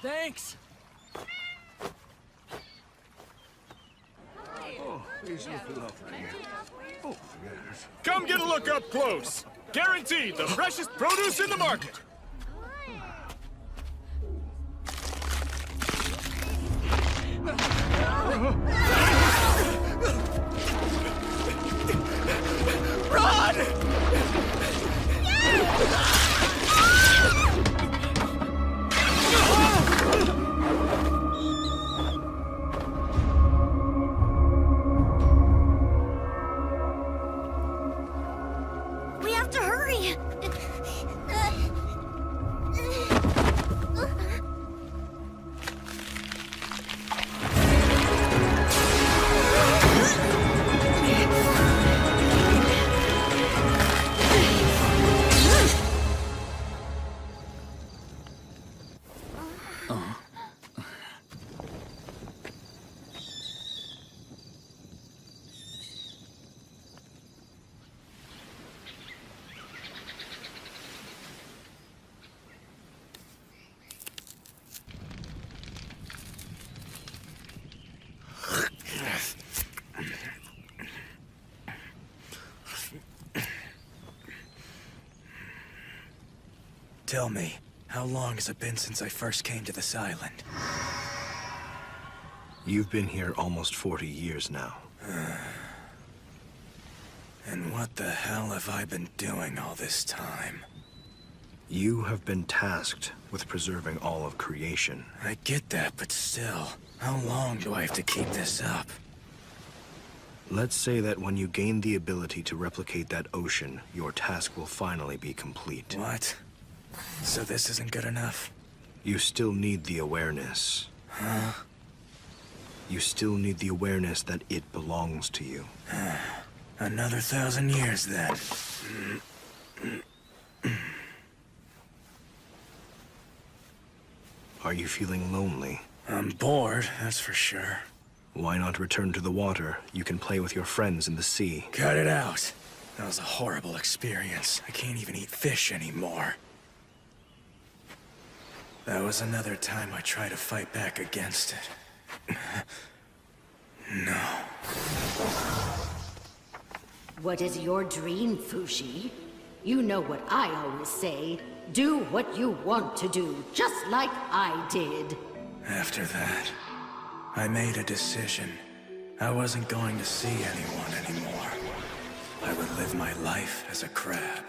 Thanks. Oh, these look lovely. Oh, yes. Come get a look up close. Guaranteed the freshest produce in the market. Run! We have to hurry! Tell me, how long has it been since I first came to this island? You've been here almost 40 years now. And what the hell have I been doing all this time? You have been tasked with preserving all of creation. I get that, but still, how long do I have to keep this up? Let's say that when you gain the ability to replicate that ocean, your task will finally be complete. What? So this isn't good enough? You still need the awareness. Huh? You still need the awareness that it belongs to you. Another 1,000 years, then. Are you feeling lonely? I'm bored, that's for sure. Why not return to the water? You can play with your friends in the sea. Cut it out. That was a horrible experience. I can't even eat fish anymore. That was another time I tried to fight back against it. No. What is your dream, Fushi? You know what I always say. Do what you want to do, just like I did. After that, I made a decision. I wasn't going to see anyone anymore. I would live my life as a crab.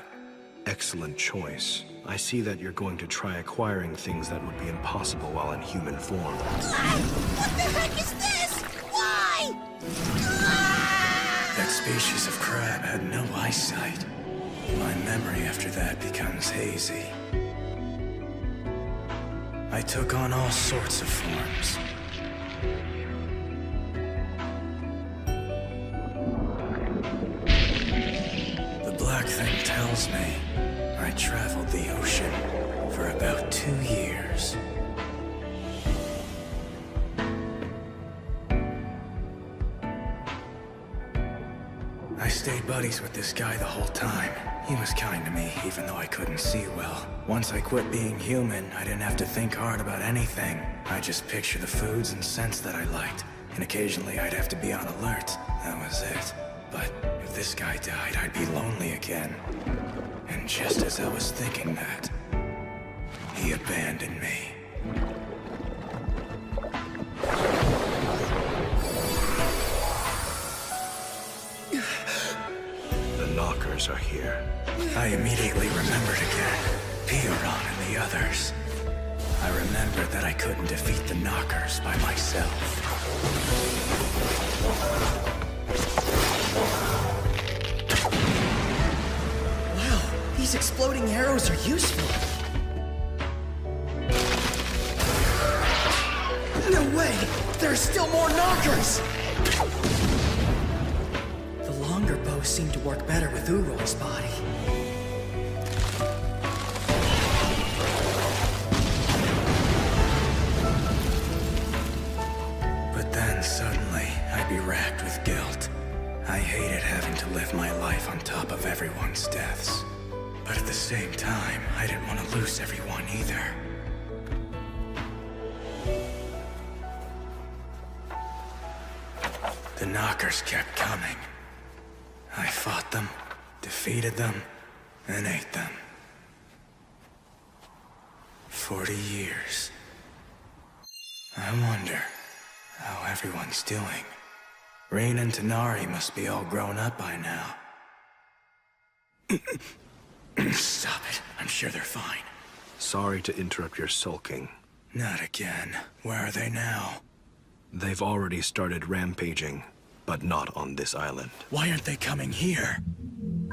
Excellent choice. I see that you're going to try acquiring things that would be impossible while in human form. What the heck is this? Why? That species of crab had no eyesight. My memory after that becomes hazy. I took on all sorts of forms. The black thing tells me I traveled the ocean for about 2 years. I stayed buddies with this guy the whole time. He was kind to me, even though I couldn't see well. Once I quit being human, I didn't have to think hard about anything. I just picture the foods and scents that I liked. And occasionally I'd have to be on alert. That was it. But if this guy died, I'd be lonely again. And just as I was thinking that, he abandoned me. The knockers are here. I immediately remembered again. Pioran and the others. I remembered that I couldn't defeat the knockers by myself. Wow, these exploding arrows are useful. No way! There are still more knockers! The longer bows seem to work better with Uroy's body. But then suddenly, I'd be racked with guilt. I hated having to live my life on top of everyone's deaths. But at the same time, I didn't want to lose everyone either. The knockers kept coming. I fought them, defeated them, and ate them. 40 years. I wonder how everyone's doing. Rain and Tanari must be all grown up by now. Stop it. I'm sure they're fine. Sorry to interrupt your sulking. Not again. Where are they now? They've already started rampaging, but not on this island. Why aren't they coming here?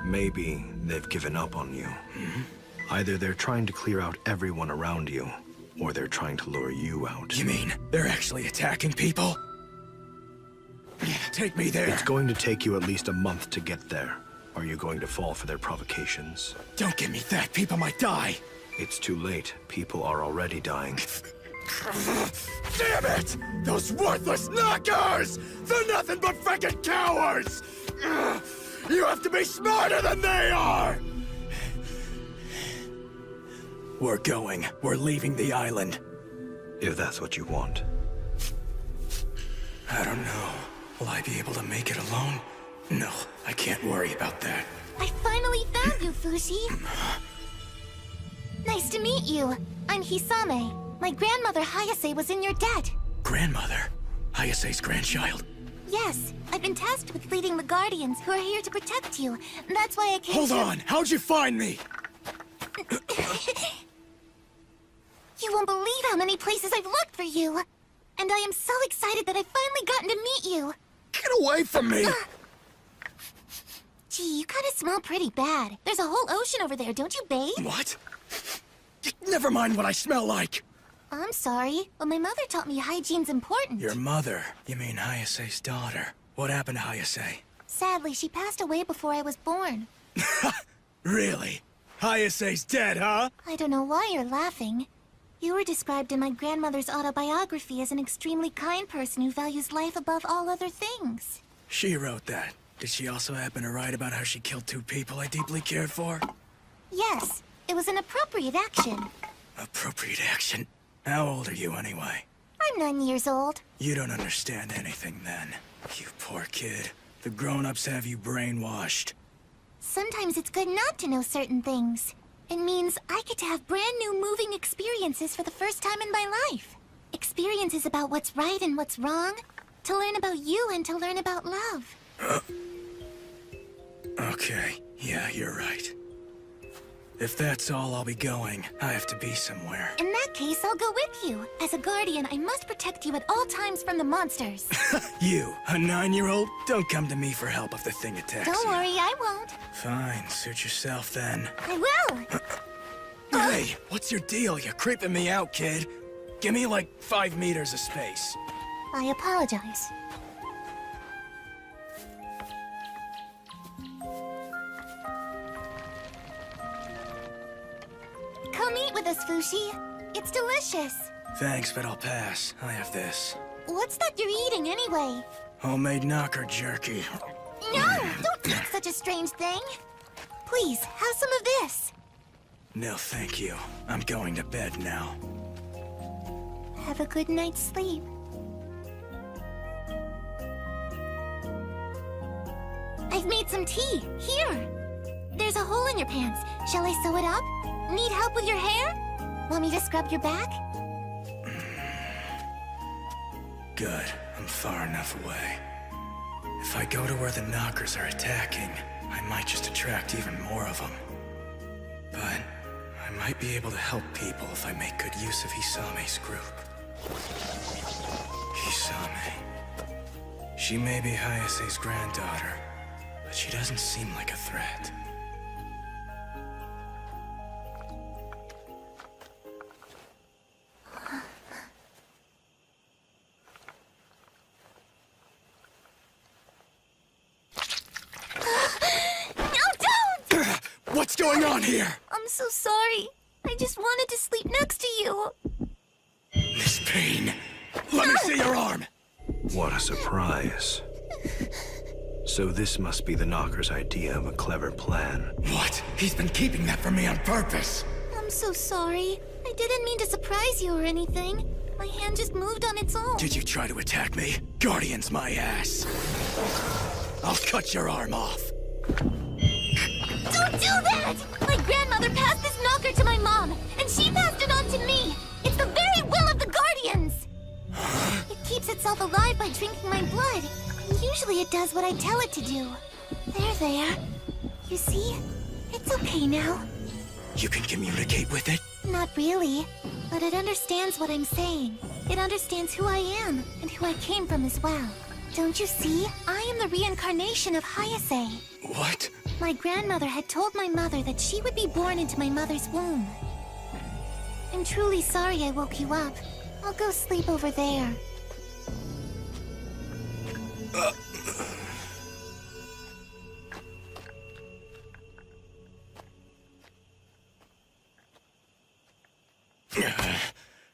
Maybe they've given up on you. Either they're trying to clear out everyone around you, or they're trying to lure you out. You mean they're actually attacking people? Take me there. It's going to take you at least a month to get there. Are you going to fall for their provocations? Don't give me that. People might die. It's too late. People are already dying. Damn it! Those worthless knockers! They're nothing but freaking cowards! Ugh, you have to be smarter than they are! We're going. We're leaving the island. If that's what you want. I don't know. Will I be able to make it alone? No, I can't worry about that. I finally found you, Fushi. Nice to meet you. I'm Hisame. My grandmother Hayase was in your debt. Grandmother? Hayase's grandchild? Yes, I've been tasked with leading the Guardians who are here to protect you. That's why I came Hold on! How'd you find me? You won't believe how many places I've looked for you. And I am so excited that I've finally gotten to meet you. Get away from me! Gee, you kinda smell pretty bad. There's a whole ocean over there, don't you bathe? What? Never mind what I smell like! I'm sorry, but my mother taught me hygiene's important. Your mother? You mean Hayase's daughter? What happened to Hayase? Sadly, she passed away before I was born. Really? Hayase's dead, huh? I don't know why you're laughing. You were described in my grandmother's autobiography as an extremely kind person who values life above all other things. She wrote that. Did she also happen to write about how she killed 2 people I deeply cared for? Yes, it was an appropriate action. Appropriate action? How old are you anyway? I'm 9 years old. You don't understand anything then. You poor kid. The grown-ups have you brainwashed. Sometimes it's good not to know certain things. It means I get to have brand new moving experiences for the first time in my life. Experiences about what's right and what's wrong. To learn about you and to learn about love. Okay, yeah, you're right. If that's all, I'll be going. I have to be somewhere. In that case, I'll go with you. As a guardian, I must protect you at all times from the monsters. You, a 9-year-old? Don't come to me for help if the thing attacks Don't you. worry, I won't. Fine, suit yourself then. I will! Hey, what's your deal? You're creeping me out, kid. Give me like 5 meters of space. I apologize. Come eat with us, Fushi. It's delicious. Thanks, but I'll pass. I have this. What's that you're eating anyway? Homemade knocker jerky. No! Don't eat such a strange thing. Please, have some of this. No, thank you. I'm going to bed now. Have a good night's sleep. I've made some tea. Here. There's a hole in your pants. Shall I sew it up? Need help with your hair? Want me to scrub your back? Good. I'm far enough away. If I go to where the knockers are attacking, I might just attract even more of them. But I might be able to help people if I make good use of Hisame's group. Hisame. She may be Hayase's granddaughter, but she doesn't seem like a threat. What's going on here? I'm so sorry. I just wanted to sleep next to you. This pain. Let me see your arm. What a surprise. So this must be the knocker's idea of a clever plan. What? He's been keeping that from me on purpose. I'm so sorry. I didn't mean to surprise you or anything. My hand just moved on its own. Did you try to attack me? Guardian's my ass. I'll cut your arm off. Don't do that! My grandmother passed this knocker to my mom, and she passed it on to me. It's the very will of the Guardians. It keeps itself alive by drinking my blood. Usually it does what I tell it to do. There. You see? It's okay now. You can communicate with it? Not really, but it understands what I'm saying. It understands who I am, and who I came from as well. Don't you see? I am the reincarnation of Hayase. What? My grandmother had told my mother that she would be born into my mother's womb. I'm truly sorry I woke you up. I'll go sleep over there.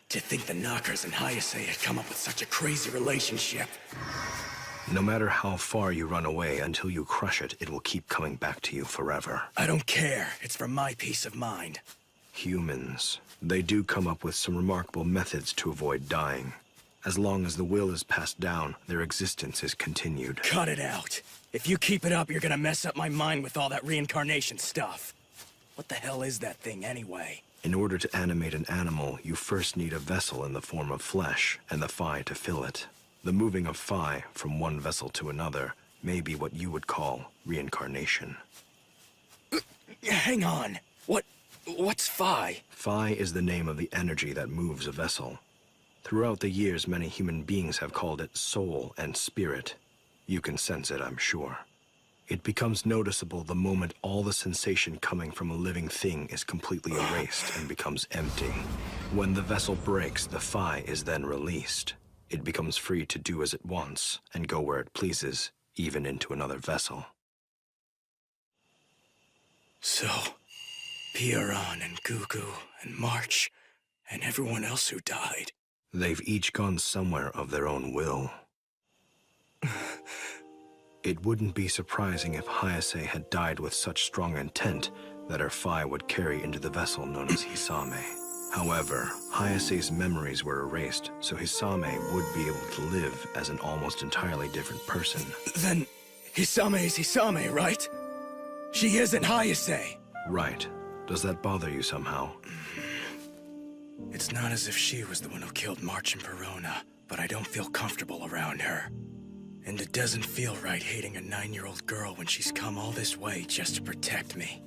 To think the Knockers and Hayase had come up with such a crazy relationship. No matter how far you run away, until you crush it, it will keep coming back to you forever. I don't care. It's for my peace of mind. Humans. They do come up with some remarkable methods to avoid dying. As long as the will is passed down, their existence is continued. Cut it out. If you keep it up, you're gonna mess up my mind with all that reincarnation stuff. What the hell is that thing anyway? In order to animate an animal, you first need a vessel in the form of flesh, and the Phi to fill it. The moving of Phi from one vessel to another may be what you would call reincarnation. Hang on. What's Phi? Phi is the name of the energy that moves a vessel. Throughout the years, many human beings have called it soul and spirit. You can sense it, I'm sure. It becomes noticeable the moment all the sensation coming from a living thing is completely erased and becomes empty. When the vessel breaks, the Phi is then released. It becomes free to do as it wants and go where it pleases, even into another vessel. So, Piran and Gugu and March and everyone else who died. They've each gone somewhere of their own will. It wouldn't be surprising if Hayase had died with such strong intent that her Phi would carry into the vessel known as Hisame. However, Hayase's memories were erased, so Hisame would be able to live as an almost entirely different person. Then, Hisame is Hisame, right? She isn't Hayase. Right. Does that bother you somehow? It's not as if she was the one who killed March and Perona, but I don't feel comfortable around her. And it doesn't feel right hating a 9-year-old girl when she's come all this way just to protect me.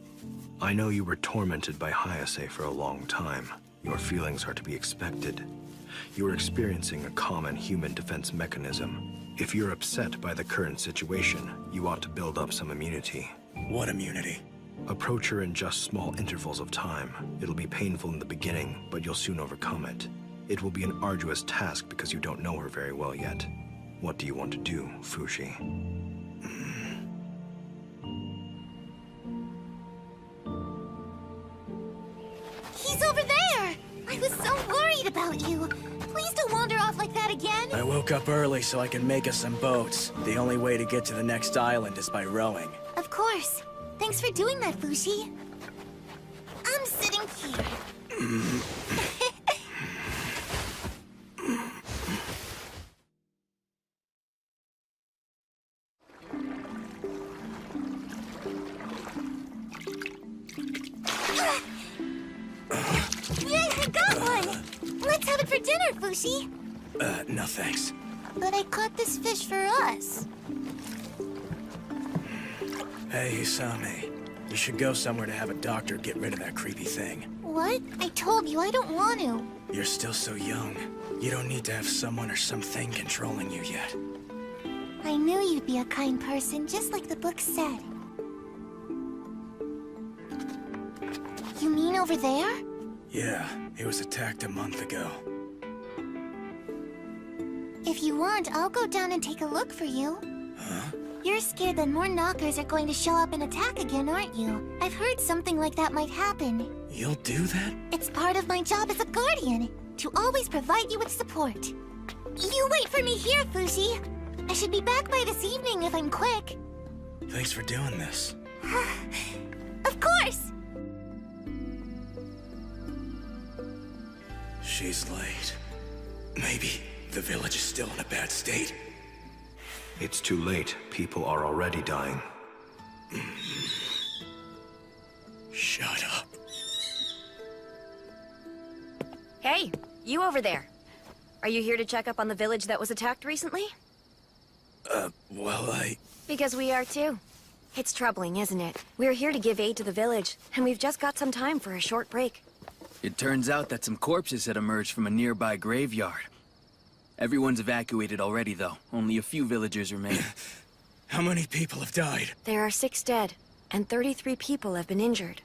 I know you were tormented by Hayase for a long time. Your feelings are to be expected. You are experiencing a common human defense mechanism. If you're upset by the current situation, you ought to build up some immunity. What immunity? Approach her in just small intervals of time. It'll be painful in the beginning, but you'll soon overcome it. It will be an arduous task because you don't know her very well yet. What do you want to do, Fushi? He's over there! I was so worried about you. Please don't wander off like that again. I woke up early so I can make us some boats. The only way to get to the next island is by rowing. Of course. Thanks for doing that, Fushi. I'm sitting here. Yay, I got one! Let's have it for dinner, Fushi. No thanks. But I caught this fish for us. Hey, Hisame. You should go somewhere to have a doctor get rid of that creepy thing. What? I told you I don't want to. You're still so young. You don't need to have someone or something controlling you yet. I knew you'd be a kind person, just like the book said. You mean over there? Yeah, it was attacked a month ago. If you want, I'll go down and take a look for you. Huh? You're scared that more knockers are going to show up and attack again, aren't you? I've heard something like that might happen. You'll do that? It's part of my job as a guardian, to always provide you with support. You wait for me here, Fushi. I should be back by this evening if I'm quick. Thanks for doing this. Of course! She's late. Maybe the village is still in a bad state. It's too late. People are already dying. Shut up. Hey, you over there. Are you here to check up on the village that was attacked recently? Well, Because we are too. It's troubling, isn't it? We're here to give aid to the village, and we've just got some time for a short break. It turns out that some corpses had emerged from a nearby graveyard. Everyone's evacuated already, though. Only a few villagers remain. How many people have died? There are 6 dead, and 33 people have been injured.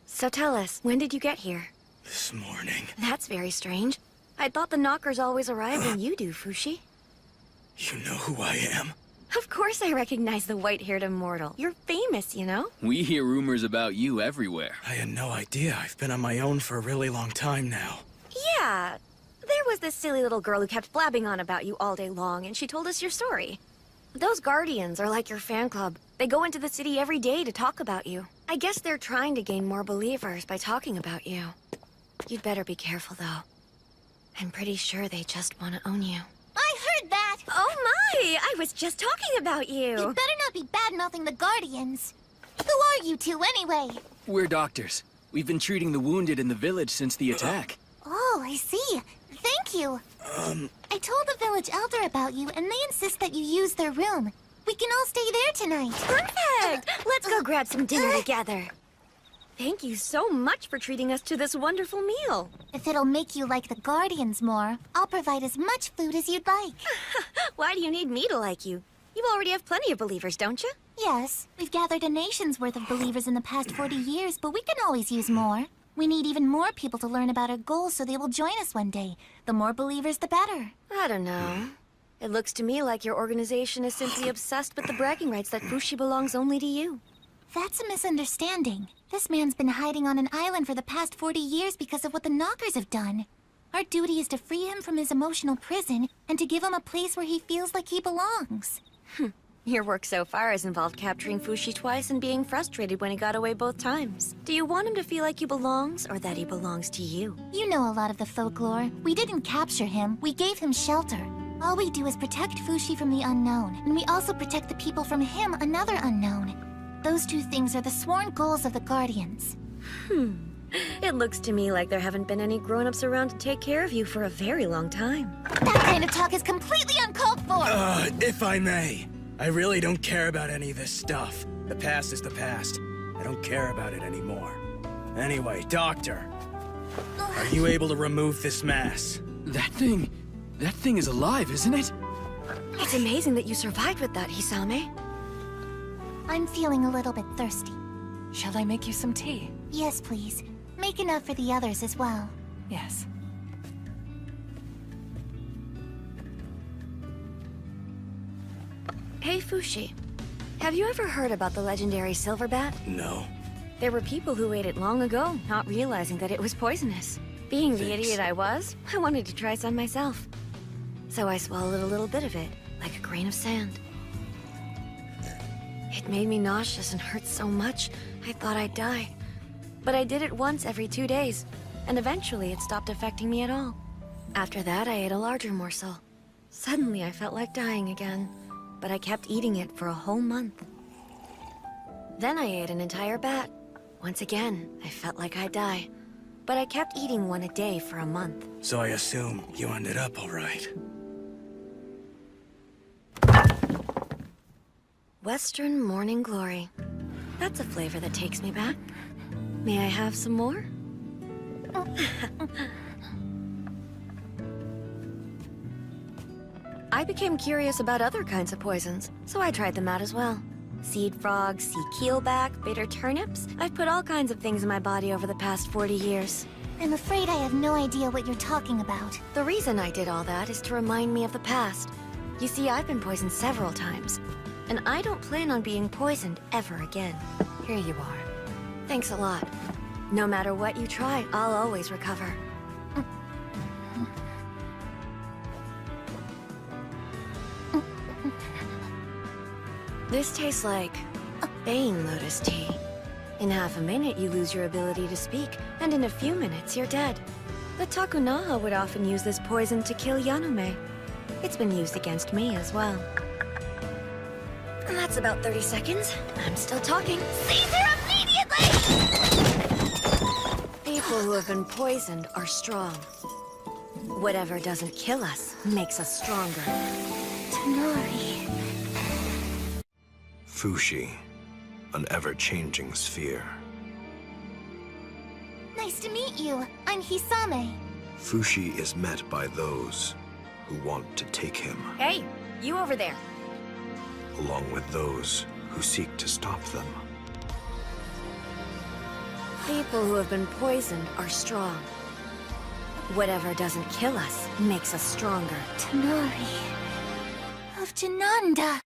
So tell us, when did you get here? This morning. That's very strange. I thought the knockers always arrive when you do, Fushi. You know who I am? Of course I recognize the white-haired immortal. You're famous, you know? We hear rumors about you everywhere. I had no idea. I've been on my own for a really long time now. Yeah. There was this silly little girl who kept blabbing on about you all day long, and she told us your story. Those guardians are like your fan club. They go into the city every day to talk about you. I guess they're trying to gain more believers by talking about you. You'd better be careful, though. I'm pretty sure they just want to own you. I heard that! Oh my! I was just talking about you! You better not be bad-mouthing the Guardians. Who are you two, anyway? We're doctors. We've been treating the wounded in the village since the attack. Oh, I see. Thank you. I told the village elder about you, and they insist that you use their room. We can all stay there tonight. Perfect! Let's go grab some dinner together. Thank you so much for treating us to this wonderful meal. If it'll make you like the Guardians more, I'll provide as much food as you'd like. Why do you need me to like you? You already have plenty of believers, don't you? Yes, we've gathered a nation's worth of believers in the past 40 years, but we can always use more. We need even more people to learn about our goals so they will join us one day. The more believers, the better. I don't know. It looks to me like your organization is simply obsessed with the bragging rights that Fushi belongs only to you. That's a misunderstanding. This man's been hiding on an island for the past 40 years because of what the Knockers have done. Our duty is to free him from his emotional prison and to give him a place where he feels like he belongs. Your work so far has involved capturing Fushi twice and being frustrated when he got away both times. Do you want him to feel like he belongs, or that he belongs to you? You know a lot of the folklore. We didn't capture him, we gave him shelter. All we do is protect Fushi from the unknown, and we also protect the people from him, another unknown. Those two things are the sworn goals of the Guardians. It looks to me like there haven't been any grown-ups around to take care of you for a very long time. That kind of talk is completely uncalled for! If I may, I really don't care about any of this stuff. The past is the past. I don't care about it anymore. Anyway, Doctor, are you able to remove this mass? That thing is alive, isn't it? It's amazing that you survived with that, Hisame. I'm feeling a little bit thirsty. Shall I make you some tea? Yes, please. Make enough for the others as well. Yes. Hey, Fushi. Have you ever heard about the legendary silver bat? No. There were people who ate it long ago, not realizing that it was poisonous. Being the Thanks. idiot I was, I wanted to try some myself. So I swallowed a little bit of it, like a grain of sand. It made me nauseous and hurt so much, I thought I'd die. But I did it once every 2 days, and eventually it stopped affecting me at all. After that, I ate a larger morsel. Suddenly, I felt like dying again, but I kept eating it for a whole month. Then I ate an entire bat. Once again, I felt like I'd die, but I kept eating one a day for a month. So I assume you ended up all right. Western Morning Glory. That's a flavor that takes me back. May I have some more? I became curious about other kinds of poisons, so I tried them out as well. Seed frog, sea keelback, bitter turnips. I've put all kinds of things in my body over the past 40 years. I'm afraid I have no idea what you're talking about. The reason I did all that is to remind me of the past. You see, I've been poisoned several times, and I don't plan on being poisoned ever again. Here you are. Thanks a lot. No matter what you try, I'll always recover. This tastes like Bane Lotus tea. In half a minute, you lose your ability to speak, and in a few minutes, you're dead. The Takunaha would often use this poison to kill Yanume. It's been used against me as well. And that's about 30 seconds. I'm still talking. Seize her immediately! People who have been poisoned are strong. Whatever doesn't kill us makes us stronger. Tonari. Fushi, an ever-changing sphere. Nice to meet you. I'm Hisame. Fushi is met by those who want to take him, Hey, you over there. along with those who seek to stop them. People who have been poisoned are strong. Whatever doesn't kill us makes us stronger. Tonari. Of Jananda.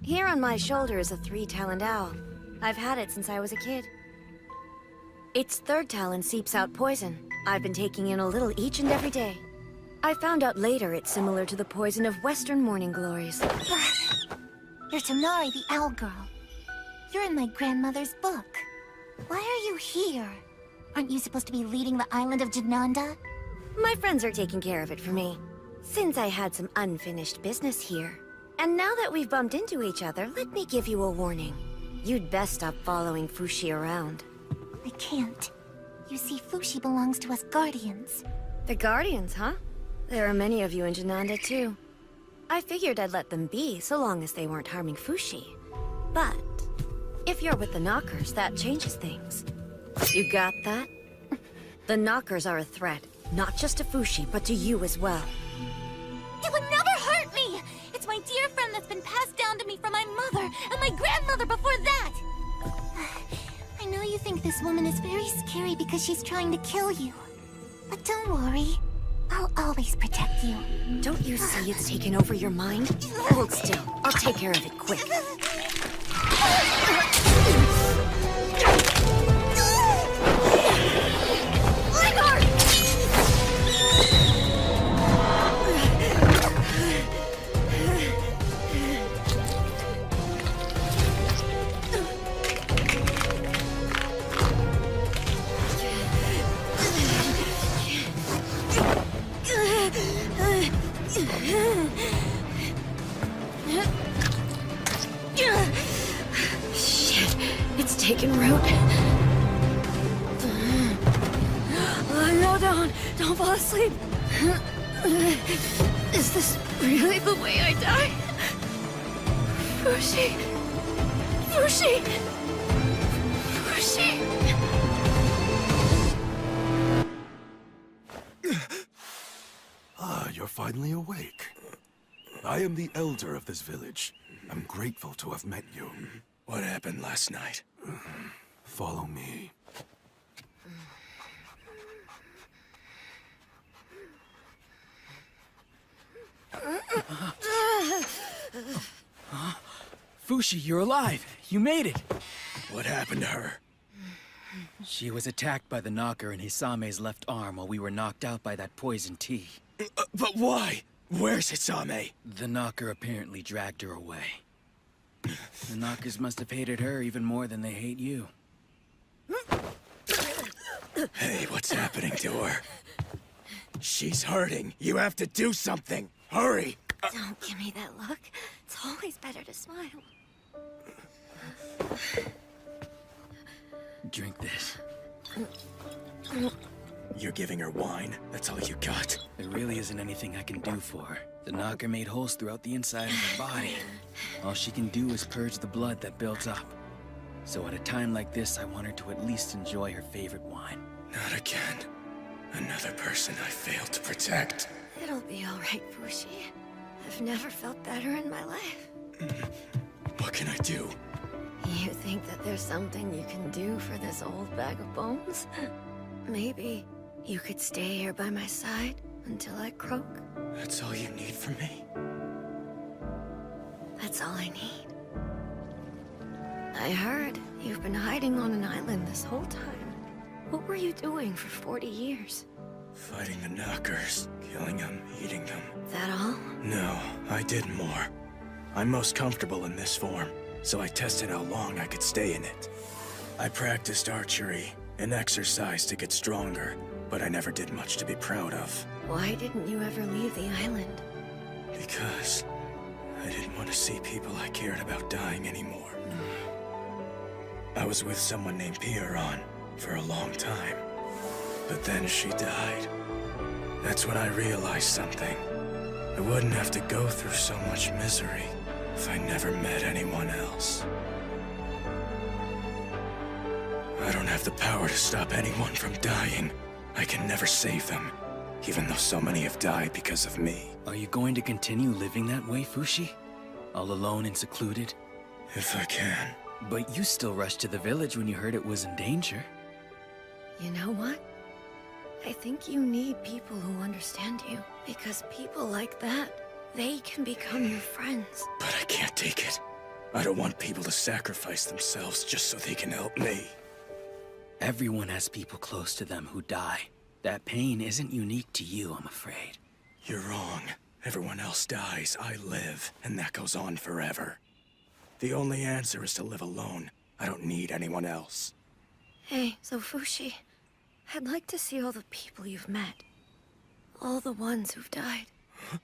Here on my shoulder is a 3-taloned owl. I've had it since I was a kid. Its third talon seeps out poison. I've been taking in a little each and every day. I found out later it's similar to the poison of Western morning glories. You're Tonari, the owl girl. You're in my grandmother's book. Why are you here? Aren't you supposed to be leading the island of Jananda? My friends are taking care of it for me, since I had some unfinished business here. And now that we've bumped into each other, let me give you a warning. You'd best stop following Fushi around. I can't. You see, Fushi belongs to us Guardians. The Guardians, huh? There are many of you in Jananda, too. I figured I'd let them be, so long as they weren't harming Fushi. But if you're with the Knockers, that changes things. You got that? The Knockers are a threat, not just to Fushi, but to you as well. It would never hurt me! It's my dear friend that's been passed down to me from my mother and my grandmother before that! I know you think this woman is very scary because she's trying to kill you. But don't worry. I'll always protect you. Don't you see it's taken over your mind? Hold still. I'll take care of it quick. Shit, it's taken root. No, don't fall asleep. Is this really the way I die? Fushi. You're finally awake. I am the elder of this village. I'm grateful to have met you. What happened last night? Follow me. Fushi, you're alive. You made it. What happened to her? She was attacked by the knocker in Hisame's left arm while we were knocked out by that poison tea. But why? Where's Hisame? The knocker apparently dragged her away. The knockers must have hated her even more than they hate you. Hey, what's happening to her? She's hurting. You have to do something. Hurry! Don't give me that look. It's always better to smile. Drink this. You're giving her wine? That's all you got? There really isn't anything I can do for her. The knocker made holes throughout the inside of her body. All she can do is purge the blood that builds up. So at a time like this, I want her to at least enjoy her favorite wine. Not again. Another person I failed to protect. It'll be all right, Fushi. I've never felt better in my life. What can I do? You think that there's something you can do for this old bag of bones? Maybe you could stay here by my side until I croak? That's all you need from me? That's all I need. I heard you've been hiding on an island this whole time. What were you doing for 40 years? Fighting the knockers, killing them, eating them. That all? No, I did more. I'm most comfortable in this form, so I tested how long I could stay in it. I practiced archery and exercise to get stronger, but I never did much to be proud of. Why didn't you ever leave the island? Because I didn't want to see people I cared about dying anymore. I was with someone named Pierron for a long time. But then she died. That's when I realized something. I wouldn't have to go through so much misery if I never met anyone else. I don't have the power to stop anyone from dying. I can never save them, even though so many have died because of me. Are you going to continue living that way, Fushi? All alone and secluded? If I can. But you still rushed to the village when you heard it was in danger. You know what? I think you need people who understand you. Because people like that, they can become your friends. But I can't take it. I don't want people to sacrifice themselves just so they can help me. Everyone has people close to them who die. That pain isn't unique to you, I'm afraid. You're wrong. Everyone else dies, I live, and that goes on forever. The only answer is to live alone. I don't need anyone else. Hey, so Fushi, I'd like to see all the people you've met. All the ones who've died. Huh?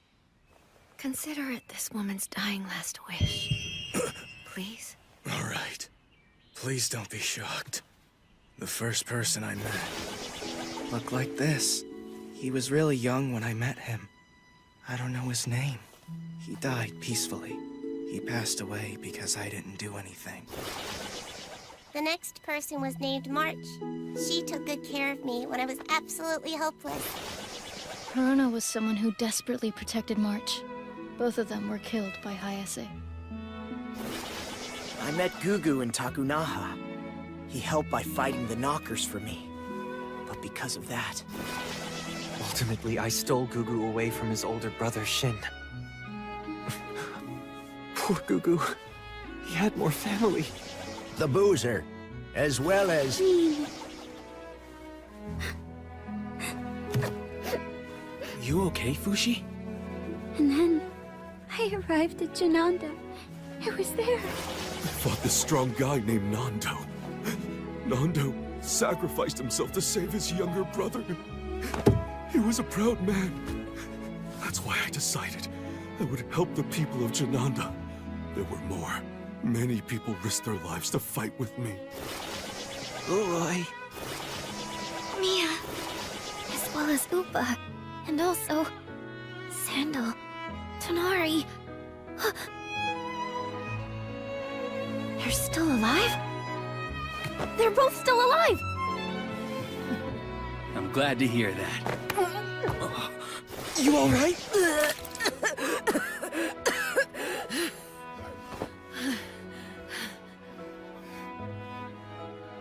Consider it this woman's dying last wish. Please? All right. Please don't be shocked. The first person I met looked like this. He was really young when I met him. I don't know his name. He died peacefully. He passed away because I didn't do anything. The next person was named March. She took good care of me when I was absolutely helpless. Perona was someone who desperately protected March. Both of them were killed by Hayase. I met Gugu in Takunaha. He helped by fighting the Knockers for me. But because of that... Ultimately, I stole Gugu away from his older brother, Shin. Poor Gugu. He had more family. The boozer, as well as... You okay, Fushi? And then, I arrived at Jananda. I was there. I fought this strong guy named Nando. Nando sacrificed himself to save his younger brother. He was a proud man. That's why I decided I would help the people of Jananda. There were more. Many people risked their lives to fight with me. Uroi. Mia. As well as Upa. And also... Sandal. Tonari. They're still alive? They're both still alive! I'm glad to hear that. You alright?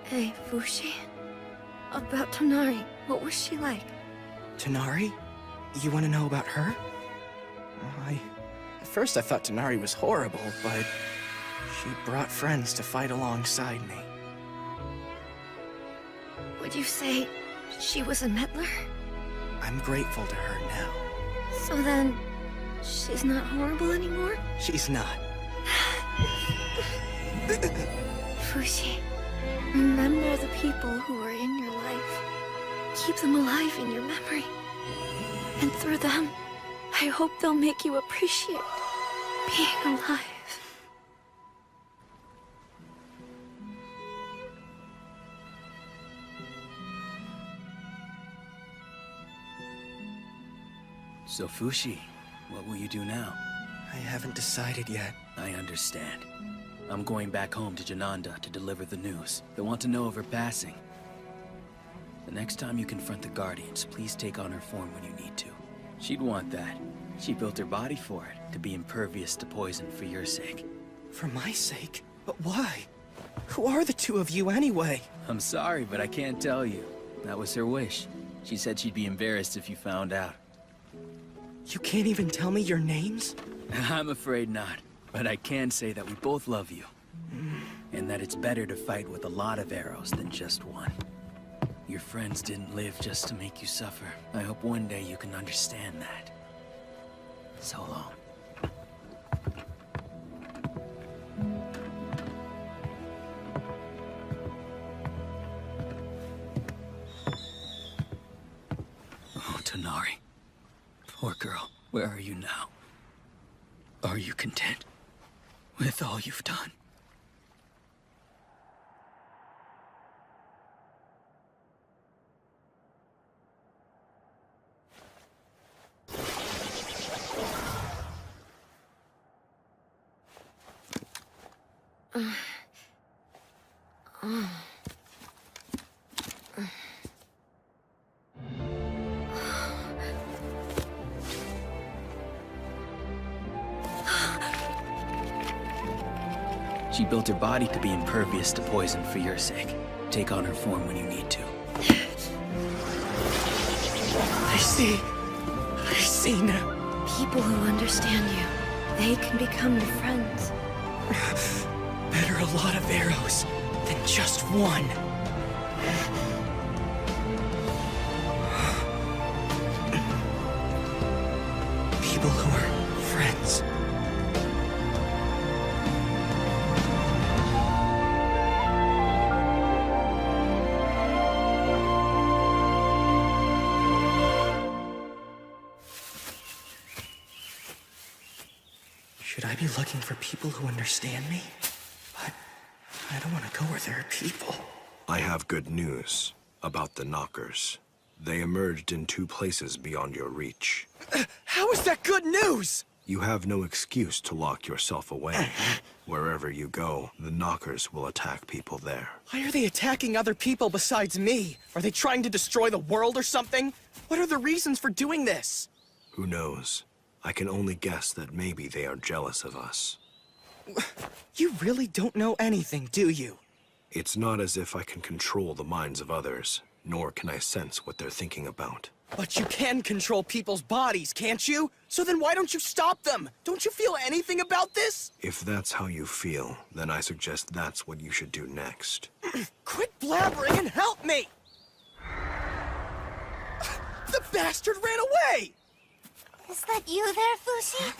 Hey, Fushi. About Tonari, what was she like? Tonari? You want to know about her? At first I thought Tonari was horrible, but... she brought friends to fight alongside me. Would you say she was a meddler? I'm grateful to her now. So then, she's not horrible anymore? She's not. Fushi, remember the people who are in your life. Keep them alive in your memory. And through them, I hope they'll make you appreciate being alive. So Fushi, what will you do now? I haven't decided yet. I understand. I'm going back home to Jananda to deliver the news. They want to know of her passing. The next time you confront the Guardians, please take on her form when you need to. She'd want that. She built her body for it, to be impervious to poison for your sake. For my sake? But why? Who are the two of you anyway? I'm sorry, but I can't tell you. That was her wish. She said she'd be embarrassed if you found out. You can't even tell me your names? I'm afraid not. But I can say that we both love you. And that it's better to fight with a lot of arrows than just one. Your friends didn't live just to make you suffer. I hope one day you can understand that. So long. Oh, Tonari. Poor girl, where are you now? Are you content with all you've done? She built her body to be impervious to poison for your sake. Take on her form when you need to. I see now. People who understand you, they can become your friends. Better a lot of arrows than just one. People who are friends. Should I be looking for people who understand me? But I don't want to go where there are people. I have good news about the knockers. They emerged in 2 places beyond your reach. How is that good news? You have no excuse to lock yourself away. Wherever you go, the knockers will attack people there. Why are they attacking other people besides me? Are they trying to destroy the world or something? What are the reasons for doing this? Who knows? I can only guess that maybe they are jealous of us. You really don't know anything, do you? It's not as if I can control the minds of others, nor can I sense what they're thinking about. But you can control people's bodies, can't you? So then why don't you stop them? Don't you feel anything about this? If that's how you feel, then I suggest that's what you should do next. Quit blabbering and help me! The bastard ran away! Is that you there, Fushi?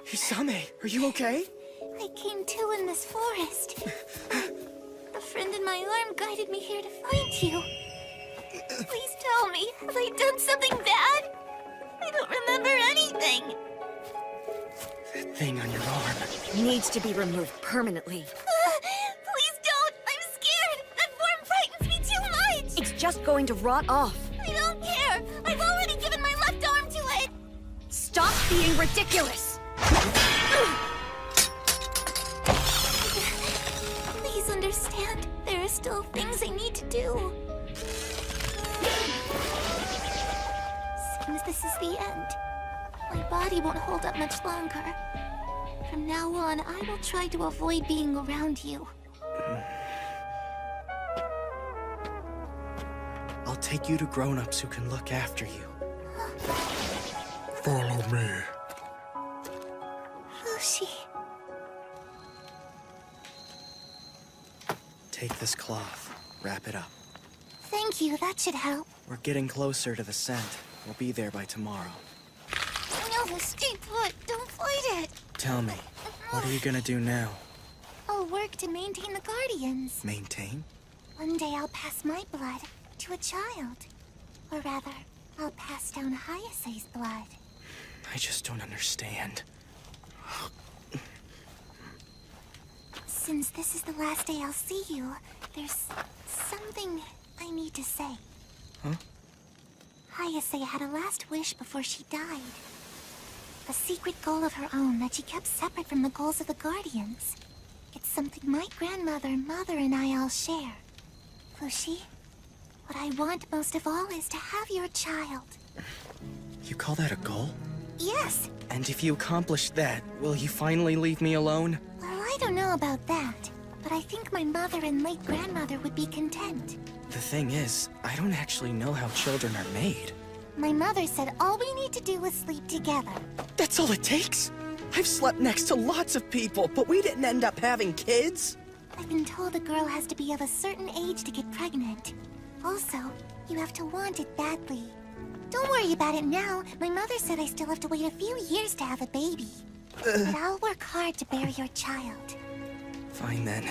Hisame, are you okay? I came to in this forest. A friend in my arm guided me here to find you. Please tell me, have I done something bad? I don't remember anything. That thing on your arm needs to be removed permanently. Please don't! I'm scared! That form frightens me too much! It's just going to rot off. I don't care! I've already given my left arm to it! Stop being ridiculous! Please understand, there are still things I need to do. Seems this is the end. My body won't hold up much longer. From now on, I will try to avoid being around you. I'll take you to grown-ups who can look after you. Follow me. Fushi. Take this cloth. Wrap it up. Thank you, that should help. We're getting closer to the scent. We'll be there by tomorrow. No, stay put. Don't fight it. Tell me, what are you gonna do now? I'll work to maintain the Guardians. Maintain? One day I'll pass my blood to a child. Or rather, I'll pass down Hayase's blood. I just don't understand. Since this is the last day I'll see you, there's something I need to say. Huh? Hayase had a last wish before she died. A secret goal of her own that she kept separate from the goals of the Guardians. It's something my grandmother, mother, and I all share. Fushi, what I want most of all is to have your child. You call that a goal? Yes. And if you accomplish that, will you finally leave me alone? Well, I don't know about that, but I think my mother and late grandmother would be content. The thing is, I don't actually know how children are made. My mother said all we need to do is sleep together. That's all it takes? I've slept next to lots of people, but we didn't end up having kids? I've been told a girl has to be of a certain age to get pregnant. Also, you have to want it badly. Don't worry about it now. My mother said I still have to wait a few years to have a baby. But I'll work hard to bear your child. Fine then,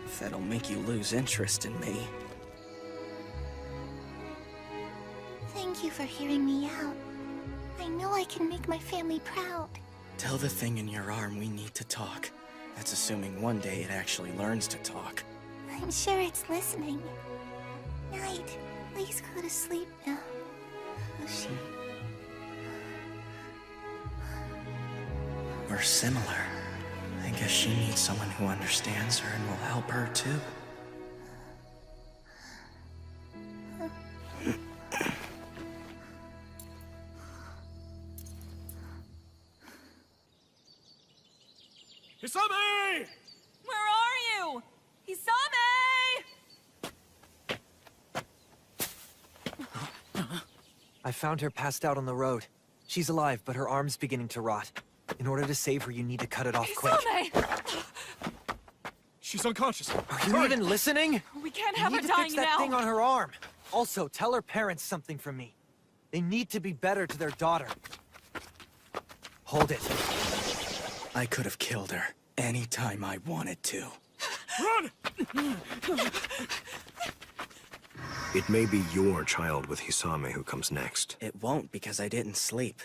if that'll make you lose interest in me. Thank you for hearing me out. I know I can make my family proud. Tell the thing in your arm we need to talk. That's assuming one day it actually learns to talk. I'm sure it's listening. Night, please go to sleep now. Fushi. We're similar. I guess she needs someone who understands her and will help her too. Hisame! Where are you? Hisame! I found her passed out on the road. She's alive, but her arm's beginning to rot. In order to save her, you need to cut it off quick. Hisame! She's unconscious. Are you even listening? We can't You have her need to dying fix that now. thing on her arm. Also, tell her parents something from me. They need to be better to their daughter. Hold it. I could have killed her anytime I wanted to. Run! It may be your child with Hisame who comes next. It won't because I didn't sleep.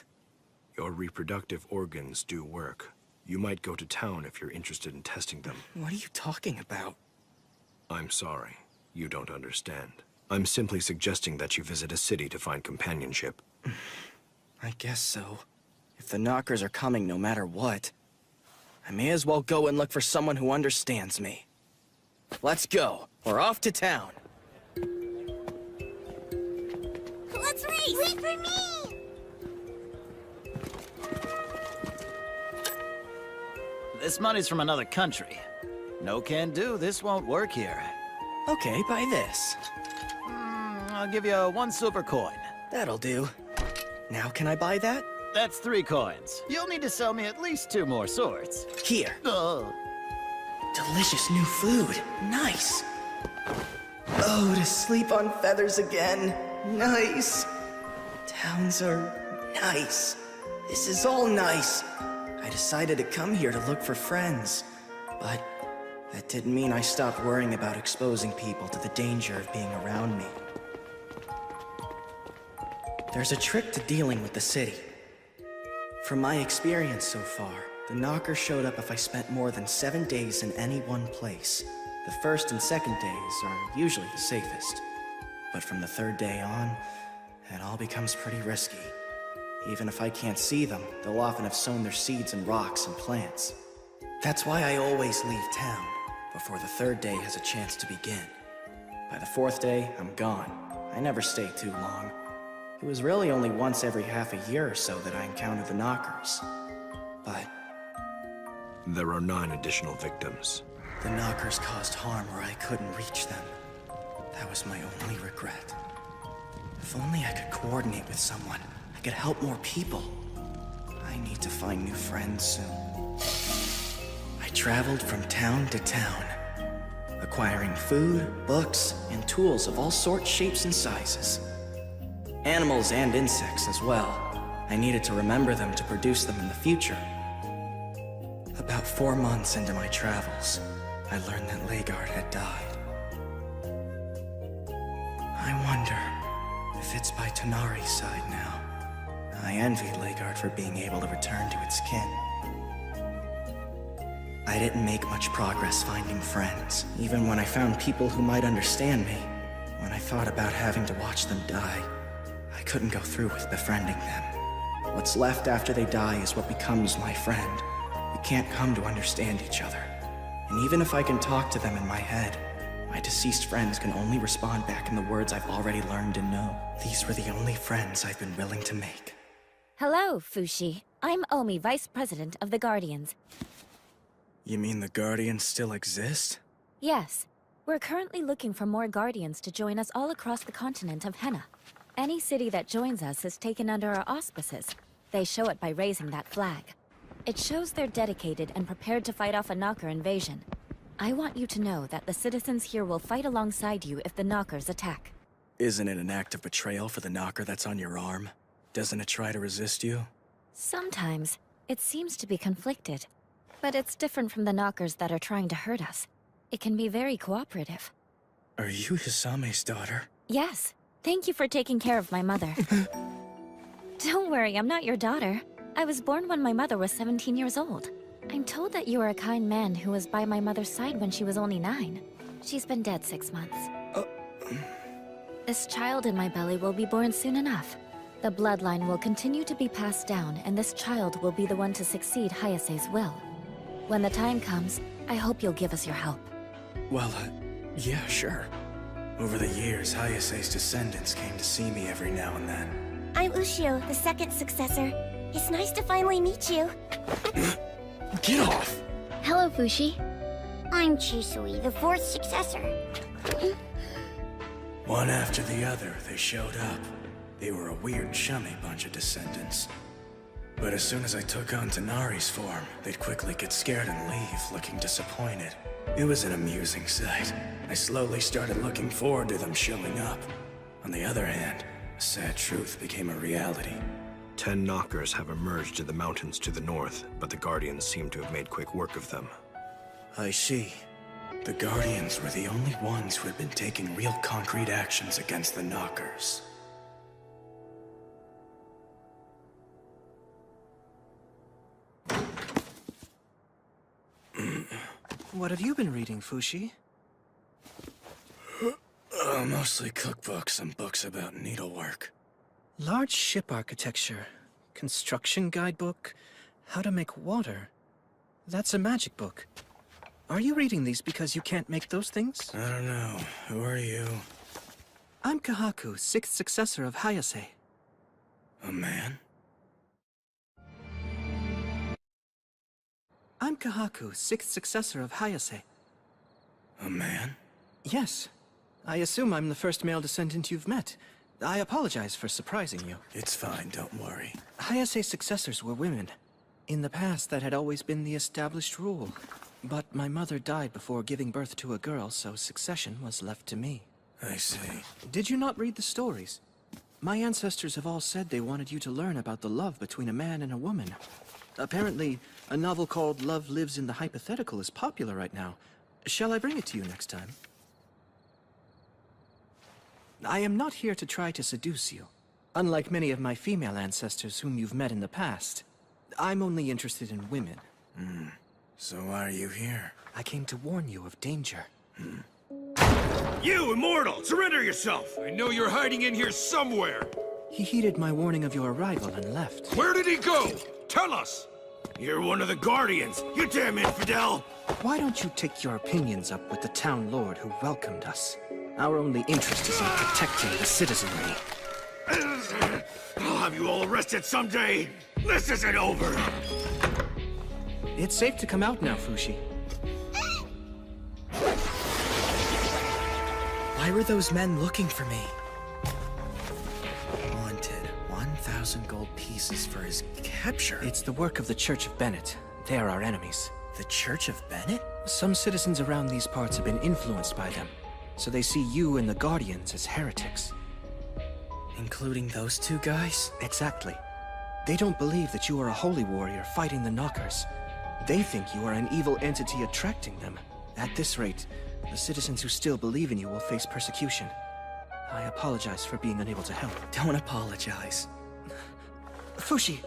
Your reproductive organs do work. You might go to town if you're interested in testing them. What are you talking about? I'm sorry. You don't understand. I'm simply suggesting that you visit a city to find companionship. I guess so. If the knockers are coming no matter what, I may as well go and look for someone who understands me. Let's go. We're off to town. Let's race! Wait for me! This money's from another country. No can do, this won't work here. Okay, buy this. I'll give you 1 silver coin. That'll do. Now can I buy that? That's 3 coins. You'll need to sell me at least 2 more swords. Here. Delicious new food. Nice. Oh, to sleep on feathers again. Nice. Towns are nice. This is all nice. I decided to come here to look for friends, but that didn't mean I stopped worrying about exposing people to the danger of being around me. There's a trick to dealing with the city. From my experience so far, the knockers showed up if I spent more than 7 days in any one place. The first and second days are usually the safest. But from the 3rd day on, it all becomes pretty risky. Even if I can't see them, they'll often have sown their seeds in rocks and plants. That's why I always leave town, before the 3rd day has a chance to begin. By the 4th day, I'm gone. I never stay too long. It was really only once every half a year or so that I encountered the knockers. But there are 9 additional victims. The knockers caused harm where I couldn't reach them. That was my only regret. If only I could coordinate with someone, I could help more people. I need to find new friends soon. I traveled from town to town, acquiring food, books, and tools of all sorts, shapes, and sizes. Animals and insects as well. I needed to remember them to produce them in the future. About 4 months into my travels, I learned that Leigard had died. I wonder if it's by Tonari's side now. I envied Leigard for being able to return to its kin. I didn't make much progress finding friends, even when I found people who might understand me. When I thought about having to watch them die, I couldn't go through with befriending them. What's left after they die is what becomes my friend. We can't come to understand each other. And even if I can talk to them in my head, my deceased friends can only respond back in the words I've already learned and know. These were the only friends I've been willing to make. Hello, Fushi. I'm Omi, Vice President of the Guardians. You mean the Guardians still exist? Yes. We're currently looking for more Guardians to join us all across the continent of Henna. Any city that joins us is taken under our auspices. They show it by raising that flag. It shows they're dedicated and prepared to fight off a Knocker invasion. I want you to know that the citizens here will fight alongside you if the Knockers attack. Isn't it an act of betrayal for the Knocker that's on your arm? Doesn't it try to resist you? Sometimes, it seems to be conflicted. But it's different from the Knockers that are trying to hurt us. It can be very cooperative. Are you Hisame's daughter? Yes. Thank you for taking care of my mother. Don't worry, I'm not your daughter. I was born when my mother was 17 years old. I'm told that you are a kind man who was by my mother's side when she was only 9. She's been dead 6 months. This child in my belly will be born soon enough. The bloodline will continue to be passed down, and this child will be the one to succeed Hayase's will. When the time comes, I hope you'll give us your help. Well, yeah, sure. Over the years, Hayase's descendants came to see me every now and then. I'm Ushio, the second successor. It's nice to finally meet you. Get off! Hello, Fushi. I'm Chisui, the fourth successor. One after the other, they showed up. They were a weird, chummy bunch of descendants. But as soon as I took on Tanari's form, they'd quickly get scared and leave, looking disappointed. It was an amusing sight. I slowly started looking forward to them showing up. On the other hand, a sad truth became a reality. 10 knockers have emerged in the mountains to the north, but the Guardians seem to have made quick work of them. I see. The Guardians were the only ones who had been taking real concrete actions against the knockers. What have you been reading, Fushi? Mostly cookbooks and books about needlework. Large ship architecture, construction guidebook, how to make water. That's a magic book. Are you reading these because you can't make those things? I don't know. Who are you? I'm Kahaku, 6th successor of Hayase. A man? I'm Kahaku, 6th successor of Hayase. A man? Yes. I assume I'm the first male descendant you've met. I apologize for surprising you. It's fine, don't worry. Hayase's successors were women. In the past, that had always been the established rule. But my mother died before giving birth to a girl, so succession was left to me. I see. Did you not read the stories? My ancestors have all said they wanted you to learn about the love between a man and a woman. Apparently, a novel called Love Lives in the Hypothetical is popular right now. Shall I bring it to you next time? I am not here to try to seduce you. Unlike many of my female ancestors whom you've met in the past, I'm only interested in women. So why are you here? I came to warn you of danger. You, immortal! Surrender yourself! I know you're hiding in here somewhere! He heeded my warning of your arrival and left. Where did he go? Tell us! You're one of the Guardians, you damn infidel! Why don't you take your opinions up with the town lord who welcomed us? Our only interest is in protecting the citizenry. I'll have you all arrested someday! This isn't over! It's safe to come out now, Fushi. Why were those men looking for me? Wanted 1,000 gold pieces for his capture. It's the work of the Church of Bennett. They're our enemies. The Church of Bennett? Some citizens around these parts have been influenced by them, so they see you and the Guardians as heretics. Including those two guys? Exactly. They don't believe that you are a holy warrior fighting the knockers. They think you are an evil entity attracting them. At this rate, the citizens who still believe in you will face persecution. I apologize for being unable to help. Don't apologize. Fushi,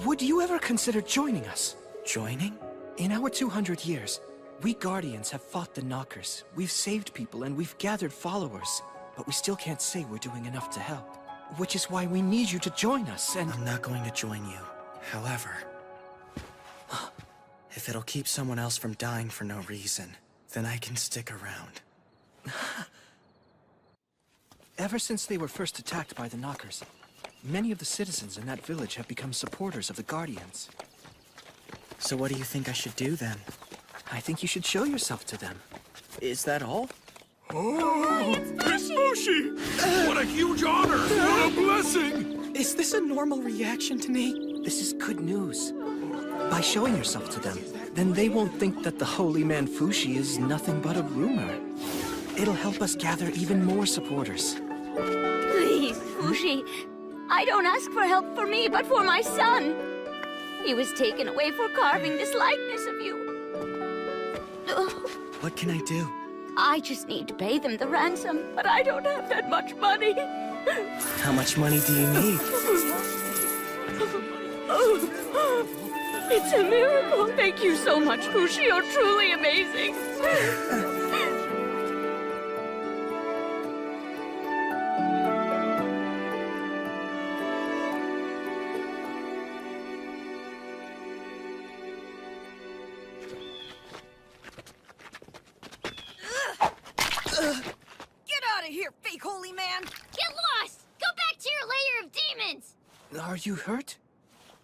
would you ever consider joining us? Joining? In our 200 years, we Guardians have fought the knockers. We've saved people and we've gathered followers. But we still can't say we're doing enough to help. Which is why we need you to join us and— I'm not going to join you. However, if it'll keep someone else from dying for no reason, then I can stick around. Ever since they were first attacked by the knockers, many of the citizens in that village have become supporters of the Guardians. So what do you think I should do then? I think you should show yourself to them. Is that all? Oh, it's Fushi! What a huge honor! What a blessing! Is this a normal reaction to me? This is good news. By showing yourself to them, then they won't think that the holy man Fushi is nothing but a rumor. It'll help us gather even more supporters. Please, Fushi. I don't ask for help for me, but for my son. He was taken away for carving this likeness of you. What can I do? I just need to pay them the ransom, but I don't have that much money. How much money do you need? It's a miracle. Thank you so much, Fushi. You're truly amazing. Get out of here, fake holy man! Get lost! Go back to your layer of demons! Are you hurt?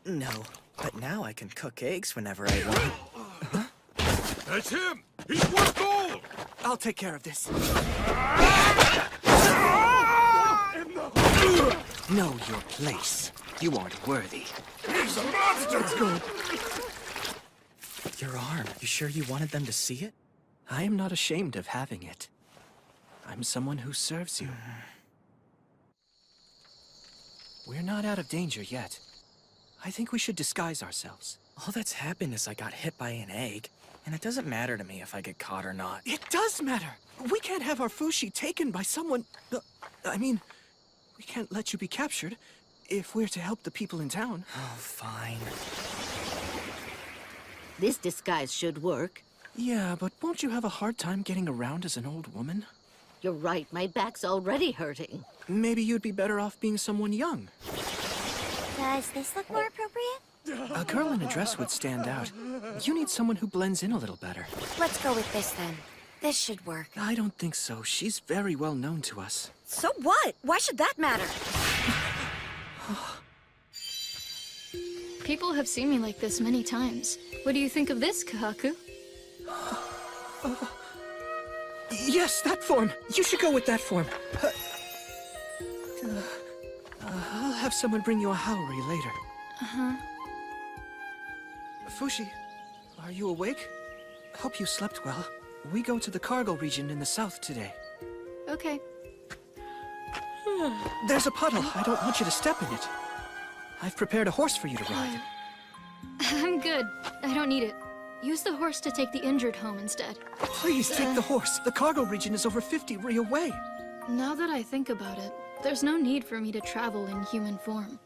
No, but now I can cook eggs whenever I want. That's him! He's worth gold! I'll take care of this. Know your place. You aren't worthy. He's a monster! Let's go! Your arm, you sure you wanted them to see it? I am not ashamed of having it. I'm someone who serves you. We're not out of danger yet. I think we should disguise ourselves. All that's happened is I got hit by an egg, and it doesn't matter to me if I get caught or not. It does matter! We can't have our Fushi taken by someone... I mean, we can't let you be captured if we're to help the people in town. Oh, fine. This disguise should work. Yeah, but won't you have a hard time getting around as an old woman? You're right, my back's already hurting. Maybe you'd be better off being someone young. Does this look more appropriate? A girl in a dress would stand out. You need someone who blends in a little better. Let's go with this then. This should work. I don't think so. She's very well known to us. So what? Why should that matter? People have seen me like this many times. What do you think of this, Kahaku? Yes, that form. You should go with that form. I'll have someone bring you a Haori later. Uh-huh. Fushi, are you awake? Hope you slept well. We go to the cargo region in the south today. Okay. There's a puddle. I don't want you to step in it. I've prepared a horse for you to ride. I'm good. I don't need it. Use the horse to take the injured home instead. Please take the horse. The cargo region is over 50 ri away. Now that I think about it, there's no need for me to travel in human form.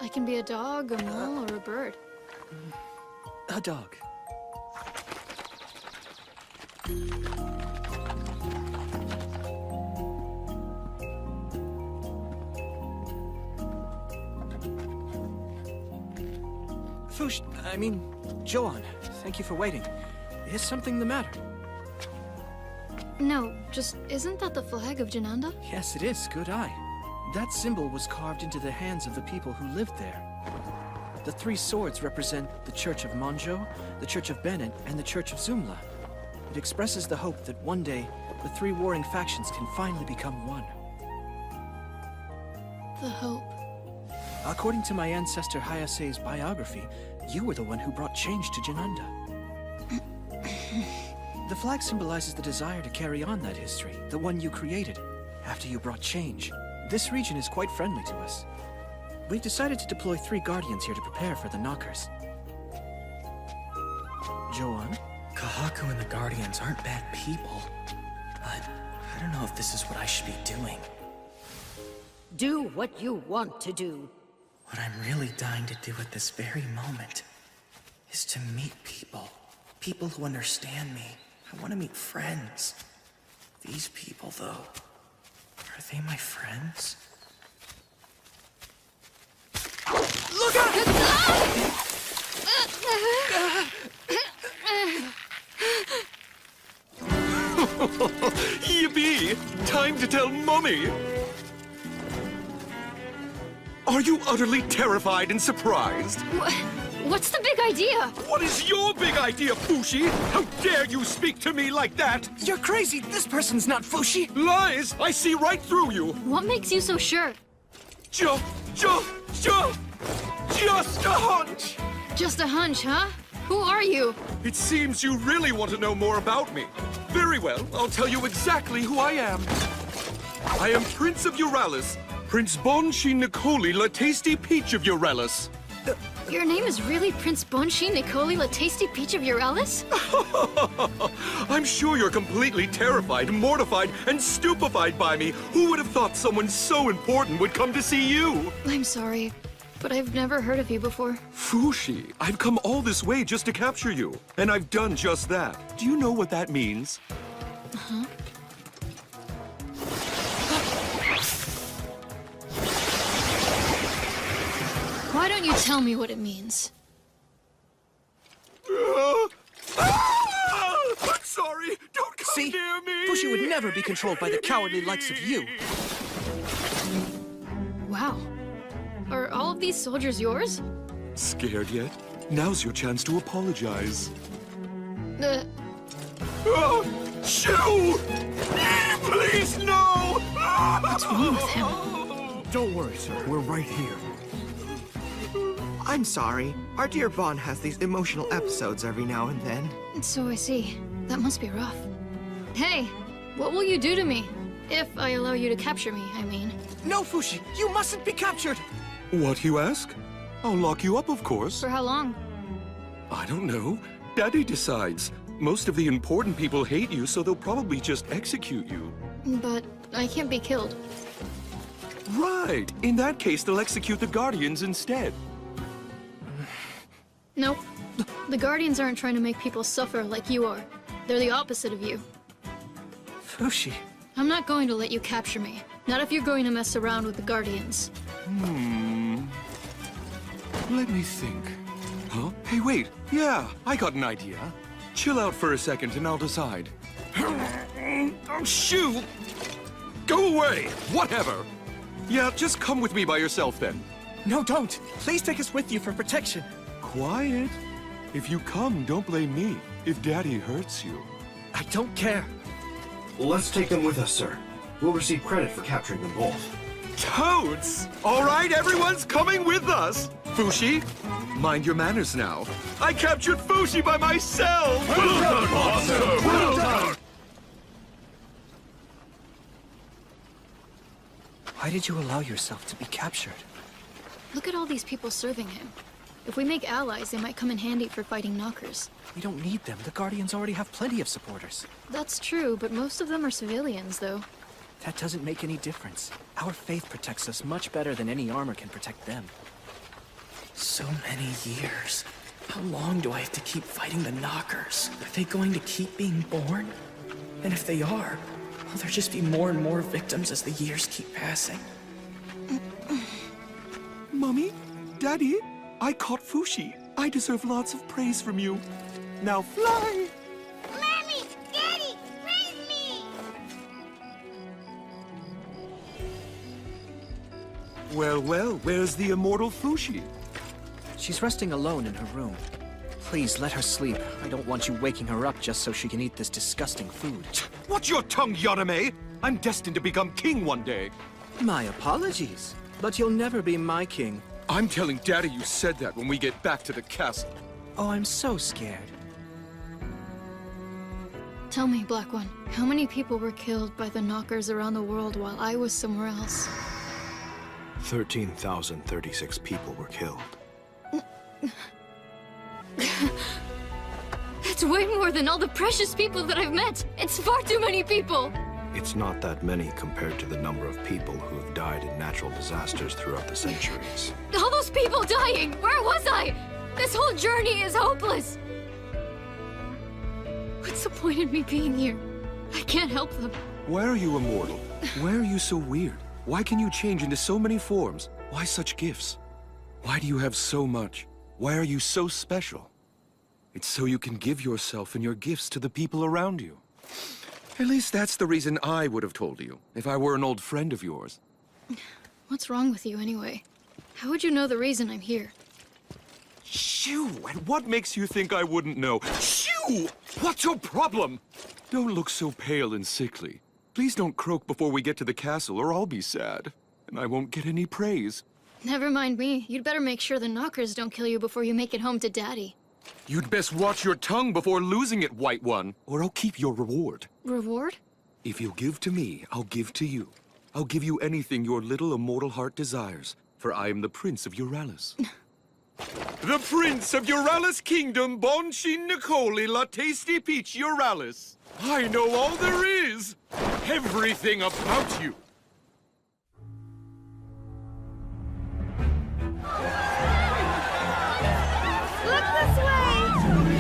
I can be a dog, a mole, or a bird. A dog. Joan, thank you for waiting. Is something the matter? No, just isn't that the flag of Jananda? Yes, it is. Good eye. That symbol was carved into the hands of the people who lived there. The three swords represent the Church of Monjo, the Church of Bennett, and the Church of Zumla. It expresses the hope that one day, the three warring factions can finally become one. The hope. According to my ancestor Hayase's biography, you were the one who brought change to Jananda. The flag symbolizes the desire to carry on that history, the one you created, after you brought change. This region is quite friendly to us. We've decided to deploy 3 guardians here to prepare for the knockers. Joan? Kahaku and the Guardians aren't bad people, but I don't know if this is what I should be doing. Do what you want to do. What I'm really dying to do at this very moment is to meet people. People who understand me. I want to meet friends. These people, though, are they my friends? Look out! Yippee! Time to tell Mummy! Are you utterly terrified and surprised? What's the big idea? What is your big idea, Fushi? How dare you speak to me like that? You're crazy! This person's not Fushi! Lies! I see right through you! What makes you so sure? Just a hunch! Just a hunch, huh? Who are you? It seems you really want to know more about me. Very well, I'll tell you exactly who I am. I am Prince of Euralis, Prince Bonshi Nicoli La Tasty Peach of Euralis. Your name is really Prince Bonshi Nicoli La Tasty Peach of Euralis? I'm sure you're completely terrified, mortified, and stupefied by me. Who would have thought someone so important would come to see you? I'm sorry. but I've never heard of you before. Fushi, I've come all this way just to capture you, and I've done just that. Do you know what that means? Uh-huh. Why don't you tell me what it means? I'm sorry! Don't come See? near me! Fushi would never be controlled by the cowardly likes of you. Wow. Are all of these soldiers yours? Scared yet? Now's your chance to apologize. Shoo! Please, no! What's wrong with him? Don't worry, sir. We're right here. I'm sorry. Our dear Bond has these emotional episodes every now and then. So I see. That must be rough. Hey, what will you do to me? If I allow you to capture me, I mean. No, Fushi! You mustn't be captured! What, you ask? I'll lock you up, of course. For how long? I don't know. Daddy decides. Most of the important people hate you, so they'll probably just execute you. But I can't be killed. Right! In that case, they'll execute the Guardians instead. Nope. The Guardians aren't trying to make people suffer like you are. They're the opposite of you. Fushi. I'm not going to let you capture me. Not if you're going to mess around with the Guardians. Let me think. Huh? Hey, wait. Yeah, I got an idea. Chill out for a second and I'll decide. Oh, shoo! Go away! Whatever! Yeah, just come with me by yourself then. No, don't! Please take us with you for protection. Quiet. If you come, don't blame me. If Daddy hurts you. I don't care. Let's take them with us, sir. We'll receive credit for capturing them both. Toads! All right, everyone's coming with us! Fushi, mind your manners now. I captured Fushi by myself! Well done, Monster! Well done! Why did you allow yourself to be captured? Look at all these people serving him. If we make allies, they might come in handy for fighting knockers. We don't need them. The Guardians already have plenty of supporters. That's true, but most of them are civilians, though. That doesn't make any difference. Our faith protects us much better than any armor can protect them. So many years. How long do I have to keep fighting the knockers? Are they going to keep being born? And if they are, will there just be more and more victims as the years keep passing? Mommy? Daddy? I caught Fushi. I deserve lots of praise from you. Now fly! Mommy! Daddy! Praise me! Well, well, where's the immortal Fushi? She's resting alone in her room. Please, let her sleep. I don't want you waking her up just so she can eat this disgusting food. Watch your tongue, Yarame! I'm destined to become king one day. My apologies, but you'll never be my king. I'm telling Daddy you said that when we get back to the castle. Oh, I'm so scared. Tell me, Black One, how many people were killed by the knockers around the world while I was somewhere else? 13,036 people were killed. That's way more than all the precious people that I've met! It's far too many people! It's not that many compared to the number of people who have died in natural disasters throughout the centuries. All those people dying! Where was I? This whole journey is hopeless! What's the point in me being here? I can't help them. Why are you immortal? Why are you so weird? Why can you change into so many forms? Why such gifts? Why do you have so much? Why are you so special? It's so you can give yourself and your gifts to the people around you. At least that's the reason I would have told you, if I were an old friend of yours. What's wrong with you anyway? How would you know the reason I'm here? Shoo! And what makes you think I wouldn't know? Shoo! What's your problem? Don't look so pale and sickly. Please don't croak before we get to the castle, or I'll be sad. And I won't get any praise. Never mind me. You'd better make sure the knockers don't kill you before you make it home to Daddy. You'd best watch your tongue before losing it, White One, or I'll keep your reward. Reward? If you'll give to me, I'll give to you. I'll give you anything your little immortal heart desires, for I am the Prince of Euralis. The Prince of Euralis Kingdom, Bon Shin Nicoli La Tasty Peach Euralis. I know all there is! Everything about you! Look this way!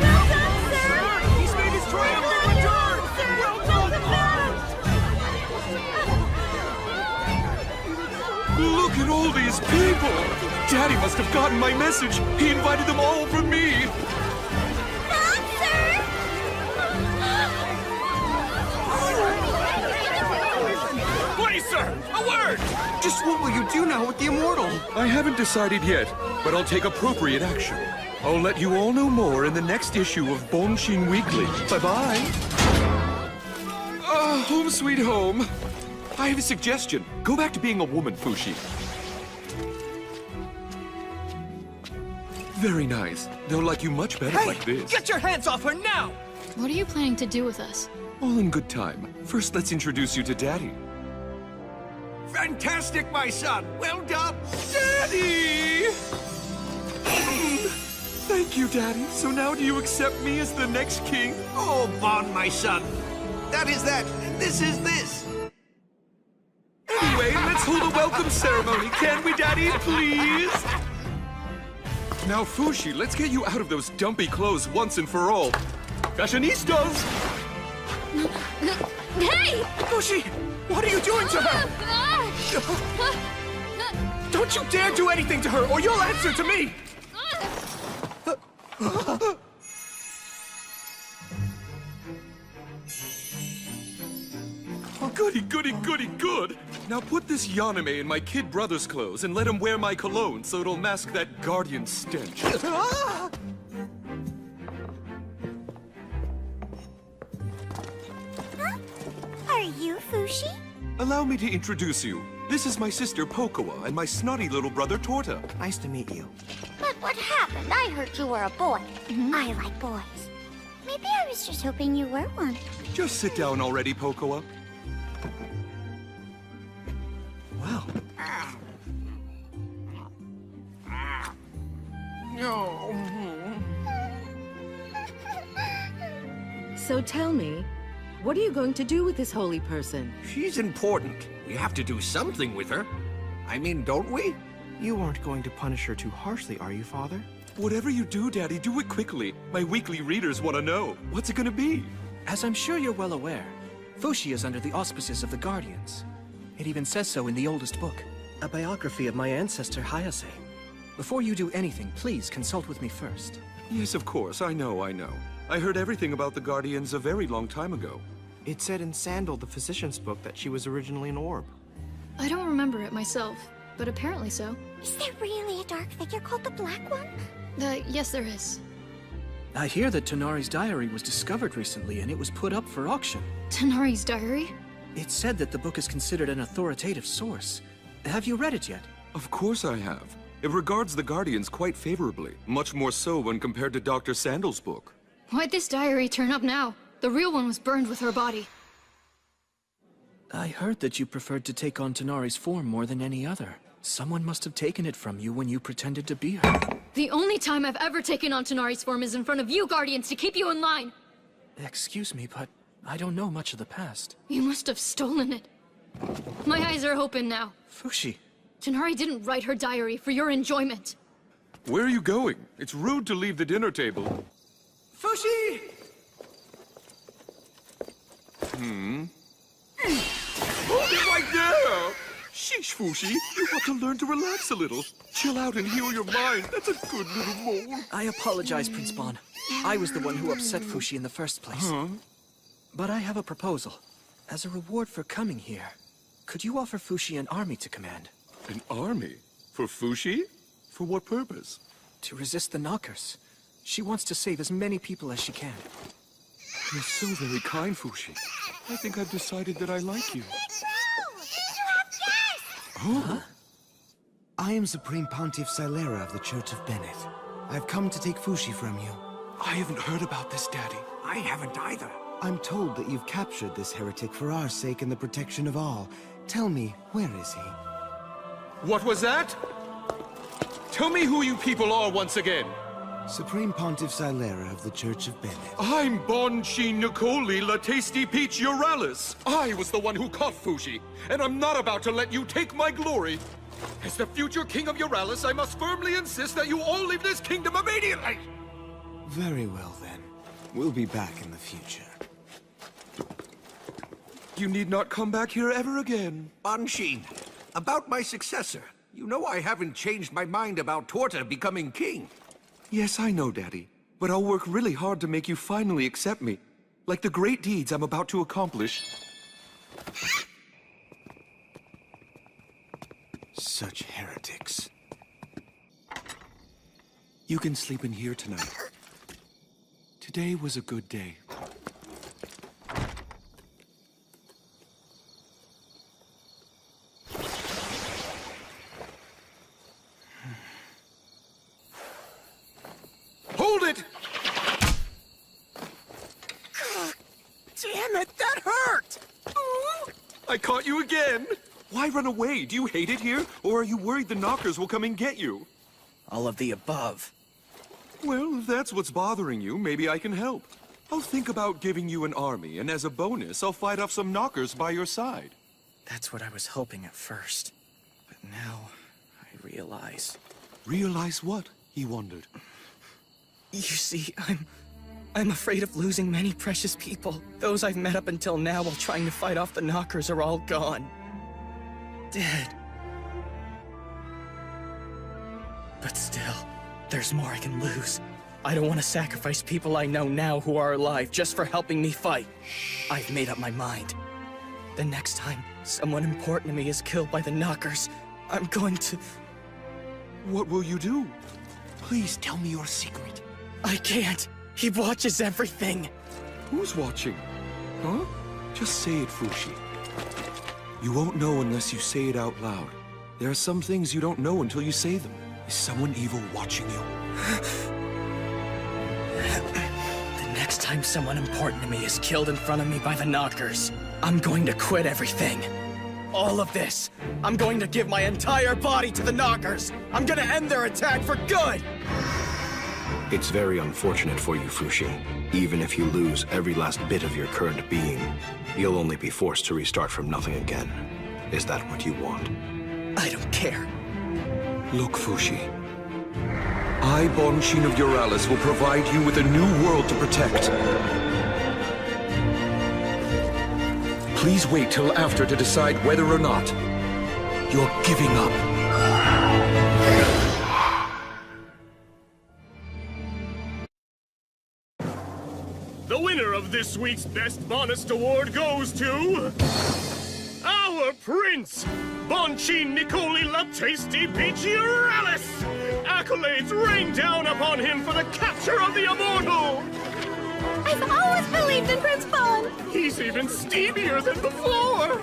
Well done, sir! He's made his triumphant return! Well done! Look at all these people! Daddy must have gotten my message. He invited them all for me. Please, sir, a word! Just what will you do now with the immortal? I haven't decided yet, but I'll take appropriate action. I'll let you all know more in the next issue of Bonshin Weekly. Bye-bye. Home sweet home. I have a suggestion. Go back to being a woman, Fushi. Very nice. They'll like you much better like this. Get your hands off her now! What are you planning to do with us? All in good time. First, let's introduce you to Daddy. Fantastic, my son! Well done! Daddy! Thank you, Daddy. So now do you accept me as the next king? Oh, Bon, my son. That is that, and this is this. Anyway, let's hold a welcome ceremony, can we, Daddy, please? Now, Fushi, let's get you out of those dumpy clothes once and for all. Fashionistas! Hey! Fushi! What are you doing to her? Don't you dare do anything to her, or you'll answer to me! Goody, goody, goody, good! Now put this Yaname in my kid brother's clothes and let him wear my cologne so it'll mask that guardian stench. Are you Fushi? Allow me to introduce you. This is my sister Pokoa and my snotty little brother Torta. Nice to meet you. But what happened? I heard you were a boy. I like boys. Maybe I was just hoping you were one. Just sit down already, Pokoa. Wow. So tell me, what are you going to do with this holy person? She's important. We have to do something with her. I mean, don't we? You aren't going to punish her too harshly, are you, Father? Whatever you do, Daddy, do it quickly. My weekly readers want to know. What's it gonna be? As I'm sure you're well aware, Fushi is under the auspices of the Guardians. It even says so in the oldest book. A biography of my ancestor, Hayase. Before you do anything, please consult with me first. Yes, of course. I know. I heard everything about the Guardians a very long time ago. It said in Sandal, the physician's book, that she was originally an orb. I don't remember it myself, but apparently so. Is there really a dark figure called the Black One? Yes, there is. I hear that Tonari's diary was discovered recently and it was put up for auction. Tonari's diary? It said that the book is considered an authoritative source. Have you read it yet? Of course I have. It regards the Guardians quite favorably, much more so when compared to Dr. Sandal's book. Why'd this diary turn up now? The real one was burned with her body. I heard that you preferred to take on Tonari's form more than any other. Someone must have taken it from you when you pretended to be her. The only time I've ever taken on Tonari's form is in front of you Guardians to keep you in line. Excuse me, but I don't know much of the past. You must have stolen it. My eyes are open now. Fushi. Tonari didn't write her diary for your enjoyment. Where are you going? It's rude to leave the dinner table. Fushi! Hold it right there! Sheesh, Fushi. You want to learn to relax a little. Chill out and heal your mind. That's a good little mole. I apologize, Prince Bon. I was the one who upset Fushi in the first place. But I have a proposal. As a reward for coming here, could you offer Fushi an army to command? An army? For Fushi? For what purpose? To resist the Knockers. She wants to save as many people as she can. You're so very kind, Fushi. I think I've decided that I like you. Huh? I am Supreme Pontiff Silera of the Church of Bennett. I've come to take Fushi from you. I haven't heard about this, Daddy. I haven't either. I'm told that you've captured this heretic for our sake and the protection of all. Tell me, where is he? What was that? Tell me who you people are once again. Supreme Pontiff Silera of the Church of Bennett. I'm Bonchi Nicoli La Tasty Peach Uralis. I was the one who caught Fushi, and I'm not about to let you take my glory. As the future king of Euralis, I must firmly insist that you all leave this kingdom immediately! Very well, then. We'll be back in the future. You need not come back here ever again. Banshin, about my successor. You know I haven't changed my mind about Torta becoming king. Yes, I know, Daddy. But I'll work really hard to make you finally accept me. Like the great deeds I'm about to accomplish. Such heretics. You can sleep in here tonight. Today was a good day. Hold it! Damn it, that hurt! I caught you again! Why run away? Do you hate it here? Or are you worried the knockers will come and get you? All of the above. Well, if that's what's bothering you, maybe I can help. I'll think about giving you an army, and as a bonus, I'll fight off some knockers by your side. That's what I was hoping at first. But now, I realize... Realize what? He wondered. You see, I'm afraid of losing many precious people. Those I've met up until now while trying to fight off the knockers are all gone. Dead. But still, there's more I can lose. I don't want to sacrifice people I know now who are alive just for helping me fight. I've made up my mind. The next time someone important to me is killed by the knockers, I'm going to... What will you do? Please tell me your secret. I can't. He watches everything. Who's watching? Huh? Just say it, Fushi. You won't know unless you say it out loud. There are some things you don't know until you say them. Is someone evil watching you? The next time someone important to me is killed in front of me by the knockers, I'm going to quit everything. All of this. I'm going to give my entire body to the knockers. I'm gonna end their attack for good! It's very unfortunate for you, Fushi. Even if you lose every last bit of your current being, you'll only be forced to restart from nothing again. Is that what you want? I don't care. Look, Fushi. I, Banshin of Euralis, will provide you with a new world to protect. Please wait till after to decide whether or not you're giving up. The winner of this week's Best Bonus Award goes to... our Prince, Banshin Nicoli La Tasty Peach Euralis! Accolades rain down upon him for the capture of the immortal! I've always believed in Prince Bon! He's even steamier than before!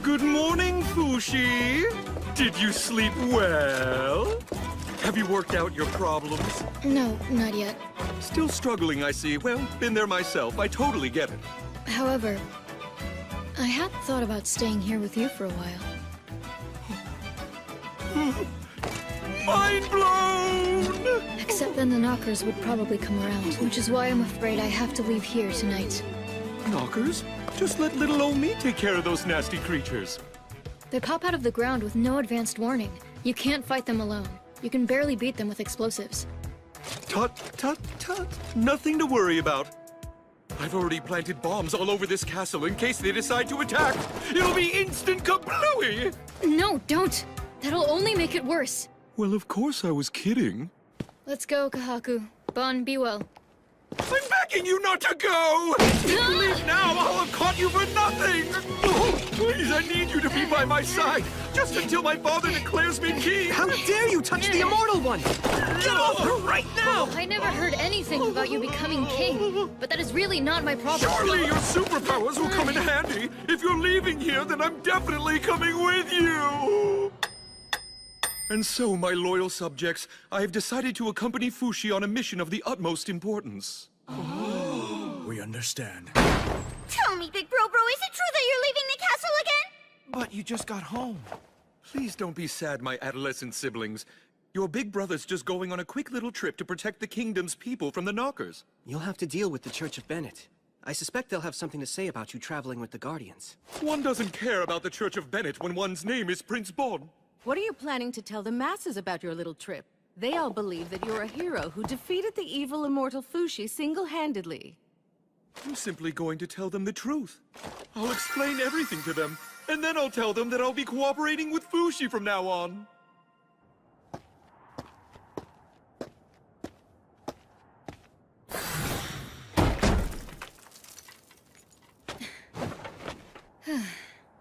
Good morning, Fushi. Did you sleep well? Have you worked out your problems? No, not yet. Still struggling, I see. Well, been there myself. I totally get it. However, I had thought about staying here with you for a while. Mind blown! Except then the knockers would probably come around, which is why I'm afraid I have to leave here tonight. Knockers? Just let little old me take care of those nasty creatures. They pop out of the ground with no advanced warning. You can't fight them alone. You can barely beat them with explosives. Tut, tut, tut. Nothing to worry about. I've already planted bombs all over this castle in case they decide to attack. It'll be instant kablooey! No, don't! That'll only make it worse. Well, of course I was kidding. Let's go, Kahaku. Bon, be well. I'm begging you not to go! If you leave now, I'll have caught you for nothing! Oh, please, I need you to be by my side, just until my father declares me king! How dare you touch the immortal one! Get off her right now! I never heard anything about you becoming king, but that is really not my problem. Surely your superpowers will come in handy! If you're leaving here, then I'm definitely coming with you! And so, my loyal subjects, I have decided to accompany Fushi on a mission of the utmost importance. Oh. We understand. Tell me, Big Bro, is it true that you're leaving the castle again? But you just got home. Please don't be sad, my adolescent siblings. Your big brother's just going on a quick little trip to protect the kingdom's people from the knockers. You'll have to deal with the Church of Bennett. I suspect they'll have something to say about you traveling with the Guardians. One doesn't care about the Church of Bennett when one's name is Prince Bon. What are you planning to tell the masses about your little trip? They all believe that you're a hero who defeated the evil immortal Fushi single-handedly. I'm simply going to tell them the truth. I'll explain everything to them, and then I'll tell them that I'll be cooperating with Fushi from now on.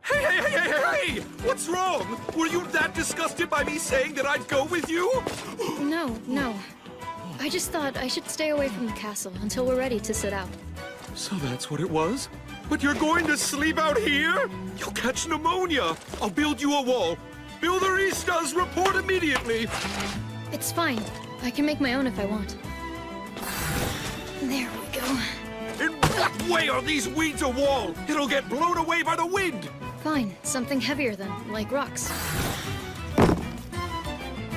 Hey! What's wrong? Were you that disgusted by me saying that I'd go with you? No. I just thought I should stay away from the castle until we're ready to set out. So that's what it was? But you're going to sleep out here? You'll catch pneumonia. I'll build you a wall. Builderistas, report immediately. It's fine. I can make my own if I want. There we go. In what way are these weeds a wall? It'll get blown away by the wind. Fine. Something heavier then, like rocks.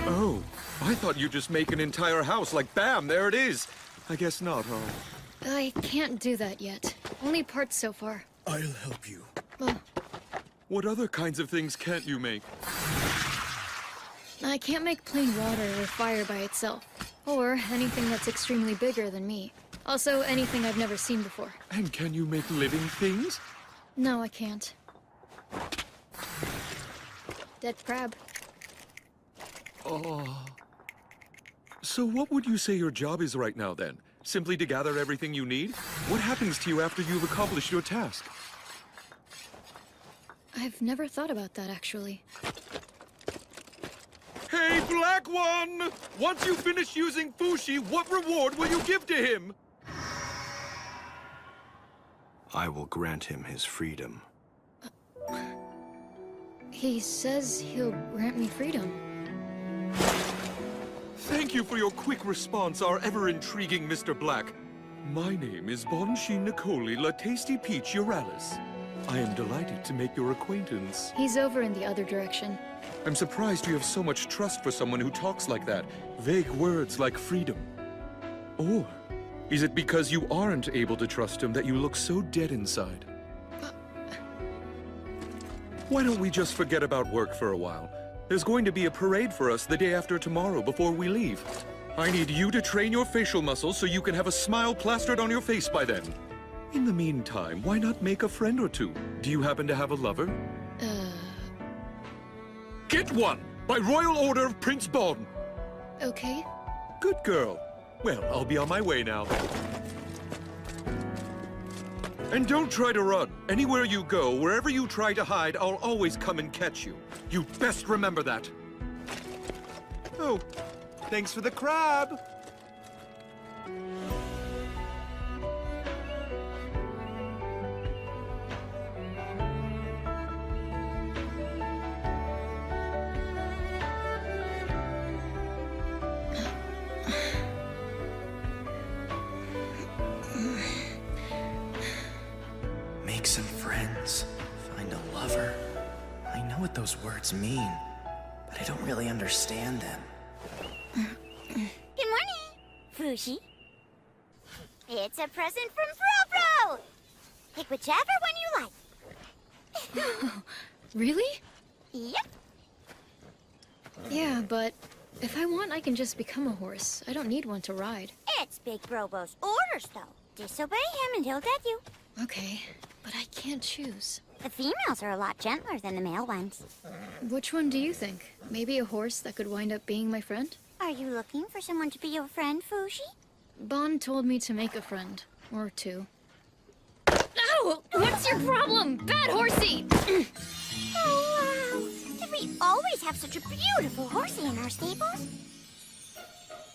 Oh, I thought you'd just make an entire house like bam, there it is. I guess not, huh? I can't do that yet. Only parts so far. I'll help you. Well, What other kinds of things can't you make? I can't make plain water or fire by itself. Or anything that's extremely bigger than me. Also, anything I've never seen before. And can you make living things? No, I can't. Dead crab. Oh. So what would you say your job is right now, then? Simply to gather everything you need? What happens to you after you've accomplished your task? I've never thought about that, actually. Hey, Black One! Once you finish using Fushi, what reward will you give to him? I will grant him his freedom. He says he'll grant me freedom. Thank you for your quick response, our ever-intriguing Mr. Black. My name is Bonshin Nicoli La Tasty Peach Uralis. I am delighted to make your acquaintance. He's over in the other direction. I'm surprised you have so much trust for someone who talks like that. Vague words like freedom. Or is it because you aren't able to trust him that you look so dead inside? Why don't we just forget about work for a while? There's going to be a parade for us the day after tomorrow before we leave. I need you to train your facial muscles so you can have a smile plastered on your face by then. In the meantime, why not make a friend or two? Do you happen to have a lover? Get one! By royal order of Prince Bon! Okay. Good girl. Well, I'll be on my way now. And don't try to run. Anywhere you go, wherever you try to hide, I'll always come and catch you. You best remember that. Oh, thanks for the crab. Make some friends. Find a lover. I know what those words mean, but I don't really understand them. Good morning, Fushi. It's a present from Pro. Pick whichever one you like. Really? Yep. Yeah, but if I want, I can just become a horse. I don't need one to ride. It's Big Brobo's orders, though. Disobey him and he'll get you. Okay, but I can't choose. The females are a lot gentler than the male ones. Which one do you think? Maybe a horse that could wind up being my friend? Are you looking for someone to be your friend, Fushi? Bon told me to make a friend. Or two. Ow! What's your problem? Bad horsey! Oh, wow. Did we always have such a beautiful horsey in our stables?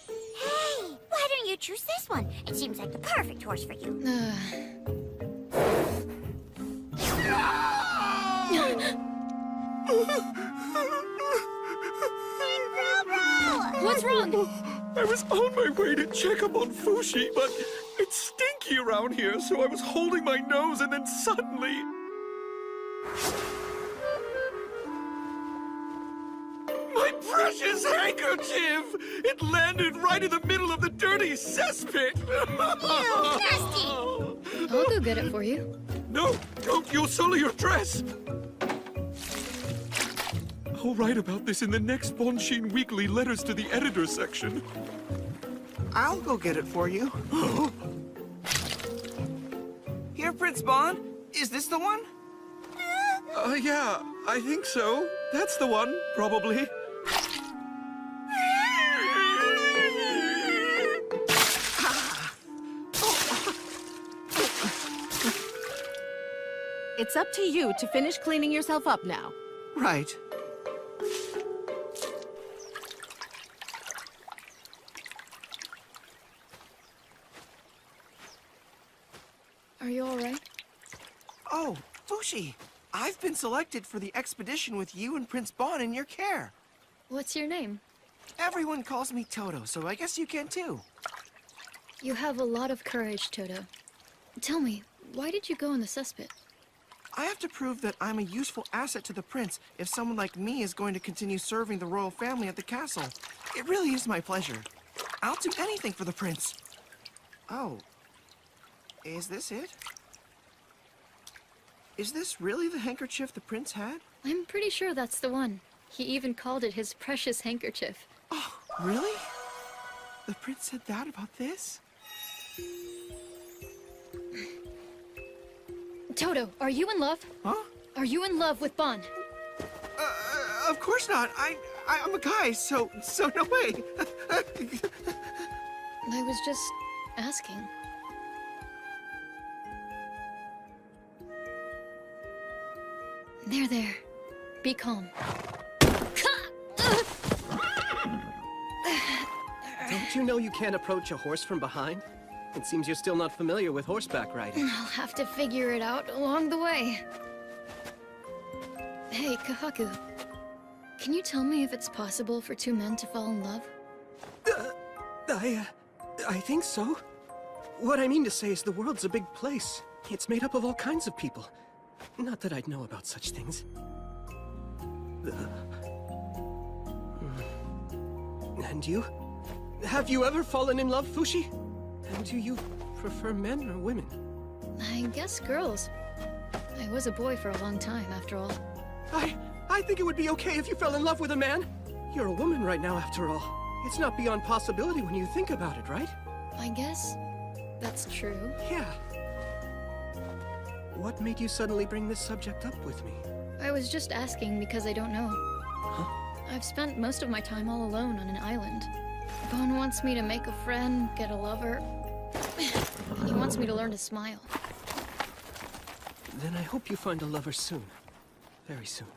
Hey, why don't you choose this one? It seems like the perfect horse for you. What's wrong? I was on my way to check up on Fushi, but it's stinky around here, so I was holding my nose and then suddenly... My precious handkerchief! It landed right in the middle of the dirty cesspit! I'll go get it for you. No, don't! You'll sully your dress! I'll write about this in the next Bonshin Weekly Letters to the Editor section. I'll go get it for you. Here, Prince Bon. Is this the one? Yeah, I think so. That's the one, probably. It's up to you to finish cleaning yourself up now. Right. Are you all right? Oh, Fushi, I've been selected for the expedition with you and Prince Bon in your care. What's your name? Everyone calls me Toto, so I guess you can too. You have a lot of courage, Toto. Tell me, why did you go in the cesspit? I have to prove that I'm a useful asset to the prince if someone like me is going to continue serving the royal family at the castle. It really is my pleasure. I'll do anything for the prince. Oh. Is this it? Is this really the handkerchief the prince had? I'm pretty sure that's the one. He even called it his precious handkerchief. Oh, really? The prince said that about this? Toto, are you in love? Huh? Are you in love with Bon? Of course not. I'm a guy, so no way. I was just asking. There. Be calm. Don't you know you can't approach a horse from behind? It seems you're still not familiar with horseback riding. I'll have to figure it out along the way. Hey, Kahaku. Can you tell me if it's possible for two men to fall in love? I think so. What I mean to say is the world's a big place. It's made up of all kinds of people. Not that I'd know about such things. And you? Have you ever fallen in love, Fushi? And do you prefer men or women? I guess girls. I was a boy for a long time, after all. I think it would be okay if you fell in love with a man. You're a woman right now, after all. It's not beyond possibility when you think about it, right? I guess that's true. Yeah. What made you suddenly bring this subject up with me? I was just asking because I don't know. Huh? I've spent most of my time all alone on an island. Bon wants me to make a friend, get a lover, and he wants me to learn to smile. Then I hope you find a lover soon. Very soon.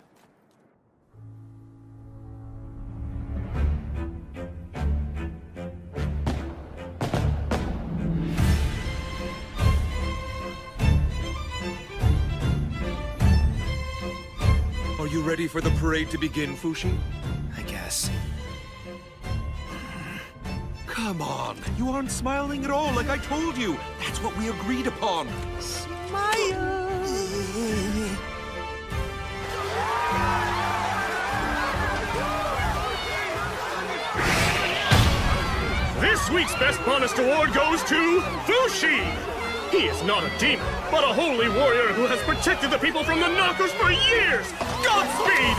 Are you ready for the parade to begin, Fushi? I guess. Come on, you aren't smiling at all like I told you. That's what we agreed upon. Smile! This week's Best Honest Award goes to Fushi! He is not a demon, but a holy warrior who has protected the people from the knockers for years! Godspeed!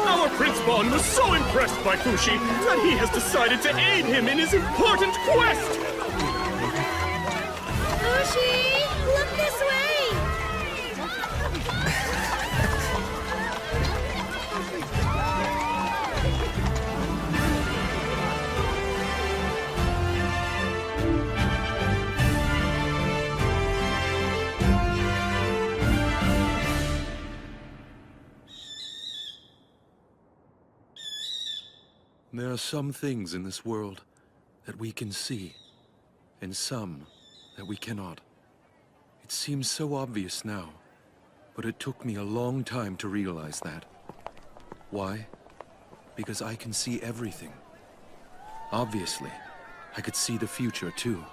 Our Prince Bon was so impressed by Fushi that he has decided to aid him in his important quest! Fushi, look this way! There are some things in this world that we can see, and some that we cannot. It seems so obvious now, but it took me a long time to realize that. Why? Because I can see everything. Obviously, I could see the future too.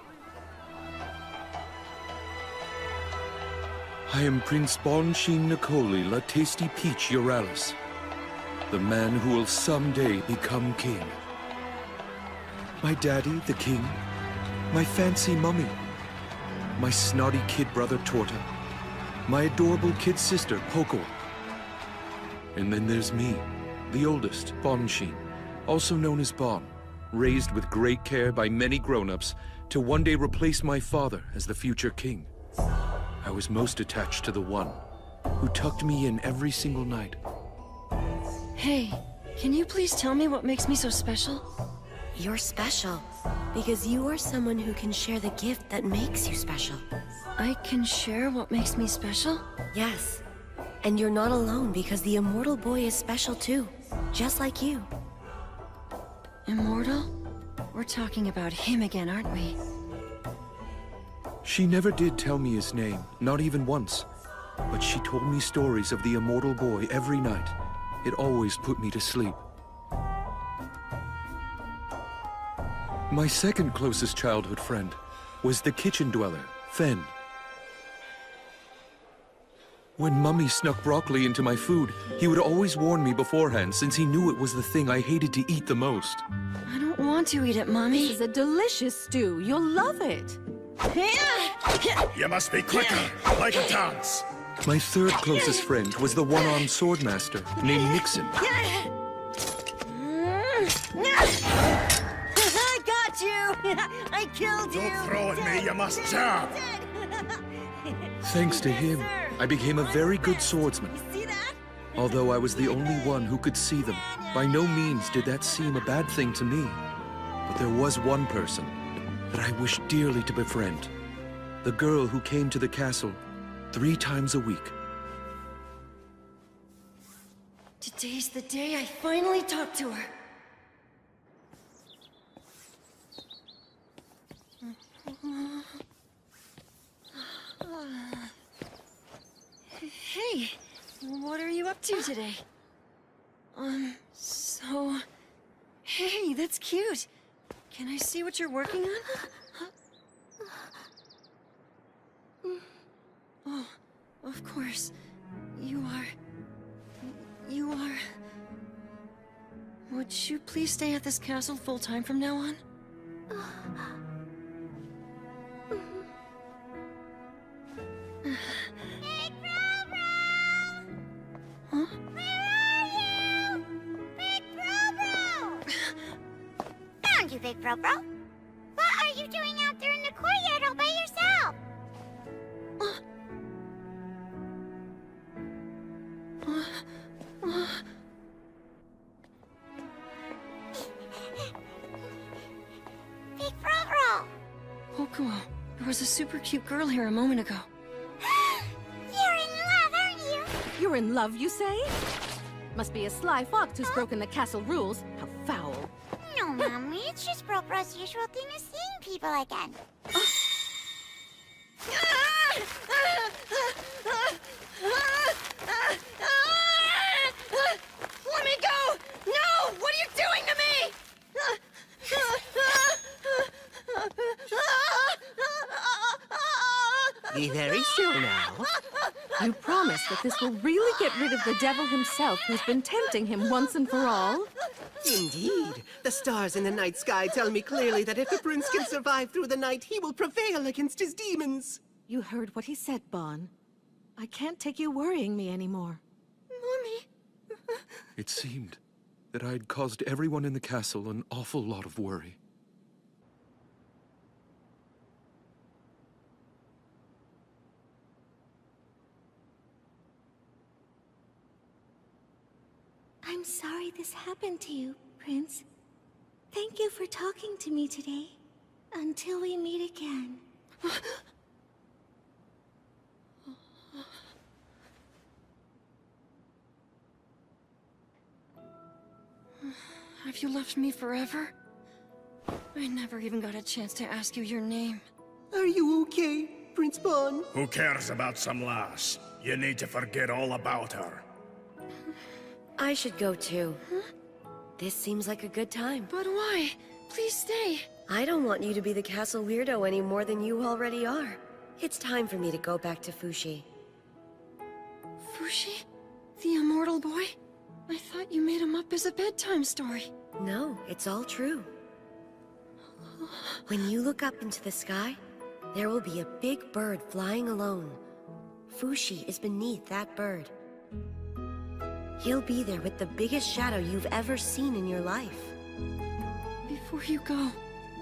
I am Prince Bonshin Nicoli La Tasty Peach Euralis. The man who will someday become king. My daddy, the king. My fancy mummy. My snotty kid brother, Torta. My adorable kid sister, Poco. And then there's me, the oldest, Bonshin, also known as Bon, raised with great care by many grown-ups to one day replace my father as the future king. I was most attached to the one who tucked me in every single night. Hey, can you please tell me what makes me so special? You're special, because you are someone who can share the gift that makes you special. I can share what makes me special? Yes. And you're not alone, because the immortal boy is special too, just like you. Immortal? We're talking about him again, aren't we? She never did tell me his name, not even once. But she told me stories of the immortal boy every night. It always put me to sleep. My second closest childhood friend was the kitchen dweller, Fen. When Mummy snuck broccoli into my food, he would always warn me beforehand since he knew it was the thing I hated to eat the most. I don't want to eat it, Mommy. This is a delicious stew. You'll love it. You must be quicker, like a dance. My third closest friend was the one-armed swordmaster named Nixon. I got you! I killed you! Don't throw at me, you must jab! Thanks to him, I became a very good swordsman. Although I was the only one who could see them, by no means did that seem a bad thing to me. But there was one person that I wished dearly to befriend. The girl who came to the castle 3 times a week. Today's the day I finally talk to her. Hey, what are you up to today? Hey, that's cute. Can I see what you're working on? Oh, of course. You are... Would you please stay at this castle full-time from now on? Huh? Found you, Big Bro Bro. What are you doing out there in the courtyard all by yourself? Big Bro Bro. Okuo, there was a super cute girl here a moment ago. You're in love, aren't you? You're in love, you say? Must be a sly fox who's broken the castle rules. How foul. No, Mommy, it's just Bro Bro's usual thing of seeing people again. Let me go! No! What are you doing to me? Be very still now. You promise that this will really get rid of the devil himself who's been tempting him once and for all? Indeed. The stars in the night sky tell me clearly that if the prince can survive through the night, he will prevail against his demons. You heard what he said, Bon. I can't take you worrying me anymore. Mommy. It seemed that I had caused everyone in the castle an awful lot of worry. I'm sorry this happened to you, Prince. Thank you for talking to me today. Until we meet again. Have you left me forever? I never even got a chance to ask you your name. Are you okay, Prince Bon? Who cares about some lass? You need to forget all about her. I should go too. This seems like a good time. But why? Please stay. I don't want you to be the castle weirdo any more than you already are. It's time for me to go back to Fushi. Fushi? The immortal boy? I thought you made him up as a bedtime story. No, it's all true. When you look up into the sky, there will be a big bird flying alone. Fushi is beneath that bird. He'll be there with the biggest shadow you've ever seen in your life. Before you go,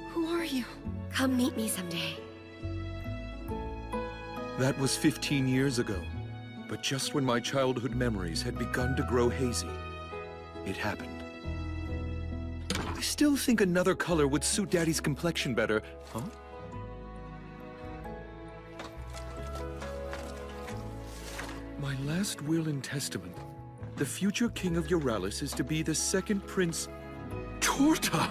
who are you? Come meet me someday. That was 15 years ago. But just when my childhood memories had begun to grow hazy, it happened. I still think another color would suit Daddy's complexion better, huh? My last will and testament. The future king of Euralis is to be the second prince... Torta!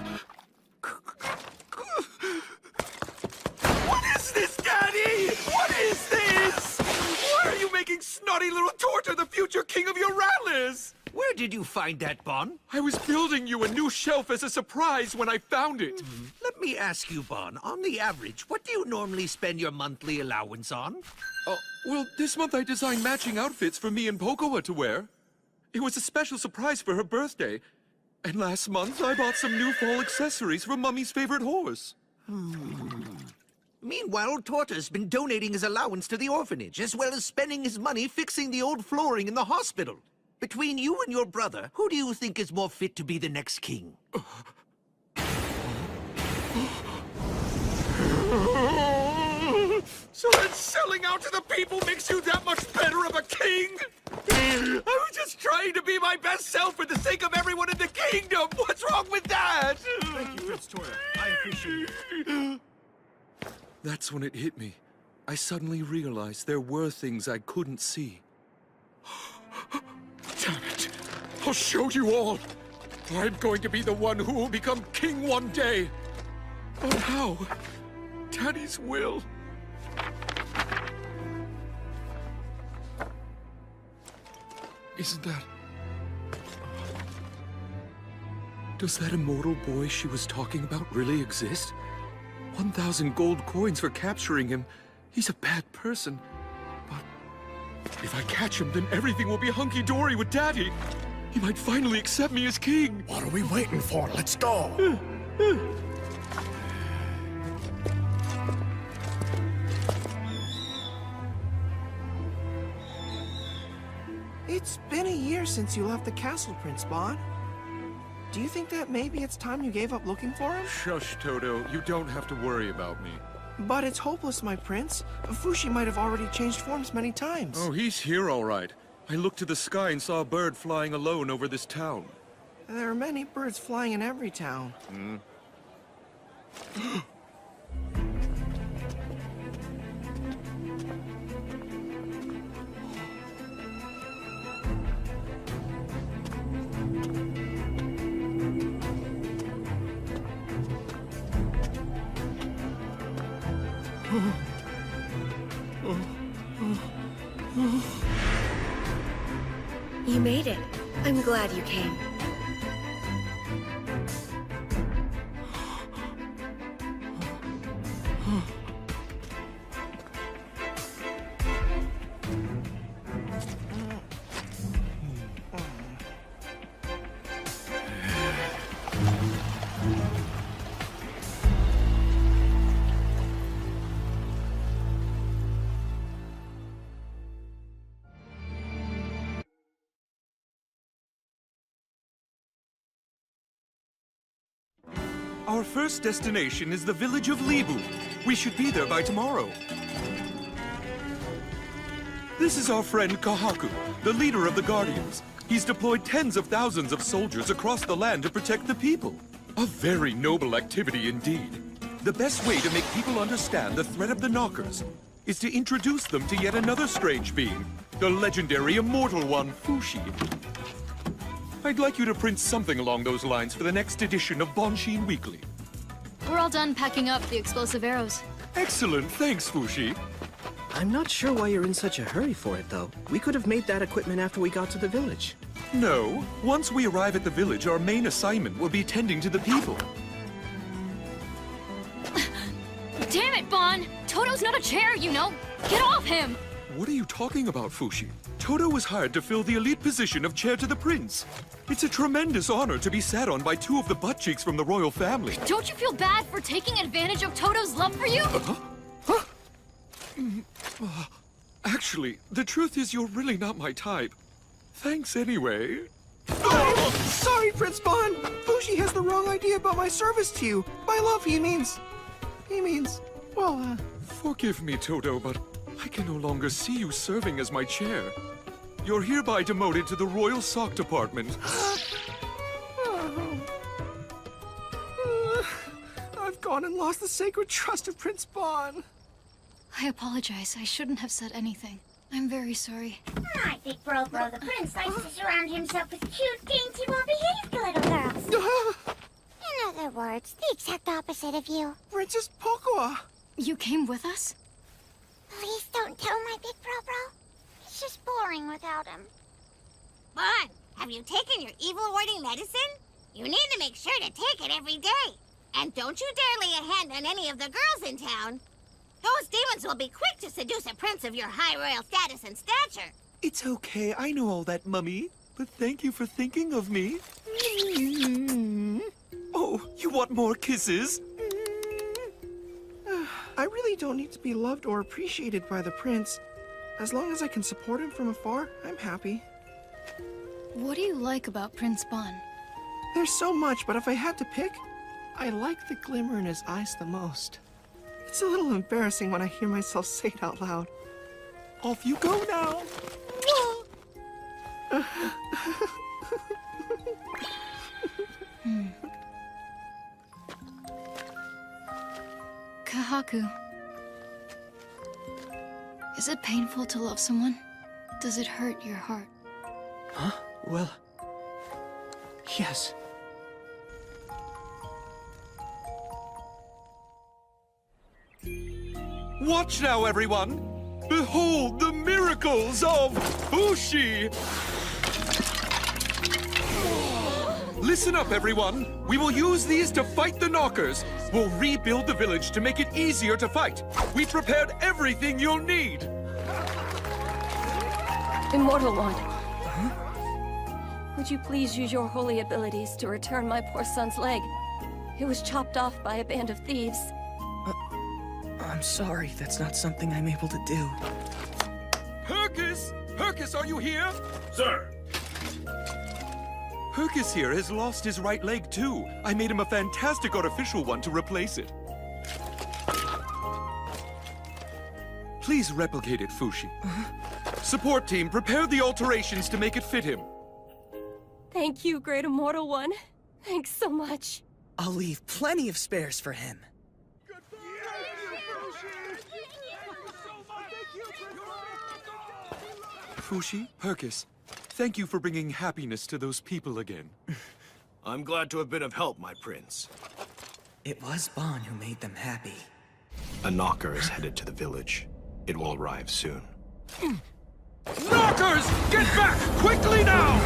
What is this, Daddy? What is this? Why are you making snotty little Torta the future king of Euralis? Where did you find that, Bon? I was building you a new shelf as a surprise when I found it. Let me ask you, Bon, on the average, what do you normally spend your monthly allowance on? Oh, well, this month I designed matching outfits for me and Pocoa to wear. It was a special surprise for her birthday. And last month I bought some new fall accessories for Mummy's favorite horse. Meanwhile, Torta's been donating his allowance to the orphanage, as well as spending his money fixing the old flooring in the hospital. Between you and your brother, who do you think is more fit to be the next king? So then selling out to the people makes you that much better of a king? I was just trying to be my best self for the sake of everyone in the kingdom! What's wrong with that? Thank you, Prince Torta. I appreciate it. That's when it hit me. I suddenly realized there were things I couldn't see. Damn it! I'll show you all! I'm going to be the one who will become king one day! But how? Daddy's will. Isn't that... Does that immortal boy she was talking about really exist? 1,000 gold coins for capturing him. He's a bad person. But if I catch him, then everything will be hunky-dory with Daddy. He might finally accept me as king. What are we waiting for? Let's go! It's been a year since you left the castle, Prince Bon. Do you think that maybe it's time you gave up looking for him? Shush, Toto. You don't have to worry about me. But it's hopeless, my prince. Fushi might have already changed forms many times. Oh, he's here all right. I looked to the sky and saw a bird flying alone over this town. There are many birds flying in every town. You made it. I'm glad you came. Our first destination is the village of Libu. We should be there by tomorrow. This is our friend Kahaku, the leader of the Guardians. He's deployed tens of thousands of soldiers across the land to protect the people. A very noble activity indeed. The best way to make people understand the threat of the Knockers is to introduce them to yet another strange being, the legendary immortal one, Fushi. I'd like you to print something along those lines for the next edition of Bonshin Weekly. We're all done packing up the explosive arrows. Excellent, thanks, Fushi. I'm not sure why you're in such a hurry for it, though. We could have made that equipment after we got to the village. No, once we arrive at the village, our main assignment will be tending to the people. Damn it, Bon! Toto's not a chair, you know! Get off him! What are you talking about, Fushi? Toto was hired to fill the elite position of chair to the prince. It's a tremendous honor to be sat on by two of the butt cheeks from the royal family. Don't you feel bad for taking advantage of Toto's love for you? Actually, the truth is you're really not my type. Thanks anyway. Sorry, Prince Bon! Fushi has the wrong idea about my service to you. By love, he means, well, Forgive me, Toto, but I can no longer see you serving as my chair. You're hereby demoted to the Royal Sock Department. I've gone and lost the sacred trust of Prince Bon. I apologize. I shouldn't have said anything. I'm very sorry. I think Bro the Prince likes to surround himself with cute, dainty, well-behaved little girls. In other words, the exact opposite of you. Princess Pocoa! You came with us? Please don't tell my big bro. It's just boring without him. Bon, have you taken your evil-warding medicine? You need to make sure to take it every day. And don't you dare lay a hand on any of the girls in town. Those demons will be quick to seduce a prince of your high royal status and stature. It's okay, I know all that, Mummy. But thank you for thinking of me. Oh, you want more kisses? I really don't need to be loved or appreciated by the prince. As long as I can support him from afar, I'm happy. What do you like about Prince Bon? There's so much, but if I had to pick, I like the glimmer in his eyes the most. It's a little embarrassing when I hear myself say it out loud. Off you go now! Kahaku. Is it painful to love someone? Does it hurt your heart? Huh? Well, yes. Watch now, everyone! Behold the miracles of Fushi! Listen up, everyone! We will use these to fight the knockers! We'll rebuild the village to make it easier to fight! We prepared everything you'll need! Immortal One. Would you please use your holy abilities to return my poor son's leg? It was chopped off by a band of thieves. I'm sorry, that's not something I'm able to do. Hercus! Hercus, are you here? Sir! Hercus here has lost his right leg too. I made him a fantastic artificial one to replace it. Please replicate it, Fushi. Support team, prepare the alterations to make it fit him. Thank you, Great Immortal One. Thanks so much. I'll leave plenty of spares for him. Fushi, Hercus, thank you for bringing happiness to those people again. I'm glad to have been of help, my prince. It was Bon who made them happy. A knocker is headed to the village. It will arrive soon. Knockers! Get back! Quickly now!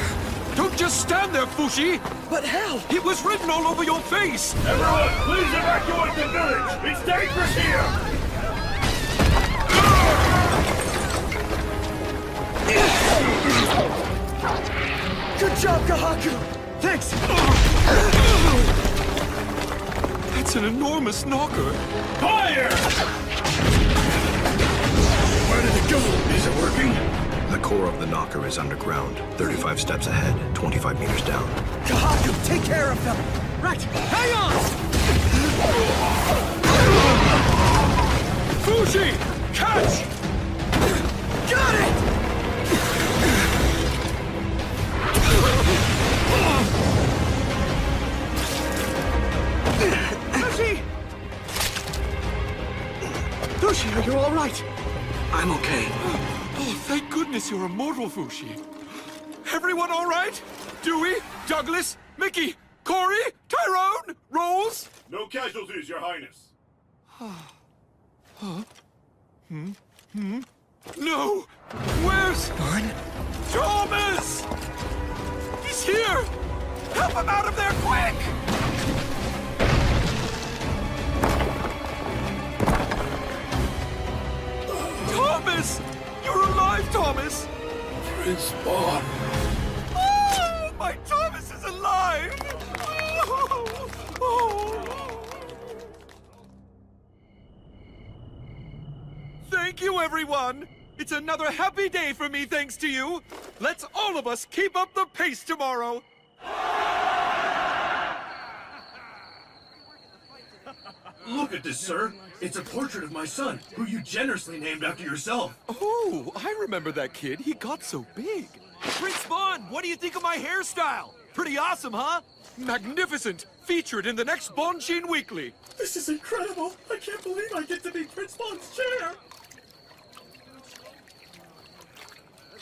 Don't just stand there, Fushi! But how? It was written all over your face! Everyone, please evacuate the village! It's dangerous here! Good job, Kahaku! Thanks! That's an enormous knocker. Fire! Where did it go? Is it working? The core of the knocker is underground. 35 steps ahead, 25 meters down. Kahaku, take care of them! Right, hang on! Fushi! Catch! Got it! Fushi! Fushi, are you all right? I'm okay. Oh, thank goodness you're immortal, Fushi. Everyone all right? Dewey, Douglas, Mickey, Corey, Tyrone, Rolls? No casualties, Your Highness. Huh? No! Where's... Bon? Thomas! He's here! Help him out of there, quick! Thomas! You're Thomas! Prince Bon. Oh, my Thomas is alive! Oh. Thank you, everyone! It's another happy day for me thanks to you! Let's all of us keep up the pace tomorrow! Look at this, sir. It's a portrait of my son, who you generously named after yourself. Oh, I remember that kid. He got so big. Prince Bon, what do you think of my hairstyle? Pretty awesome, huh? Magnificent! Featured in the next Bonchin Weekly. This is incredible. I can't believe I get to be Prince Bon's chair.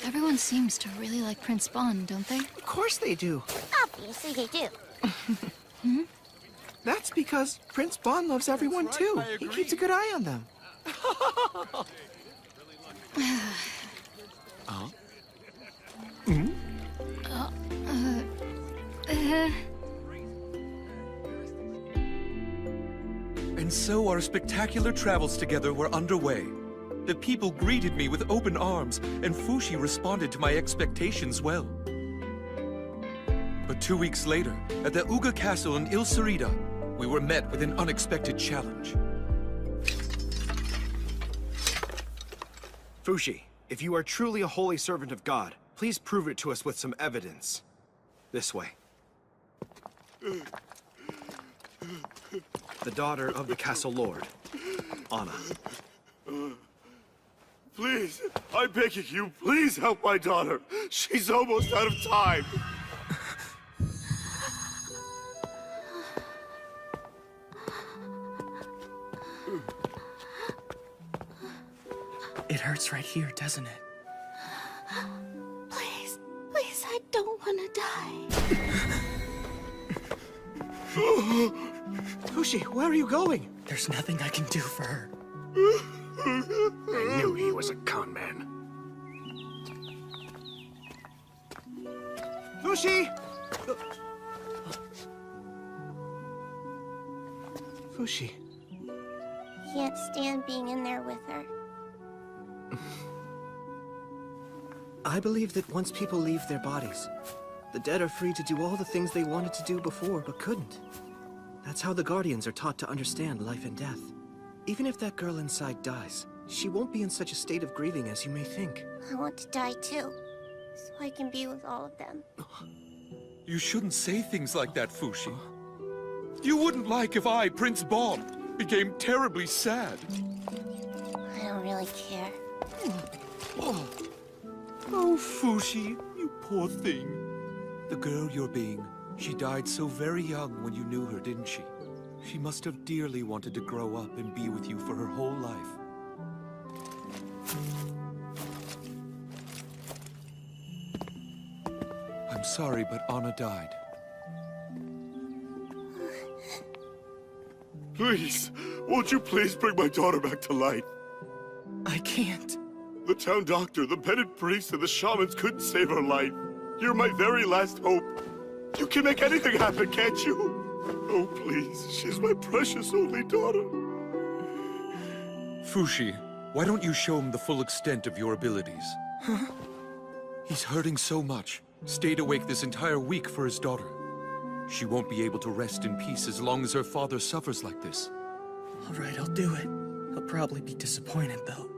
Everyone seems to really like Prince Bon, don't they? Of course they do. Obviously they do. That's because Prince Bon loves everyone too. He keeps a good eye on them. And so our spectacular travels together were underway. The people greeted me with open arms, and Fushi responded to my expectations well. But 2 weeks later, at the Uga Castle in Il Sarita, we were met with an unexpected challenge. Fushi, if you are truly a holy servant of God, please prove it to us with some evidence. This way. The daughter of the castle lord, Anna. Please, I'm begging you, please help my daughter. She's almost out of time. It hurts right here, doesn't it? Please, please, I don't want to die. Fushi, where are you going? There's nothing I can do for her. I knew he was a con man. Fushi! Fushi. Can't stand being in there with her. I believe that once people leave their bodies, the dead are free to do all the things they wanted to do before but couldn't. That's how the Guardians are taught to understand life and death. Even if that girl inside dies, she won't be in such a state of grieving as you may think. I want to die too, so I can be with all of them. You shouldn't say things like that, Fushi. You wouldn't like if I, Prince Bon, became terribly sad. I don't really care. Oh, Fushi, you poor thing. The girl you're being, she died so very young when you knew her, didn't she? She must have dearly wanted to grow up and be with you for her whole life. I'm sorry, but Anna died. Please, won't you please bring my daughter back to life? I can't. The town doctor, the Bennett priest, and the shamans couldn't save her life. You're my very last hope. You can make anything happen, can't you? Oh, please, she's my precious only daughter. Fushi, why don't you show him the full extent of your abilities? Huh? He's hurting so much. Stayed awake this entire week for his daughter. She won't be able to rest in peace as long as her father suffers like this. All right, I'll do it. He'll probably be disappointed, though.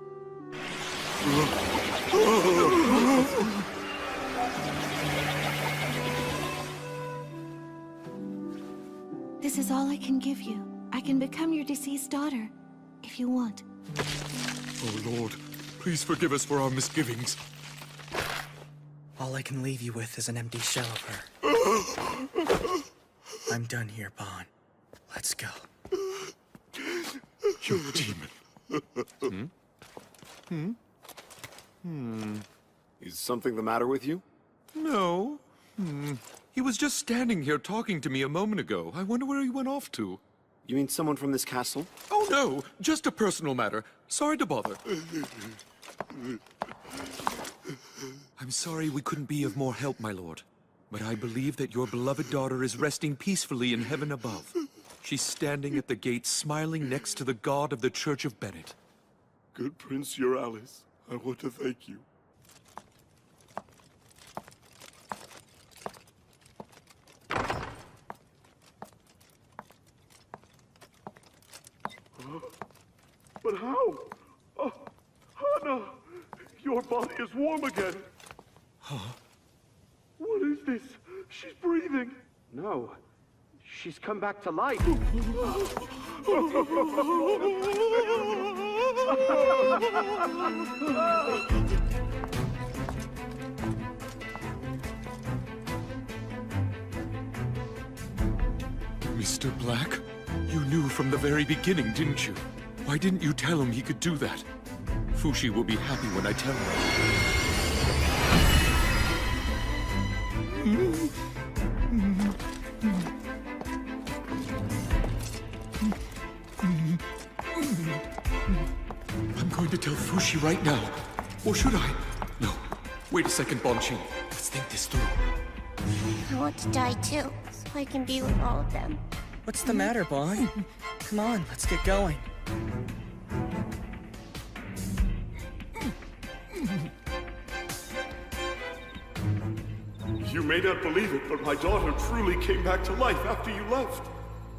This is all I can give you. I can become your deceased daughter, if you want. Oh, Lord, please forgive us for our misgivings. All I can leave you with is an empty shell of her. I'm done here, Bon. Let's go. You demon. Is something the matter with you? No. He was just standing here talking to me a moment ago. I wonder where he went off to. You mean someone from this castle? Oh, no. Just a personal matter. Sorry to bother. I'm sorry we couldn't be of more help, my lord. But I believe that your beloved daughter is resting peacefully in heaven above. She's standing at the gate, smiling next to the god of the Church of Bennett. Good Prince Euralis, I want to thank you. But how? Hannah! Your body is warm again. Huh? What is this? She's breathing. No. She's come back to life. Mr. Black? You knew from the very beginning, didn't you? Why didn't you tell him he could do that? Fushi will be happy when I tell him. I'm going to tell Fushi right now. Or should I? No. Wait a second, Bonchin. Let's think this through. I want to die too, so I can be with all of them. What's the matter, Bon? Come on, let's get going. You may not believe it, but my daughter truly came back to life after you left.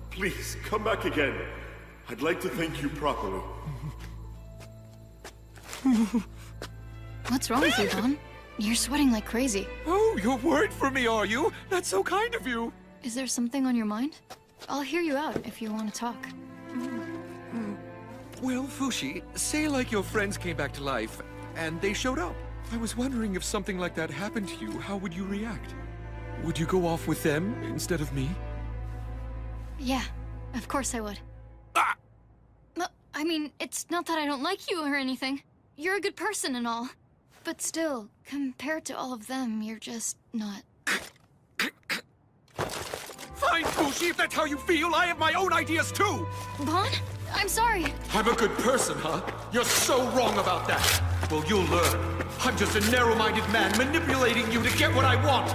Please, come back again. I'd like to thank you properly. What's wrong with you, Bon? You're sweating like crazy. Oh, you're worried for me, are you? That's so kind of you. Is there something on your mind? I'll hear you out if you want to talk. Well, Fushi, say like your friends came back to life, and they showed up. I was wondering if something like that happened to you, how would you react? Would you go off with them instead of me? Yeah, of course I would. Ah! No, I mean, it's not that I don't like you or anything. You're a good person and all. But still, compared to all of them, you're just not. Fine, Fushi, if that's how you feel, I have my own ideas too! Bon? I'm sorry. I'm a good person, huh? You're so wrong about that. Well, you'll learn. I'm just a narrow-minded man manipulating you to get what I want.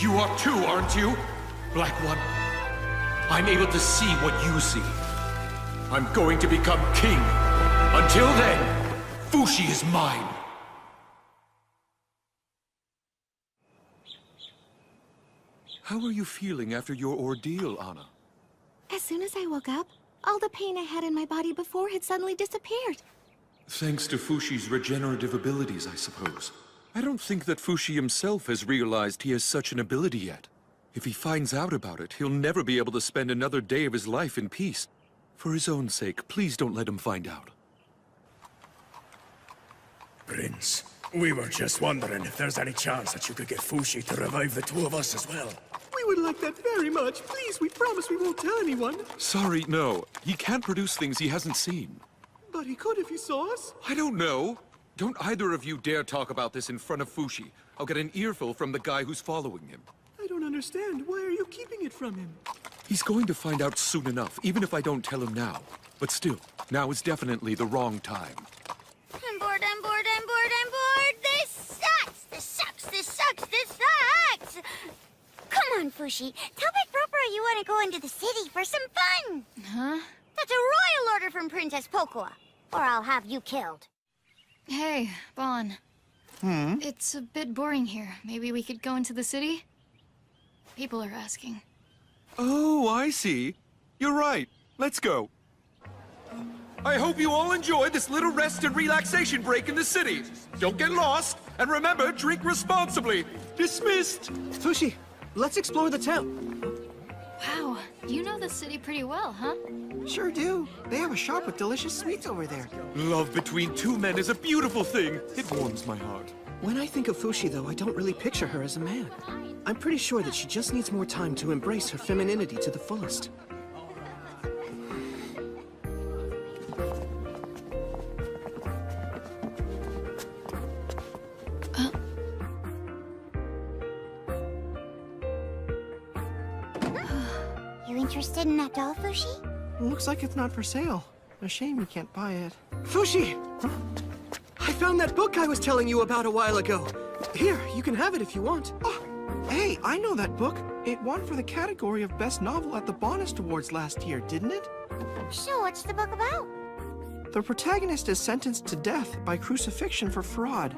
You are too, aren't you? Black One. I'm able to see what you see. I'm going to become king. Until then, Fushi is mine. How are you feeling after your ordeal, Anna? As soon as I woke up, all the pain I had in my body before had suddenly disappeared. Thanks to Fushi's regenerative abilities, I suppose. I don't think that Fushi himself has realized he has such an ability yet. If he finds out about it, he'll never be able to spend another day of his life in peace. For his own sake, please don't let him find out. Prince, we were just wondering if there's any chance that you could get Fushi to revive the two of us as well. We would like that very much. Please, we promise we won't tell anyone. Sorry, no. He can't produce things he hasn't seen. But he could if he saw us. I don't know. Don't either of you dare talk about this in front of Fushi. I'll get an earful from the guy who's following him. I don't understand. Why are you keeping it from him? He's going to find out soon enough, even if I don't tell him now. But still, now is definitely the wrong time. I'm bored, I'm bored, I'm bored, I'm bored! This sucks! This sucks, this sucks, this sucks! Come on, Fushi. Tell Big Roper you want to go into the city for some fun! Huh? That's a royal order from Princess Pocoa, or I'll have you killed. Hey, Bon. It's a bit boring here. Maybe we could go into the city? People are asking. Oh, I see. You're right. Let's go. I hope you all enjoyed this little rest and relaxation break in the city. Don't get lost, and remember, drink responsibly. Dismissed. Fushi, let's explore the town. Wow, you know the city pretty well, huh? Sure do. They have a shop with delicious sweets over there. Love between two men is a beautiful thing. It warms my heart. When I think of Fushi, though, I don't really picture her as a man. I'm pretty sure that she just needs more time to embrace her femininity to the fullest. You interested in that doll, Fushi? Looks like it's not for sale. A shame you can't buy it. Fushi! I found that book I was telling you about a while ago. Here, you can have it if you want. Oh, hey, I know that book. It won for the category of Best Novel at the Bonist Awards last year, didn't it? So what's the book about? The protagonist is sentenced to death by crucifixion for fraud.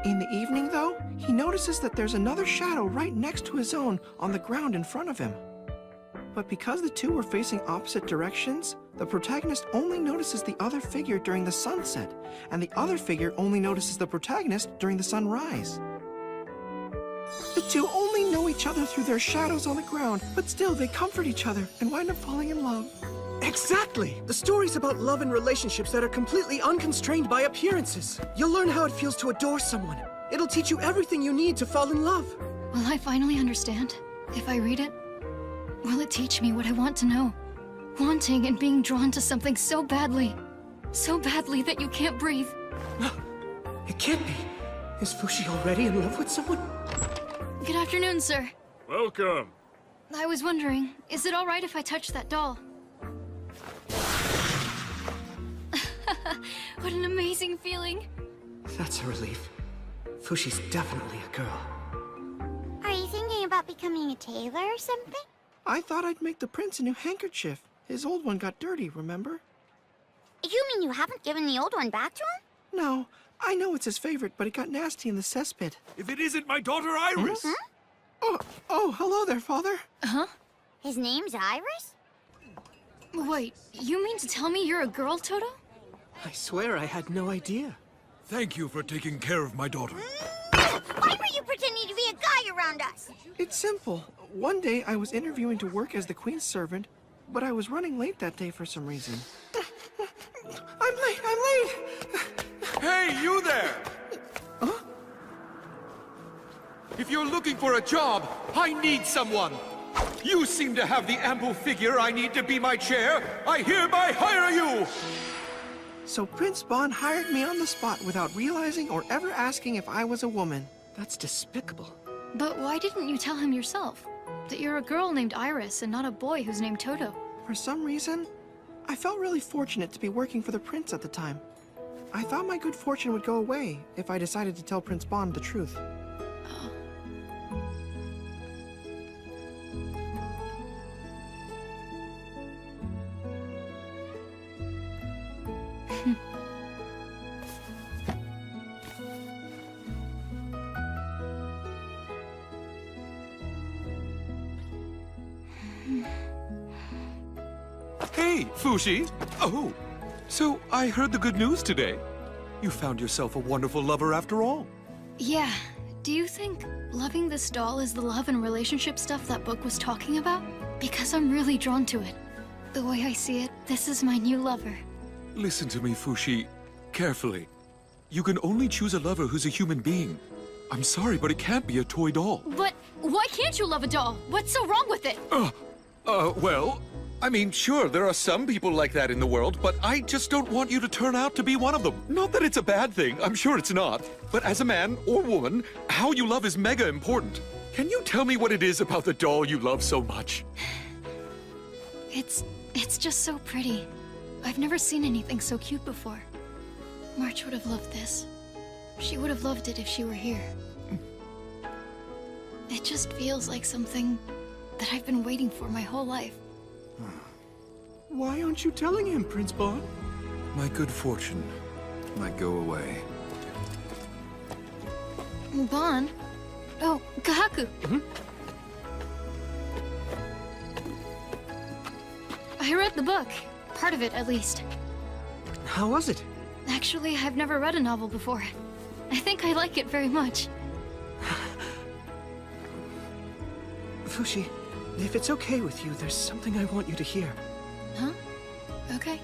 In the evening, though, he notices that there's another shadow right next to his own on the ground in front of him. But because the two were facing opposite directions, the protagonist only notices the other figure during the sunset, and the other figure only notices the protagonist during the sunrise. The two only know each other through their shadows on the ground, but still they comfort each other and wind up falling in love. Exactly! The story's about love and relationships that are completely unconstrained by appearances. You'll learn how it feels to adore someone. It'll teach you everything you need to fall in love. Will I finally understand if I read it? Will it teach me what I want to know? Wanting and being drawn to something so badly that you can't breathe. It can't be. Is Fushi already in love with someone? Good afternoon, sir. Welcome. I was wondering, is it all right if I touch that doll? What an amazing feeling. That's a relief. Fushi's definitely a girl. Are you thinking about becoming a tailor or something? I thought I'd make the prince a new handkerchief. His old one got dirty, remember? You mean you haven't given the old one back to him? No, I know it's his favorite, but it got nasty in the cesspit. If it isn't my daughter Iris! Oh, hello there, Father. Huh? His name's Iris? Wait, you mean to tell me you're a girl, Toto? I swear I had no idea. Thank you for taking care of my daughter. Why were you pretending to be a guy around us? It's simple. One day I was interviewing to work as the Queen's servant, but I was running late that day for some reason. I'm late! Hey, you there! Huh? If you're looking for a job, I need someone. You seem to have the ample figure I need to be my chair. I hereby hire you! So Prince Bon hired me on the spot without realizing or ever asking if I was a woman. That's despicable. But why didn't you tell him yourself? That you're a girl named Iris and not a boy who's named Toto? For some reason, I felt really fortunate to be working for the prince at the time. I thought my good fortune would go away if I decided to tell Prince Bon the truth. Hey, Fushi! Oh, so I heard the good news today. You found yourself a wonderful lover after all. Yeah. Do you think loving this doll is the love and relationship stuff that book was talking about? Because I'm really drawn to it. The way I see it, this is my new lover. Listen to me, Fushi, carefully. You can only choose a lover who's a human being. I'm sorry, but it can't be a toy doll. But why can't you love a doll? What's so wrong with it? Well, I mean, sure, there are some people like that in the world, but I just don't want you to turn out to be one of them. Not that it's a bad thing, I'm sure it's not. But as a man or woman, how you love is mega important. Can you tell me what it is about the doll you love so much? It's just so pretty. I've never seen anything so cute before. March would have loved this. She would have loved it if she were here. It just feels like something that I've been waiting for my whole life. Why aren't you telling him, Prince Bon? My good fortune might go away. Bon? Oh, Kahaku. I read the book. Part of it, at least. How was it? Actually, I've never read a novel before. I think I like it very much. Fushi, if it's okay with you, there's something I want you to hear. Huh? Okay.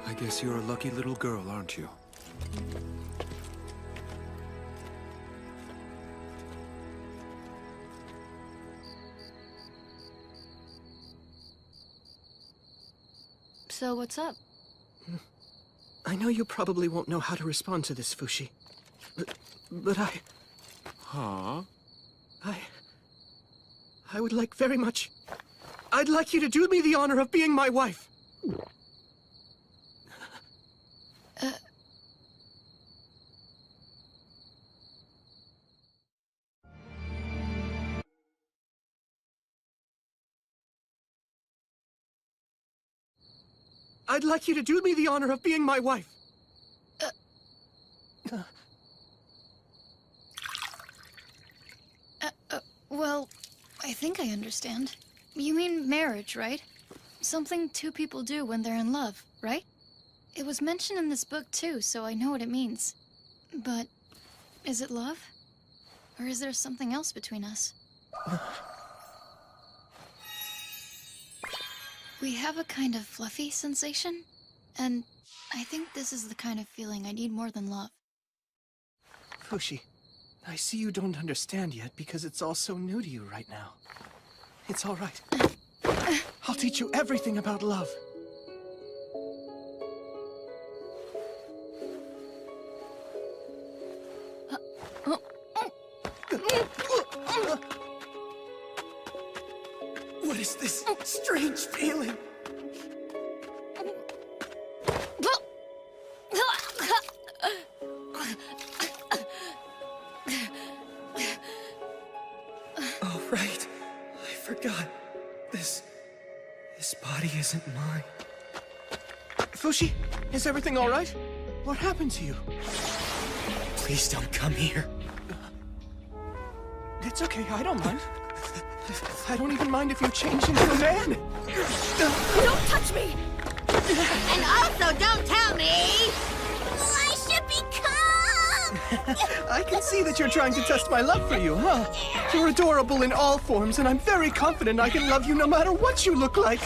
I guess you're a lucky little girl, aren't you? So what's up? I know you probably won't know how to respond to this, Fushi. But I... Huh? I would like very much... I'd like you to do me the honor of being my wife. I'd like you to do me the honor of being my wife. Well, I think I understand. You mean marriage, right? Something two people do when they're in love, right? It was mentioned in this book too, so I know what it means. But is it love? Or is there something else between us? We have a kind of fluffy sensation, and I think this is the kind of feeling I need more than love. Fushi, I see you don't understand yet because it's all so new to you right now. It's all right. I'll teach you everything about love. What is this strange feeling? Oh, right. I forgot. This body isn't mine. Fushi, is everything all right? What happened to you? Please don't come here. It's okay, I don't mind. I don't even mind if you change into a man. Don't touch me! And also don't tell me who I should become! I can see that you're trying to test my love for you, huh? You're adorable in all forms, and I'm very confident I can love you no matter what you look like.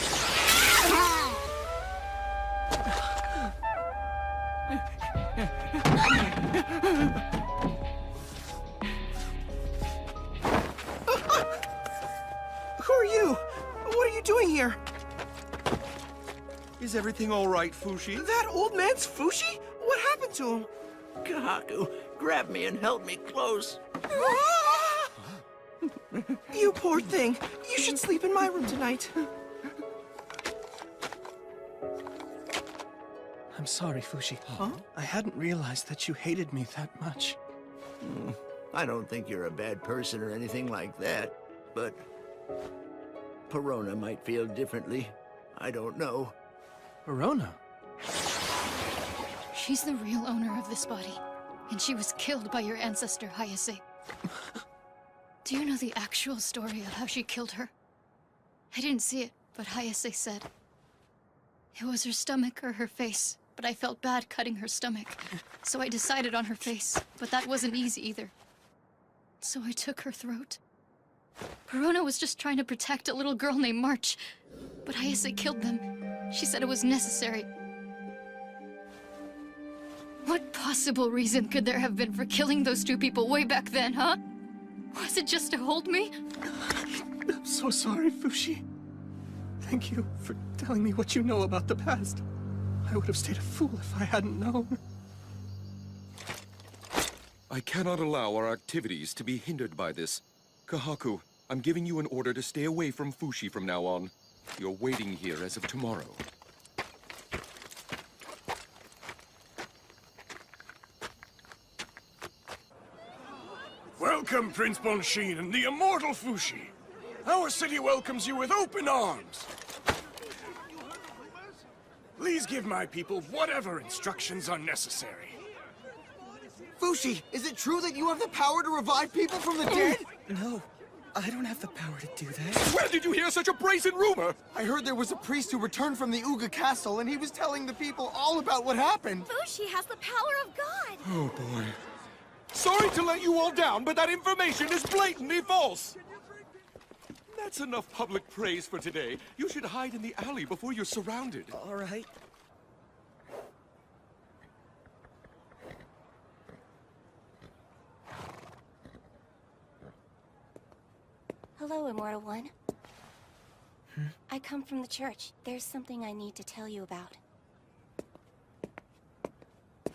Who are you? What are you doing here? Is everything all right, Fushi? That old man's Fushi? What happened to him? Kahaku, grab me and held me close. You poor thing. You should sleep in my room tonight. I'm sorry, Fushi. Huh? I hadn't realized that you hated me that much. I don't think you're a bad person or anything like that, but Perona might feel differently. I don't know. Perona? She's the real owner of this body, and she was killed by your ancestor, Hayase. Do you know the actual story of how she killed her? I didn't see it, but Hayase said. It was her stomach or her face, but I felt bad cutting her stomach. So I decided on her face, but that wasn't easy either. So I took her throat. Perona was just trying to protect a little girl named March, but Hayase killed them. She said it was necessary. What possible reason could there have been for killing those two people way back then, huh? Was it just to hold me? I'm so sorry, Fushi. Thank you for telling me what you know about the past. I would have stayed a fool if I hadn't known. I cannot allow our activities to be hindered by this. Kahaku, I'm giving you an order to stay away from Fushi from now on. You're waiting here as of tomorrow. Welcome, Prince Bonshin and the immortal Fushi. Our city welcomes you with open arms. Please give my people whatever instructions are necessary. Fushi, is it true that you have the power to revive people from the dead? No, I don't have the power to do that. Where did you hear such a brazen rumor? I heard there was a priest who returned from the Uga castle, and he was telling the people all about what happened. Fushi has the power of God! Oh, boy. Sorry to let you all down, but that information is blatantly false! That's enough public praise for today. You should hide in the alley before you're surrounded. All right. Hello, Immortal One. I come from the church. There's something I need to tell you about.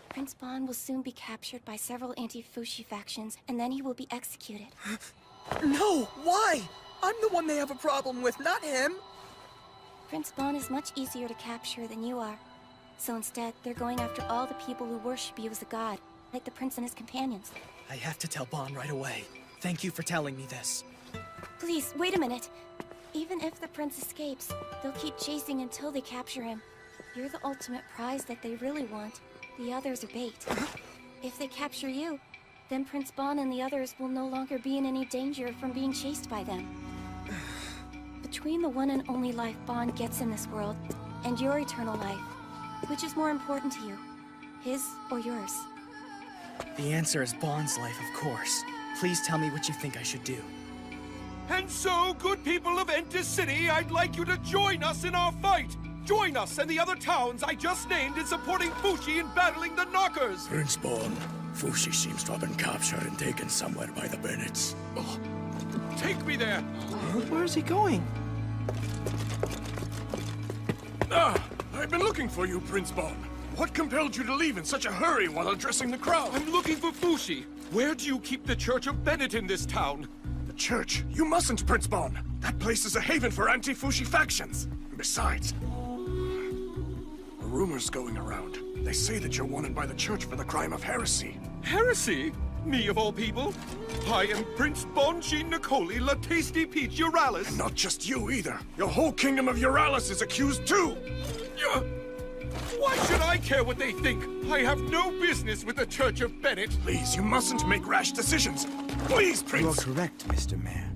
Prince Bon will soon be captured by several anti-Fushi factions, and then he will be executed. No! Why? I'm the one they have a problem with, not him! Prince Bon is much easier to capture than you are. So instead, they're going after all the people who worship you as a god, like the prince and his companions. I have to tell Bon right away. Thank you for telling me this. Please, wait a minute. Even if the prince escapes, they'll keep chasing until they capture him. You're the ultimate prize that they really want. The others are bait. If they capture you, then Prince Bon and the others will no longer be in any danger from being chased by them. Between the one and only life Bon gets in this world and your eternal life, which is more important to you? His or yours? The answer is Bon's life, of course. Please tell me what you think I should do. And so, good people of Enter City, I'd like you to join us in our fight! Join us and the other towns I just named in supporting Fushi in battling the Knockers! Prince Bon, Fushi seems to have been captured and taken somewhere by the Bennets. Oh, take me there! Where is he going? I've been looking for you, Prince Bon. What compelled you to leave in such a hurry while addressing the crowd? I'm looking for Fushi. Where do you keep the Church of Bennett in this town? The church? You mustn't, Prince Bon. That place is a haven for anti-Fushi factions. Besides, a rumor's going around. They say that you're wanted by the church for the crime of heresy. Heresy? Me of all people? I am Prince Bonchin Nicoli La Tasty Peach Euralis. And not just you either. Your whole kingdom of Euralis is accused too. Why should I care what they think? I have no business with the Church of Bennett. Please, you mustn't make rash decisions. Please, Prince. You are correct, Mr. Mayor.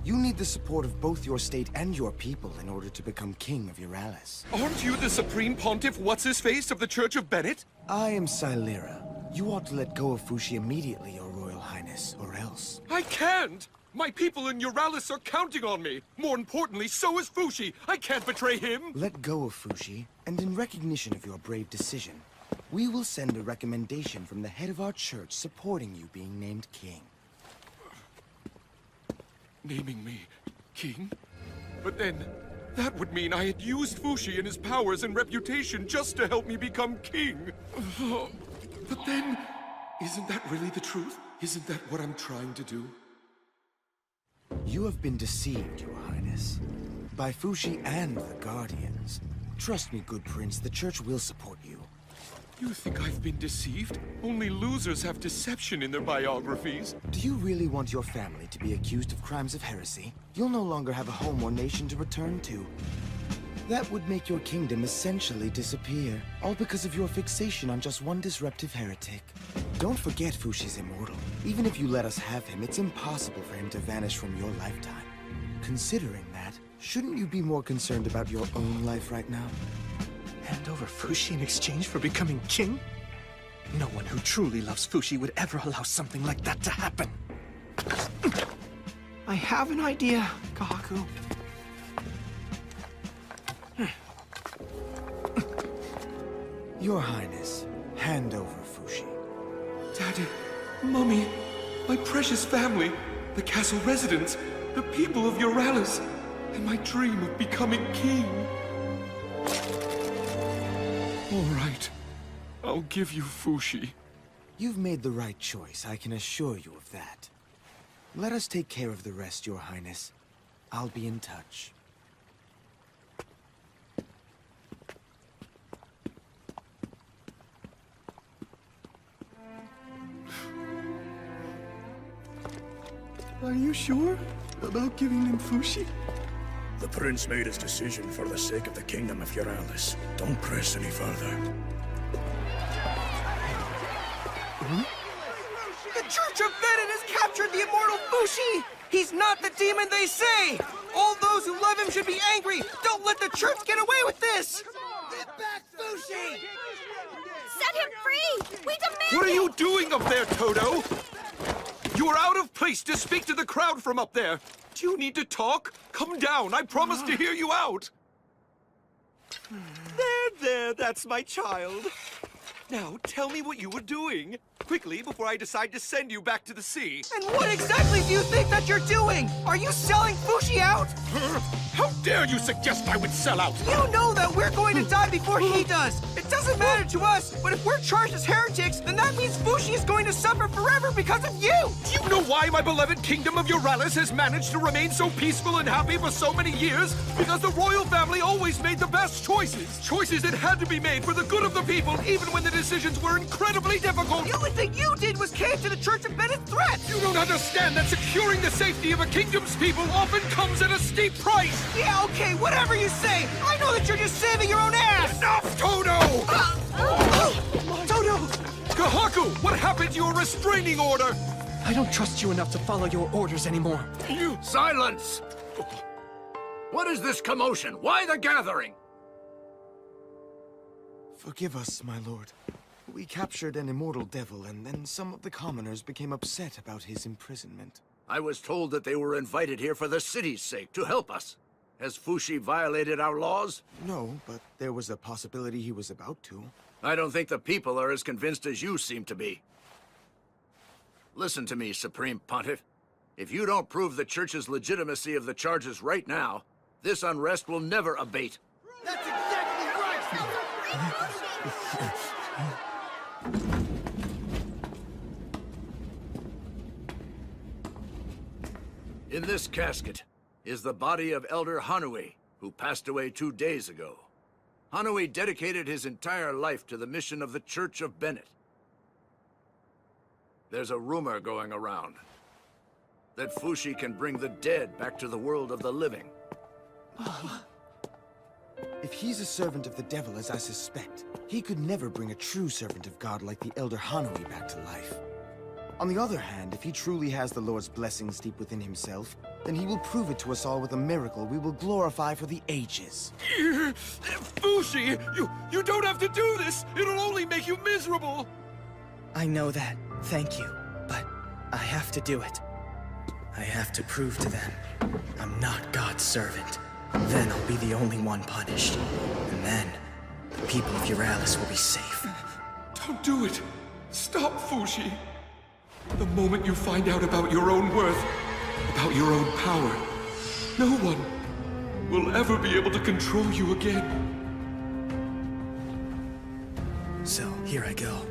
You need the support of both your state and your people in order to become king of Euralis. Aren't you the Supreme Pontiff What's-His-Face of the Church of Bennett? I am Silera. You ought to let go of Fushi immediately, Your Royal Highness, or else. I can't! My people in Euralis are counting on me. More importantly, so is Fushi. I can't betray him. Let go of Fushi, and in recognition of your brave decision, we will send a recommendation from the head of our church supporting you being named king. Naming me king? But then, that would mean I had used Fushi and his powers and reputation just to help me become king. But then, isn't that really the truth? Isn't that what I'm trying to do? You have been deceived, Your Highness, by Fushi and the Guardians. Trust me, good prince, the church will support you. You think I've been deceived? Only losers have deception in their biographies. Do you really want your family to be accused of crimes of heresy? You'll no longer have a home or nation to return to. That would make your kingdom essentially disappear, all because of your fixation on just one disruptive heretic. Don't forget Fushi's immortal. Even if you let us have him, it's impossible for him to vanish from your lifetime. Considering that, shouldn't you be more concerned about your own life right now? Hand over Fushi in exchange for becoming king? No one who truly loves Fushi would ever allow something like that to happen. I have an idea, Kahaku. Your Highness, hand over Fushi. Daddy, Mommy, my precious family, the castle residents, the people of Euralis, and my dream of becoming king. All right, I'll give you Fushi. You've made the right choice, I can assure you of that. Let us take care of the rest, Your Highness. I'll be in touch. Are you sure about giving him Fushi? The prince made his decision for the sake of the kingdom of Euralis. Don't press any further. The Church of Bennett has captured the immortal Fushi! He's not the demon they say! All those who love him should be angry! Don't let the church get away with this! Get back, Fushi! Set him free! We demand What are it! you doing up there, Toto? You are out of place to speak to the crowd from up there. Do you need to talk? Come down. I promise to hear you out. There, that's my child. Now, tell me what you were doing. Quickly, before I decide to send you back to the sea. And what exactly do you think that you're doing? Are you selling Fushi out? How dare you suggest I would sell out? You know that we're going to die before he does! It doesn't matter to us, but if we're charged as heretics, then that means Fushi is going to suffer forever because of you! Do you know why my beloved kingdom of Euralis has managed to remain so peaceful and happy for so many years? Because the royal family always made the best choices. Choices that had to be made for the good of the people, even when the decisions were incredibly difficult. The only thing you did was cave to the Church of Bennett's threat! You don't understand that securing the safety of a kingdom's people often comes at a steep price! Yeah, okay, whatever you say! I know that you're just saving your own ass! Enough! you a restraining order! I don't trust you enough to follow your orders anymore. You... Silence! What is this commotion? Why the gathering? Forgive us, my lord. We captured an immortal devil, and then some of the commoners became upset about his imprisonment. I was told that they were invited here for the city's sake, to help us. Has Fushi violated our laws? No, but there was a possibility he was about to. I don't think the people are as convinced as you seem to be. Listen to me, Supreme Pontiff. If you don't prove the Church's legitimacy of the charges right now, this unrest will never abate. That's exactly right! In this casket is the body of Elder Hanui, who passed away 2 days ago. Hanui dedicated his entire life to the mission of the Church of Bennett. There's a rumor going around that Fushi can bring the dead back to the world of the living. If he's a servant of the devil, as I suspect, he could never bring a true servant of God like the Elder Hanui back to life. On the other hand, if he truly has the Lord's blessings deep within himself, then he will prove it to us all with a miracle we will glorify for the ages. Fushi, you don't have to do this! It'll only make you miserable! I know that, thank you, but I have to do it. I have to prove to them I'm not God's servant. Then I'll be the only one punished. And then, the people of Euralis will be safe. Don't do it! Stop, Fushi! The moment you find out about your own worth, about your own power, no one will ever be able to control you again. So, here I go.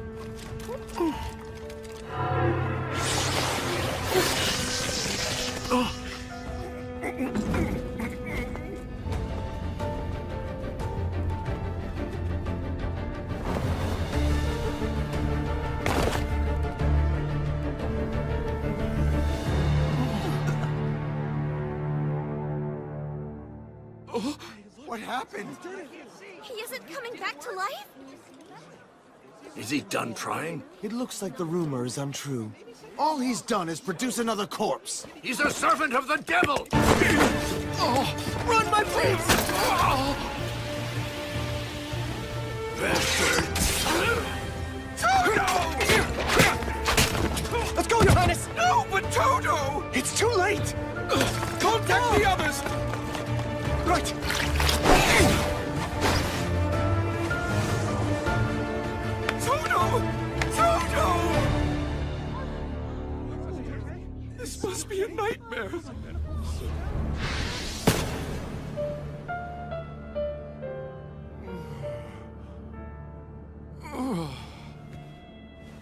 What happened? He isn't coming back to life? Is he done trying? It looks like the rumor is untrue. All he's done is produce another corpse. He's a servant of the devil! Run, my prince! Bastard! Toto! Let's go, Your Highness! No, but Toto! It's too late! Contact the others! Right! Toto! Toto! This must be a nightmare.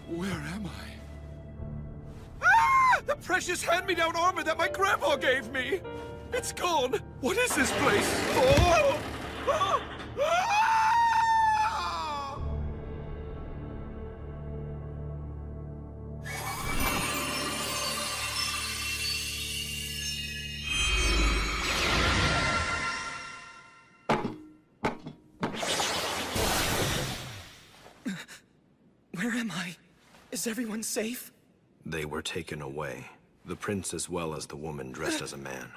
Where am I? Ah! The precious hand-me-down armor that my grandpa gave me! It's gone! What is this place? Oh! Ah! Ah! Where am I? Is everyone safe? They were taken away. The prince as well as the woman dressed as a man.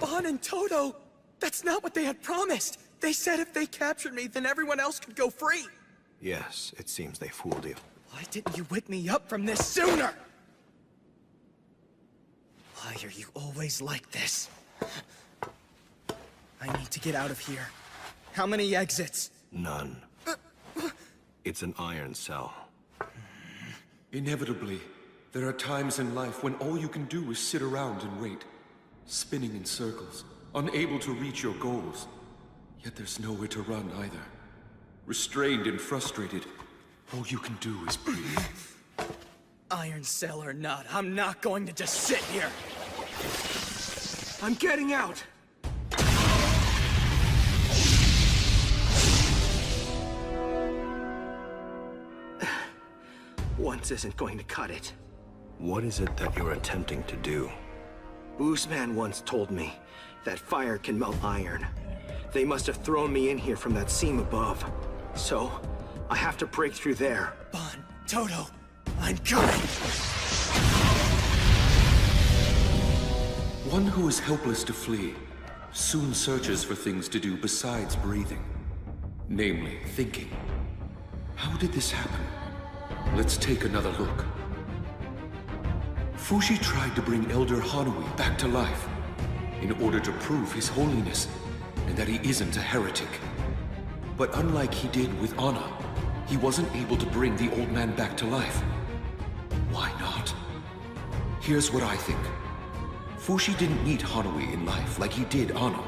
Bon and Toto! That's not what they had promised! They said if they captured me, then everyone else could go free! Yes, it seems they fooled you. Why didn't you wake me up from this sooner? Why are you always like this? I need to get out of here. How many exits? None. It's an iron cell. Inevitably, there are times in life when all you can do is sit around and wait, spinning in circles, unable to reach your goals. Yet there's nowhere to run either. Restrained and frustrated, all you can do is breathe. Iron cell or not, I'm not going to just sit here! I'm getting out! Once isn't going to cut it. What is it that you're attempting to do? Boozman once told me that fire can melt iron. They must have thrown me in here from that seam above. So, I have to break through there. Bon, Toto, I'm coming! One who is helpless to flee soon searches for things to do besides breathing. Namely, thinking. How did this happen? Let's take another look. Fushi tried to bring Elder Hanui back to life in order to prove his holiness and that he isn't a heretic. But unlike he did with Anna, he wasn't able to bring the old man back to life. Why not? Here's what I think. Fushi didn't meet Hanui in life like he did Anna,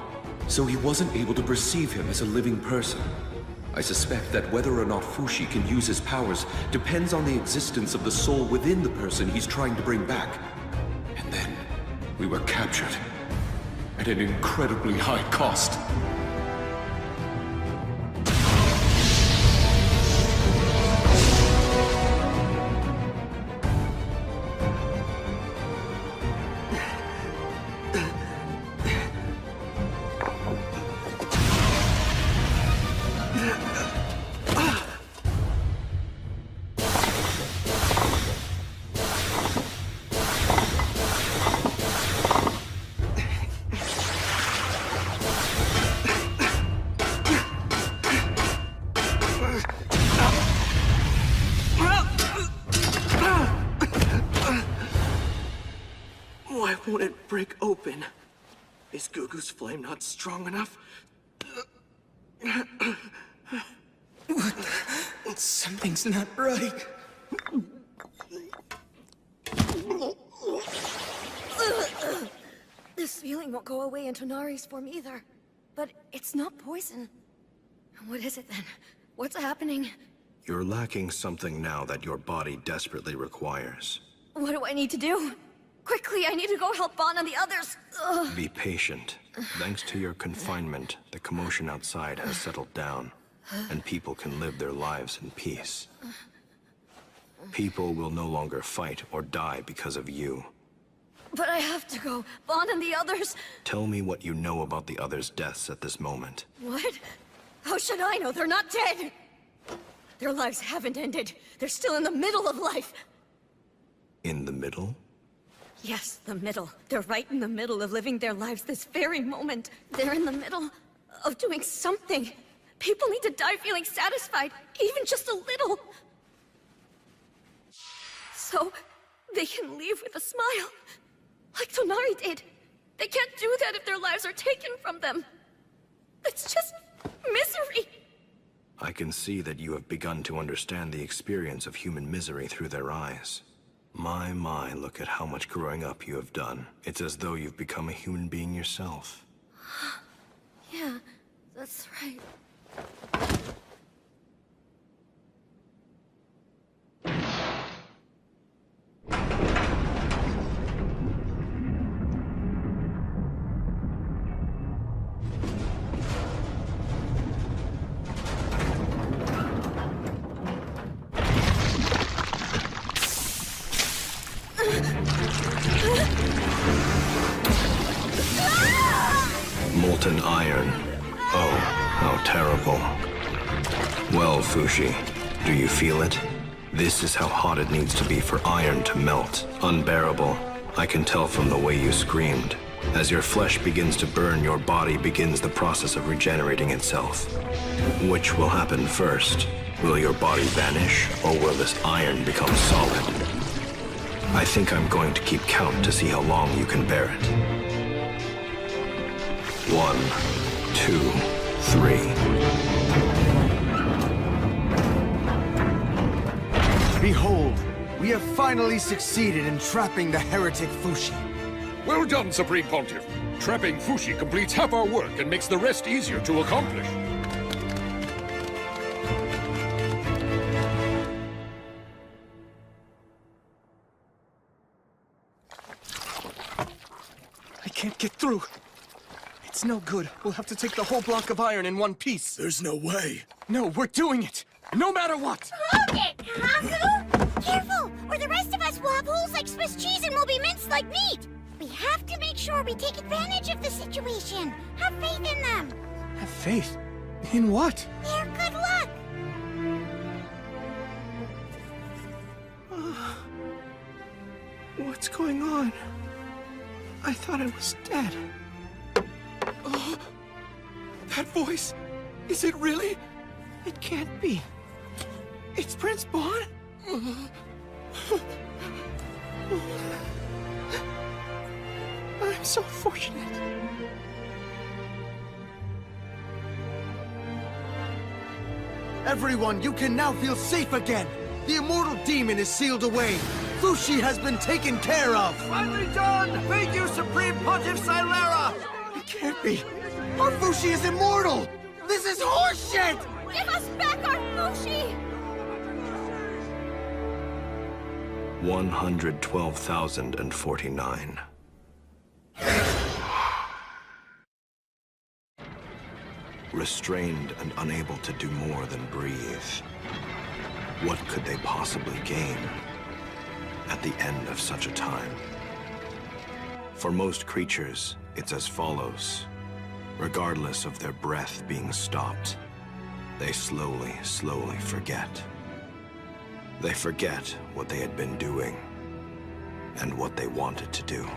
so he wasn't able to perceive him as a living person. I suspect that whether or not Fushi can use his powers depends on the existence of the soul within the person he's trying to bring back. And then, we were captured. At an incredibly high cost. Why won't it break open? Is Gugu's flame not strong enough? Something's not right. This feeling won't go away in Tonari's form either. But it's not poison. What is it then? What's happening? You're lacking something now that your body desperately requires. What do I need to do? Quickly, I need to go help Bon and the others. Ugh. Be patient. Thanks to your confinement, the commotion outside has settled down, and people can live their lives in peace. People will no longer fight or die because of you. But I have to go. Bon and the others. Tell me what you know about the others' deaths at this moment. What? How should I know? They're not dead. Their lives haven't ended. They're still in the middle of life. In the middle? Yes, the middle. They're right in the middle of living their lives this very moment. They're in the middle of doing something. People need to die feeling satisfied, even just a little. So they can leave with a smile, like Tonari did. They can't do that if their lives are taken from them. It's just misery. I can see that you have begun to understand the experience of human misery through their eyes. My, look at how much growing up you have done. It's as though you've become a human being yourself. Yeah, that's right. Molten iron. Oh, how terrible. Well, Fushi, do you feel it? This is how hot it needs to be for iron to melt. Unbearable. I can tell from the way you screamed. As your flesh begins to burn, your body begins the process of regenerating itself. Which will happen first? Will your body vanish, or will this iron become solid? I think I'm going to keep count to see how long you can bear it. 1, 2, 3. Behold, we have finally succeeded in trapping the heretic Fushi. Well done, Supreme Pontiff. Trapping Fushi completes half our work and makes the rest easier to accomplish. I can't get through. It's no good. We'll have to take the whole block of iron in one piece. There's no way. No, we're doing it. No matter what. Hold it, Haku! Careful, or the rest of us will have holes like Swiss cheese and will be minced like meat. We have to make sure we take advantage of the situation. Have faith in them. Have faith? In what? Their good luck. What's going on? I thought I was dead. Oh, that voice! Is it really? It can't be. It's Prince Bon? I'm so fortunate. Everyone, you can now feel safe again. The immortal demon is sealed away. Fushi has been taken care of. Finally done! Thank you, Supreme Pontiff Silera! It can't be. Our Fushi is immortal! This is horseshit! Give us back our Fushi! 112,049. Restrained and unable to do more than breathe. What could they possibly gain at the end of such a time? For most creatures, it's as follows. Regardless of their breath being stopped, they slowly forget. They forget what they had been doing and what they wanted to do.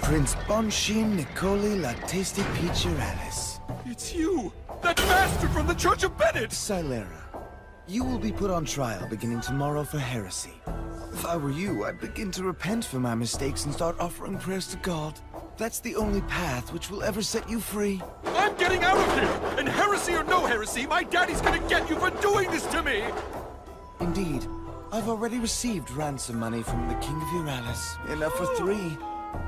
Prince Bonshin Nicoli La Tasty Peacheralis. It's you! That bastard from the Church of Bennett! Silera, you will be put on trial beginning tomorrow for heresy. If I were you, I'd begin to repent for my mistakes and start offering prayers to God. That's the only path which will ever set you free. I'm getting out of here! And heresy or no heresy, my daddy's gonna get you for doing this to me! Indeed, I've already received ransom money from the King of Euralis. Enough for 3.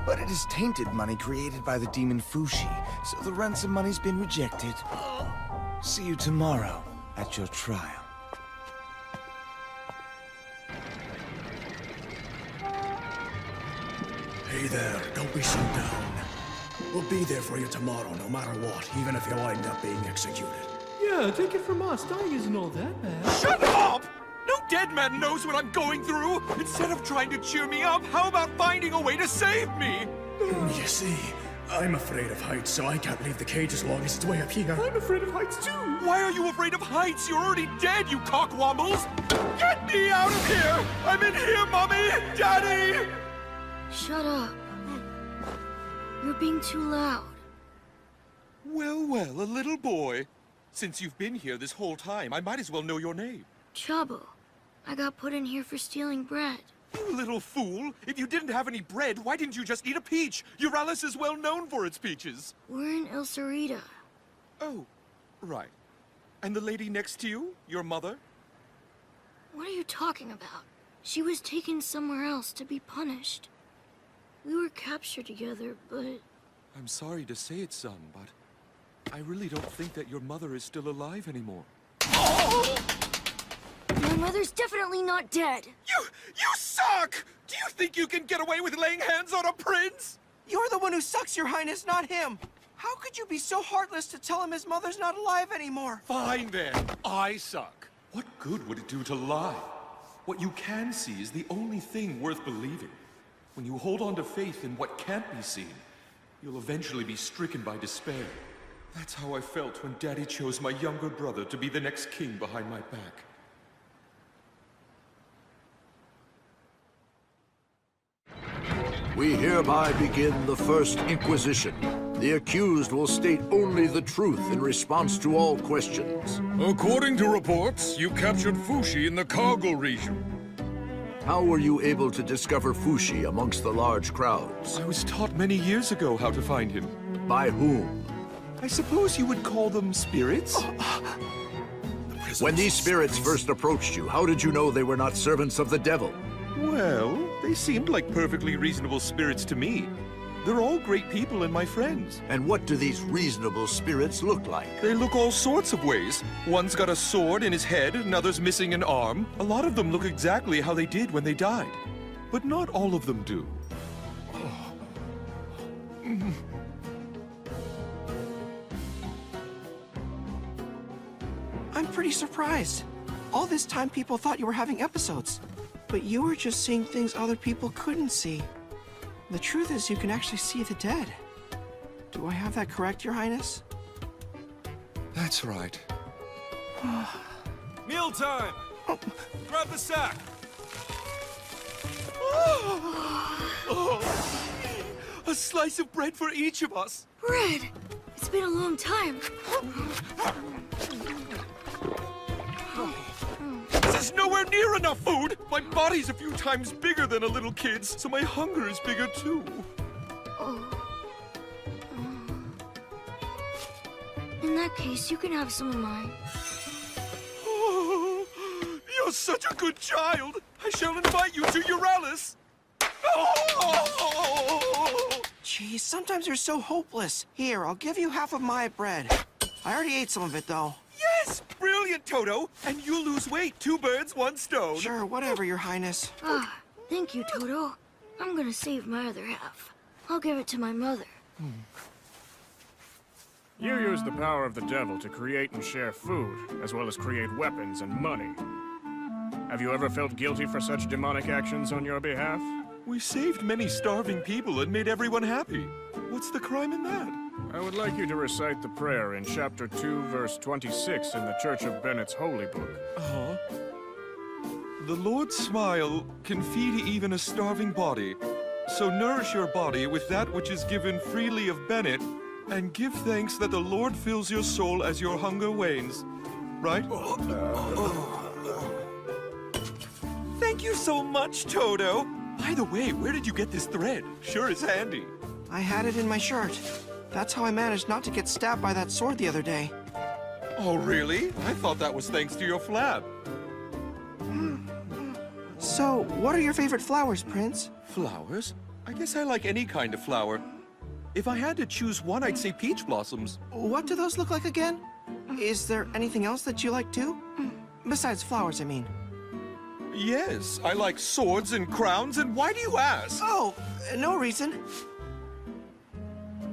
But it is tainted money created by the demon Fushi, so the ransom money's been rejected. See you tomorrow at your trial. Hey there, don't be so down. We'll be there for you tomorrow, no matter what, even if you wind up being executed. Yeah, take it from us. Dying isn't all that bad. Shut up! No dead man knows what I'm going through! Instead of trying to cheer me up, how about finding a way to save me? You see, I'm afraid of heights, so I can't leave the cage as long as it's way up here. I'm afraid of heights too! Why are you afraid of heights? You're already dead, you cockwombles! Get me out of here! I'm in here, Mommy! Daddy! Shut up. You're being too loud. Well, well, a little boy. Since you've been here this whole time, I might as well know your name. Chabo. I got put in here for stealing bread. You little fool! If you didn't have any bread, why didn't you just eat a peach? Euralis is well known for its peaches. We're in El Cerrito. Oh, right. And the lady next to you, your mother? What are you talking about? She was taken somewhere else to be punished. We were captured together, but... I'm sorry to say it, son, but I really don't think that your mother is still alive anymore. My mother's definitely not dead. You suck! Do you think you can get away with laying hands on a prince? You're the one who sucks, Your Highness, not him. How could you be so heartless to tell him his mother's not alive anymore? Fine then, I suck. What good would it do to lie? What you can see is the only thing worth believing. When you hold on to faith in what can't be seen, you'll eventually be stricken by despair. That's how I felt when Daddy chose my younger brother to be the next king behind my back. We hereby begin the First Inquisition. The accused will state only the truth in response to all questions. According to reports, you captured Fushi in the Cargill region. How were you able to discover Fushi amongst the large crowds? I was taught many years ago how to find him. By whom? I suppose you would call them spirits? When these spirits first approached you, how did you know they were not servants of the devil? Well, they seemed like perfectly reasonable spirits to me. They're all great people and my friends. And what do these reasonable spirits look like? They look all sorts of ways. One's got a sword in his head, another's missing an arm. A lot of them look exactly how they did when they died. But not all of them do. I'm pretty surprised. All this time people thought you were having episodes, but you were just seeing things other people couldn't see. The truth is you can actually see the dead. Do I have that correct, Your Highness? That's right. Mealtime! Grab the sack! A slice of bread for each of us! Bread! It's been a long time. This is nowhere near enough food! My body's a few times bigger than a little kid's, so my hunger is bigger too. In that case, you can have some of mine. Oh, you're such a good child! I shall invite you to Euralis! Oh! Geez, sometimes you're so hopeless. Here, I'll give you half of my bread. I already ate some of it, though. Yes! Brilliant, Toto! And you'll lose weight. 2 birds, 1 stone. Sure, whatever, Your Highness. Ah, thank you, Toto. I'm gonna save my other half. I'll give it to my mother. You use the power of the devil to create and share food, as well as create weapons and money. Have you ever felt guilty for such demonic actions on your behalf? We saved many starving people and made everyone happy. What's the crime in that? I would like you to recite the prayer in chapter 2, verse 26 in the Church of Bennett's Holy Book. Uh-huh. The Lord's smile can feed even a starving body. So nourish your body with that which is given freely of Bennett, and give thanks that the Lord fills your soul as your hunger wanes. Right? Thank you so much, Toto. By the way, where did you get this thread? Sure is handy. I had it in my shirt. That's how I managed not to get stabbed by that sword the other day. Oh, really? I thought that was thanks to your flap. So, what are your favorite flowers, Prince? Flowers? I guess I like any kind of flower. If I had to choose one, I'd say peach blossoms. What do those look like again? Is there anything else that you like too? Besides flowers, I mean. Yes, I like swords and crowns, and why do you ask? Oh, no reason.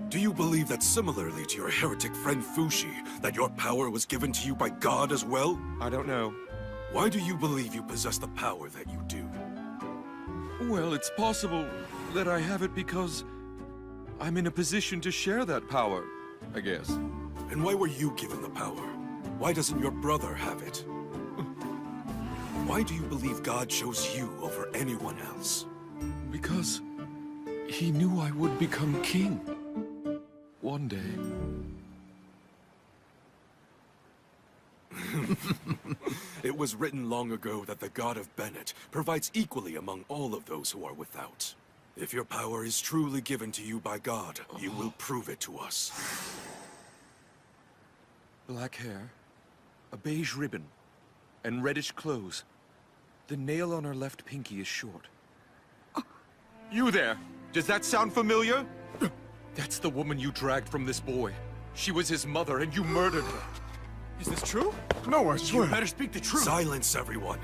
Do you believe that similarly to your heretic friend Fushi, that your power was given to you by God as well? I don't know. Why do you believe you possess the power that you do? Well, it's possible that I have it because I'm in a position to share that power, I guess. And why were you given the power? Why doesn't your brother have it? Why do you believe God chose you over anyone else? Because he knew I would become king. One day. It was written long ago that the God of Bennett provides equally among all of those who are without. If your power is truly given to you by God, you will prove it to us. Black hair, a beige ribbon, and reddish clothes. The nail on her left pinky is short. You there! Does that sound familiar? That's the woman you dragged from this boy. She was his mother, and you murdered her. Is this true? No, I swear. You better speak the truth. Silence, everyone.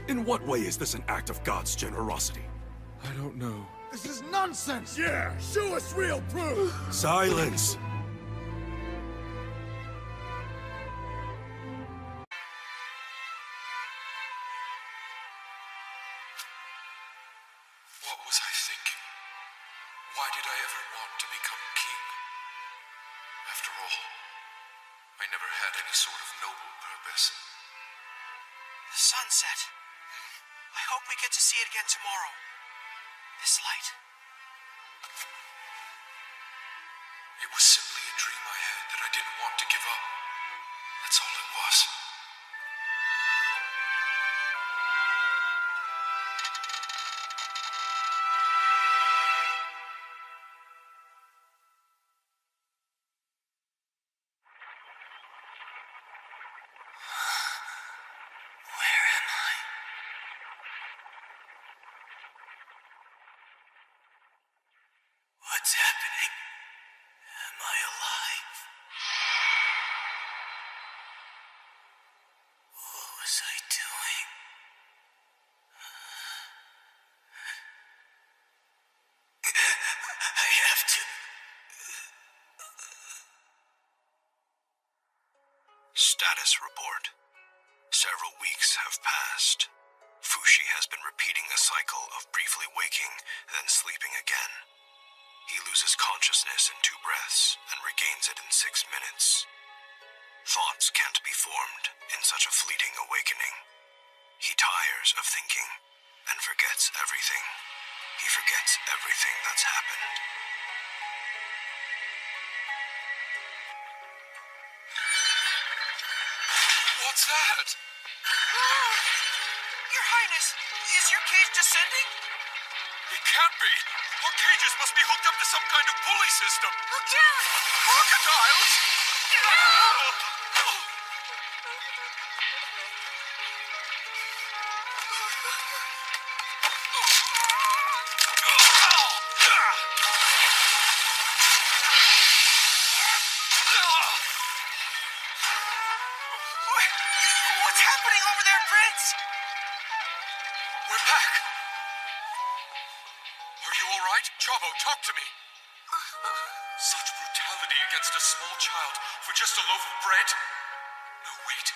In what way is this an act of God's generosity? I don't know. This is nonsense! Yeah, show us real proof! Silence! What was I thinking? Why did I ever want to become king? After all, I never had any sort of noble purpose. The sunset. I hope we get to see it again tomorrow. This light. It was simply a dream I had that I didn't want to give up. That's all it was. Where am I? What's happening? Am I alive? What was I doing? I have to... Status report. Several weeks have passed. Fushi has been repeating a cycle of briefly waking, then sleeping again. He loses consciousness in 2 breaths and regains it in 6 minutes. Thoughts can't be formed in such a fleeting awakening. He tires of thinking and forgets everything. He forgets everything that's happened. What's that? Your Highness, is your cage descending? It can't be. Our cages must be hooked up to some kind of pulley system. Look down! Crocodiles? What's happening over there, Prince? We're back. Are you all right? Chabo, talk to me. Such brutality against a small child for just a loaf of bread? No, wait.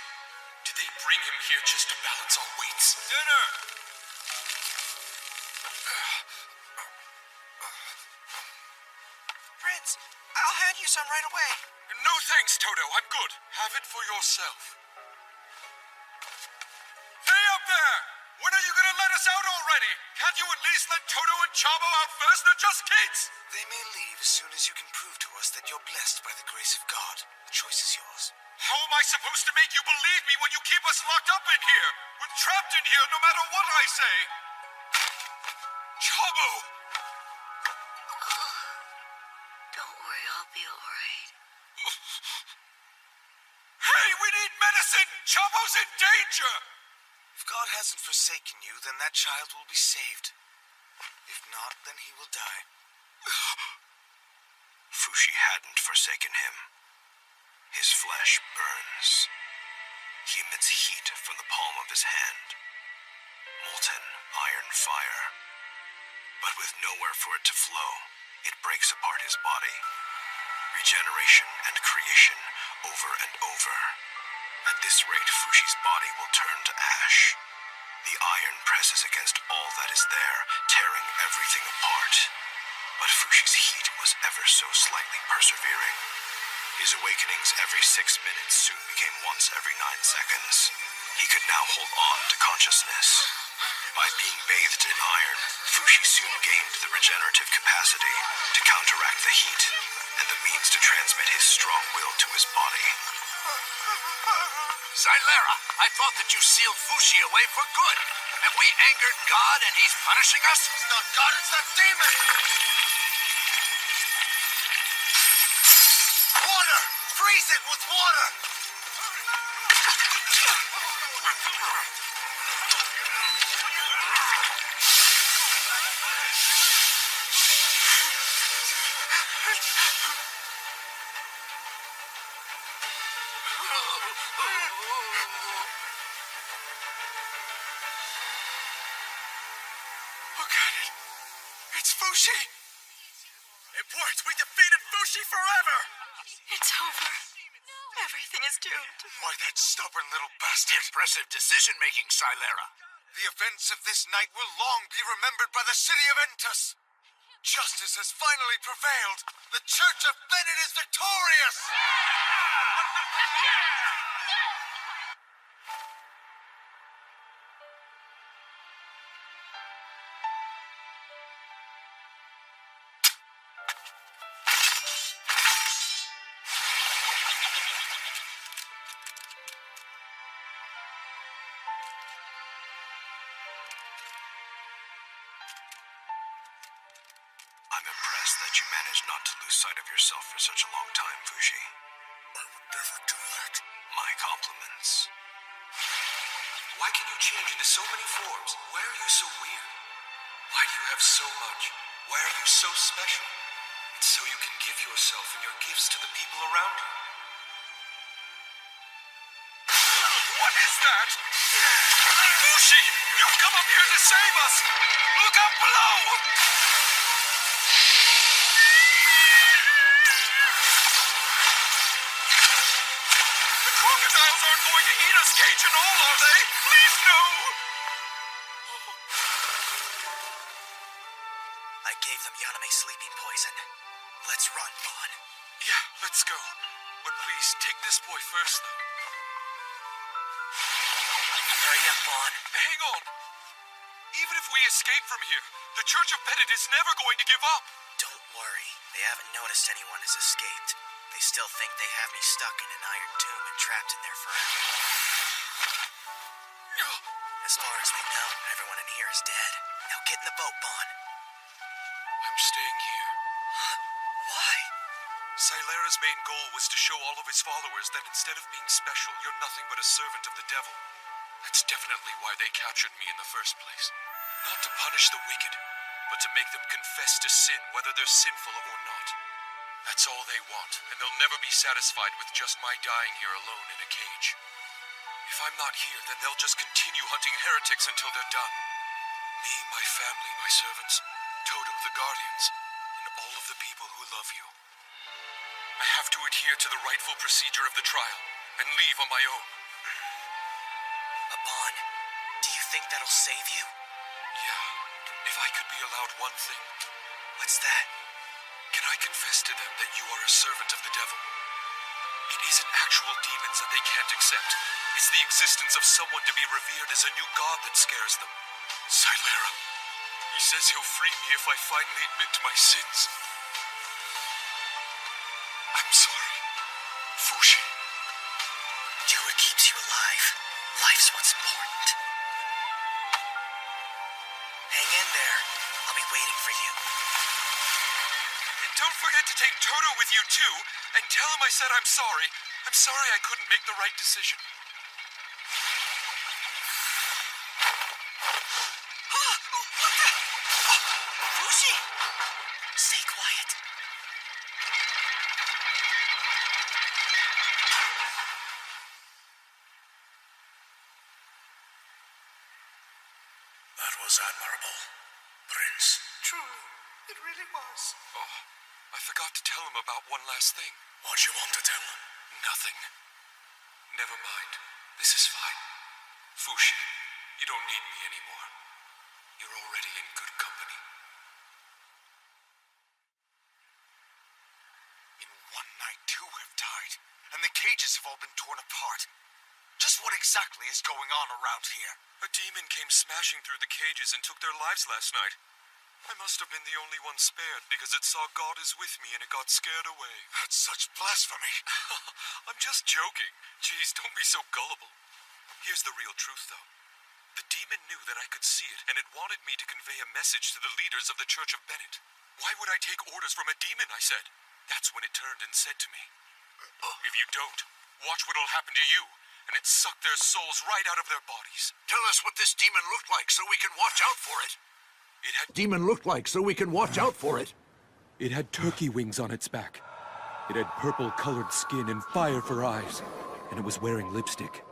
Did they bring him here just to balance our weights? Dinner! Prince, I'll hand you some right away. No thanks, Toto. I'm good. Have it for yourself. Hey up there! When are you gonna let us out already? Can't you at least let Toto and Chabo out first? They're just kids! They may leave as soon as you can prove to us that you're blessed by the grace of God. The choice is yours. How am I supposed to make you believe me when you keep us locked up in here? We're trapped in here no matter what I say! Chabo! Don't worry, I'll be alright. Hey, we need medicine! Chabo's in danger! If God hasn't forsaken you, then that child will be saved. If not, then he will die. Fushi hadn't forsaken him. His flesh burns. He emits heat from the palm of his hand. Molten iron fire. But with nowhere for it to flow, it breaks apart his body. Regeneration and creation over and over. At this rate, Fushi's body will turn to ash. The iron presses against all that is there, tearing everything apart. But Fushi's heat was ever so slightly persevering. His awakenings every 6 minutes soon became once every 9 seconds. He could now hold on to consciousness. By being bathed in iron, Fushi soon gained the regenerative capacity to counteract the heat and the means to transmit his strong will to his body. Xylera, I thought that you sealed Fushi away for good. Have we angered God and he's punishing us? It's not God, it's that demon! Water! Freeze it with water! Look at it. It's Fushi! It worked! We defeated Fushi forever! It's over. Everything is doomed. Why, that stubborn little bastard! Impressive decision-making, Xylera. The events of this night will long be remembered by the city of Entus. Justice has finally prevailed. The Church of Bennett is victorious! I'm impressed that you managed not to lose sight of yourself for such a long time, Fushi. I would never do that. My compliments. Why can you change into so many forms? Why are you so weird? Why do you have so much? Why are you so special? It's so you can give yourself and your gifts to the people around you. What is that? Fushi! You've come up here to save us! Look up below! The crocodiles aren't going to eat us, cage and all, are they? Please, no! I gave them Yaname sleeping poison. Let's run, Bon. Yeah, let's go. But please, take this boy first, though. Hurry up, Vaughn. Hang on! Even if we escape from here, the Church of Bennett is never going to give up! Don't worry. They haven't noticed anyone has escaped. They still think they have me stuck in an iron tomb and trapped in there forever. As far as they know, everyone in here is dead. Now get in the boat, Vaughn. I'm staying here. Huh? Why? Silera's main goal was to show all of his followers that instead of being special, you're nothing but a servant of the devil. That's definitely why they captured me in the first place. Not to punish the wicked, but to make them confess to sin, whether they're sinful or not. That's all they want, and they'll never be satisfied with just my dying here alone in a cage. If I'm not here, then they'll just continue hunting heretics until they're done. Me, my family, my servants, Toto, the guardians, and all of the people who love you. I have to adhere to the rightful procedure of the trial, and leave on my own. Vaughn, do you think that'll save you? Yeah, if I could be allowed one thing. What's that? Can I confess to them that you are a servant of the devil? It isn't actual demons that they can't accept. It's the existence of someone to be revered as a new god that scares them. Silera. He says he'll free me if I finally admit to my sins. I'm sorry, Fushi. Do what keeps you alive. Life's what's important. Hang in there. I'll be waiting for you. And don't forget to take Toto with you too, and tell him I said I'm sorry. I'm sorry I couldn't make the right decision. Fushi! Stay quiet. That was admirable, Prince. True, it really was. Oh, I forgot to tell him about one last thing. What you want to tell him? Nothing. Never mind. This is fine. Fushi, you don't need me anymore. You're already in good company. In one night, 2 have died, and the cages have all been torn apart. Just what exactly is going on around here? A demon came smashing through the cages and took their lives last night. I must have been the only one spared because it saw God is with me and it got scared away. That's such blasphemy. I'm just joking. Jeez, don't be so gullible. Here's the real truth, though. The demon knew that I could see it, and it wanted me to convey a message to the leaders of the Church of Bennett. Why would I take orders from a demon, I said. That's when it turned and said to me, if you don't, watch what'll happen to you. And it sucked their souls right out of their bodies. Tell us what this demon looked like so we can watch out for it. It had turkey wings on its back. It had purple-colored skin and fire for eyes, and it was wearing lipstick.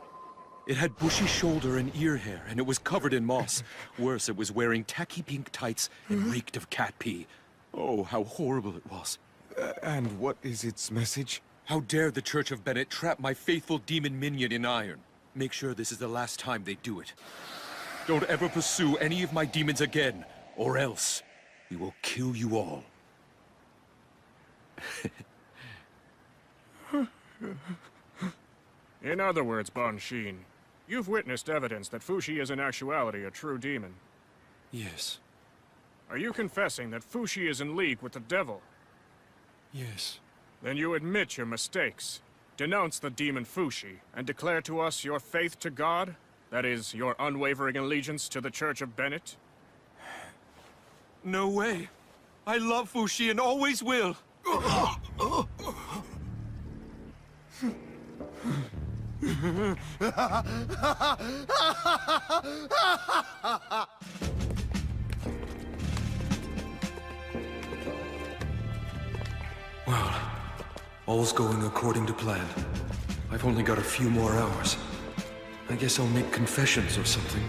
It had bushy shoulder and ear hair, and it was covered in moss. Worse, it was wearing tacky pink tights and reeked of cat pee. Oh, how horrible it was. And what is its message? How dare the Church of Bennett trap my faithful demon minion in iron? Make sure this is the last time they do it. Don't ever pursue any of my demons again, or else we will kill you all. In other words, Bon Shin, you've witnessed evidence that Fushi is in actuality a true demon. Yes. Are you confessing that Fushi is in league with the devil? Yes. Then you admit your mistakes, denounce the demon Fushi, and declare to us your faith to God? That is, your unwavering allegiance to the Church of Bennett? No way. I love Fushi and always will. Well, all's going according to plan. I've only got a few more hours. I guess I'll make confessions or something.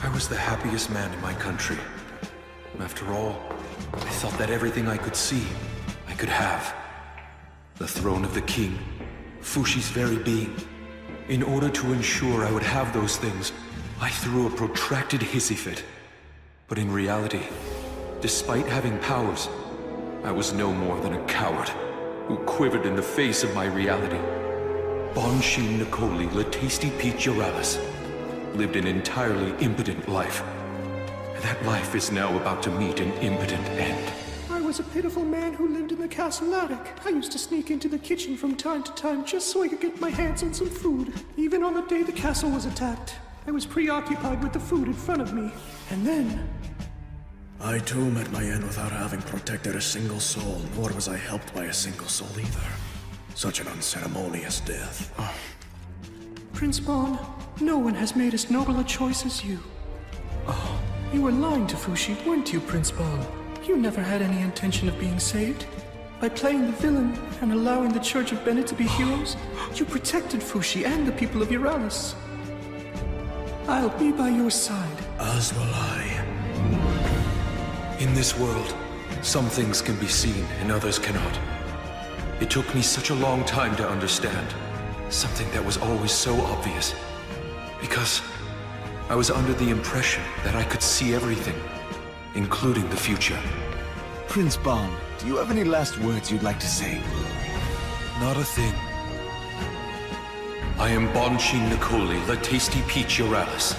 I was the happiest man in my country. After all, I thought that everything I could see, I could have. The throne of the king, Fushi's very being. In order to ensure I would have those things, I threw a protracted hissy fit. But in reality, despite having powers, I was no more than a coward who quivered in the face of my reality. Bonshin Nicoli Latasti Peach Uralis lived an entirely impotent life. That life is now about to meet an impotent end. I was a pitiful man who lived in the castle attic. I used to sneak into the kitchen from time to time just so I could get my hands on some food. Even on the day the castle was attacked, I was preoccupied with the food in front of me. And then... I too met my end without having protected a single soul, nor was I helped by a single soul either. Such an unceremonious death. Prince Bon, no one has made as noble a choice as you. Oh, you were lying to Fushi, weren't you, Prince Bon? You never had any intention of being saved. By playing the villain and allowing the Church of Bennett to be heroes, you protected Fushi and the people of Uralis. I'll be by your side. As will I. In this world, some things can be seen and others cannot. It took me such a long time to understand something that was always so obvious. Because I was under the impression that I could see everything, including the future. Prince Bon, do you have any last words you'd like to say? Not a thing. I am Bonshin Nicoli Latasti Peach Uralis.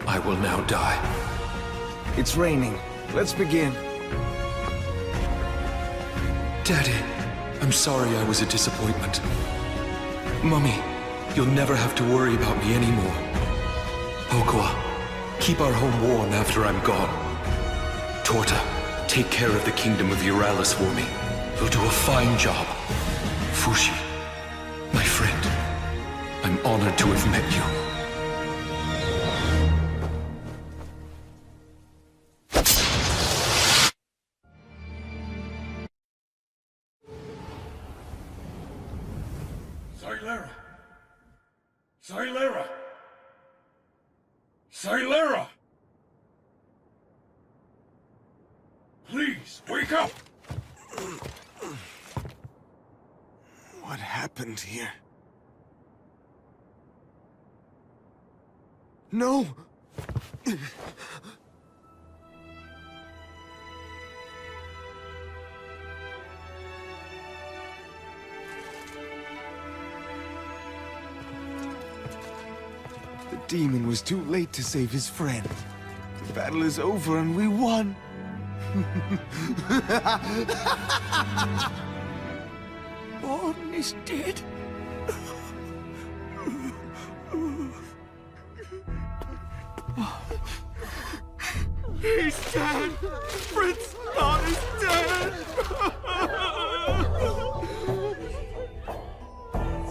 I will now die. It's raining. Let's begin. Daddy, I'm sorry I was a disappointment. Mummy, you'll never have to worry about me anymore. Okwa, keep our home warm after I'm gone. Torta, take care of the kingdom of Uralis for me. You'll do a fine job. Fushi, my friend, I'm honored to have met you. Silera! Silera! Please, wake up! What happened here? No! The demon was too late to save his friend. The battle is over and we won! Bon is dead. He's dead! Prince Bon is dead!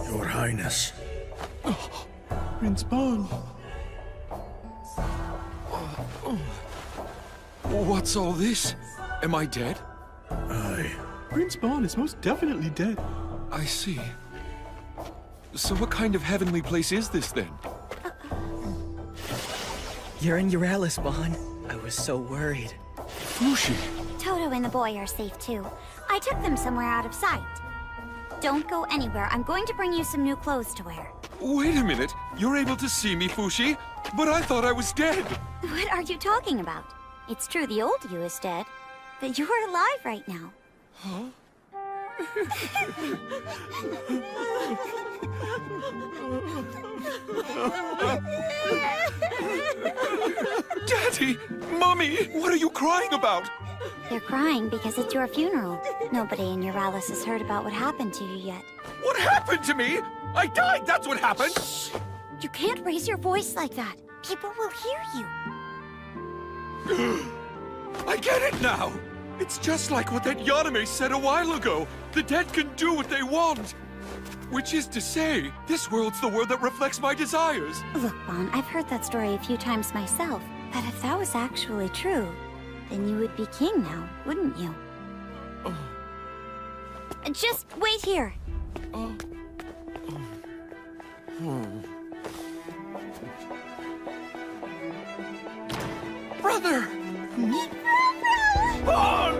Your Highness. Prince Bon. What's all this? Am I dead? Aye. Prince Bon is most definitely dead. I see. So what kind of heavenly place is this, then? You're in Uralis, Bon. I was so worried. Fushi! Toto and the boy are safe too. I took them somewhere out of sight. Don't go anywhere. I'm going to bring you some new clothes to wear. Wait a minute! You're able to see me, Fushi? But I thought I was dead! What are you talking about? It's true the old you is dead, but you're alive right now. Huh? Daddy! Mommy! What are you crying about? They're crying because it's your funeral. Nobody in Uralis has heard about what happened to you yet. What happened to me? I died, that's what happened! Shh! You can't raise your voice like that. People will hear you. I get it now! It's just like what that Yaname said a while ago. The dead can do what they want. Which is to say, this world's the world that reflects my desires. Look, Bon, I've heard that story a few times myself. But if that was actually true, then you would be king now, wouldn't you? Just wait here. Brother! Bon!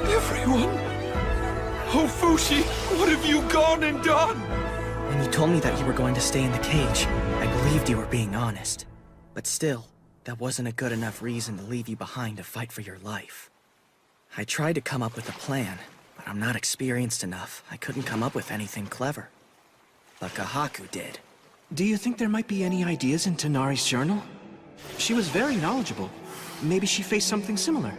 Everyone! Oh, Fushi, what have you gone and done? When you you told me that you were going to stay in the cage, I believed you were being honest. But still, that wasn't a good enough reason to leave you behind to fight for your life. I tried to come up with a plan, but I'm not experienced enough. I couldn't come up with anything clever. But Kahaku did. Do you think there might be any ideas in Tanari's journal? She was very knowledgeable. Maybe she faced something similar.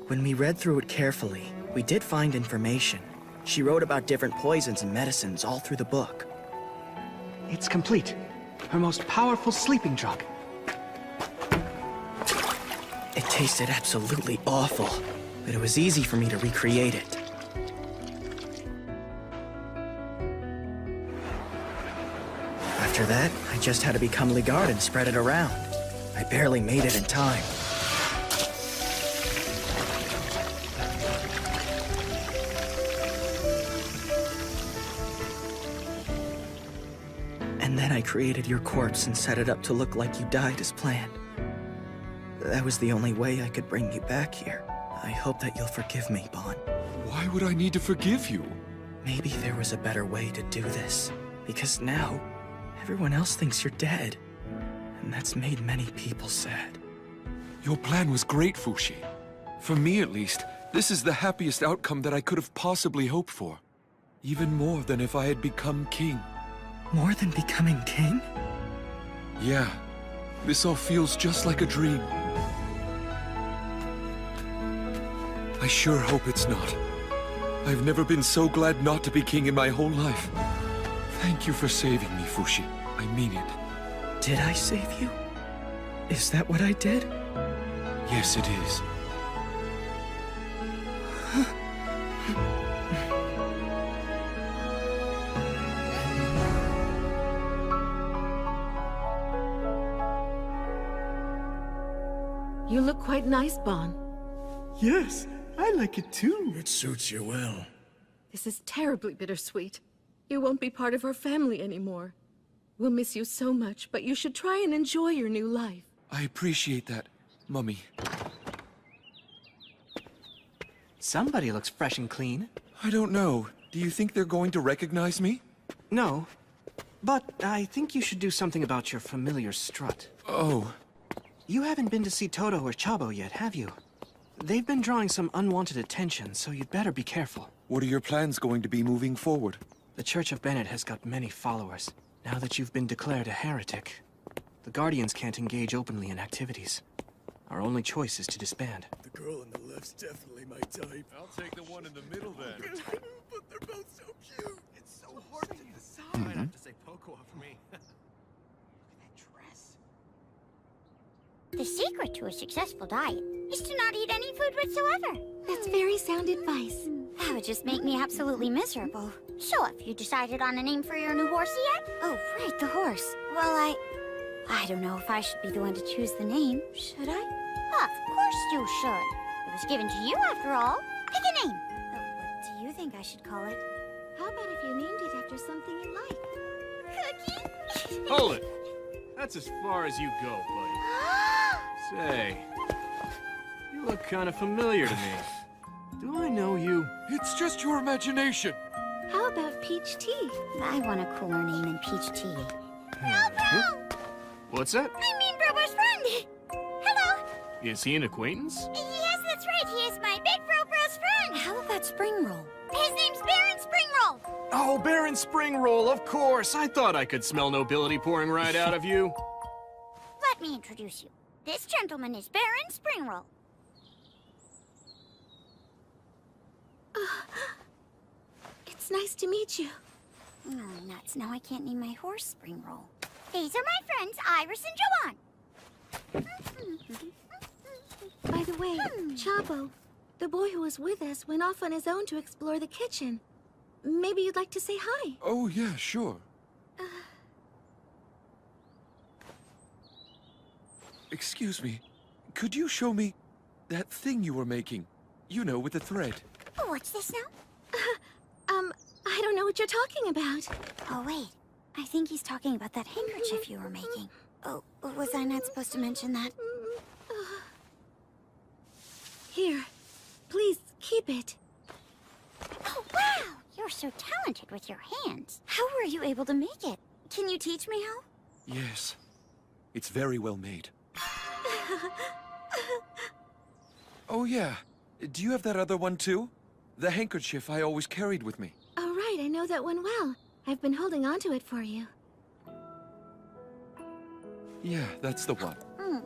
When we read through it carefully, we did find information. She wrote about different poisons and medicines all through the book. It's complete. Her most powerful sleeping drug. It tasted absolutely awful, but it was easy for me to recreate it. After that, I just had to become Ligard and spread it around. I barely made it in time. And then I created your corpse and set it up to look like you died as planned. That was the only way I could bring you back here. I hope that you'll forgive me, Bon. Why would I need to forgive you? Maybe there was a better way to do this. Because now, everyone else thinks you're dead. And that's made many people sad. Your plan was great, Fushi. For me, at least, this is the happiest outcome that I could have possibly hoped for. Even more than if I had become king. More than becoming king? Yeah. This all feels just like a dream. I sure hope it's not. I've never been so glad not to be king in my whole life. Thank you for saving me, Fushi. I mean it. Did I save you? Is that what I did? Yes, it is. You look quite nice, Bon. Yes, I like it too. It suits you well. This is terribly bittersweet. You won't be part of our family anymore. We'll miss you so much, but you should try and enjoy your new life. I appreciate that, Mummy. Somebody looks fresh and clean. I don't know. Do you think they're going to recognize me? No. But I think you should do something about your familiar strut. Oh. You haven't been to see Toto or Chabo yet, have you? They've been drawing some unwanted attention, so you'd better be careful. What are your plans going to be moving forward? The Church of Bennett has got many followers. Now that you've been declared a heretic, the Guardians can't engage openly in activities. Our only choice is to disband. The girl on the left's definitely my type. I'll take the one in the middle then. But they're both so cute. It's so hard to decide. I'd have to say Poco for me. The secret to a successful diet is to not eat any food whatsoever. That's very sound advice. That would just make me absolutely miserable. So, have you decided on a name for your new horsey yet? Oh, right, the horse. Well, I don't know if I should be the one to choose the name, should I? Of course you should. It was given to you after all. Pick a name. Oh, what do you think I should call it? How about if you named it after something you like? Cookie? Hold it. That's as far as you go, buddy. Say, you look kind of familiar to me. Do I know you? It's just your imagination. How about Peach Tea? I want a cooler name than Peach Tea. What's that? I mean Brobo's friend. Hello. Is he an acquaintance? Yes, that's right. He is my big Bro's friend. How about Spring Roll? His name's Baron Spring Roll. Oh, Baron Springroll, of course. I thought I could smell nobility pouring right out of you. Let me introduce you. This gentleman is Baron Springroll. It's nice to meet you. Oh, nuts. Now I can't name my horse Springroll. These are my friends, Iris and Joanne. By the way, Chabo, the boy who was with us went off on his own to explore the kitchen. Maybe you'd like to say hi. Oh, yeah, sure. Excuse me. Could you show me that thing you were making? You know, with the thread. Oh, what's this now? I don't know what you're talking about. Oh, wait. I think he's talking about that handkerchief you were making. Oh, was I not supposed to mention that? Here, please keep it. Oh, wow! You're You're so talented with your hands. How were you able to make it? Can you teach me how? Yes. It's very well made. Oh yeah. Do you have that other one too? The handkerchief I always carried with me. Oh, right, I know that one well. I've been holding on to it for you. Yeah, that's the one.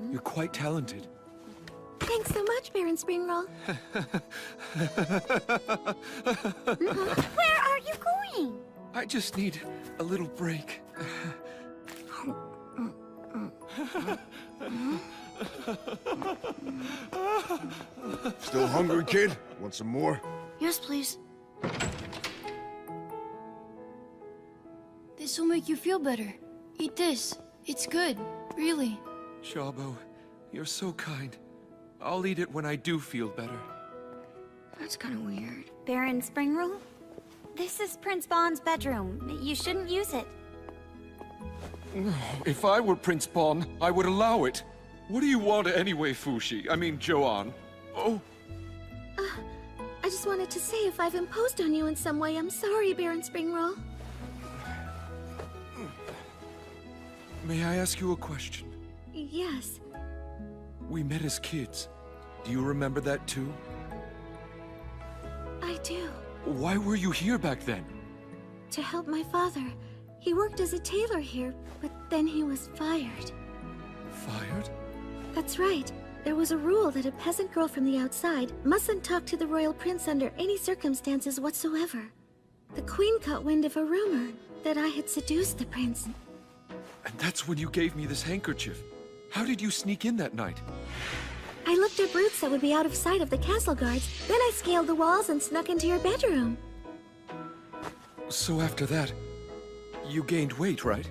You're quite talented. Thanks so much, Baron Springroll. Where are you going? I just need a little break. Still hungry, kid? Want some more? Yes, please. This'll make you feel better. Eat this. It's good, really. Shabo, you're so kind. I'll eat it when I do feel better. That's kind of weird. Baron Springroll? This is Prince Bon's bedroom. You shouldn't use it. If I were Prince Bon, I would allow it. What do you want anyway, Fushi? I mean, Joanne. Oh. I just wanted to say if I've imposed on you in some way, I'm sorry, Baron Springroll. May I ask you a question? Yes. We met as kids. Do you remember that too? I do. Why were you here back then? To help my father. He worked as a tailor here, but then he was fired. Fired? That's right. There was a rule that a peasant girl from the outside mustn't talk to the royal prince under any circumstances whatsoever. The queen caught wind of a rumor that I had seduced the prince. And that's when you gave me this handkerchief. How did you sneak in that night? I looked up routes that would be out of sight of the castle guards, then I scaled the walls and snuck into your bedroom. So after that, you gained weight, right?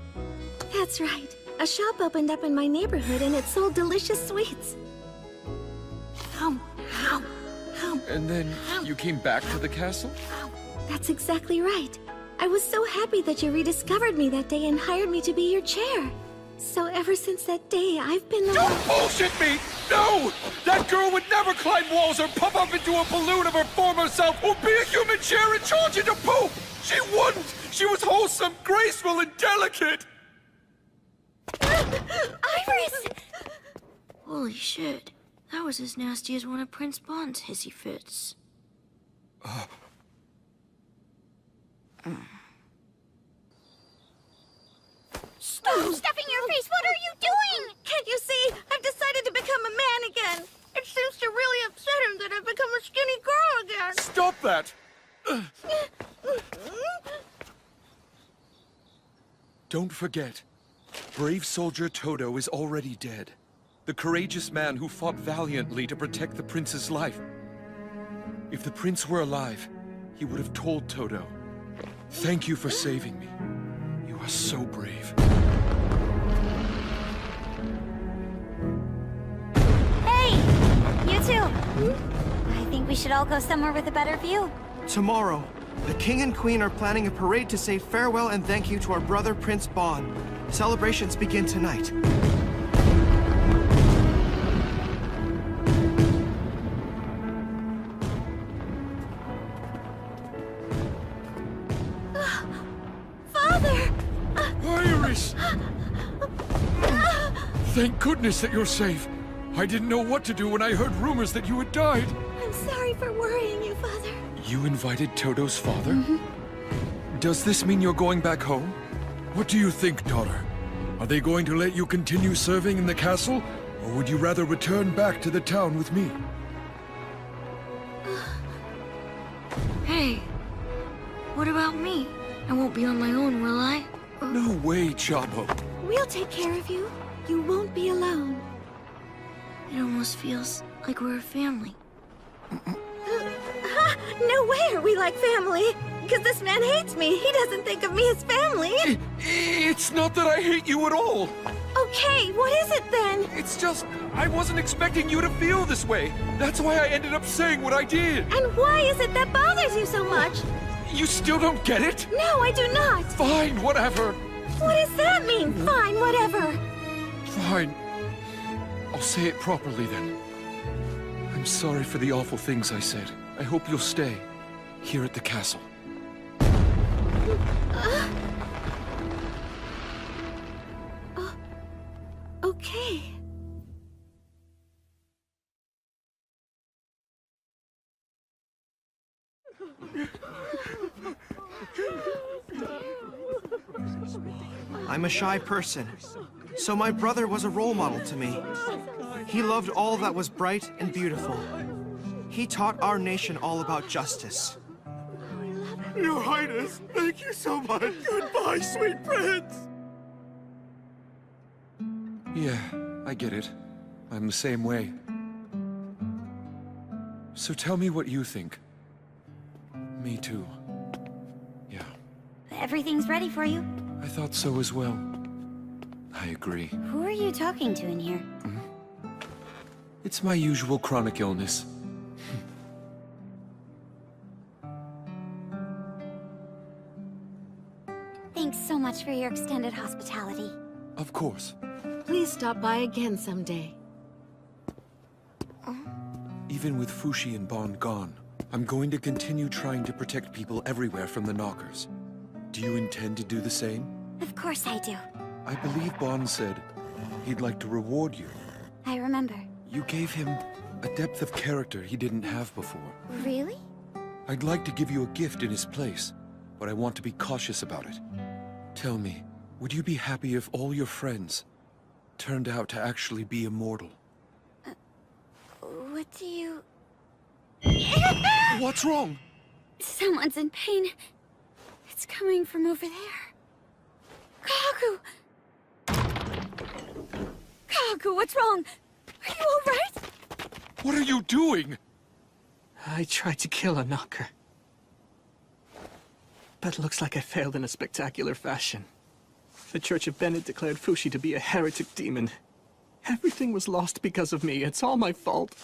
That's right. A shop opened up in my neighborhood and it sold delicious sweets. Hum, hum, hum. And then you came back to the castle? That's exactly right. I was so happy that you rediscovered me that day and hired me to be your chair. So ever since that day, I've been... Don't bullshit me! No! That girl would never climb walls or puff up into a balloon of her former self or be a human chair and charge into poop! She wouldn't! She was wholesome, graceful, and delicate! Iris! Holy shit. That was as nasty as one of Prince Bon's hissy fits. Stop stuffing your face! What are you doing? Can't you see? I've decided to become a man again. It seems to really upset him that I've become a skinny girl again. Stop that! Don't forget, brave soldier Todo is already dead. The courageous man who fought valiantly to protect the prince's life. If the prince were alive, he would have told Todo. Thank you for saving me. You are so brave. Hey! You two! I think we should all go somewhere with a better view. Tomorrow, the king and queen are planning a parade to say farewell and thank you to our brother Prince Bon. Celebrations begin tonight. Father! Iris! Thank goodness that you're safe. I didn't know what to do when I heard rumors that you had died. I'm sorry for worrying you, Father. You invited Todo's father? Does this mean you're going back home? What do you think, daughter? Are they going to let you continue serving in the castle? Or would you rather return back to the town with me? Hey, what about me? I won't be on my own, will I? No way, Chabo. We'll take care of you. You won't be alone. It almost feels like we're a family. No way are we like family. Because this man hates me. He doesn't think of me as family. It's not that I hate you at all. Okay, what is it then? It's just, I wasn't expecting you to feel this way. That's why I ended up saying what I did. And why is it that bothers you so much? You still don't get it? No, I do not. Fine, whatever. What does that mean? Fine, whatever. Fine. I'll say it properly then. I'm sorry for the awful things I said. I hope you'll stay here at the castle. Okay. I'm a shy person, so my brother was a role model to me. He loved all that was bright and beautiful. He taught our nation all about justice. Your Highness, thank you so much. Goodbye, sweet prince. Yeah, I get it. I'm the same way. So tell me what you think. Me too. Yeah. Everything's ready for you. I thought so as well. I agree. Who are you talking to in here? It's my usual chronic illness. Thanks so much for your extended hospitality. Of course. Please stop by again someday. Even with Fushi and Bond gone, I'm going to continue trying to protect people everywhere from the Knockers. Do you intend to do the same? Of course I do. I believe Bond said he'd like to reward you. I remember. You gave him a depth of character he didn't have before. Really? I'd like to give you a gift in his place, but I want to be cautious about it. Tell me, would you be happy if all your friends turned out to actually be immortal? What do you... What's wrong? Someone's in pain. It's coming from over there. Kagu! Kagu, what's wrong? Are you all right? What are you doing? I tried to kill a knocker. But looks like I failed in a spectacular fashion. The Church of Bennett declared Fushi to be a heretic demon. Everything was lost because of me. It's all my fault.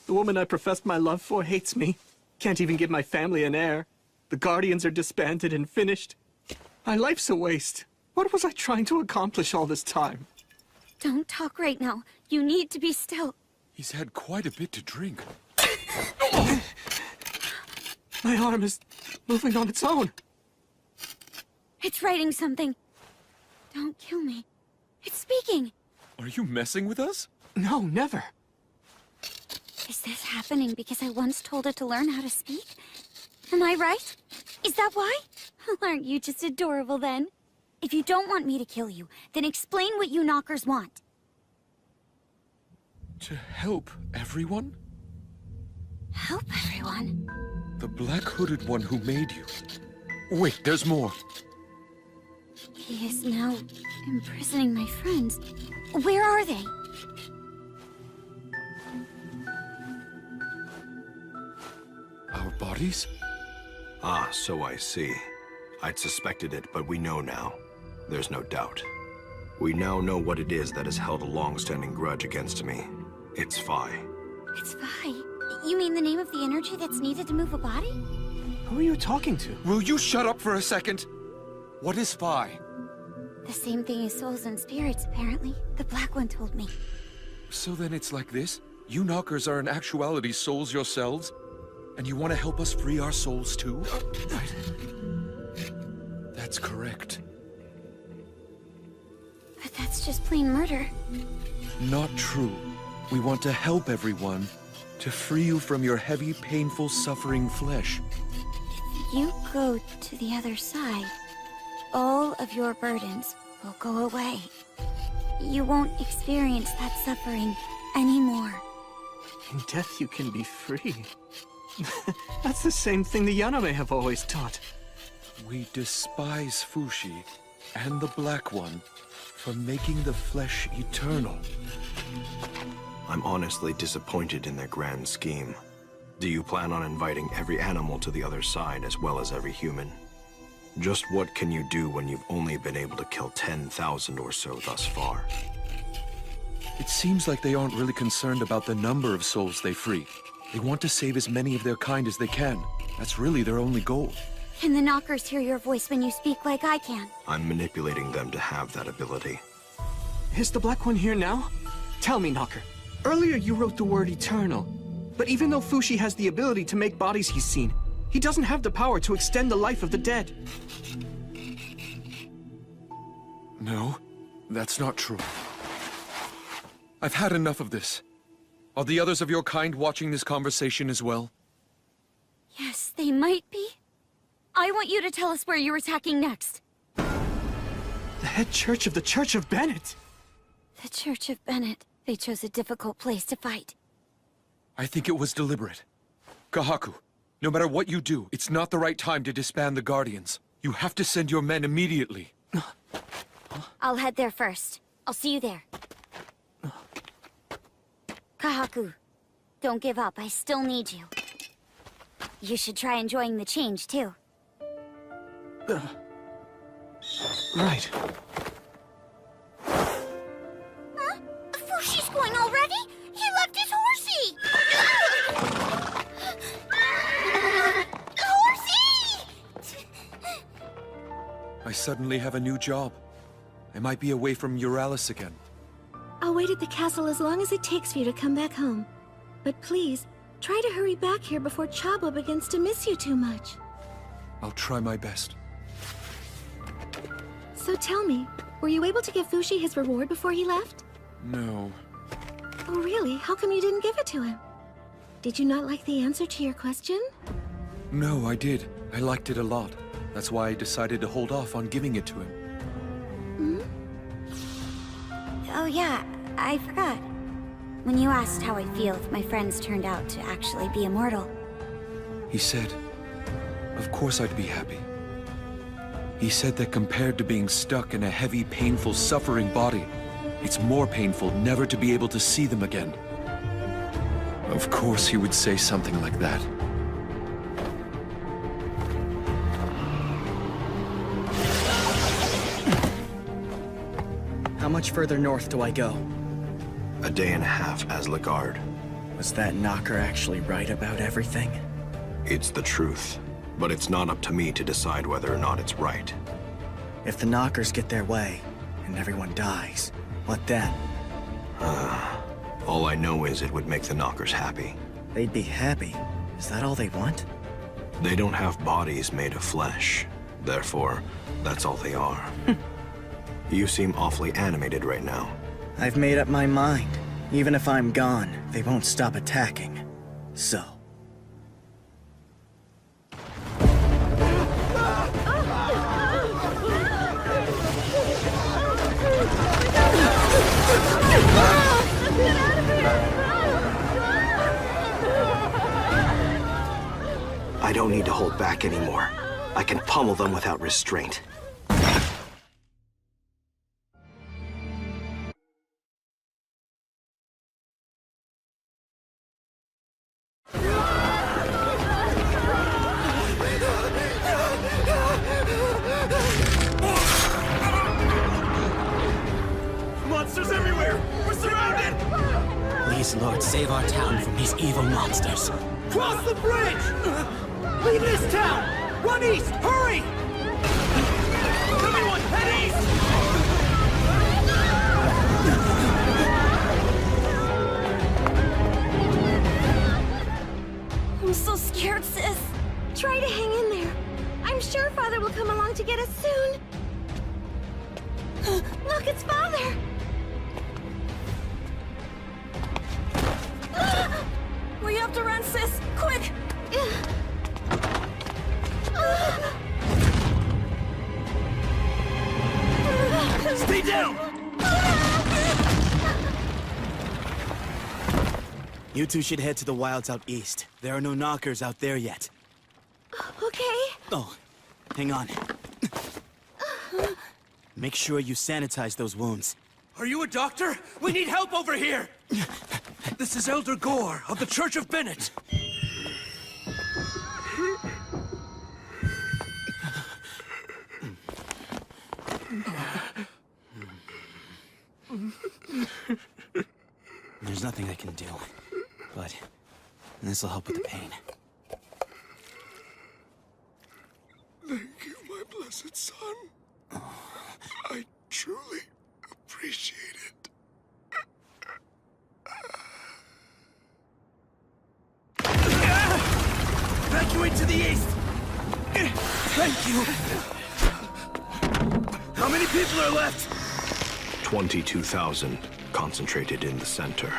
The woman I professed my love for hates me. Can't even give my family an heir. The Guardians are disbanded and finished. My life's a waste. What was I trying to accomplish all this time? Don't talk right now. You need to be still. He's had quite a bit to drink. My arm is moving on its own. It's writing something. Don't kill me. It's speaking. Are you messing with us? No, never. Is this happening because I once told it to learn how to speak? Am I right? Is that why? Aren't you just adorable then? If you don't want me to kill you, then explain what you knockers want. To help everyone? Help everyone? The black-hooded one who made you. Wait, there's more. He is now imprisoning my friends. Where are they? Our bodies? Ah, so I see. I'd suspected it, but we know now. There's no doubt. We now know what it is that has held a long-standing grudge against me. It's Phi. It's Phi. You mean the name of the energy that's needed to move a body? Who are you talking to? Will you shut up for a second? What is Phi? The same thing as souls and spirits, apparently. The black one told me. So then it's like this? You knockers are in actuality souls yourselves? And you want to help us free our souls too? Right. That's correct. But that's just plain murder. Not true. We want to help everyone. To free you from your heavy, painful, suffering flesh. If you go to the other side, all of your burdens will go away. You won't experience that suffering anymore. In death you can be free. That's the same thing the Yaname have always taught. We despise Fushi and the Black One for making the flesh eternal. I'm honestly disappointed in their grand scheme. Do you plan on inviting every animal to the other side as well as every human? Just what can you do when you've only been able to kill 10,000 or so thus far? It seems like they aren't really concerned about the number of souls they free. They want to save as many of their kind as they can. That's really their only goal. Can the knockers hear your voice when you speak like I can? I'm manipulating them to have that ability. Is the Black One here now? Tell me, Knocker. Earlier you wrote the word eternal. But even though Fushi has the ability to make bodies he's seen, he doesn't have the power to extend the life of the dead. No, that's not true. I've had enough of this. Are the others of your kind watching this conversation as well? Yes, they might be. I want you to tell us where you're attacking next. The head church of the Church of Bennett! The Church of Bennett. They chose a difficult place to fight. I think it was deliberate. Kahaku, no matter what you do, it's not the right time to disband the Guardians. You have to send your men immediately. I'll head there first. I'll see you there. Kahaku, don't give up. I still need you. You should try enjoying the change, too. Right. Huh? Fushi's going already? He left his horsey! Horsey! I suddenly have a new job. I might be away from Euralis again. I'll wait at the castle as long as it takes for you to come back home. But please, try to hurry back here before Chabo begins to miss you too much. I'll try my best. So tell me, were you able to give Fushi his reward before he left? No. Oh really? How come you didn't give it to him? Did you not like the answer to your question? No, I did. I liked it a lot. That's why I decided to hold off on giving it to him. Oh yeah, I forgot. When you asked how I feel if my friends turned out to actually be immortal. He said, of course I'd be happy. He said that compared to being stuck in a heavy, painful, suffering body, it's more painful never to be able to see them again. Of course he would say something like that. How much further north do I go? A day and a half as Lagarde. Was that knocker actually right about everything? It's the truth, but it's not up to me to decide whether or not it's right. If the knockers get their way, and everyone dies, what then? All I know is it would make the knockers happy. They'd be happy? Is that all they want? They don't have bodies made of flesh. Therefore, that's all they are. You seem awfully animated right now. I've made up my mind. Even if I'm gone, they won't stop attacking. So... I don't need to hold back anymore. I can pummel them without restraint. Monsters everywhere! We're surrounded! Please, Lord, save our town from these evil monsters. Cross the bridge! Leave this town! Run east! Hurry! Everyone, head east! I'm so scared, sis. Try to hang in there. I'm sure Father will come along to get us soon. Look, it's Father! We have to run, sis! Quick! Stay down! You two should head to the wilds out east. There are no knockers out there yet. Okay. Oh, hang on. Make sure you sanitize those wounds. Are you a doctor? We need help over here! This is Elder Gore of the Church of Bennett. There's nothing I can do, but this'll help with the pain. Thank you, my blessed son. I truly appreciate it. Evacuate to the east! Thank you! Coming many people are left? 22,000 concentrated in the center.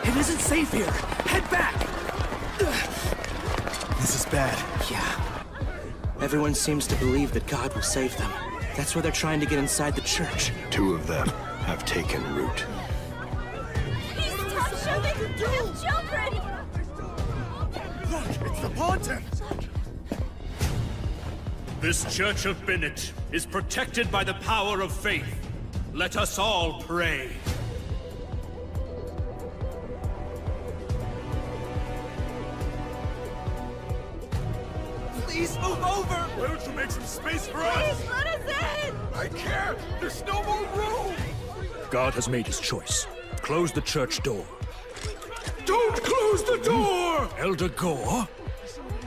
It isn't safe here. Head back! This is bad. Yeah. Everyone seems to believe that God will save them. That's why they're trying to get inside the church. 2 of them have taken root. Please stop shooting! You have children! Look, it's the Pontiff! This Church of Bennett is protected by the power of faith. Let us all pray. Please move over! Why don't you make some space for us? Please let us in! I can't! There's no more room! God has made his choice. Close the church door. Don't close the door! Elder Gore?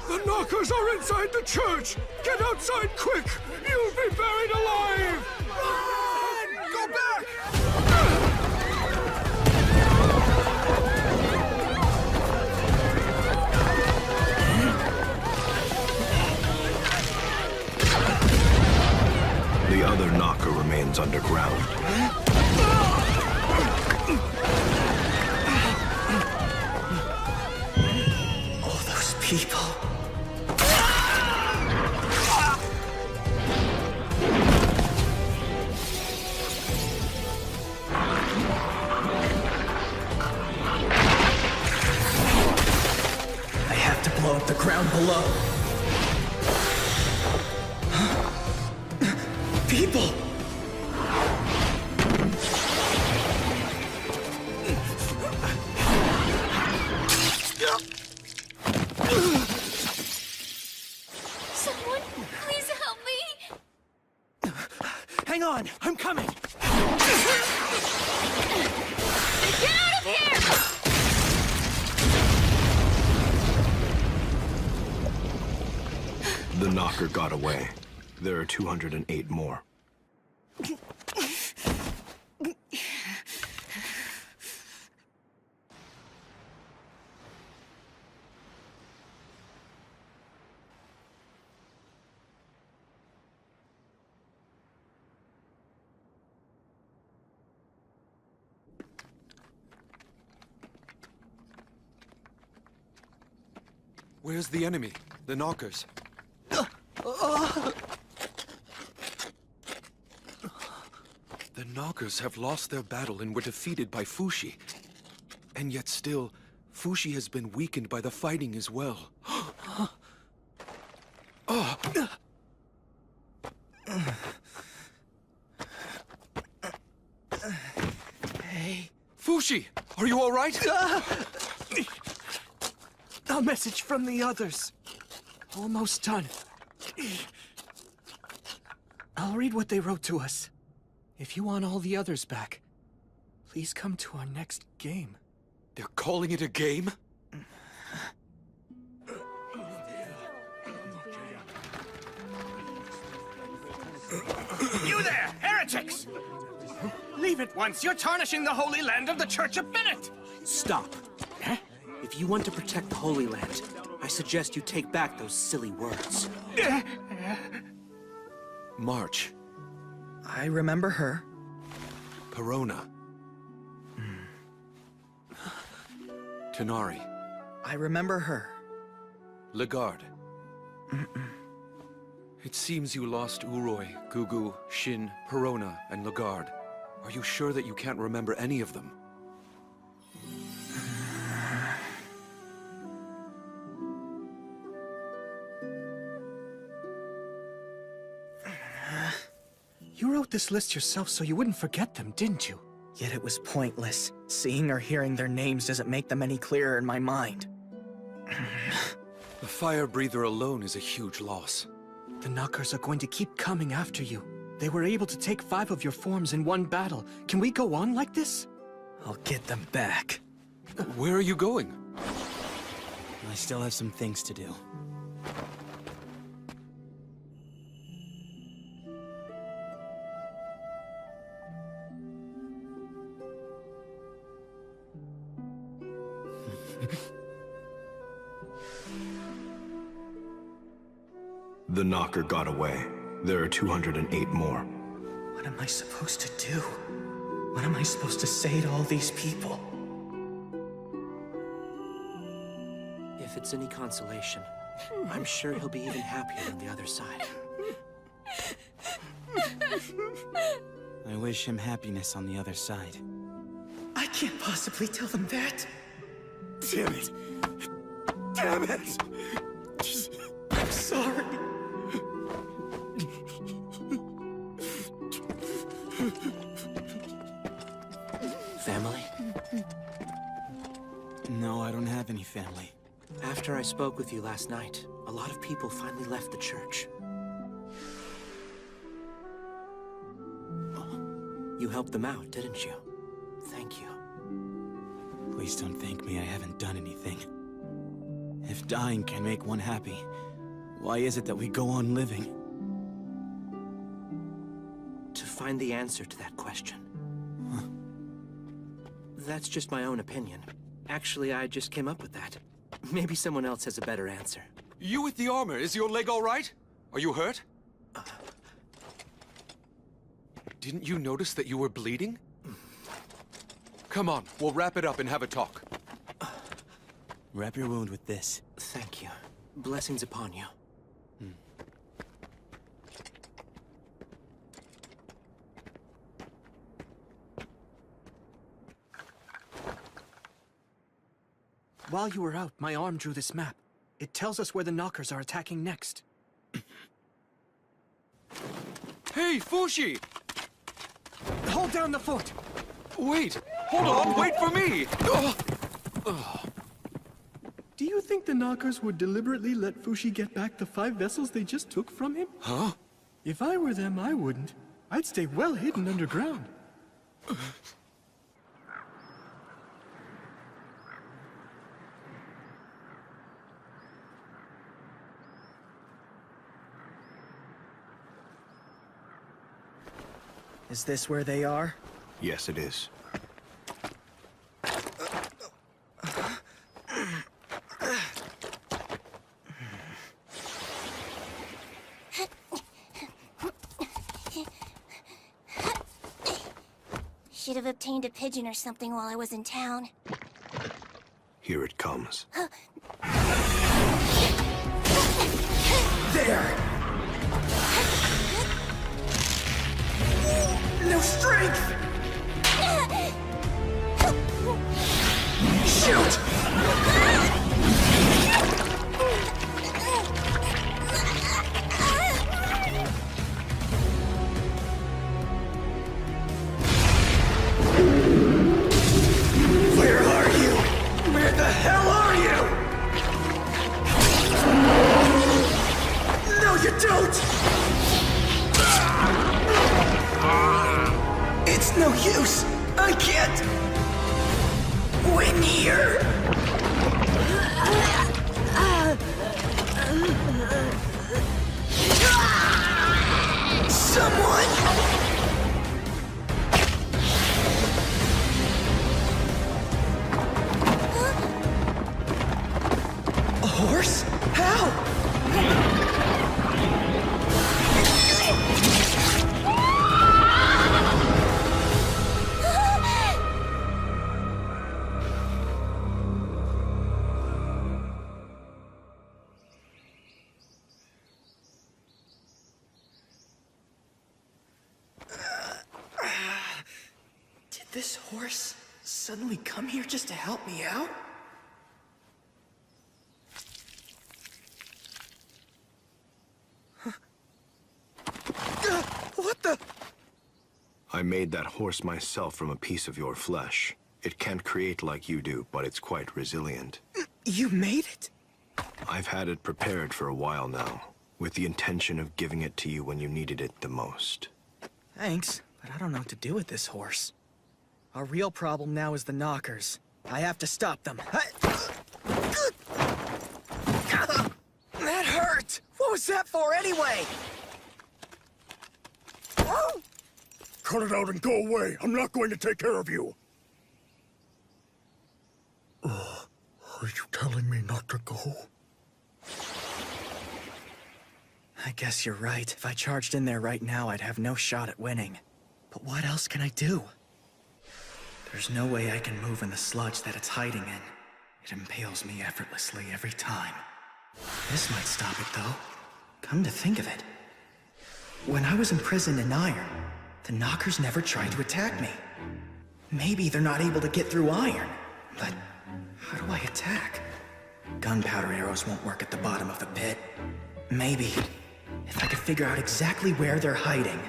The knockers are inside the church! Get outside quick! You'll be buried alive! Run! Go back! The other knocker remains underground. All those people. I have to blow up the ground below. People! Someone, please help me! Hang on, I'm coming! Get out of here! The knocker got away. There are 208 more. Where's the enemy? The knockers? The knockers have lost their battle and were defeated by Fushi. And yet still, Fushi has been weakened by the fighting as well. Oh. Hey. Fushi! Are you all right? A message from the others. Almost done. I'll read what they wrote to us. If you want all the others back, please come to our next game. They're calling it a game? You there, heretics! Leave it once. You're tarnishing the holy land of the Church of Bennett! Stop. If you want to protect the Holy Land, I suggest you take back those silly words. March. I remember her. Perona. Tenari. I remember her. Lagarde. It seems you lost Uroi, Gugu, Shin, Perona, and Lagarde. Are you sure that you can't remember any of them? You wrote this list yourself so you wouldn't forget them, didn't you? Yet it was pointless. Seeing or hearing their names doesn't make them any clearer in my mind. The fire breather alone is a huge loss. The knockers are going to keep coming after you. They were able to take 5 of your forms in one battle. Can we go on like this? I'll get them back. Where are you going? I still have some things to do. The knocker got away. There are 208 more. What am I supposed to do? What am I supposed to say to all these people? If it's any consolation, I'm sure he'll be even happier on the other side. I wish him happiness on the other side. I can't possibly tell them that. Damn it! Damn it! I'm sorry. Family? No, I don't have any family. After I spoke with you last night, a lot of people finally left the church. You helped them out, didn't you? Thank you. Please don't thank me, I haven't done anything. If dying can make one happy, why is it that we go on living? To find the answer to that question. Huh. That's just my own opinion. Actually, I just came up with that. Maybe someone else has a better answer. You with the armor, is your leg all right? Are you hurt? Didn't you notice that you were bleeding? Come on, we'll wrap it up and have a talk. Wrap your wound with this. Thank you. Blessings upon you. While you were out, my arm drew this map. It tells us where the knockers are attacking next. Hey, Fushi! Hold down the fort! Wait! Hold on! Wait for me! Do you think the knockers would deliberately let Fushi get back the 5 vessels they just took from him? Huh? If I were them, I wouldn't. I'd stay well hidden underground. Is this where they are? Yes, it is. Should have obtained a pigeon or something while I was in town. Here it comes. There! No strength! Shoot! Where are you? Where the hell are you? No, you don't! It's no use! I can't win here! Someone! A horse? How? Did this horse suddenly come here just to help me out? What the? I made that horse myself from a piece of your flesh. It can't create like you do, but it's quite resilient. You made it? I've had it prepared for a while now, with the intention of giving it to you when you needed it the most. Thanks, but I don't know what to do with this horse. Our real problem now is the knockers. I have to stop them. That hurt! What was that for anyway? Cut it out and go away. I'm not going to take care of you. Are you telling me not to go? I I guess you're right. If I charged in there right now, I'd have no shot at winning. But what else can I do? There's no way I can move in the sludge that it's hiding in. It impales me effortlessly every time. This might stop it, though. Come to think of it. When I was imprisoned in iron, the knockers never tried to attack me. Maybe they're not able to get through iron, but how do I attack? Gunpowder arrows won't work at the bottom of the pit. Maybe if I could figure out exactly where they're hiding.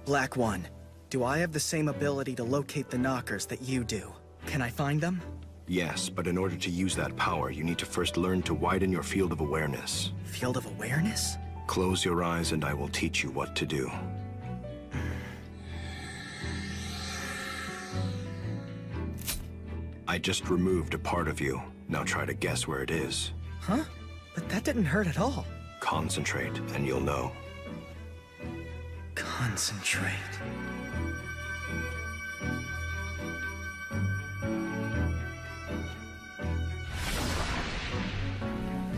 Black One, do I have the same ability to locate the knockers that you do? Can I find them? Yes, but in order to use that power, you need to first learn to widen your field of awareness. Field of awareness? Close your eyes and I will teach you what to do. I just removed a part of you. Now try to guess where it is. Huh? But that didn't hurt at all. Concentrate, and you'll know. Concentrate.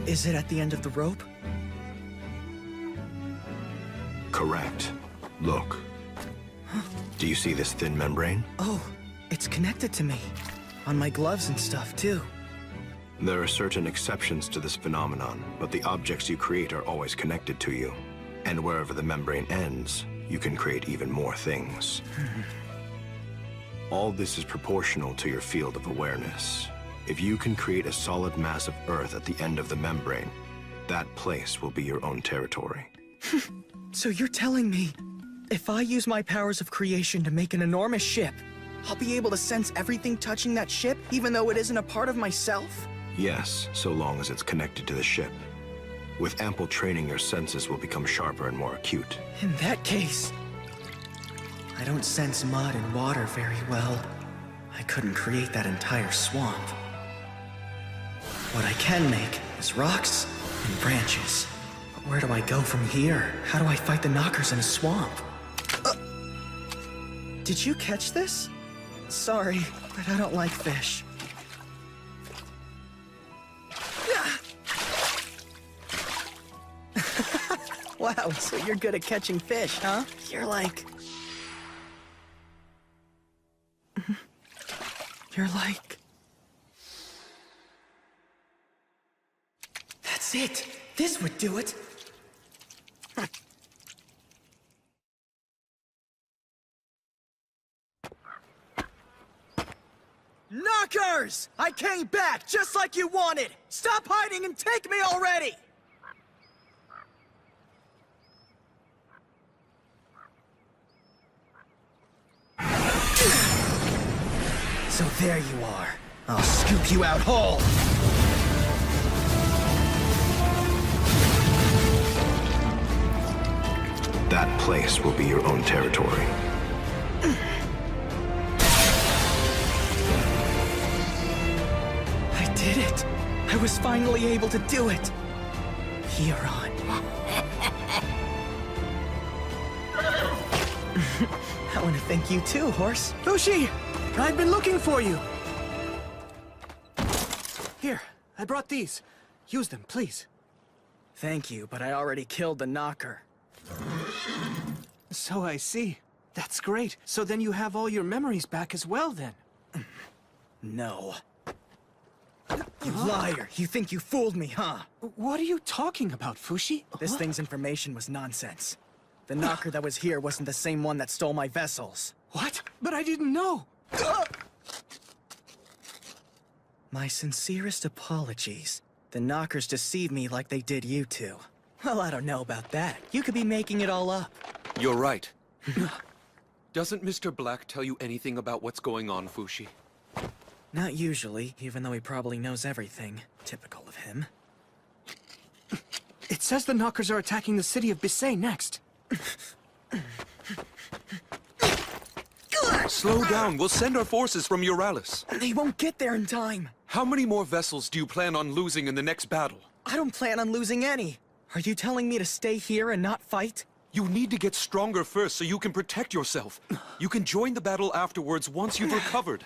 Is it at the end of the rope? Correct. Look. Huh? Do you see this thin membrane? Oh, it's connected to me. On my gloves and stuff, too. There are certain exceptions to this phenomenon, but the objects you create are always connected to you. And wherever the membrane ends, you can create even more things. All this is proportional to your field of awareness. If you can create a solid mass of Earth at the end of the membrane, that place will be your own territory. So you're telling me, if I use my powers of creation to make an enormous ship, I'll be able to sense everything touching that ship, even though it isn't a part of myself? Yes, so long as it's connected to the ship. With ample training, your senses will become sharper and more acute. In that case, I don't sense mud and water very well. I couldn't create that entire swamp. What I can make is rocks and branches. But where do I go from here? How do I fight the knockers in a swamp? Did you catch this? Sorry, but I don't like fish. Wow, so you're good at catching fish, huh? You're like... That's it! This would do it! Knockers! I came back, just like you wanted! Stop hiding and take me already! So there you are. I'll scoop you out whole! That place will be your own territory. I did it! I was finally able to do it! Huron. I want to thank you too, Horse. Fushi! I've been looking for you! Here, I brought these. Use them, please. Thank you, but I already killed the knocker. So I see. That's great. So then you have all your memories back as well, then? No. You liar! You think you fooled me, huh? What are you talking about, Fushi? This thing's information was nonsense. The knocker that was here wasn't the same one that stole my vessels. What? But I didn't know! My sincerest apologies. The knockers deceived me like they did you two. Well, I don't know about that. You could be making it all up. You're right. Doesn't Mr. Black tell you anything about what's going on, Fushi? Not usually, even though he probably knows everything. Typical of him. It says the knockers are attacking the city of Bisay next. Slow down. We'll send our forces from Euralis. They won't get there in time. How many more vessels do you plan on losing in the next battle? I don't plan on losing any. Are you telling me to stay here and not fight? You need to get stronger first so you can protect yourself. You can join the battle afterwards once you've recovered.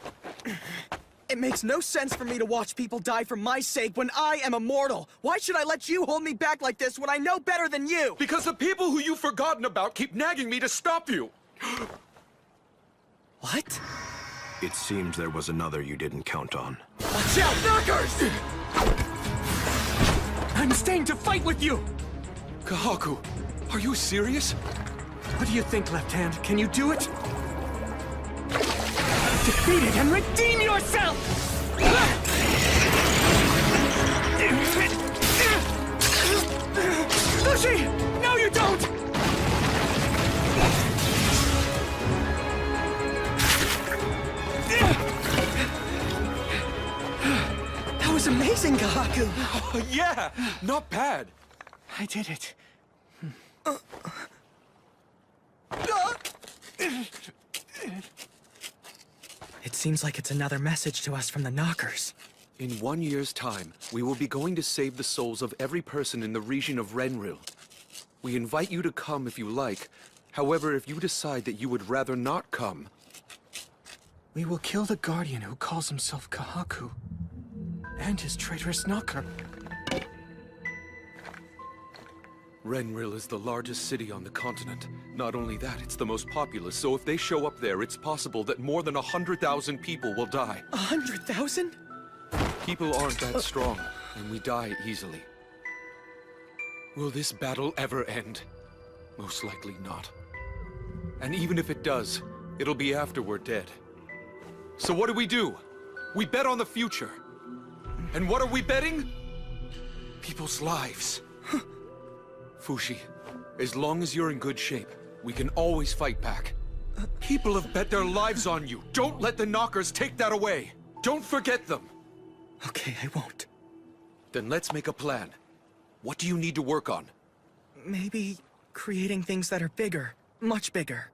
It makes no sense for me to watch people die for my sake when I am immortal. Why should I let you hold me back like this when I know better than you? Because the people who you've forgotten about keep nagging me to stop you. What? It seems there was another you didn't count on. Watch out, knockers! I'm staying to fight with you! Kahaku, are you serious? What do you think, Left Hand? Can you do it? Defeat it and redeem yourself! Fushi! No, you don't! That was amazing, Kahaku! Yeah, not bad. I did it. It seems like it's another message to us from the Knockers. In 1 year's time, we will be going to save the souls of every person in the region of Renril. We invite you to come if you like. However, if you decide that you would rather not come... We will kill the Guardian who calls himself Kahaku. And his traitorous Knocker. Renril is the largest city on the continent. Not only that, it's the most populous, so if they show up there, it's possible that more than 100,000 people will die. 100,000? People aren't that strong, and we die easily. Will this battle ever end? Most likely not. And even if it does, it'll be after we're dead. So what do? We bet on the future. And what are we betting? People's lives. Fushi, as long as you're in good shape, we can always fight back. People have bet their lives on you. Don't let the Knockers take that away. Don't forget them. Okay, I won't. Then let's make a plan. What do you need to work on? Maybe creating things that are bigger. Much bigger.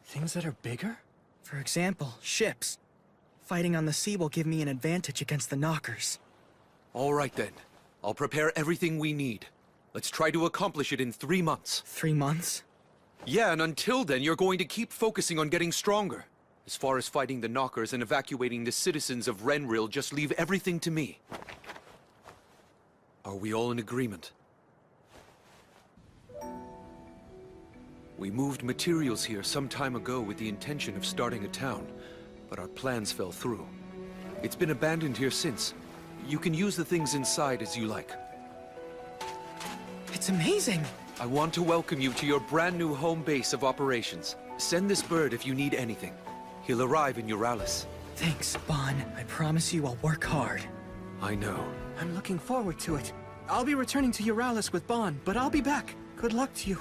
Things that are bigger? For example, ships. Fighting on the sea will give me an advantage against the Knockers. All right then. I'll prepare everything we need. Let's try to accomplish it in 3 months. 3 months? Yeah, and until then, you're going to keep focusing on getting stronger. As far as fighting the Knockers and evacuating the citizens of Renril, just leave everything to me. Are we all in agreement? We moved materials here some time ago with the intention of starting a town, but our plans fell through. It's been abandoned here since. You can use the things inside as you like. It's amazing! I want to welcome you to your brand new home base of operations. Send this bird if you need anything. He'll arrive in Euralis. Thanks, Bon. I promise you I'll work hard. I know. I'm looking forward to it. I'll be returning to Euralis with Bon, but I'll be back. Good luck to you.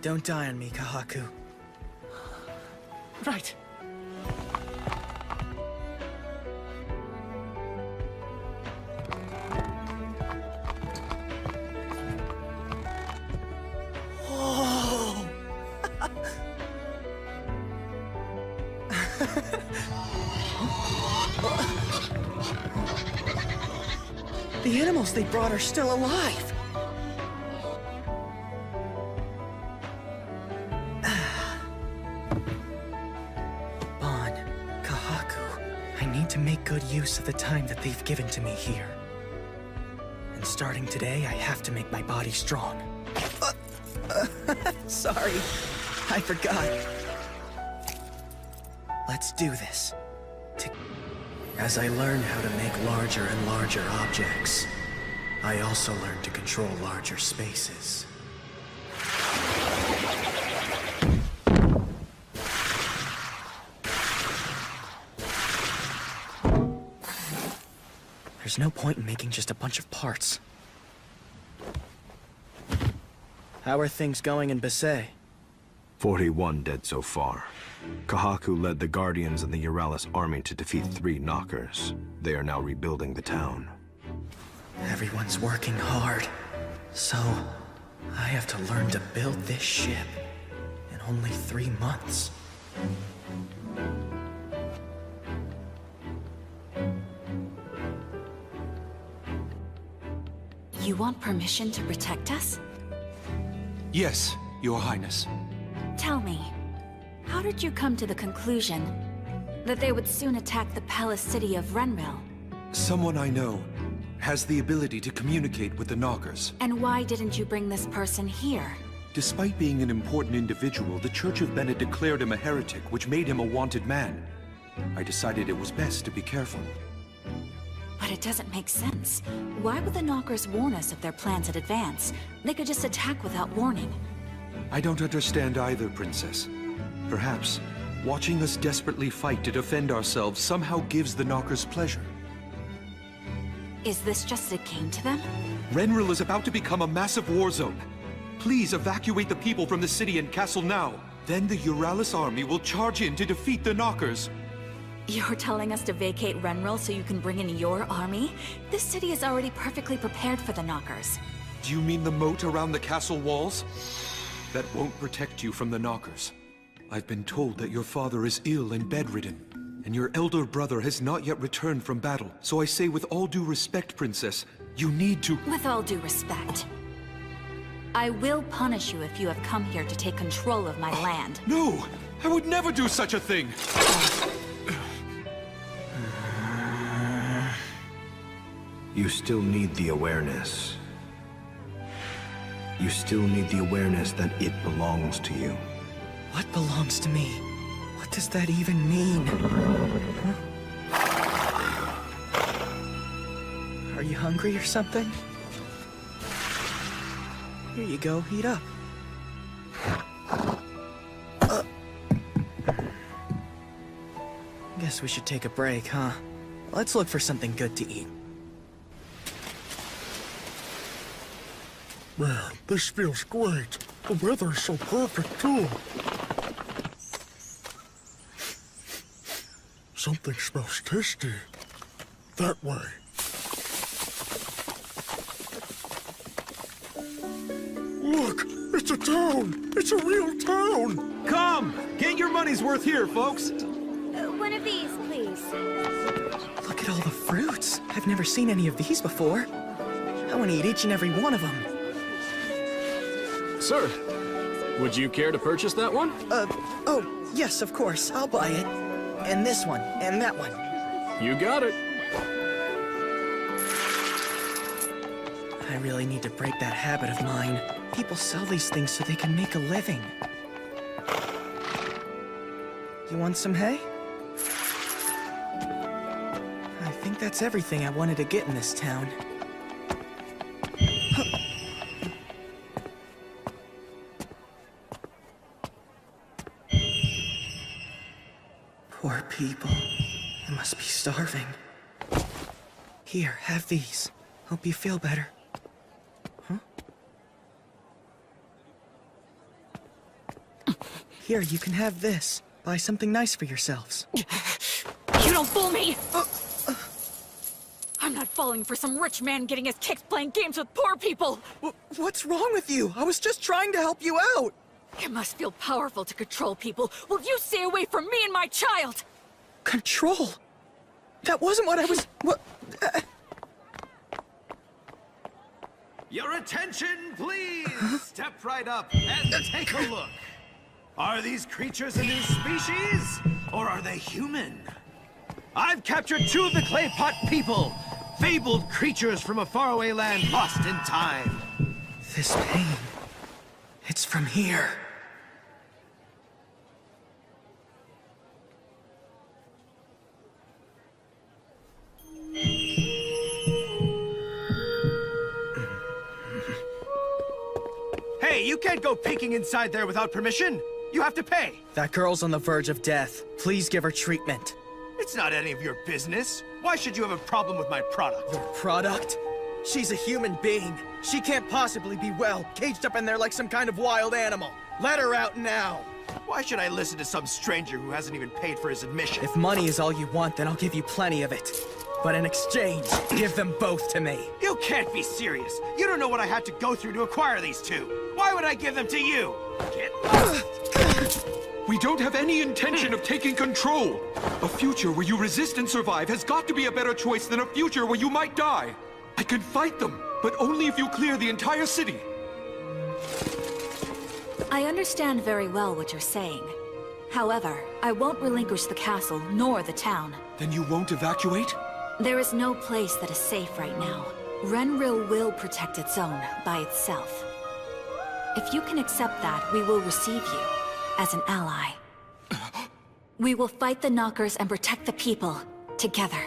Don't die on me, Kahaku. Right. The animals they brought are still alive! Bon, Kahaku, I need to make good use of the time that they've given to me here. And starting today, I have to make my body strong. Sorry, I forgot. Let's do this. As I learn how to make larger and larger objects, I also learn to control larger spaces. There's no point in making just a bunch of parts. How are things going in Basay? 41 dead so far. Kahaku led the Guardians and the Euralis army to defeat 3 Knockers. They are now rebuilding the town. Everyone's working hard. So, I have to learn to build this ship in only 3 months. You want permission to protect us? Yes, Your Highness. Tell me, how did you come to the conclusion That they would soon attack the palace city of Renril. Someone I know has the ability to communicate with the Knockers. And why didn't you bring this person here? Despite being an important individual, the Church of Bennett declared him a heretic, which made him a wanted man. I decided it was best to be careful. But it doesn't make sense. Why would the Knockers warn us of their plans in advance? They could just attack without warning. I don't understand either, Princess. Perhaps watching us desperately fight to defend ourselves somehow gives the Knockers pleasure. Is this just a game to them? Renril is about to become a massive war zone. Please evacuate the people from the city and castle now. Then the Euralis army will charge in to defeat the Knockers. You're telling us to vacate Renril so you can bring in your army? This city is already perfectly prepared for the Knockers. Do you mean the moat around the castle walls? That won't protect you from the Knockers. I've been told that your father is ill and bedridden, and your elder brother has not yet returned from battle. So I say with all due respect, Princess, you need to— With all due respect, I will punish you if you have come here to take control of my land. No! I would never do such a thing! You still need the awareness. You still need the awareness that it belongs to you. What belongs to me? What does that even mean? Huh? Are you hungry or something? Here you go, eat up. Guess we should take a break, huh? Let's look for something good to eat. Man, this feels great. The weather's so perfect, too. Something smells tasty. That way. Look! It's a town! It's a real town! Come! Get your money's worth here, folks! One of these, please. Look at all the fruits. I've never seen any of these before. I want to eat each and every one of them. Sir, would you care to purchase that one? Oh, yes, of course. I'll buy it. And this one, and that one. You got it. I really need to break that habit of mine. People sell these things so they can make a living. You want some hay? I think that's everything I wanted to get in this town. Poor people. They must be starving. Here, have these. Hope you feel better. Huh? Here, you can have this. Buy something nice for yourselves. You don't fool me! I'm not falling for some rich man getting his kicks playing games with poor people! What's wrong with you? I was just trying to help you out! It must feel powerful to control people. Will you stay away from me and my child? Control? That wasn't what I was... What? Your attention, please! Step right up and take a look. Are these creatures a new species? Or are they human? I've captured 2 of the clay pot people! Fabled creatures from a faraway land lost in time. This pain... It's from here. Hey, you can't go peeking inside there without permission. You have to pay. That girl's on the verge of death. Please give her treatment. It's not any of your business. Why should you have a problem with my product? Your product? She's a human being. She can't possibly be well, caged up in there like some kind of wild animal. Let her out now. Why should I listen to some stranger who hasn't even paid for his admission? If money is all you want, then I'll give you plenty of it. But in exchange, give them both to me. You can't be serious. You don't know what I had to go through to acquire these 2. Why would I give them to you? Get lost! We don't have any intention of taking control. A future where you resist and survive has got to be a better choice than a future where you might die. I can fight them, but only if you clear the entire city. I understand very well what you're saying. However, I won't relinquish the castle, nor the town. Then you won't evacuate? There is no place that is safe right now. Renril will protect its own, by itself. If you can accept that, we will receive you as an ally. We will fight the Knockers and protect the people, together.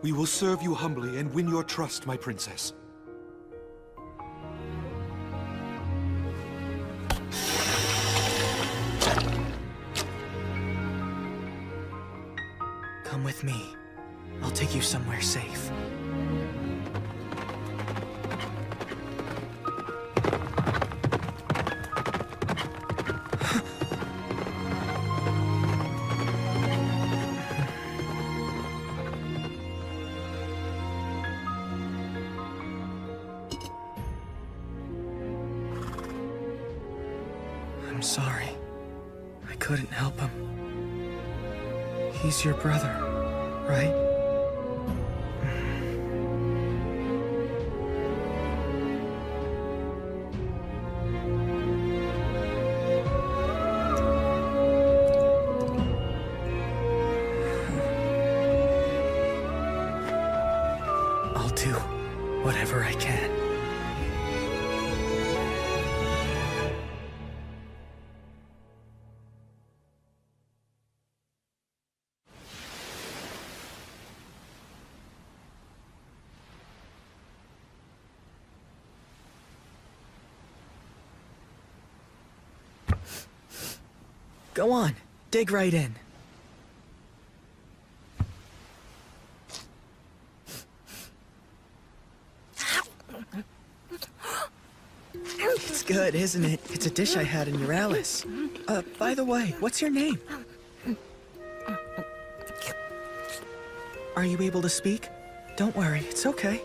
We will serve you humbly and win your trust, my princess. Come with me. I'll take you somewhere safe. I'm sorry. I couldn't help him. He's your brother, right? I'll do whatever I can. Go on, dig right in. It's good, isn't it? It's a dish I had in Euralis. By the way, what's your name? Are you able to speak? Don't worry, it's okay.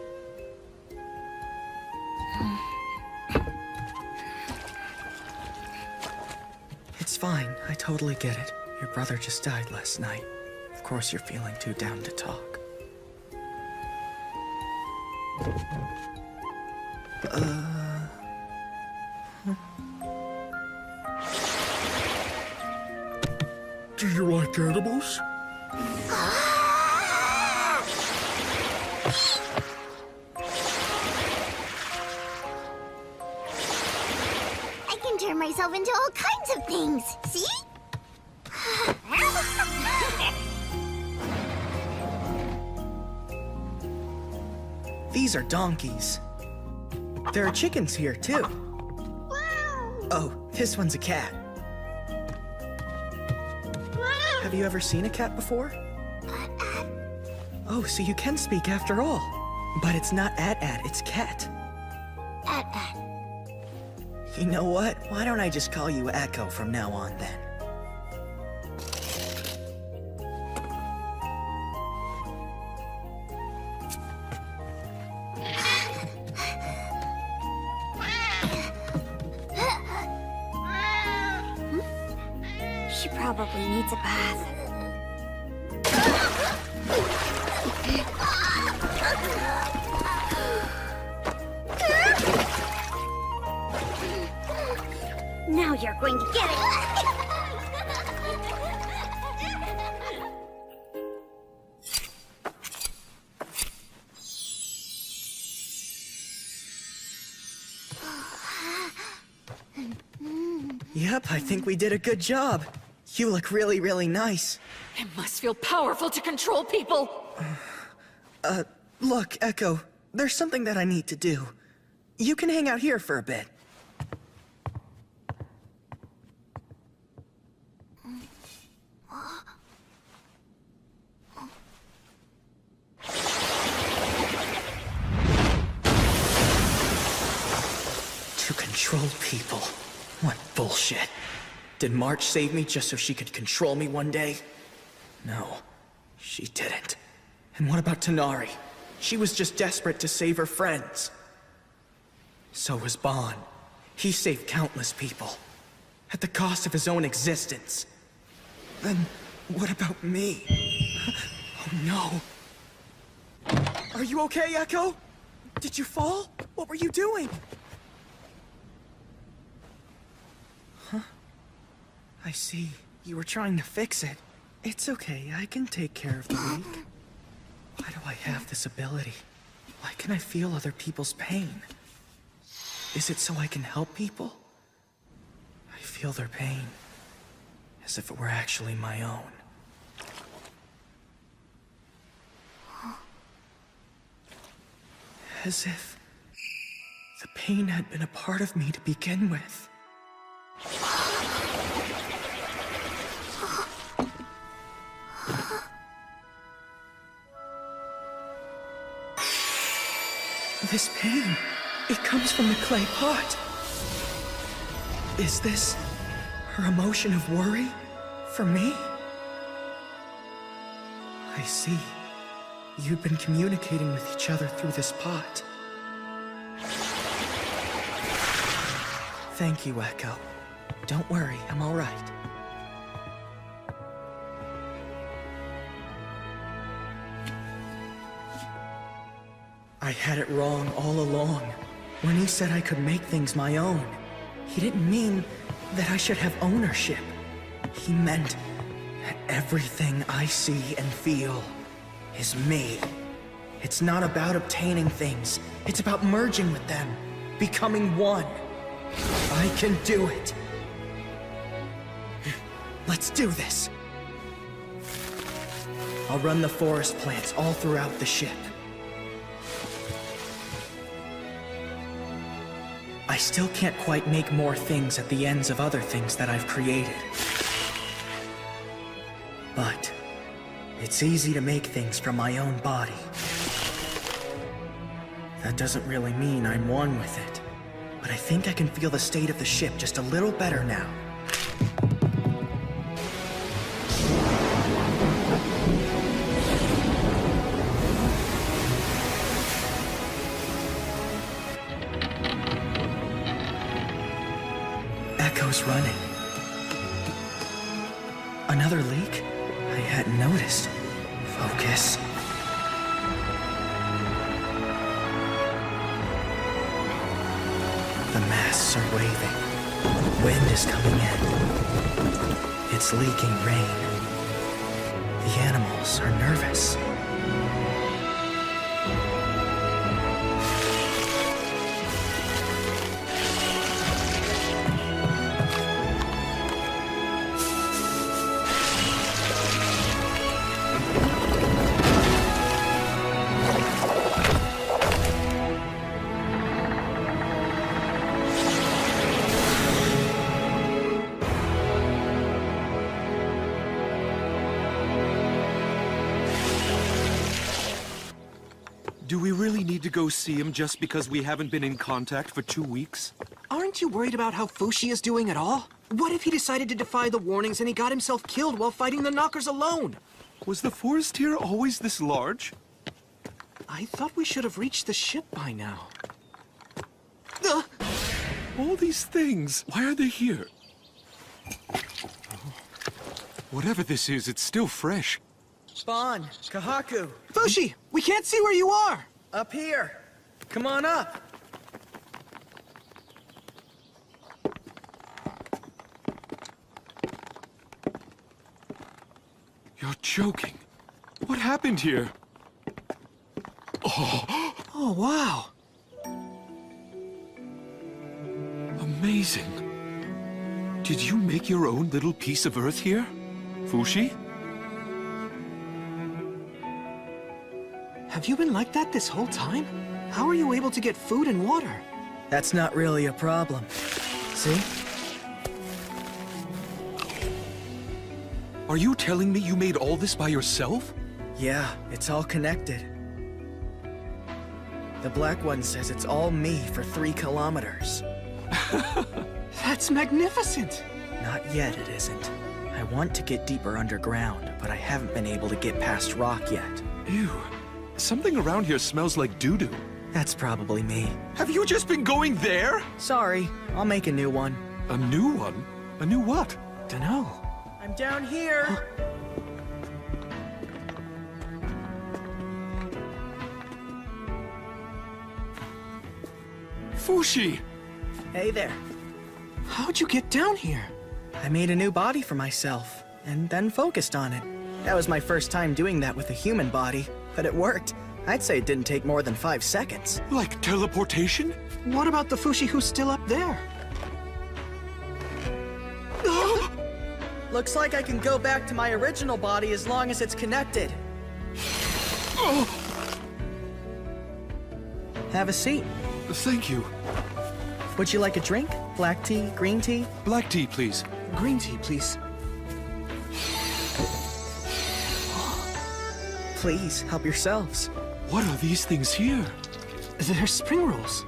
It's fine, I totally get it. Your brother just died last night. Of course you're feeling too down to talk. Do you like animals? I can turn myself into all kinds of things. See? These are donkeys. There are chickens here, too. Oh, this one's a cat. Have you ever seen a cat before? Oh, so you can speak after all. But it's not at, it's cat. At. You know what? Why don't I just call you Echo from now on, then? She probably needs a bath. Now you're going to get it! Yep, I think we did a good job. You look really, really nice. It must feel powerful to control people! Look, Echo, there's something that I need to do. You can hang out here for a bit. To control people? What bullshit. Did March save me just so she could control me one day? No, she didn't. And what about Tanari? She was just desperate to save her friends. So was Bon. He saved countless people. At the cost of his own existence. Then, what about me? Oh no. Are you okay, Echo? Did you fall? What were you doing? Huh? I see. You were trying to fix it. It's okay, I can take care of the weak. Why do I have this ability? Why can I feel other people's pain? Is it so I can help people? I feel their pain, as if it were actually my own. As if the pain had been a part of me to begin with. This pain, it comes from the clay pot. Is this her emotion of worry for me? I see. You've been communicating with each other through this pot. Thank you, Echo. Don't worry, I'm all right. I had it wrong all along. When he said I could make things my own, he didn't mean that I should have ownership. He meant that everything I see and feel is me. It's not about obtaining things. It's about merging with them, becoming one. I can do it. Let's do this. I'll run the forest plants all throughout the ship. I still can't quite make more things at the ends of other things that I've created. But it's easy to make things from my own body. That doesn't really mean I'm one with it, but I think I can feel the state of the ship just a little better now. Echo's running. Another leak? I hadn't noticed. Focus. The masts are waving. Wind is coming in. It's leaking rain. The animals are nervous. Do we really need to go see him just because we haven't been in contact for 2 weeks? Aren't you worried about how Fushi is doing at all? What if he decided to defy the warnings and he got himself killed while fighting the knockers alone? Was the forest here always this large? I thought we should have reached the ship by now. All these things, why are they here? Whatever this is, it's still fresh. Bon, Kahaku. Fushi, we can't see where you are. Up here. Come on up. You're joking. What happened here? Oh, wow. Amazing. Did you make your own little piece of Earth here, Fushi? Have you been like that this whole time? How are you able to get food and water? That's not really a problem. See? Are you telling me you made all this by yourself? Yeah, it's all connected. The Black One says it's all me for 3 kilometers. That's magnificent! Not yet, it isn't. I want to get deeper underground, but I haven't been able to get past rock yet. Ew. Something around here smells like doo-doo. That's probably me. Have you just been going there? Sorry, I'll make a new one. A new one? A new what? Dunno. I'm down here! Fushi! Hey there. How'd you get down here? I made a new body for myself, and then focused on it. That was my first time doing that with a human body, but it worked. I'd say it didn't take more than 5 seconds. Like teleportation? What about the Fushi who's still up there? Looks like I can go back to my original body as long as it's connected. Have a seat. Thank you. Would you like a drink? Black tea, green tea? Black tea, please. Green tea, please. Please, help yourselves. What are these things here? They're spring rolls.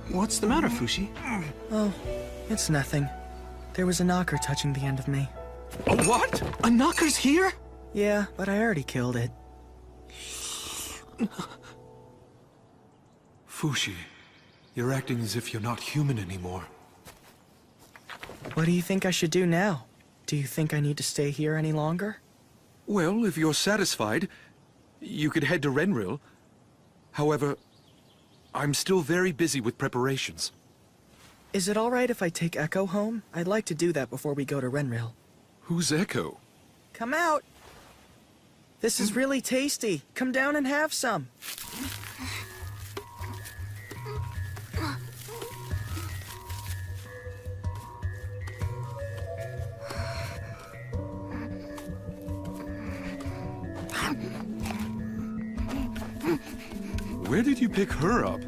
What's the matter, Fushi? Oh, it's nothing. There was a knocker touching the end of me. A what? A knocker's here? Yeah, but I already killed it. Fushi, you're acting as if you're not human anymore. What do you think I should do now? Do you think I need to stay here any longer? Well, if you're satisfied, you could head to Renril. However, I'm still very busy with preparations. Is it all right if I take Echo home? I'd like to do that before we go to Renril. Who's Echo? Come out! This is really tasty. Come down and have some. Where did you pick her up?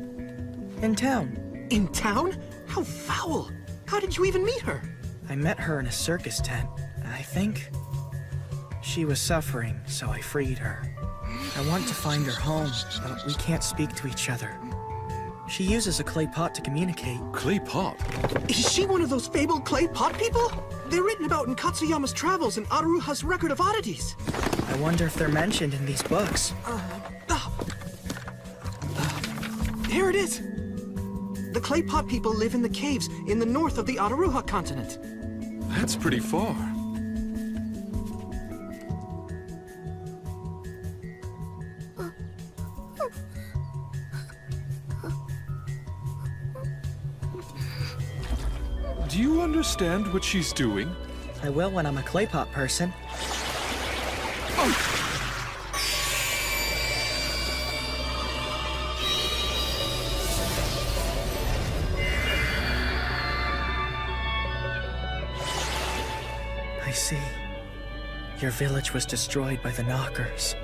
In town. In town? How foul! How did you even meet her? I met her in a circus tent, I think. She was suffering, so I freed her. I want to find her home, but we can't speak to each other. She uses a clay pot to communicate. Clay pot? Is she one of those fabled clay pot people? They're written about in Katsuyama's travels and Aruha's Record of Oddities. I wonder if they're mentioned in these books. Here it is. The clay pot people live in the caves in the north of the Aruha continent. That's pretty far. Do you understand what she's doing? I will when I'm a clay pot person. I see. Your village was destroyed by the knockers.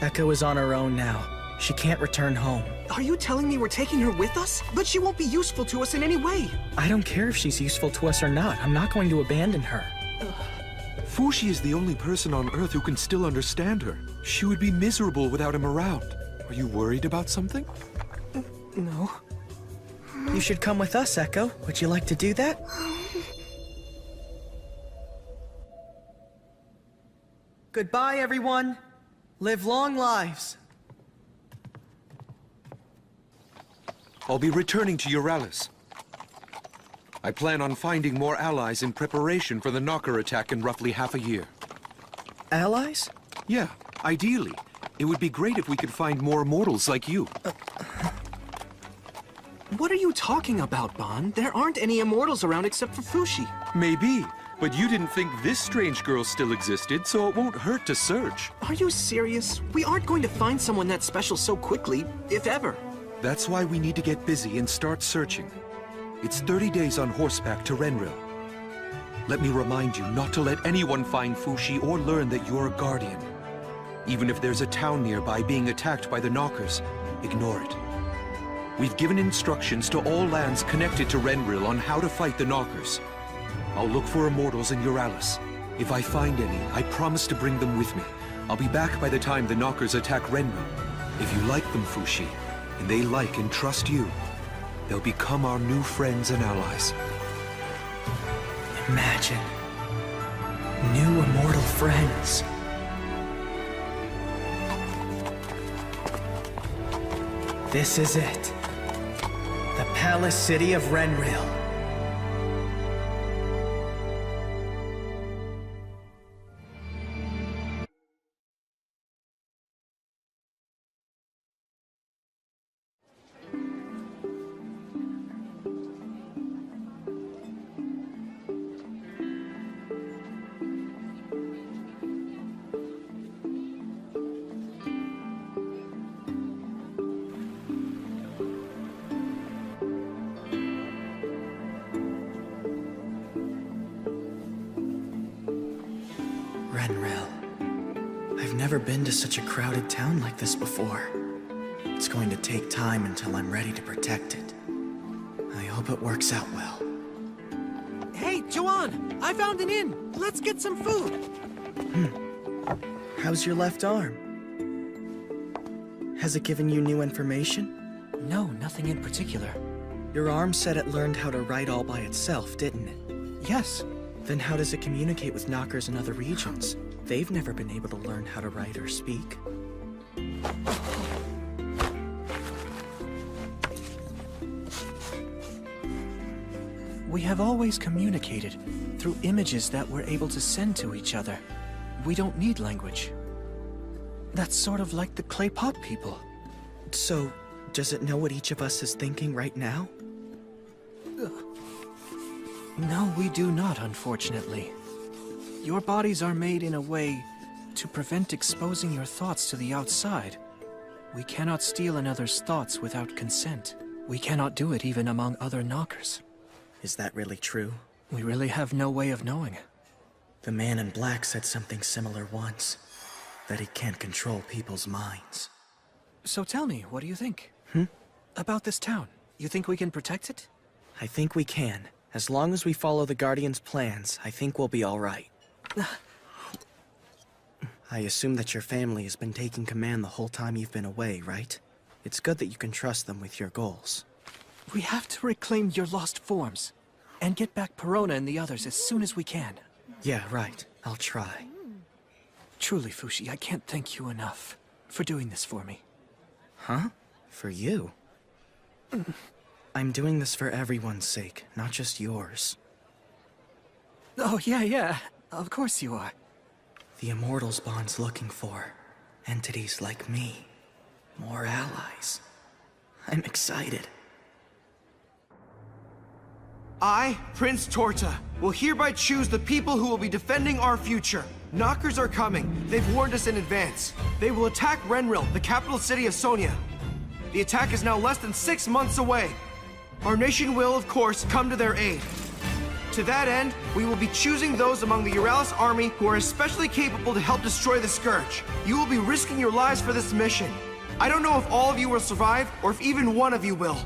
Echo is on her own now. She can't return home. Are you telling me we're taking her with us? But she won't be useful to us in any way. I don't care if she's useful to us or not. I'm not going to abandon her. Fushi is the only person on Earth who can still understand her. She would be miserable without him around. Are you worried about something? No. You should come with us, Echo. Would you like to do that? Goodbye, everyone. Live long lives. I'll be returning to Euralis. I plan on finding more allies in preparation for the knocker attack in roughly half a year. Allies? Yeah, ideally. It would be great if we could find more immortals like you. What are you talking about, Bon? There aren't any immortals around except for Fushi. Maybe, but you didn't think this strange girl still existed, so it won't hurt to search. Are you serious? We aren't going to find someone that special so quickly, if ever. That's why we need to get busy and start searching. It's 30 days on horseback to Renril. Let me remind you not to let anyone find Fushi or learn that you're a guardian. Even if there's a town nearby being attacked by the knockers, ignore it. We've given instructions to all lands connected to Renril on how to fight the knockers. I'll look for immortals in Euralis. If I find any, I promise to bring them with me. I'll be back by the time the knockers attack Renril. If you like them, Fushi, and they like and trust you, they'll become our new friends and allies. Imagine. New immortal friends. This is it. The Palace City of Renril. I've never been to such a crowded town like this before. It's going to take time until I'm ready to protect it. I hope it works out well. Hey, Joanne! I found an inn! Let's get some food! How's your left arm? Has it given you new information? No, nothing in particular. Your arm said it learned how to write all by itself, didn't it? Yes. Then how does it communicate with knockers in other regions? They've never been able to learn how to write or speak. We have always communicated through images that we're able to send to each other. We don't need language. That's sort of like the clay pot people. So, does it know what each of us is thinking right now? No, we do not, unfortunately. Your bodies are made in a way to prevent exposing your thoughts to the outside. We cannot steal another's thoughts without consent. We cannot do it even among other knockers. Is that really true? We really have no way of knowing. The man in black said something similar once. That he can't control people's minds. So tell me, what do you think? About this town? You think we can protect it? I think we can. As long as we follow the Guardian's plans, I think we'll be all right. I assume that your family has been taking command the whole time you've been away, right? It's good that you can trust them with your goals. We have to reclaim your lost forms, and get back Perona and the others as soon as we can. Yeah, right. I'll try. Truly, Fushi, I can't thank you enough for doing this for me. Huh? For you? I'm doing this for everyone's sake, not just yours. Oh, yeah. Of course you are. The Immortals Bond's looking for entities like me. More allies. I'm excited. I, Prince Torta, will hereby choose the people who will be defending our future. Knockers are coming. They've warned us in advance. They will attack Renril, the capital city of Sonia. The attack is now less than 6 months away. Our nation will, of course, come to their aid. To that end, we will be choosing those among the Euralis army who are especially capable to help destroy the Scourge. You will be risking your lives for this mission. I don't know if all of you will survive, or if even one of you will.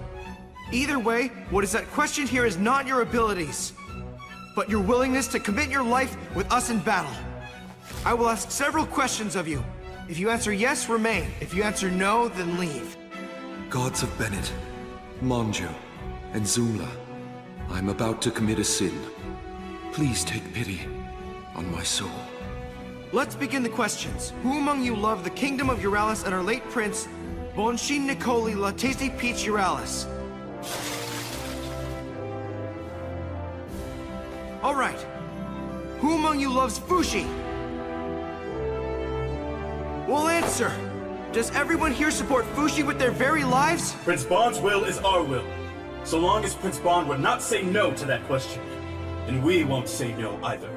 Either way, what is at question here is not your abilities, but your willingness to commit your life with us in battle. I will ask several questions of you. If you answer yes, remain. If you answer no, then leave. Gods of Bennett, Monjo, and Zumla, I am about to commit a sin. Please take pity on my soul. Let's begin the questions. Who among you loved the kingdom of Euralis and our late prince, Bonshin Nicoli La Tasty Peach Euralis? All right. Who among you loves Fushi? We'll answer. Does everyone here support Fushi with their very lives? Prince Bond's will is our will. So long as Prince Bond would not say no to that question. And we won't say no either.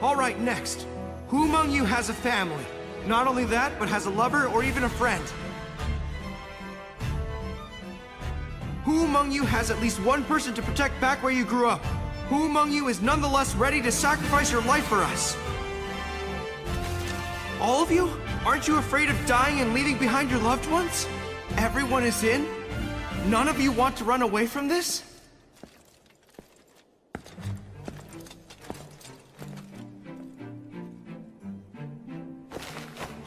All right, next. Who among you has a family? Not only that, but has a lover or even a friend? Who among you has at least one person to protect back where you grew up? Who among you is nonetheless ready to sacrifice your life for us? All of you? Aren't you afraid of dying and leaving behind your loved ones? Everyone is in? None of you want to run away from this?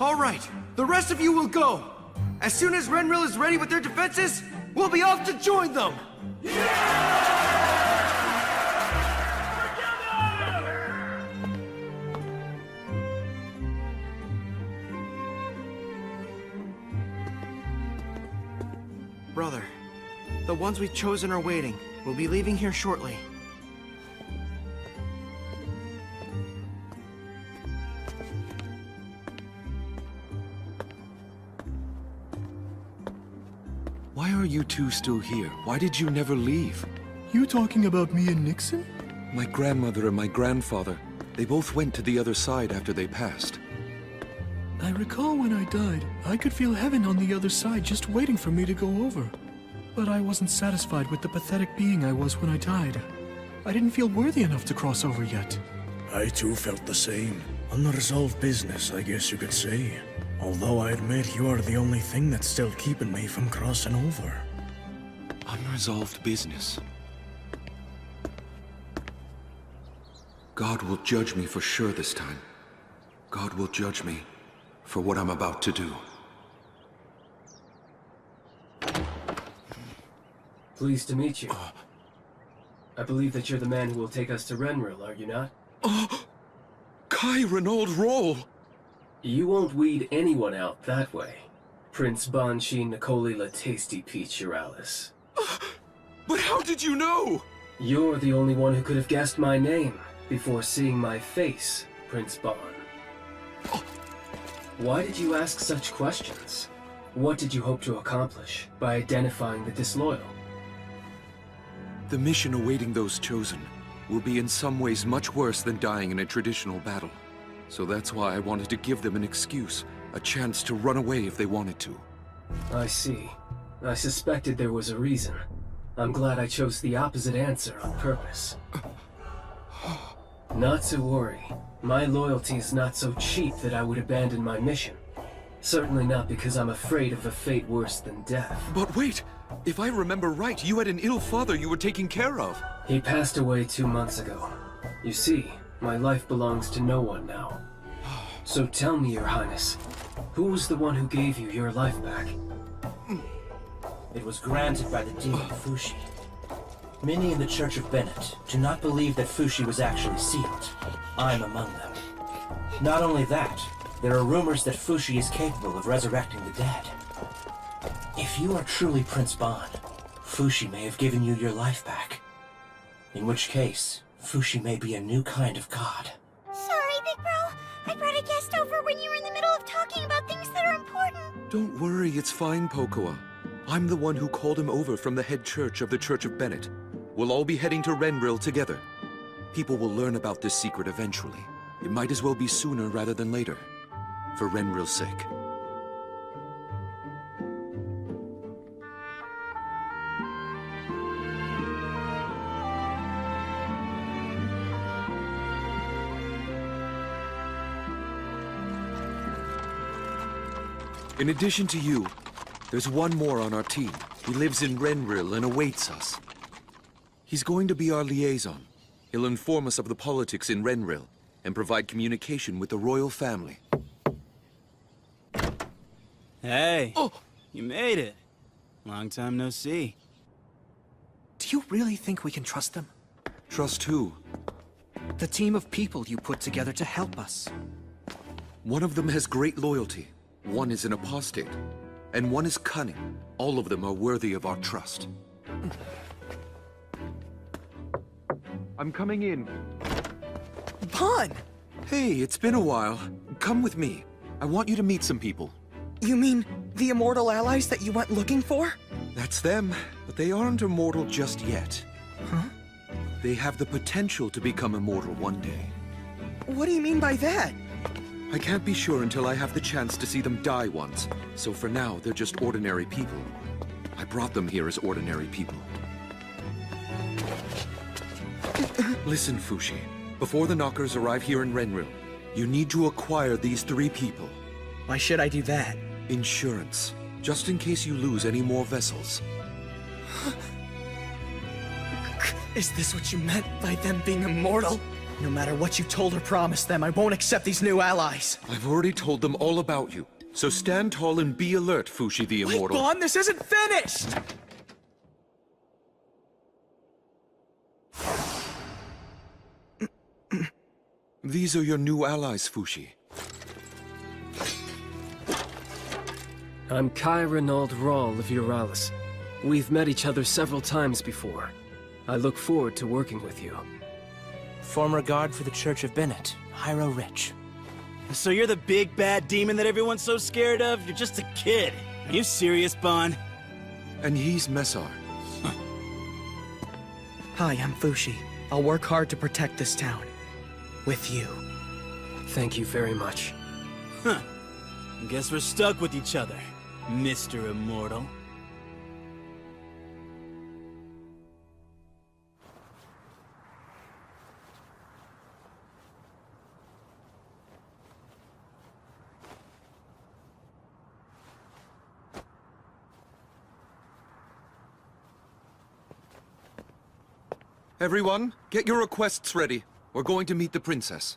All right, the rest of you will go. As soon as Renril is ready with their defenses, we'll be off to join them! Brother, the ones we've chosen are waiting. We'll be leaving here shortly. Why are you two still here? Why did you never leave? You talking about me and Nixon? My grandmother and my grandfather, they both went to the other side after they passed. I recall when I died, I could feel heaven on the other side just waiting for me to go over. But I wasn't satisfied with the pathetic being I was when I died. I didn't feel worthy enough to cross over yet. I too felt the same. Unresolved business, I guess you could say. Although I admit you are the only thing that's still keeping me from crossing over. Unresolved business. God will judge me for sure this time. God will judge me for what I'm about to do. Pleased to meet you. I believe that you're the man who will take us to Renril, are you not? Kai Renaud Roll! You won't weed anyone out that way. Prince Banshee Nicoli La Tasty Peach Uralis. But how did you know? You're the only one who could have guessed my name before seeing my face, Prince Ban. Why did you ask such questions? What did you hope to accomplish by identifying the disloyal? The mission awaiting those chosen will be in some ways much worse than dying in a traditional battle. So that's why I wanted to give them an excuse, a chance to run away if they wanted to. I see. I suspected there was a reason. I'm glad I chose the opposite answer on purpose. Not to worry. My loyalty is not so cheap that I would abandon my mission. Certainly not because I'm afraid of a fate worse than death. But wait! If I remember right, you had an ill father you were taking care of. He passed away 2 months ago. You see, my life belongs to no one now. So tell me, Your Highness, who was the one who gave you your life back? It was granted by the demon Fushi. Many in the Church of Bennett do not believe that Fushi was actually sealed. I'm among them. Not only that, there are rumors that Fushi is capable of resurrecting the dead. If you are truly Prince Ban, Fushi may have given you your life back. In which case, Fushi may be a new kind of god. Sorry, Big Bro. I brought a guest over when you were in the middle of talking about things that are important. Don't worry, it's fine, Pocoa. I'm the one who called him over from the head church of the Church of Bennett. We'll all be heading to Renril together. People will learn about this secret eventually. It might as well be sooner rather than later. For Renril's sake. In addition to you, there's one more on our team. He lives in Renril and awaits us. He's going to be our liaison. He'll inform us of the politics in Renril and provide communication with the royal family. Hey, you made it. Long time no see. Do you really think we can trust them? Trust who? The team of people you put together to help us. One of them has great loyalty. One is an apostate. And one is cunning. All of them are worthy of our trust. I'm coming in. Ban! Hey, it's been a while. Come with me. I want you to meet some people. You mean the immortal allies that you went looking for? That's them, but they aren't immortal just yet. Huh? They have the potential to become immortal one day. What do you mean by that? I can't be sure until I have the chance to see them die once, so for now, they're just ordinary people. I brought them here as ordinary people. Listen, Fushi. Before the Knockers arrive here in Renril, you need to acquire these 3 people. Why should I do that? Insurance. Just in case you lose any more vessels. Is this what you meant by them being immortal? No matter what you told or promised them, I won't accept these new allies. I've already told them all about you. So stand tall and be alert, Fushi the Immortal. Wait, Ban, this isn't finished! These are your new allies, Fushi. I'm Kai Renaud Rawl of Uralis. We've met each other several times before. I look forward to working with you. Former guard for the Church of Bennett, Hyro Rich. So you're the big bad demon that everyone's so scared of? You're just a kid. Are you serious, Ban? And he's Messar. Hi, I'm Fushi. I'll work hard to protect this town. With you. Thank you very much. Huh. Guess we're stuck with each other, Mr. Immortal. Everyone, get your requests ready. We're going to meet the princess.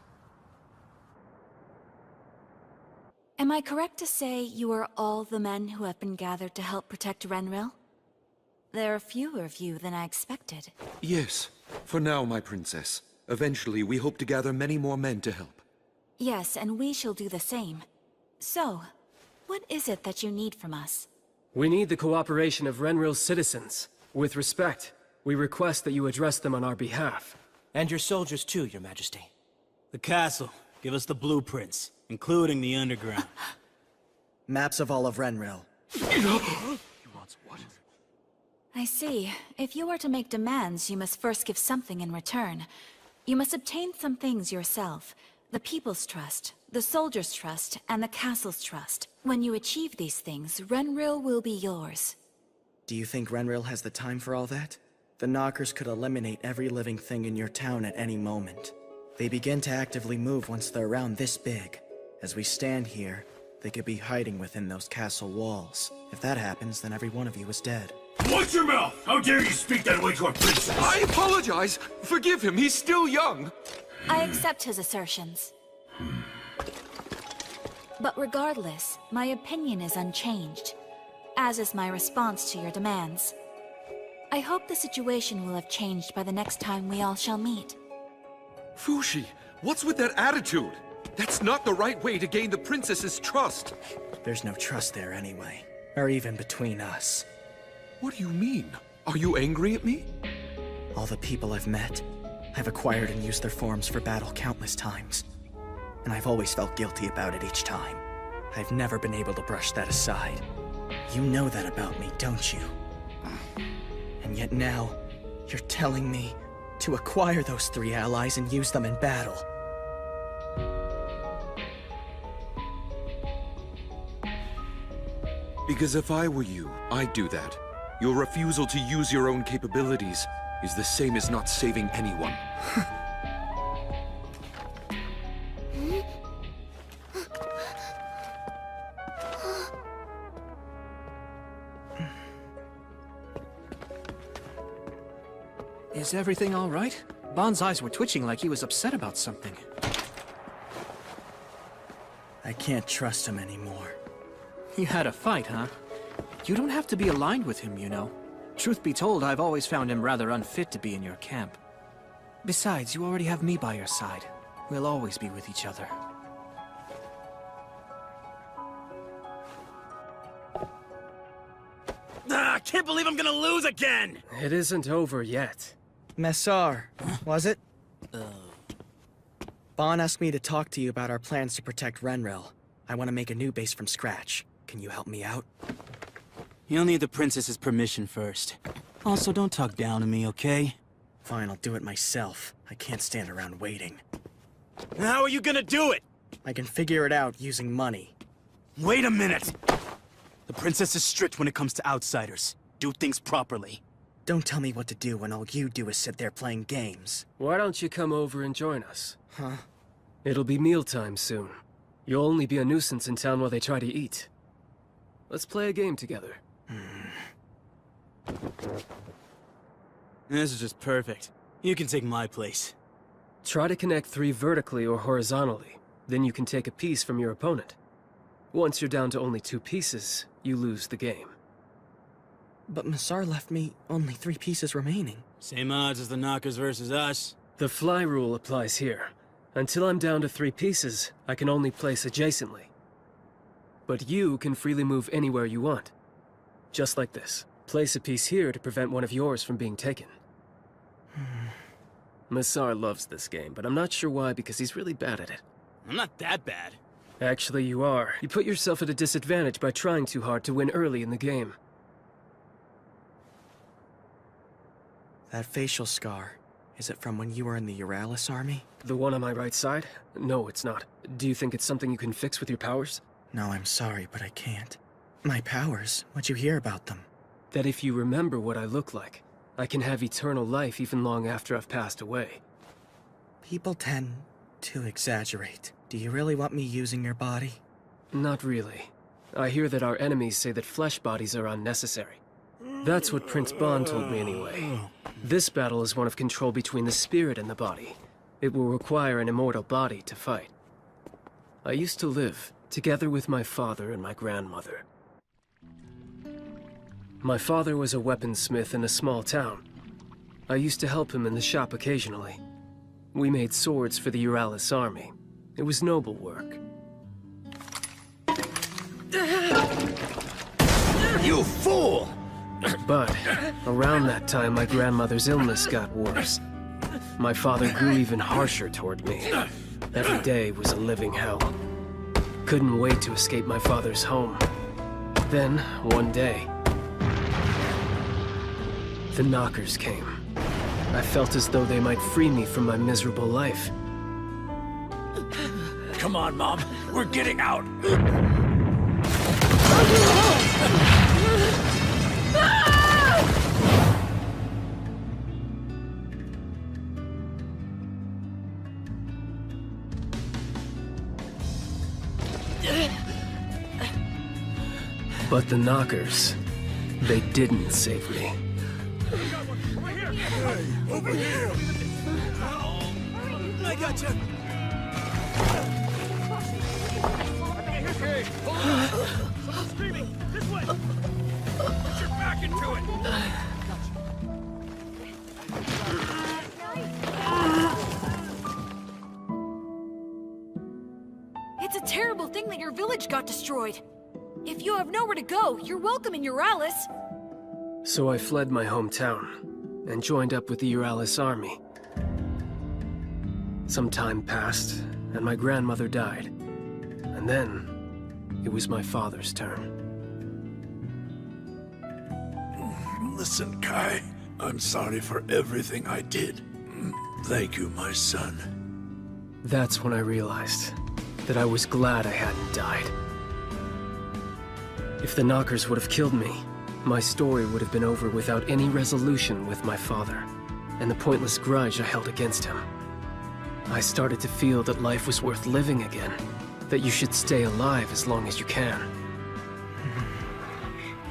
Am I correct to say you are all the men who have been gathered to help protect Renril? There are fewer of you than I expected. Yes, for now, my princess. Eventually, we hope to gather many more men to help. Yes, and we shall do the same. So, what is it that you need from us? We need the cooperation of Renril's citizens. With respect, we request that you address them on our behalf. And your soldiers too, Your Majesty. The castle. Give us the blueprints, including the underground. Maps of all of Renril. I see. If you are to make demands, you must first give something in return. You must obtain some things yourself. The people's trust, the soldiers' trust, and the castle's trust. When you achieve these things, Renril will be yours. Do you think Renril has the time for all that? The Knockers could eliminate every living thing in your town at any moment. They begin to actively move once they're around this big. As we stand here, they could be hiding within those castle walls. If that happens, then every one of you is dead. Watch your mouth! How dare you speak that way to a princess? I apologize! Forgive him, he's still young! I accept his assertions. But regardless, my opinion is unchanged, as is my response to your demands. I hope the situation will have changed by the next time we all shall meet. Fushi, what's with that attitude? That's not the right way to gain the princess's trust. There's no trust there anyway, or even between us. What do you mean? Are you angry at me? All the people I've met, I've acquired and used their forms for battle countless times. And I've always felt guilty about it each time. I've never been able to brush that aside. You know that about me, don't you? And yet now, you're telling me to acquire those 3 allies and use them in battle. Because if I were you, I'd do that. Your refusal to use your own capabilities is the same as not saving anyone. Is everything all right? Bon's eyes were twitching like he was upset about something. I can't trust him anymore. You had a fight, huh? You don't have to be aligned with him, you know. Truth be told, I've always found him rather unfit to be in your camp. Besides, you already have me by your side. We'll always be with each other. I can't believe I'm gonna lose again! It isn't over yet. Messar, was it? Bon asked me to talk to you about our plans to protect Renril. I want to make a new base from scratch. Can you help me out? You'll need the princess's permission first. Also, don't talk down to me, okay? Fine, I'll do it myself. I can't stand around waiting. How are you gonna do it? I can figure it out using money. Wait a minute! The princess is strict when it comes to outsiders. Do things properly. Don't tell me what to do when all you do is sit there playing games. Why don't you come over and join us? Huh? It'll be mealtime soon. You'll only be a nuisance in town while they try to eat. Let's play a game together. This is just perfect. You can take my place. Try to connect 3 vertically or horizontally. Then you can take a piece from your opponent. Once you're down to only 2 pieces, you lose the game. But Messar left me only 3 pieces remaining. Same odds as the Knockers versus us. The fly rule applies here. Until I'm down to 3 pieces, I can only place adjacently. But you can freely move anywhere you want. Just like this. Place a piece here to prevent one of yours from being taken. Messar loves this game, but I'm not sure why because he's really bad at it. I'm not that bad. Actually, you are. You put yourself at a disadvantage by trying too hard to win early in the game. That facial scar, is it from when you were in the Euralis army? The one on my right side? No, it's not. Do you think it's something you can fix with your powers? No, I'm sorry, but I can't. My powers? What'd you hear about them? That if you remember what I look like, I can have eternal life even long after I've passed away. People tend to exaggerate. Do you really want me using your body? Not really. I hear that our enemies say that flesh bodies are unnecessary. That's what Prince Bon told me anyway. This battle is one of control between the spirit and the body. It will require an immortal body to fight. I used to live together with my father and my grandmother. My father was a weaponsmith in a small town. I used to help him in the shop occasionally. We made swords for the Euralis army. It was noble work. You fool! But around that time, my grandmother's illness got worse. My father grew even harsher toward me. Every day was a living hell. Couldn't wait to escape my father's home. Then, one day, the knockers came. I felt as though they might free me from my miserable life. Come on, Mom. We're getting out. But the knockers, they didn't save me. Hey, over here! I got you. Okay, hold on. Screaming, this way. Put your back into it. It's a terrible thing that your village got destroyed. If you have nowhere to go, you're welcome in Euralis. So I fled my hometown and joined up with the Euralis army. Some time passed, and my grandmother died. And then, it was my father's turn. Listen, Kai. I'm sorry for everything I did. Thank you, my son. That's when I realized that I was glad I hadn't died. If the knockers would have killed me, my story would have been over without any resolution with my father, and the pointless grudge I held against him. I started to feel that life was worth living again, that you should stay alive as long as you can.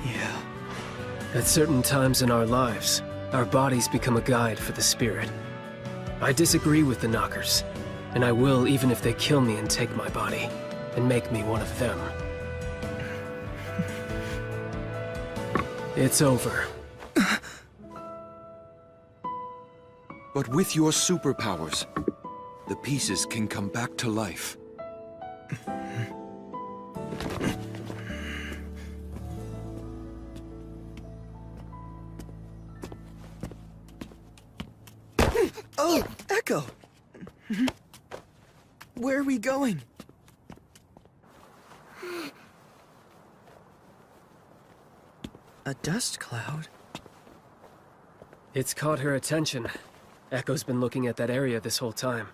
Yeah. At certain times in our lives, our bodies become a guide for the spirit. I disagree with the knockers, and I will even if they kill me and take my body, and make me one of them. It's over. But with your superpowers, the pieces can come back to life. Oh, Echo! Where are we going? A dust cloud? It's caught her attention. Echo's been looking at that area this whole time.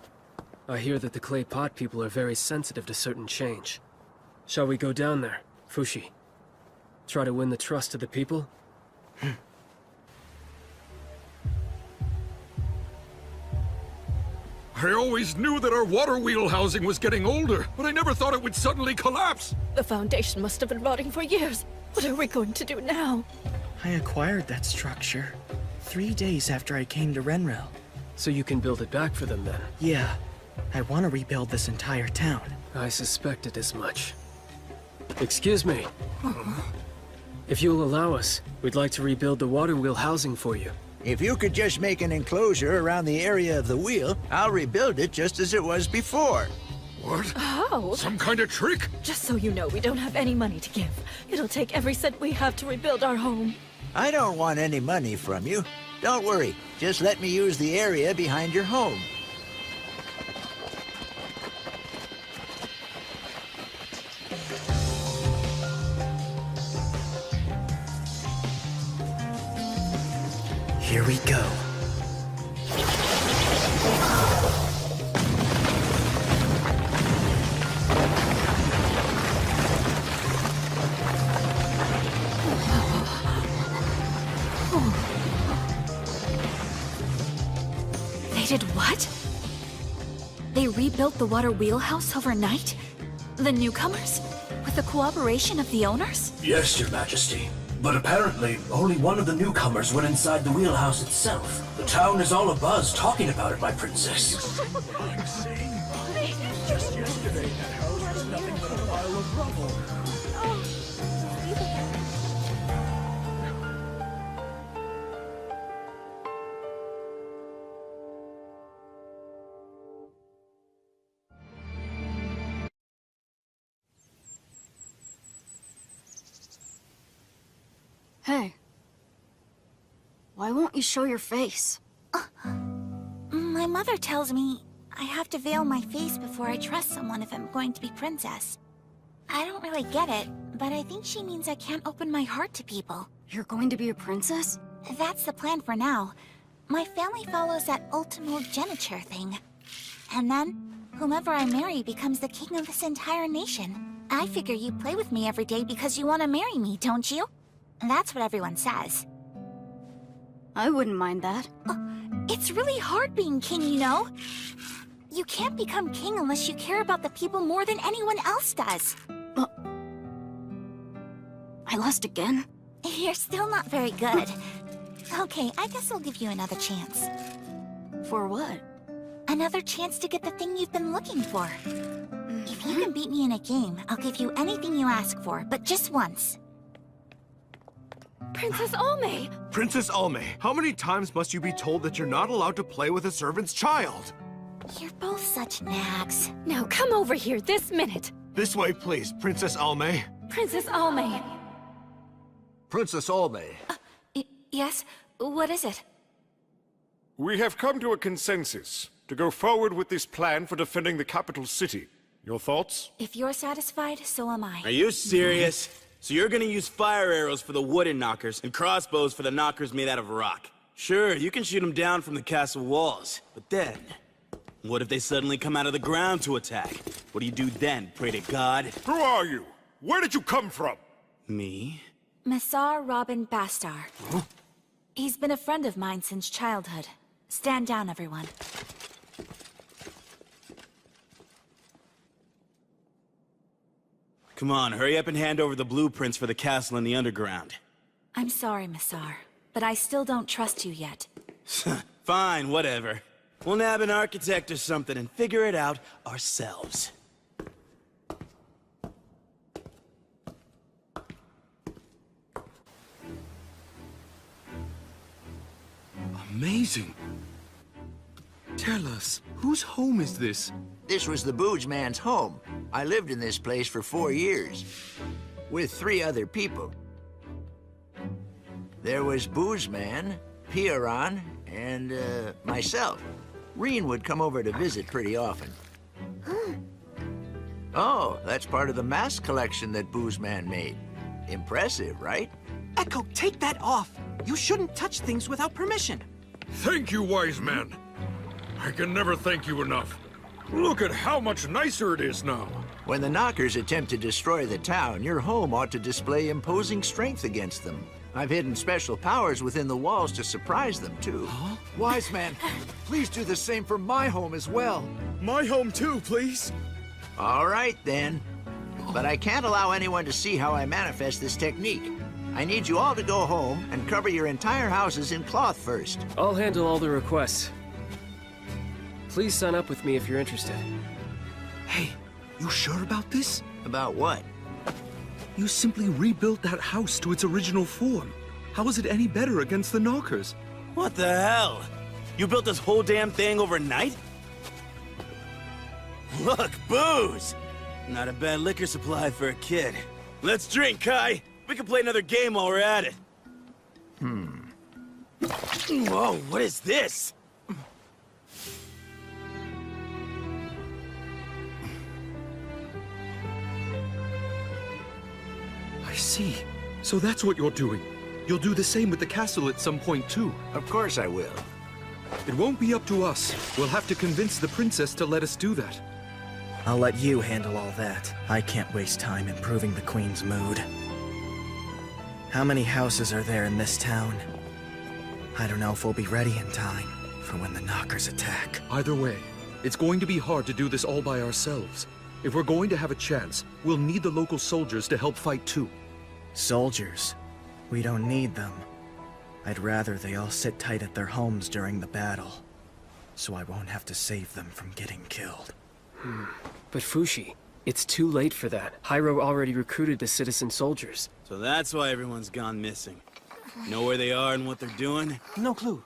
I hear that the clay pot people are very sensitive to certain change. Shall we go down there, Fushi? Try to win the trust of the people? I always knew that our water wheel housing was getting older, but I never thought it would suddenly collapse. The foundation must have been rotting for years. What are we going to do now? I acquired that structure 3 days after I came to Renril. So you can build it back for them then? Yeah. I want to rebuild this entire town. I suspected as much. Excuse me. If you'll allow us, we'd like to rebuild the water wheel housing for you. If you could just make an enclosure around the area of the wheel, I'll rebuild it just as it was before. What? How? Some kind of trick? Just so you know, we don't have any money to give. It'll take every cent we have to rebuild our home. I don't want any money from you. Don't worry, just let me use the area behind your home. Here we go. They did what? They rebuilt the water wheelhouse overnight? The newcomers? With the cooperation of the owners? Yes, Your Majesty. But apparently, only one of the newcomers went inside the wheelhouse itself. The town is all abuzz talking about it, my princess. Just yesterday, that house was nothing but a pile of rubble. Hey. Why won't you show your face? My mother tells me I have to veil my face before I trust someone if I'm going to be princess. I don't really get it, but I think she means I can't open my heart to people. You're going to be a princess? That's the plan for now. My family follows that ultimogeniture thing. And then, whomever I marry becomes the king of this entire nation. I figure you play with me every day because you want to marry me, don't you? That's what everyone says. I wouldn't mind that. It's really hard being king, you know? You can't become king unless you care about the people more than anyone else does. I lost again? You're still not very good. Okay, I guess I'll give you another chance. For what? Another chance to get the thing you've been looking for. If you can beat me in a game, I'll give you anything you ask for, but just once. Princess Almay! Princess Almay, how many times must you be told that you're not allowed to play with a servant's child? You're both such nags. Now come over here this minute. This way, please, Princess Almay. Princess Almay. Princess Almay. Yes? What is it? We have come to a consensus to go forward with this plan for defending the capital city. Your thoughts? If you're satisfied, so am I. Are you serious? So you're gonna use fire arrows for the wooden knockers and crossbows for the knockers made out of rock? Sure, you can shoot them down from the castle walls, but then, what if they suddenly come out of the ground to attack? What do you do then? Pray to God? Who are you? Where did you come from? Me? Massar Robin Bastar. Huh? He's been a friend of mine since childhood. Stand down, everyone. Come on, hurry up and hand over the blueprints for the castle in the underground. I'm sorry, Massar, but I still don't trust you yet. Fine, whatever. We'll nab an architect or something and figure it out ourselves. Amazing. Tell us, whose home is this? This was the Booge Man's home. I lived in this place for 4 years, with 3 other people. There was Booze Man, Piaran, and myself. Reen would come over to visit pretty often. Oh, that's part of the mask collection that Booze Man made. Impressive, right? Echo, take that off. You shouldn't touch things without permission. Thank you, wise man. I can never thank you enough. Look at how much nicer it is now. When the Knockers attempt to destroy the town, your home ought to display imposing strength against them. I've hidden special powers within the walls to surprise them, too. Huh? Wise man, please do the same for my home as well. My home too, please. All right, then. But I can't allow anyone to see how I manifest this technique. I need you all to go home and cover your entire houses in cloth first. I'll handle all the requests. Please sign up with me if you're interested. Hey, you sure about this? About what? You simply rebuilt that house to its original form. How is it any better against the Knockers? What the hell? You built this whole damn thing overnight? Look, booze! Not a bad liquor supply for a kid. Let's drink, Kai! We can play another game while we're at it. Whoa, what is this? I see. So that's what you're doing. You'll do the same with the castle at some point, too. Of course I will. It won't be up to us. We'll have to convince the princess to let us do that. I'll let you handle all that. I can't waste time improving the Queen's mood. How many houses are there in this town? I don't know if we'll be ready in time for when the Knockers attack. Either way, it's going to be hard to do this all by ourselves. If we're going to have a chance, we'll need the local soldiers to help fight too. Soldiers? We don't need them. I'd rather they all sit tight at their homes during the battle, so I won't have to save them from getting killed. But Fushi, it's too late for that. Hyro already recruited the citizen soldiers. So that's why everyone's gone missing. Know where they are and what they're doing? No clue.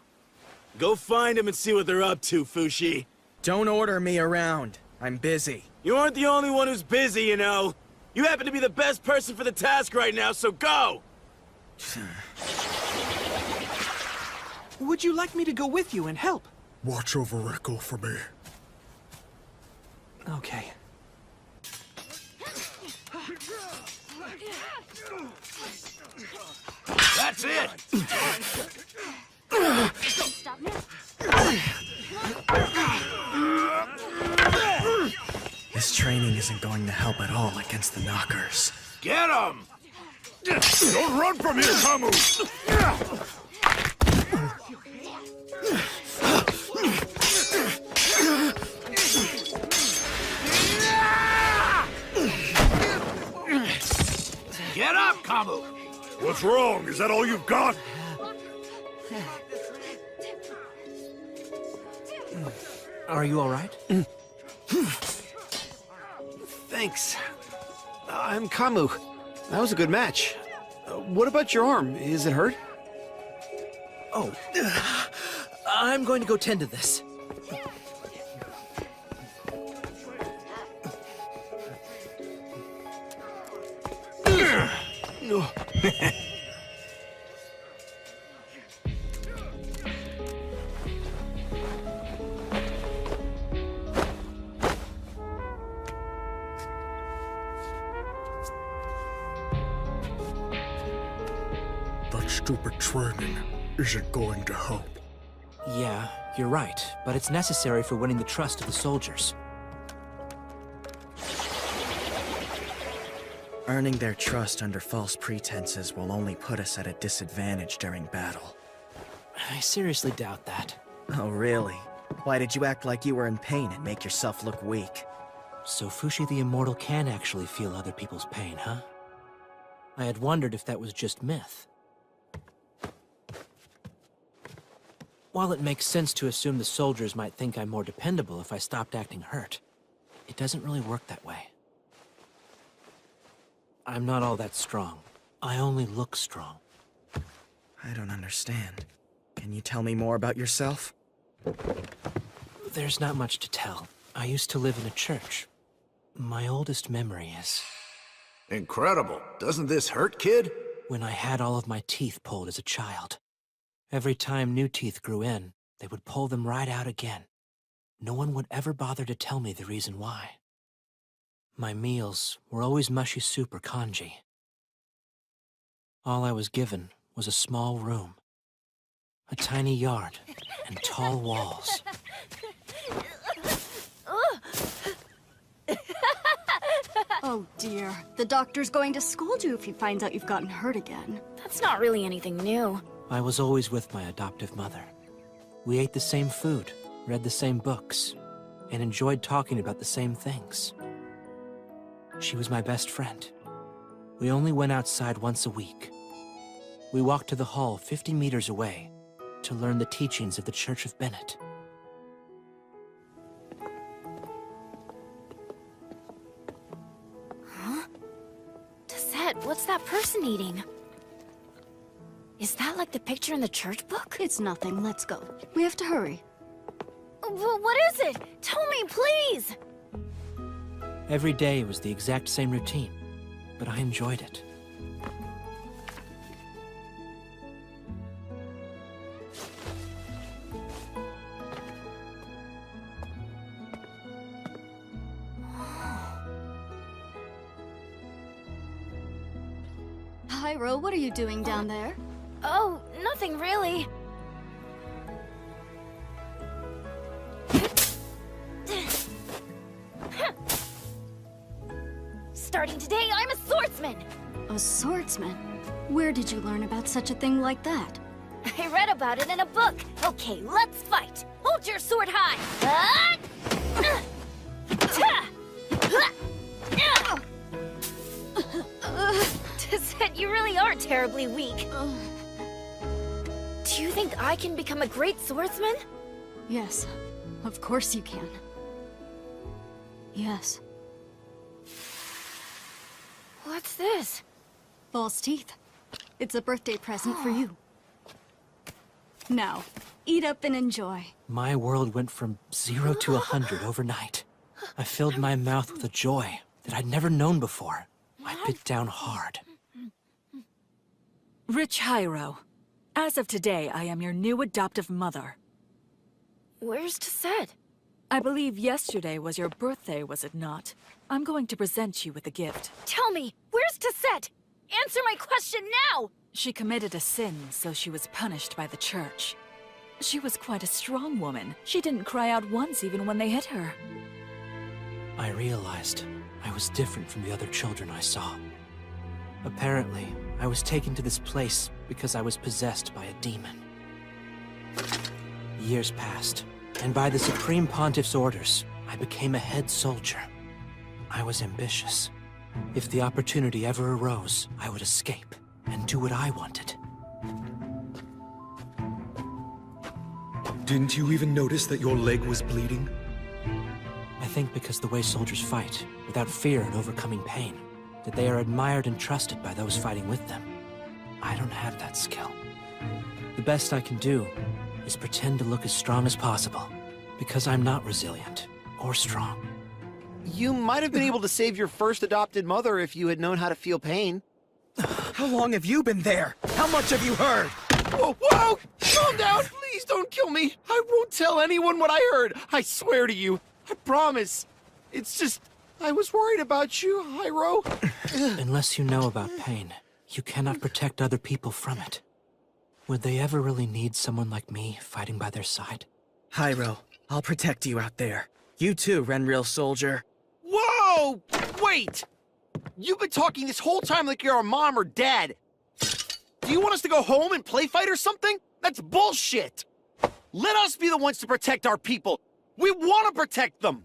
Go find them and see what they're up to, Fushi. Don't order me around. I'm busy. You aren't the only one who's busy, you know. You happen to be the best person for the task right now, so go! Would you like me to go with you and help? Watch over Echo for me. Okay. That's it! Stop now. This training isn't going to help at all against the knockers. Get him! Don't run from here, Kamu! Get up, Kamu! What's wrong? Is that all you've got? Are you all right? Thanks. I'm Kamu. That was a good match. What about your arm? Is it hurt? Oh. I'm going to go tend to this. That stupid training isn't going to help. Yeah, you're right, but it's necessary for winning the trust of the soldiers. Earning their trust under false pretenses will only put us at a disadvantage during battle. I seriously doubt that. Oh, really? Why did you act like you were in pain and make yourself look weak? So Fushi the Immortal can actually feel other people's pain, huh? I had wondered if that was just myth. While it makes sense to assume the soldiers might think I'm more dependable if I stopped acting hurt, it doesn't really work that way. I'm not all that strong. I only look strong. I don't understand. Can you tell me more about yourself? There's not much to tell. I used to live in a church. My oldest memory is... Incredible. Doesn't this hurt, kid? when I had all of my teeth pulled as a child. Every time new teeth grew in, they would pull them right out again. No one would ever bother to tell me the reason why. My meals were always mushy soup or congee. All I was given was a small room, a tiny yard, and tall walls. Oh dear. The doctor's going to scold you if he finds out you've gotten hurt again. That's not really anything new. I was always with my adoptive mother. We ate the same food, read the same books, and enjoyed talking about the same things. She was my best friend. We only went outside once a week. We walked to the hall 50 meters away to learn the teachings of the Church of Bennett. Huh? Tessette, what's that person eating? Is that like the picture in the church book? It's nothing. Let's go. We have to hurry. Well, what is it? Tell me, please! Every day was the exact same routine, but I enjoyed it. Hyro, what are you doing down there? Oh, nothing really. Starting today, I'm a swordsman! A swordsman? Where did you learn about such a thing like that? I read about it in a book. Okay, let's fight. Hold your sword high. Tessette, you really are are terribly weak. Do you think I can become a great swordsman? Yes, of course you can. Yes. What's this? False teeth. It's a birthday present for you. Now, eat up and enjoy. My world went from 0 to 100 overnight. I filled my mouth with a joy that I'd never known before. I bit down hard. Rich Hyro, as of today, I am your new adoptive mother. Where's Tessette? I believe yesterday was your birthday, was it not? I'm going to present you with a gift. Tell me, where's Tessette? Answer my question now! She committed a sin, so she was punished by the church. She was quite a strong woman. She didn't cry out once even when they hit her. I realized I was different from the other children I saw. Apparently, I was taken to this place because I was possessed by a demon. Years passed, and by the Supreme Pontiff's orders, I became a head soldier. I was ambitious. If the opportunity ever arose, I would escape and do what I wanted. Didn't you even notice that your leg was bleeding? I think because the way soldiers fight, without fear and overcoming pain, that they are admired and trusted by those fighting with them. I don't have that skill. The best I can do is pretend to look as strong as possible, because I'm not resilient or strong. You might have been able to save your first adopted mother if you had known how to feel pain. How long have you been there? How much have you heard? Whoa, whoa! Calm down! Please don't kill me! I won't tell anyone what I heard! I swear to you! I promise! It's just... I was worried about you, Hyro. Unless you know about pain, you cannot protect other people from it. Would they ever really need someone like me fighting by their side? Hyro, I'll protect you out there. You too, Renril soldier. Whoa! Wait! You've been talking this whole time like you're our mom or dad. Do you want us to go home and play fight or something? That's bullshit! Let us be the ones to protect our people. We want to protect them!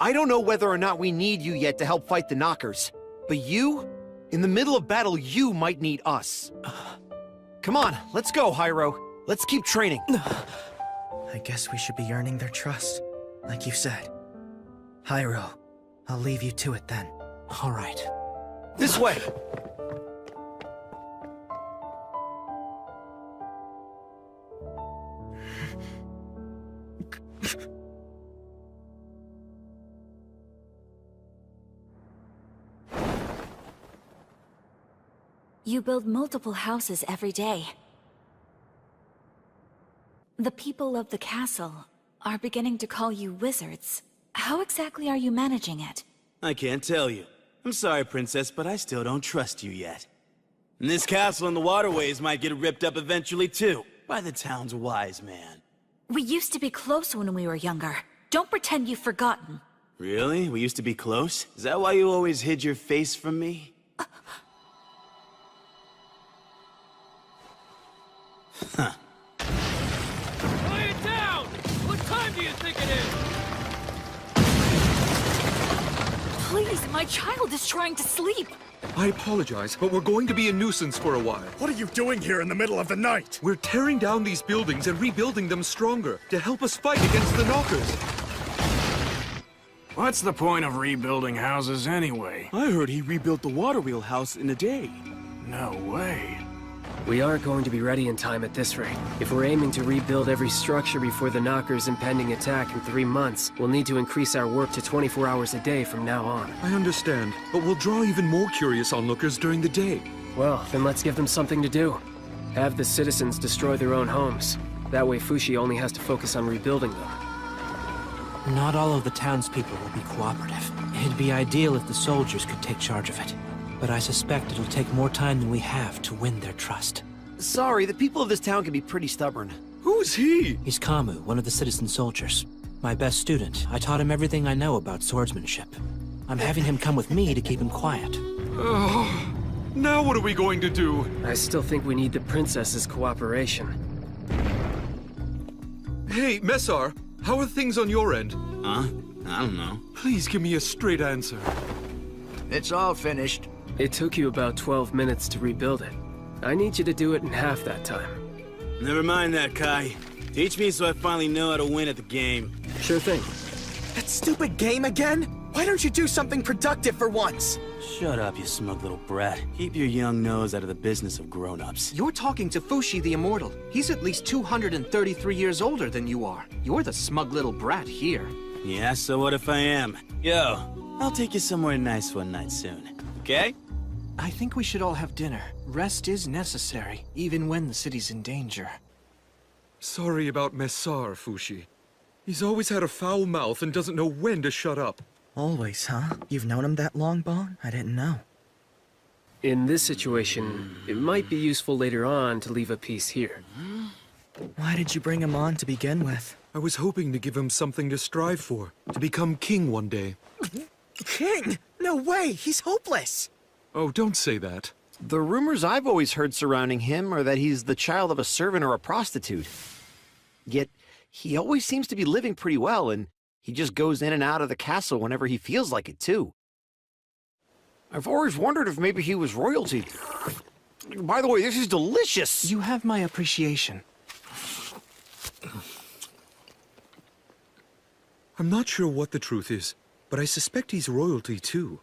I don't know whether or not we need you yet to help fight the Knockers, but you, in the middle of battle, you might need us. Come on, let's go, Hyro. Let's keep training. I guess we should be earning their trust, like you said. Hyro, I'll leave you to it then. All right. This way! You build multiple houses every day. The people of the castle are beginning to call you wizards. How exactly are you managing it? I can't tell you. I'm sorry, Princess, but I still don't trust you yet. And this castle and the waterways might get ripped up eventually, too, by the town's wise man. We used to be close when we were younger. Don't pretend you've forgotten. Really? We used to be close? Is that why you always hid your face from me? Huh. Lay it down! What time do you think it is? Please, my child is trying to sleep. I apologize, but we're going to be a nuisance for a while. What are you doing here in the middle of the night? We're tearing down these buildings and rebuilding them stronger to help us fight against the Knockers. What's the point of rebuilding houses anyway? I heard he rebuilt the water wheel house in a day. No way. We aren't going to be ready in time at this rate. If we're aiming to rebuild every structure before the Knockers' impending attack in 3 months, we'll need to increase our work to 24 hours a day from now on. I understand, but we'll draw even more curious onlookers during the day. Well, then let's give them something to do. Have the citizens destroy their own homes. That way Fushi only has to focus on rebuilding them. Not all of the townspeople will be cooperative. It'd be ideal if the soldiers could take charge of it. But I suspect it'll take more time than we have to win their trust. Sorry, the people of this town can be pretty stubborn. Who's he? He's Kamu, one of the citizen soldiers. My best student. I taught him everything I know about swordsmanship. I'm having him come with me to keep him quiet. Oh, now what are we going to do? I still think we need the princess's cooperation. Hey, Messar, how are things on your end? Huh? I don't know. Please give me a straight answer. It's all finished. It took you about 12 minutes to rebuild it. I need you to do it in half that time. Never mind that, Kai. Teach me so I finally know how to win at the game. Sure thing. That stupid game again? Why don't you do something productive for once? Shut up, you smug little brat. Keep your young nose out of the business of grown-ups. You're talking to Fushi the Immortal. He's at least 233 years older than you are. You're the smug little brat here. Yeah, so what if I am? Yo, I'll take you somewhere nice one night soon, okay? I think we should all have dinner. Rest is necessary, even when the city's in danger. Sorry about Messar, Fushi. He's always had a foul mouth and doesn't know when to shut up. Always, huh? You've known him that long, Bon? I didn't know. In this situation, it might be useful later on to leave a piece here. Why did you bring him on to begin with? I was hoping to give him something to strive for, to become king one day. King? No way! He's hopeless! Oh, don't say that. The rumors I've always heard surrounding him are that he's the child of a servant or a prostitute. Yet, he always seems to be living pretty well, and he just goes in and out of the castle whenever he feels like it, too. I've always wondered if maybe he was royalty. By the way, this is delicious! You have my appreciation. I'm not sure what the truth is, but I suspect he's royalty, too.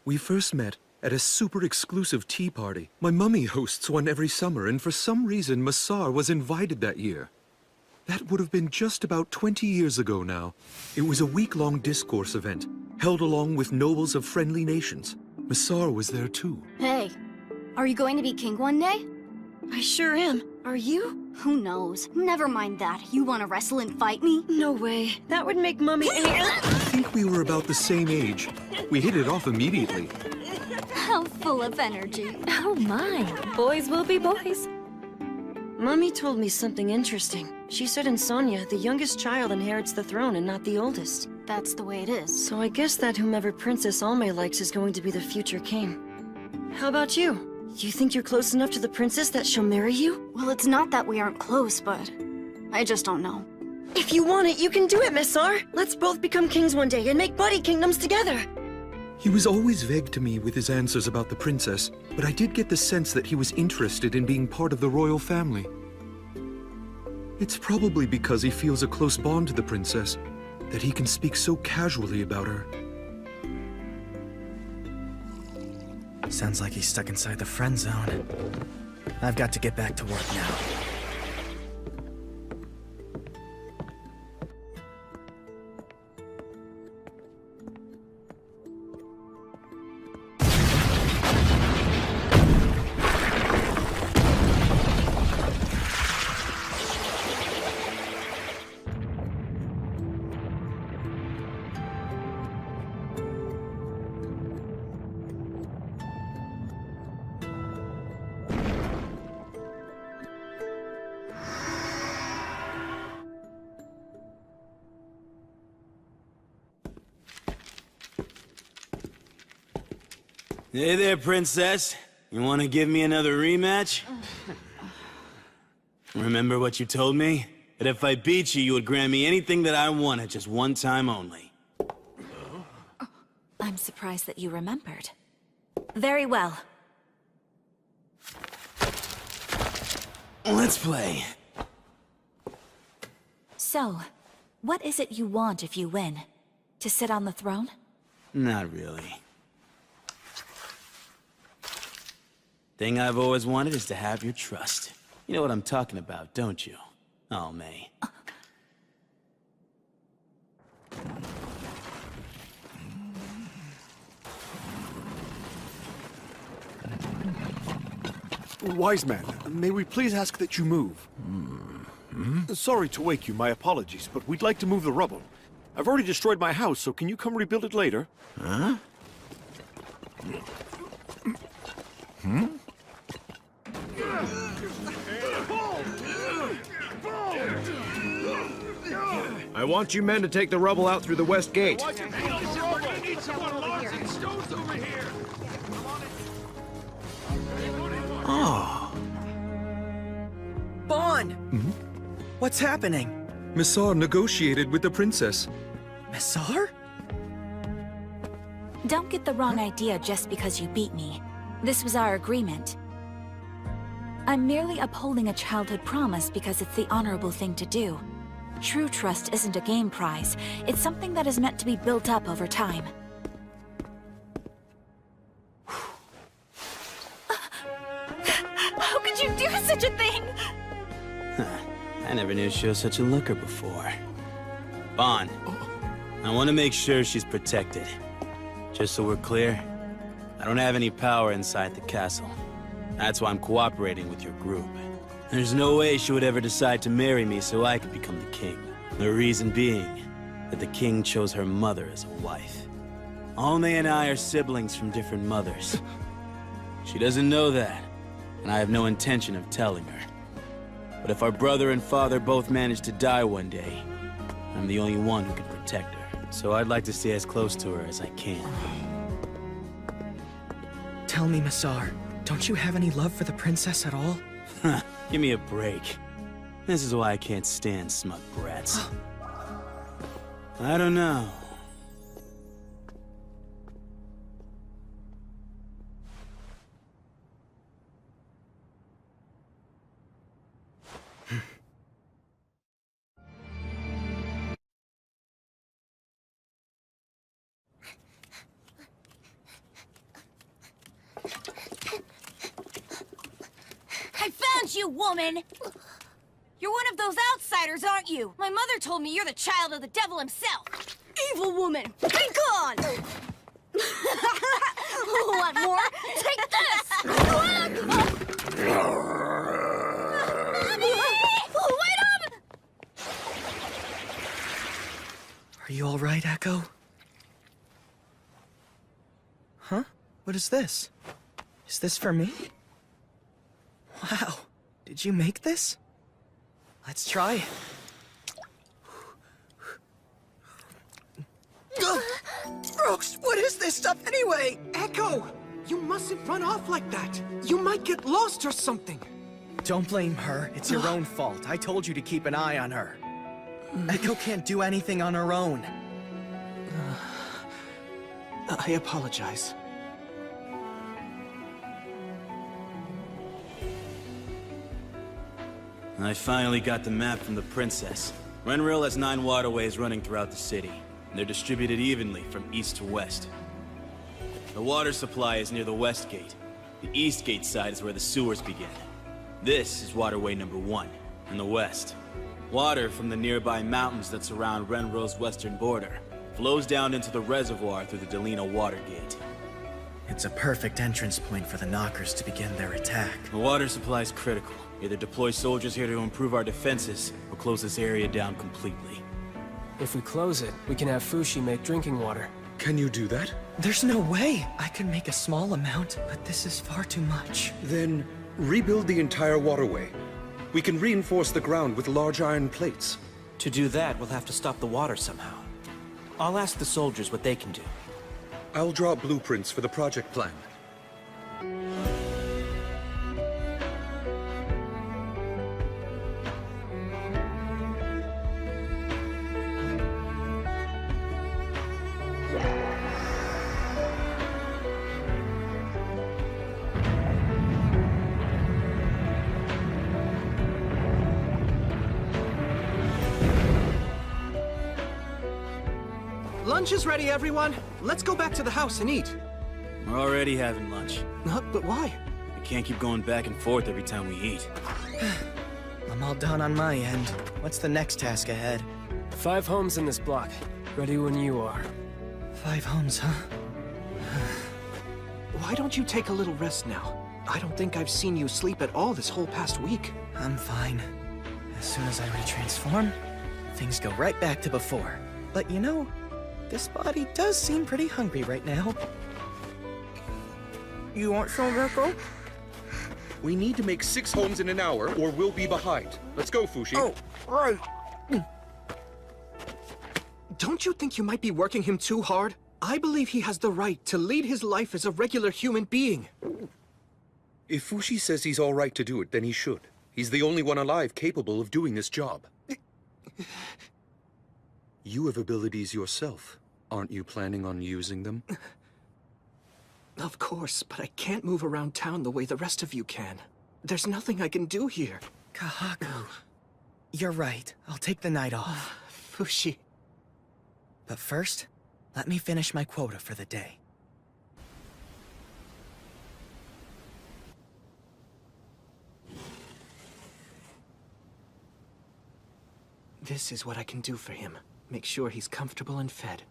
We first met at a super exclusive tea party. My mummy hosts one every summer, and for some reason, Messar was invited that year. That would have been just about 20 years ago now. It was a week-long discourse event, held along with nobles of friendly nations. Messar was there too. Hey, are you going to be king one day? I sure am. Are you? Who knows? Never mind that. You want to wrestle and fight me? No way. That would make Mummy... I think we were about the same age. We hit it off immediately. How full of energy. Oh my. Boys will be boys. Mummy told me something interesting. She said in Sonia, the youngest child inherits the throne and not the oldest. That's the way it is. So I guess that whomever Princess Almay likes is going to be the future king. How about you? You think you're close enough to the princess that she'll marry you? Well, it's not that we aren't close, but I just don't know. If you want it, you can do it, Messar! Let's both become kings one day and make buddy kingdoms together! He was always vague to me with his answers about the princess, but I did get the sense that he was interested in being part of the royal family. It's probably because he feels a close bond to the princess that he can speak so casually about her. Sounds like he's stuck inside the friend zone. I've got to get back to work now. Hey there, princess. You want to give me another rematch? Remember what you told me? That if I beat you, you would grant me anything that I wanted, just one time only. I'm surprised that you remembered. Very well. Let's play. So, what is it you want if you win? To sit on the throne? Not really. Thing I've always wanted is to have your trust. You know what I'm talking about, don't you? Oh, May. Wise man, may we please ask that you move? Sorry to wake you, my apologies, but we'd like to move the rubble. I've already destroyed my house, so can you come rebuild it later? Huh? I want you men to take the rubble out through the west gate. Oh. Bon! What's happening? Messar negotiated with the princess. Messar? Don't get the wrong idea just because you beat me. This was our agreement. I'm merely upholding a childhood promise because it's the honorable thing to do. True trust isn't a game prize. It's something that is meant to be built up over time. How could you do such a thing? I never knew she was such a looker before. Bon, I want to make sure she's protected. Just so we're clear, I don't have any power inside the castle. That's why I'm cooperating with your group. There's no way she would ever decide to marry me so I could become the king. The reason being that the king chose her mother as a wife. Only and I are siblings from different mothers. She doesn't know that, and I have no intention of telling her. But if our brother and father both manage to die one day, I'm the only one who can protect her. So I'd like to stay as close to her as I can. Tell me, Masar, don't you have any love for the princess at all? Give me a break. This is why I can't stand smug brats. I don't know. I found you, woman! You're one of those outsiders, aren't you? My mother told me you're the child of the devil himself. Evil woman! Be gone! Want more? Take this! Wait up! Are you all right, Echo? Huh? What is this? Is this for me? Wow. Did you make this? Let's try it. Gross! What is this stuff anyway? Echo! You mustn't run off like that. You might get lost or something. Don't blame her. It's your own fault. I told you to keep an eye on her. Echo can't do anything on her own. I apologize. I finally got the map from the princess. Renril has 9 waterways running throughout the city, and they're distributed evenly from east to west. The water supply is near the west gate. The east gate side is where the sewers begin. This is waterway number 1, in the west. Water from the nearby mountains that surround Renril's western border flows down into the reservoir through the Delina water gate. It's a perfect entrance point for the Knockers to begin their attack. The water supply is critical. Either deploy soldiers here to improve our defenses, or close this area down completely. If we close it, we can have Fushi make drinking water. Can you do that? There's no way! I can make a small amount, but this is far too much. Then rebuild the entire waterway. We can reinforce the ground with large iron plates. To do that, we'll have to stop the water somehow. I'll ask the soldiers what they can do. I'll draw blueprints for the project plan. Lunch is ready, everyone. Let's go back to the house and eat. We're already having lunch. But why? We can't keep going back and forth every time we eat. I'm all done on my end. What's the next task ahead? 5 homes in this block. Ready when you are. 5 homes, huh? Why don't you take a little rest now? I don't think I've seen you sleep at all this whole past week. I'm fine. As soon as I retransform, things go right back to before. But you know, this body does seem pretty hungry right now. You want some, Echo? We need to make 6 homes in an hour, or we'll be behind. Let's go, Fushi. Oh, right. Don't you think you might be working him too hard? I believe he has the right to lead his life as a regular human being. If Fushi says he's all right to do it, then he should. He's the only one alive capable of doing this job. You have abilities yourself. Aren't you planning on using them? Of course, but I can't move around town the way the rest of you can. There's nothing I can do here. Kahaku. You're right. I'll take the night off. Fushi. But first, let me finish my quota for the day. This is what I can do for him. Make sure he's comfortable and fed.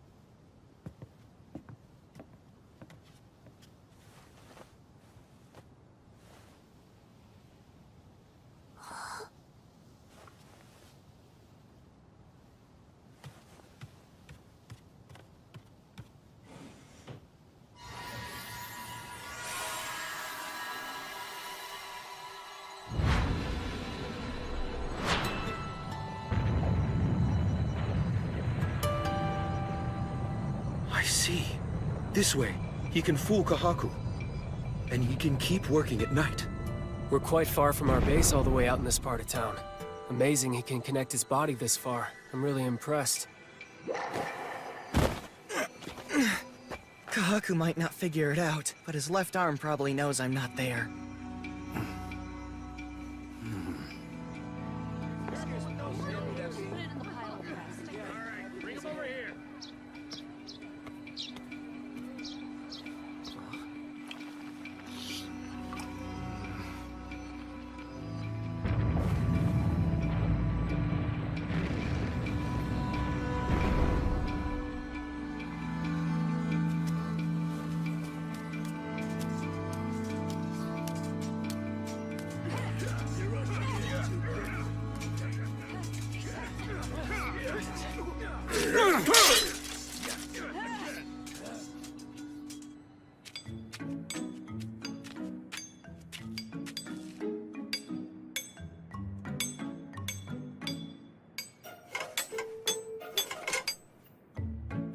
I see. This way, he can fool Kahaku. And he can keep working at night. We're quite far from our base all the way out in this part of town. Amazing he can connect his body this far. I'm really impressed. Kahaku might not figure it out, but his left arm probably knows I'm not there. Bring him over here.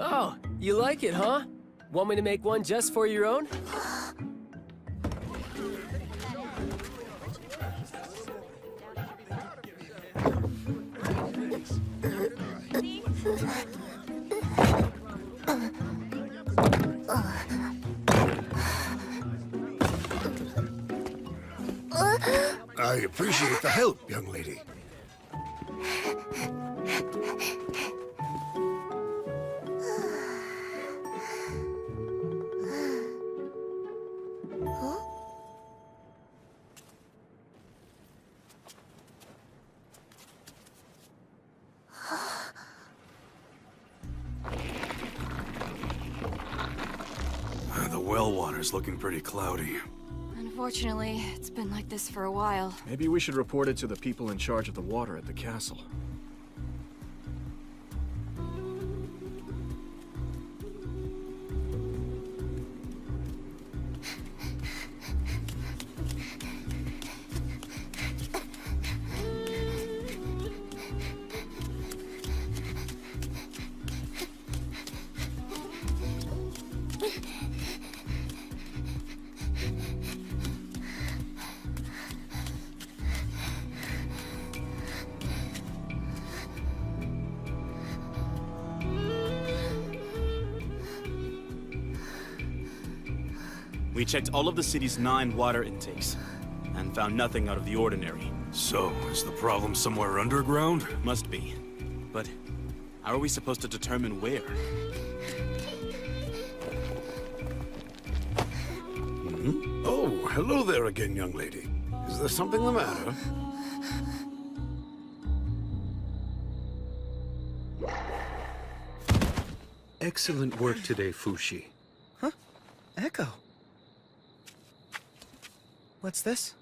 Oh, you like it, huh? Want me to make one just for your own? I appreciate the help, young lady. The well water's looking pretty cloudy. Unfortunately, it's been like this for a while. Maybe we should report it to the people in charge of the water at the castle. We checked all of the city's 9 water intakes, and found nothing out of the ordinary. So, is the problem somewhere underground? Must be. But how are we supposed to determine where? Oh, hello there again, young lady. Is there something the matter? Excellent work today, Fushi. Huh? Echo. What's this?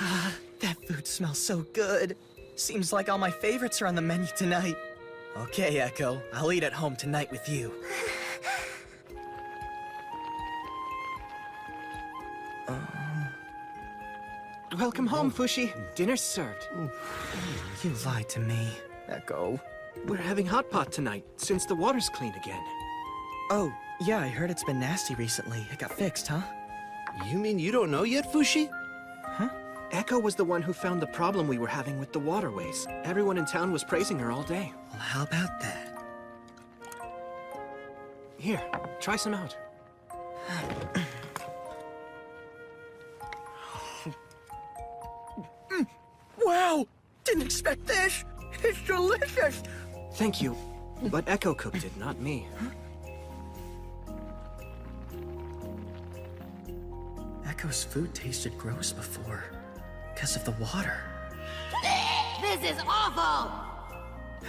Ah, that food smells so good. Seems like all my favorites are on the menu tonight. Okay, Echo. I'll eat at home tonight with you. Welcome home, Fushi. Dinner's served. You lied to me, Echo. We're having hot pot tonight, since the water's clean again. Oh, yeah, I heard it's been nasty recently. It got fixed, huh? You mean you don't know yet, Fushi? Huh? Echo was the one who found the problem we were having with the waterways. Everyone in town was praising her all day. Well, how about that? Here, try some out. Wow! Didn't expect this! It's delicious! Thank you. But Echo cooked it, not me. Echo's food tasted gross before, because of the water. This is awful!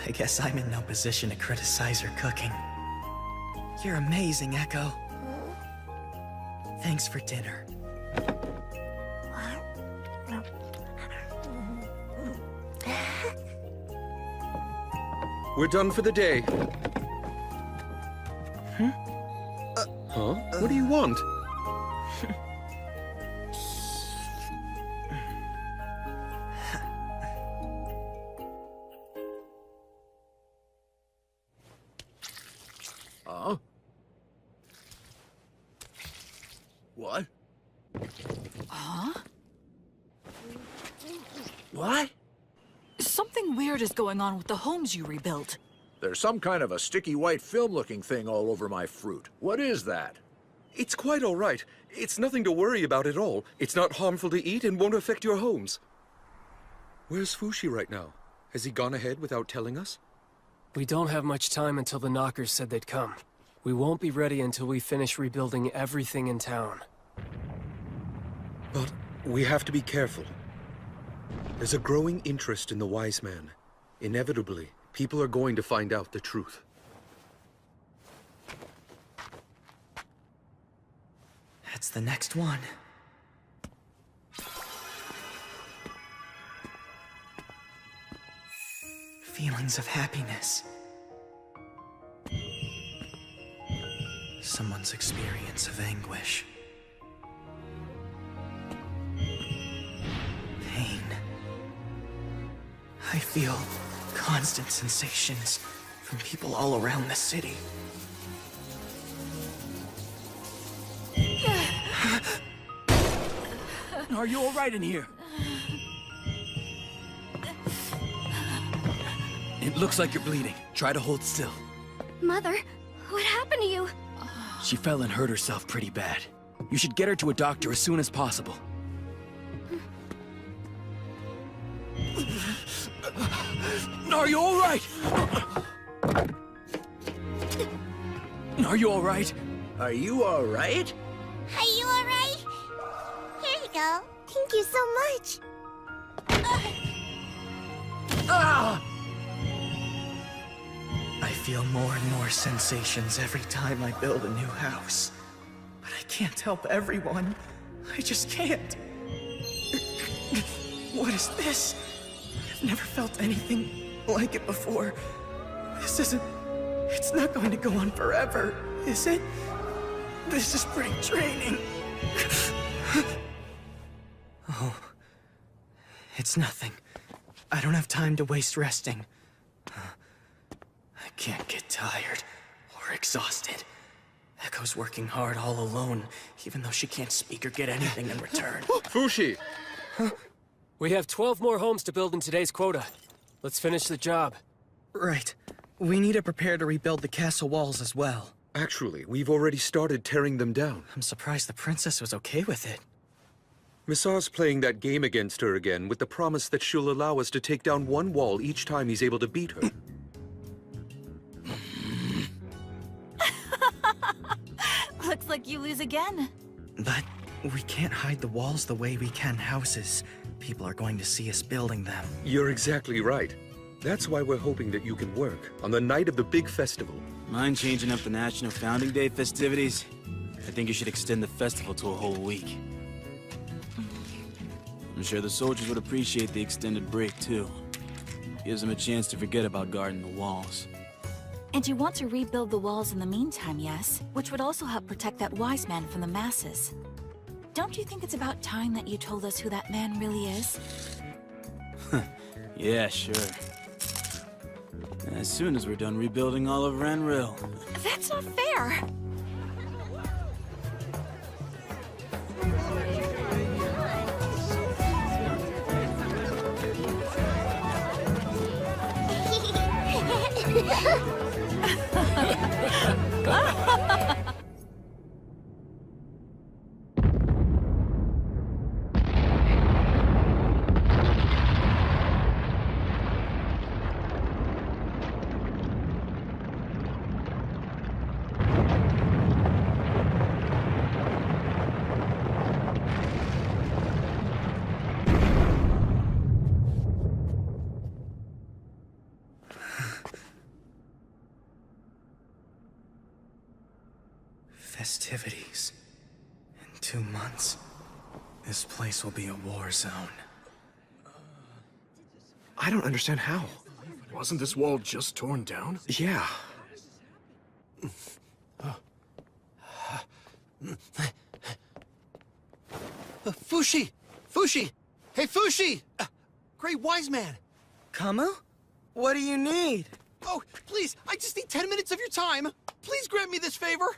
I guess I'm in no position to criticize her cooking. You're amazing, Echo. Thanks for dinner. We're done for the day. Huh? What do you want? What? Huh? What? Something weird is going on with the homes you rebuilt. There's some kind of a sticky white film-looking thing all over my fruit. What is that? It's quite all right. It's nothing to worry about at all. It's not harmful to eat and won't affect your homes. Where's Fushi right now? Has he gone ahead without telling us? We don't have much time until the knockers said they'd come. We won't be ready until we finish rebuilding everything in town. But we have to be careful. There's a growing interest in the wise man. Inevitably, people are going to find out the truth. That's the next one. Feelings of happiness. Someone's experience of anguish. Pain. I feel constant sensations from people all around the city. Are you all right in here? It looks like you're bleeding. Try to hold still. Mother, what happened to you? She fell and hurt herself pretty bad. You should get her to a doctor as soon as possible. Are you all right? Are you all right? Are you all right? Are you all right? Here you go. Thank you so much. I feel more and more sensations every time I build a new house. But I can't help everyone. I just can't. What is this? I've never felt anything like it before. This isn't... It's not going to go on forever, is it? This is pretty draining. Oh. It's nothing. I don't have time to waste resting. I can't get tired or exhausted. Echo's working hard all alone, even though she can't speak or get anything in return. Fushi! We have 12 more homes to build in today's quota. Let's finish the job. Right. We need to prepare to rebuild the castle walls as well. Actually, we've already started tearing them down. I'm surprised the princess was okay with it. Misa's playing that game against her again with the promise that she'll allow us to take down one wall each time he's able to beat her. Looks like you lose again. But we can't hide the walls the way we can houses. People are going to see us building them. You're exactly right. That's why we're hoping that you can work on the night of the big festival. Mind changing up the National Founding Day festivities? I think you should extend the festival to a whole week. I'm sure the soldiers would appreciate the extended break, too. Gives them a chance to forget about guarding the walls. And you want to rebuild the walls in the meantime, yes? Which would also help protect that wise man from the masses. Don't you think it's about time that you told us who that man really is? Yeah, sure. As soon as we're done rebuilding all of Renril. That's not fair! Festivities. In 2 months, this place will be a war zone. I don't understand how. Wasn't this wall just torn down? Yeah. Fushi! Fushi! Hey, Fushi! Great wise man! Kamu? What do you need? Oh, please, I just need 10 minutes of your time. Please grant me this favor.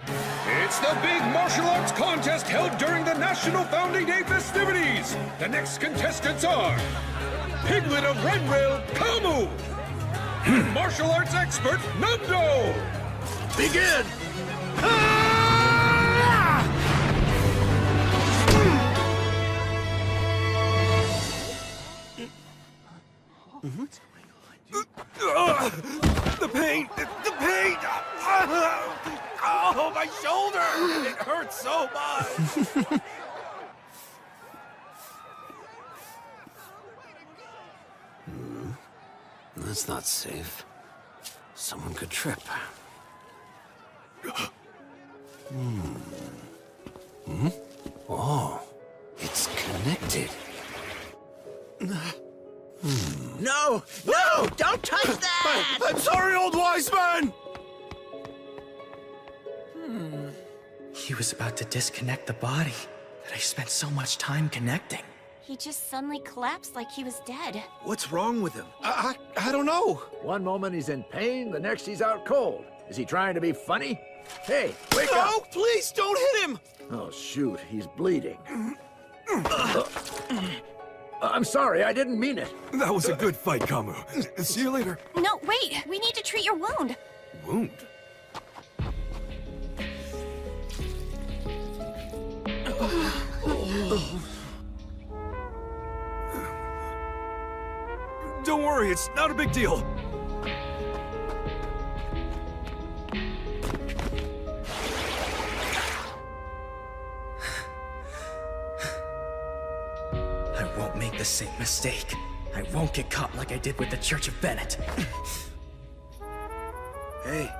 It's the big martial arts contest held during the National Founding Day festivities. The next contestants are Piglet of Renrail, Kamu, and martial arts expert, Namdo. Begin! The pain! The pain! Oh, my shoulder! It hurts so much! That's not safe. Someone could trip. Oh, it's connected. No! No! Don't touch that! I'm sorry, old wise man! He was about to disconnect the body that I spent so much time connecting. He just suddenly collapsed like he was dead. What's wrong with him? I don't know. One moment he's in pain, the next he's out cold. Is he trying to be funny? Hey, wake up! No, please, don't hit him! Oh, shoot, he's bleeding. I'm sorry, I didn't mean it. That was a good fight, Kamu. See you later. No, wait! We need to treat your wound. Wound? Don't worry, it's not a big deal. I won't make the same mistake. I won't get caught like I did with the Church of Bennett. Hey,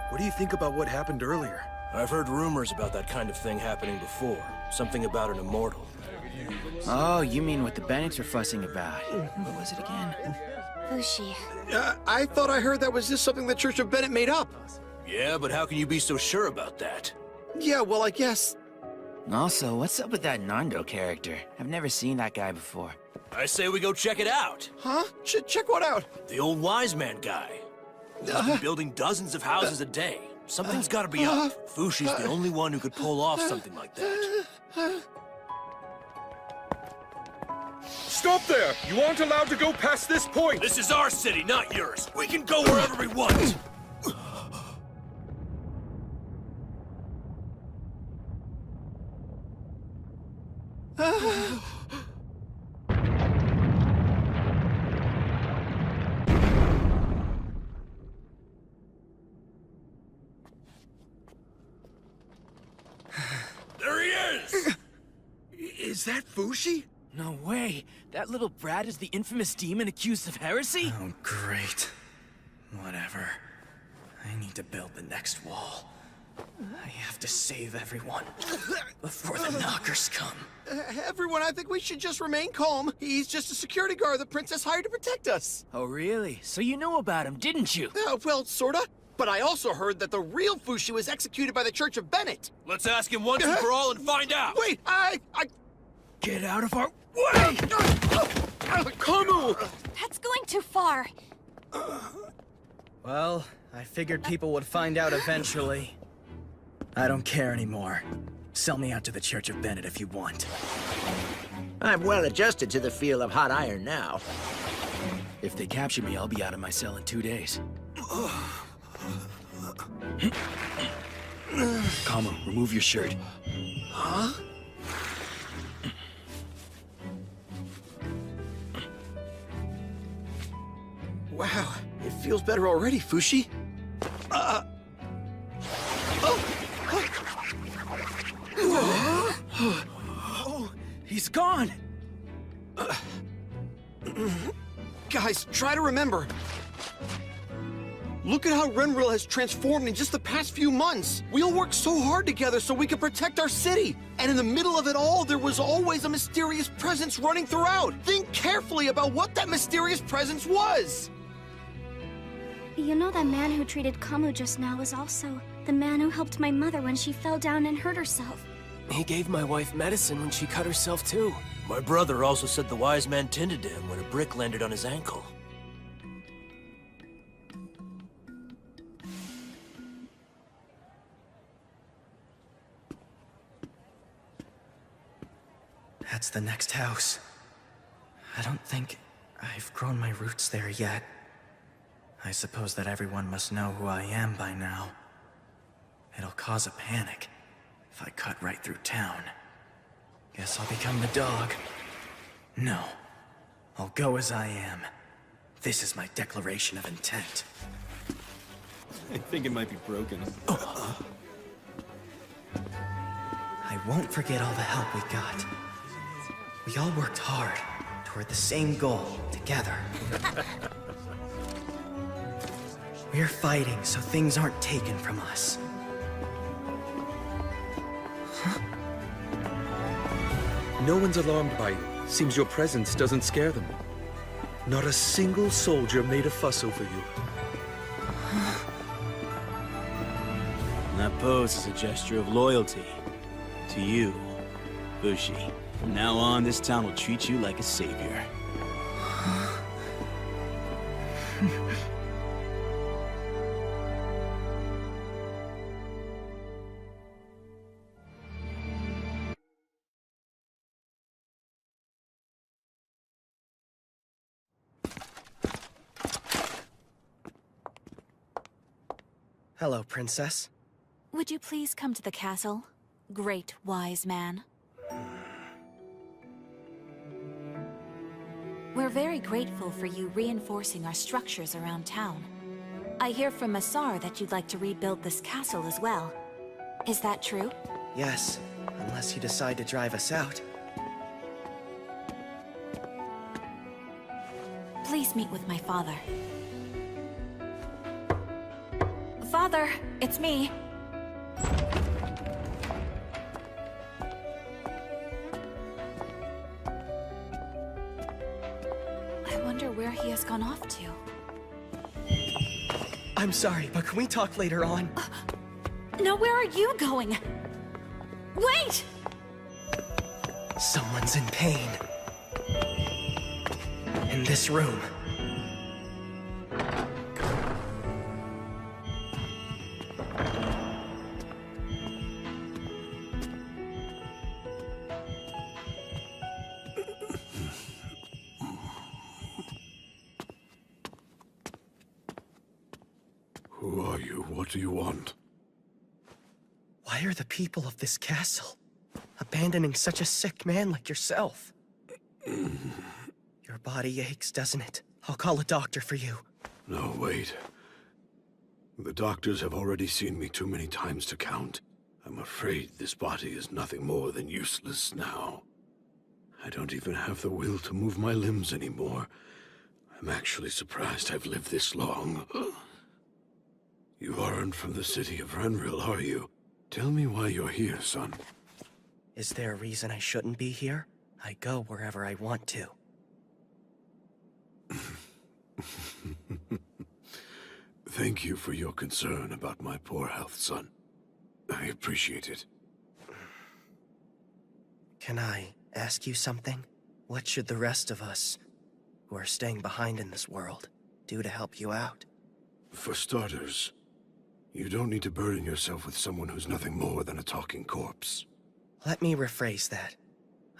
what do you think about what happened earlier? I've heard rumors about that kind of thing happening before. Something about an immortal. Oh, you mean what the Bennetts were fussing about. What was it again? Fushi. I thought I heard that was just something the Church of Bennett made up. Yeah, but how can you be so sure about that? Yeah, well, I guess. Also, what's up with that Nando character? I've never seen that guy before. I say we go check it out. Huh? Check what out? The old wise man guy. He's been building dozens of houses a day. Something's gotta be up. Fushi's the only one who could pull off something like that. Stop there! You aren't allowed to go past this point! This is our city, not yours. We can go wherever we want. There he is! Is that Fushi? No way. That little brat is the infamous demon accused of heresy? Oh, great. Whatever. I need to build the next wall. I have to save everyone before the knockers come. Everyone, I think we should just remain calm. He's just a security guard the princess hired to protect us. Oh, really? So you knew about him, didn't you? Well, sorta. But I also heard that the real Fushi was executed by the Church of Bennett. Let's ask him once and for all and find out. Wait, I... Get out of our way! Kamu! That's going too far. Well, I figured people would find out eventually. I don't care anymore. Sell me out to the Church of Bennett if you want. I'm well adjusted to the feel of hot iron now. If they capture me, I'll be out of my cell in 2 days. Kamo, remove your shirt. Huh? Wow, it feels better already, Fushi. Oh, he's gone! Guys, try to remember. Look at how Renril has transformed in just the past few months. We all worked so hard together so we could protect our city. And in the middle of it all, there was always a mysterious presence running throughout. Think carefully about what that mysterious presence was. You know that man who treated Kamu just now was also the man who helped my mother when she fell down and hurt herself. He gave my wife medicine when she cut herself too. My brother also said the wise man tended to him when a brick landed on his ankle. That's the next house. I don't think I've grown my roots there yet. I suppose that everyone must know who I am by now. It'll cause a panic if I cut right through town. Guess I'll become the dog. No. I'll go as I am. This is my declaration of intent. I think it might be broken. I won't forget all the help we got. We all worked hard toward the same goal together. We're fighting so things aren't taken from us. No one's alarmed by you. Seems your presence doesn't scare them. Not a single soldier made a fuss over you. And that pose is a gesture of loyalty. To you, Fushi. From now on, this town will treat you like a savior. Hello, Princess. Would you please come to the castle, great wise man? We're very grateful for you reinforcing our structures around town. I hear from Masar that you'd like to rebuild this castle as well. Is that true? Yes, unless you decide to drive us out. Please meet with my father. Father, it's me. I wonder where he has gone off to. I'm sorry, but can we talk later on? No, where are you going? Wait! Someone's in pain. In this room. Who are you? What do you want? Why are the people of this castle abandoning such a sick man like yourself? Your body aches, doesn't it? I'll call a doctor for you. No, wait. The doctors have already seen me too many times to count. I'm afraid this body is nothing more than useless now. I don't even have the will to move my limbs anymore. I'm actually surprised I've lived this long. You aren't from the city of Renril, are you? Tell me why you're here, son. Is there a reason I shouldn't be here? I go wherever I want to. Thank you for your concern about my poor health, son. I appreciate it. Can I ask you something? What should the rest of us, who are staying behind in this world, do to help you out? For starters, you don't need to burden yourself with someone who's nothing more than a talking corpse. Let me rephrase that.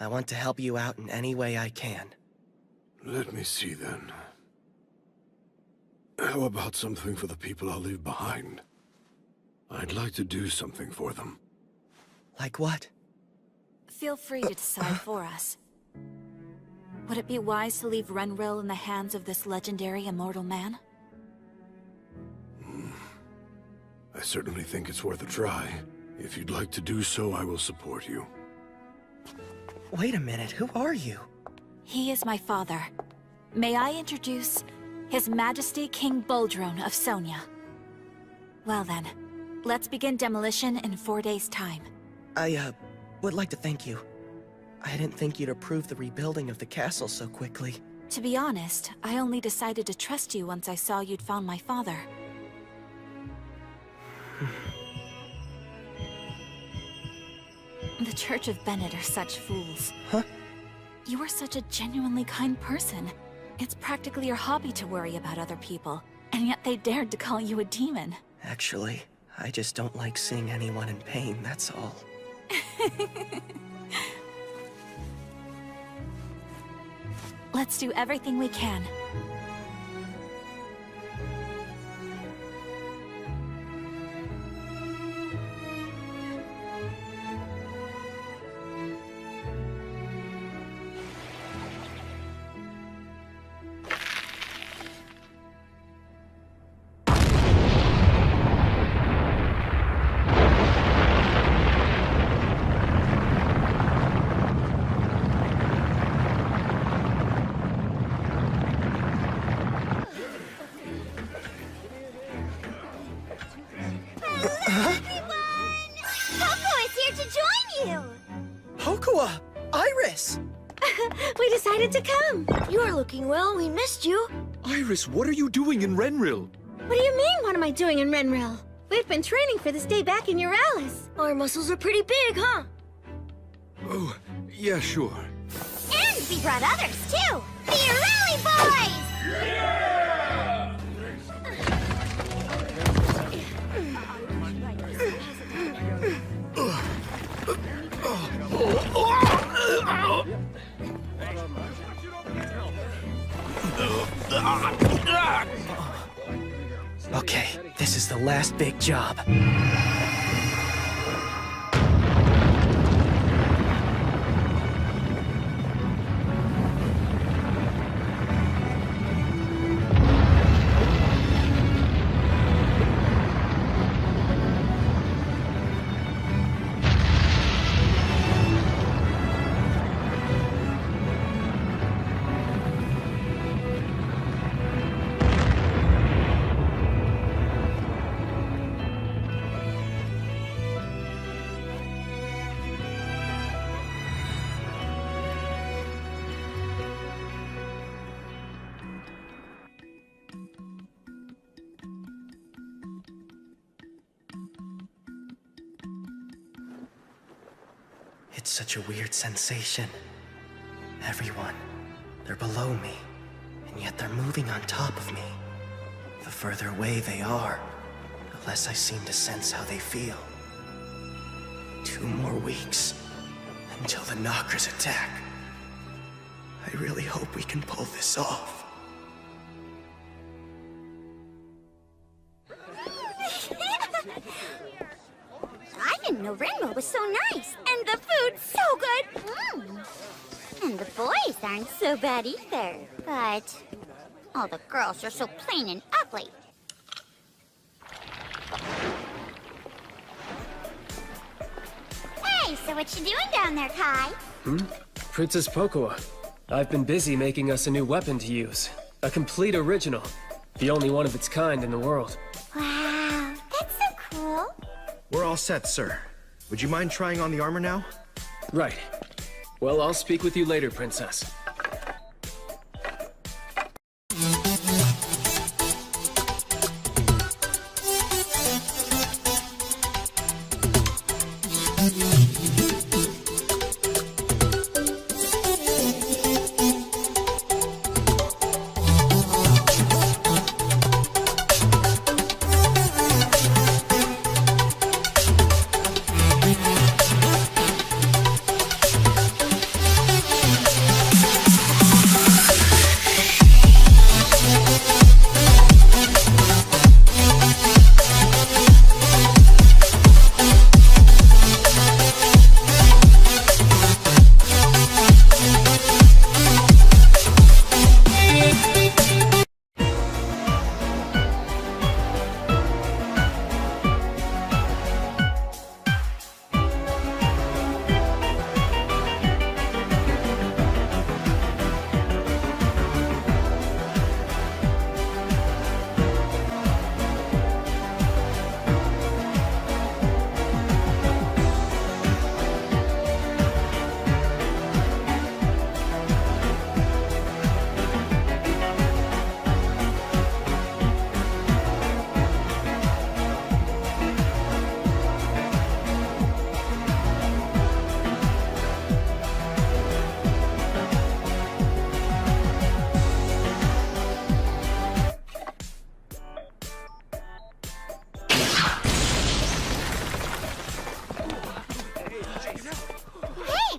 I want to help you out in any way I can. Let me see then. How about something for the people I'll leave behind? I'd like to do something for them. Like what? Feel free to decide for us. Would it be wise to leave Renril in the hands of this legendary immortal man? I certainly think it's worth a try. If you'd like to do so, I will support you. Wait a minute, who are you? He is my father. May I introduce His Majesty King Boldrone of Sonia. Well then, let's begin demolition in 4 days' time. I, would like to thank you. I didn't think you'd approve the rebuilding of the castle so quickly. To be honest, I only decided to trust you once I saw you'd found my father. The Church of Bennett are such fools. Huh? You are such a genuinely kind person. It's practically your hobby to worry about other people, and yet they dared to call you a demon. Actually, I just don't like seeing anyone in pain, that's all. Let's do everything we can. We decided to come. You're looking well. We missed you. Iris, what are you doing in Renril? What do you mean, what am I doing in Renril? We've been training for this day back in Euralis. Our muscles are pretty big, huh? Oh, yeah, sure. And we brought others, too. The Rally Boys! Okay, this is the last big job. It's such a weird sensation. Everyone, they're below me, and yet they're moving on top of me. The further away they are, the less I seem to sense how they feel. 2 more weeks, until the Knockers attack. I really hope we can pull this off. I didn't know Renril was so nice. And the food's so good. And the boys aren't so bad either. But all the girls are so plain and ugly. Hey, so what you doing down there, Kai? Princess Pocoa. I've been busy making us a new weapon to use. A complete original. The only one of its kind in the world. Wow, that's so cool. We're all set, sir. Would you mind trying on the armor now? Right. Well, I'll speak with you later, Princess.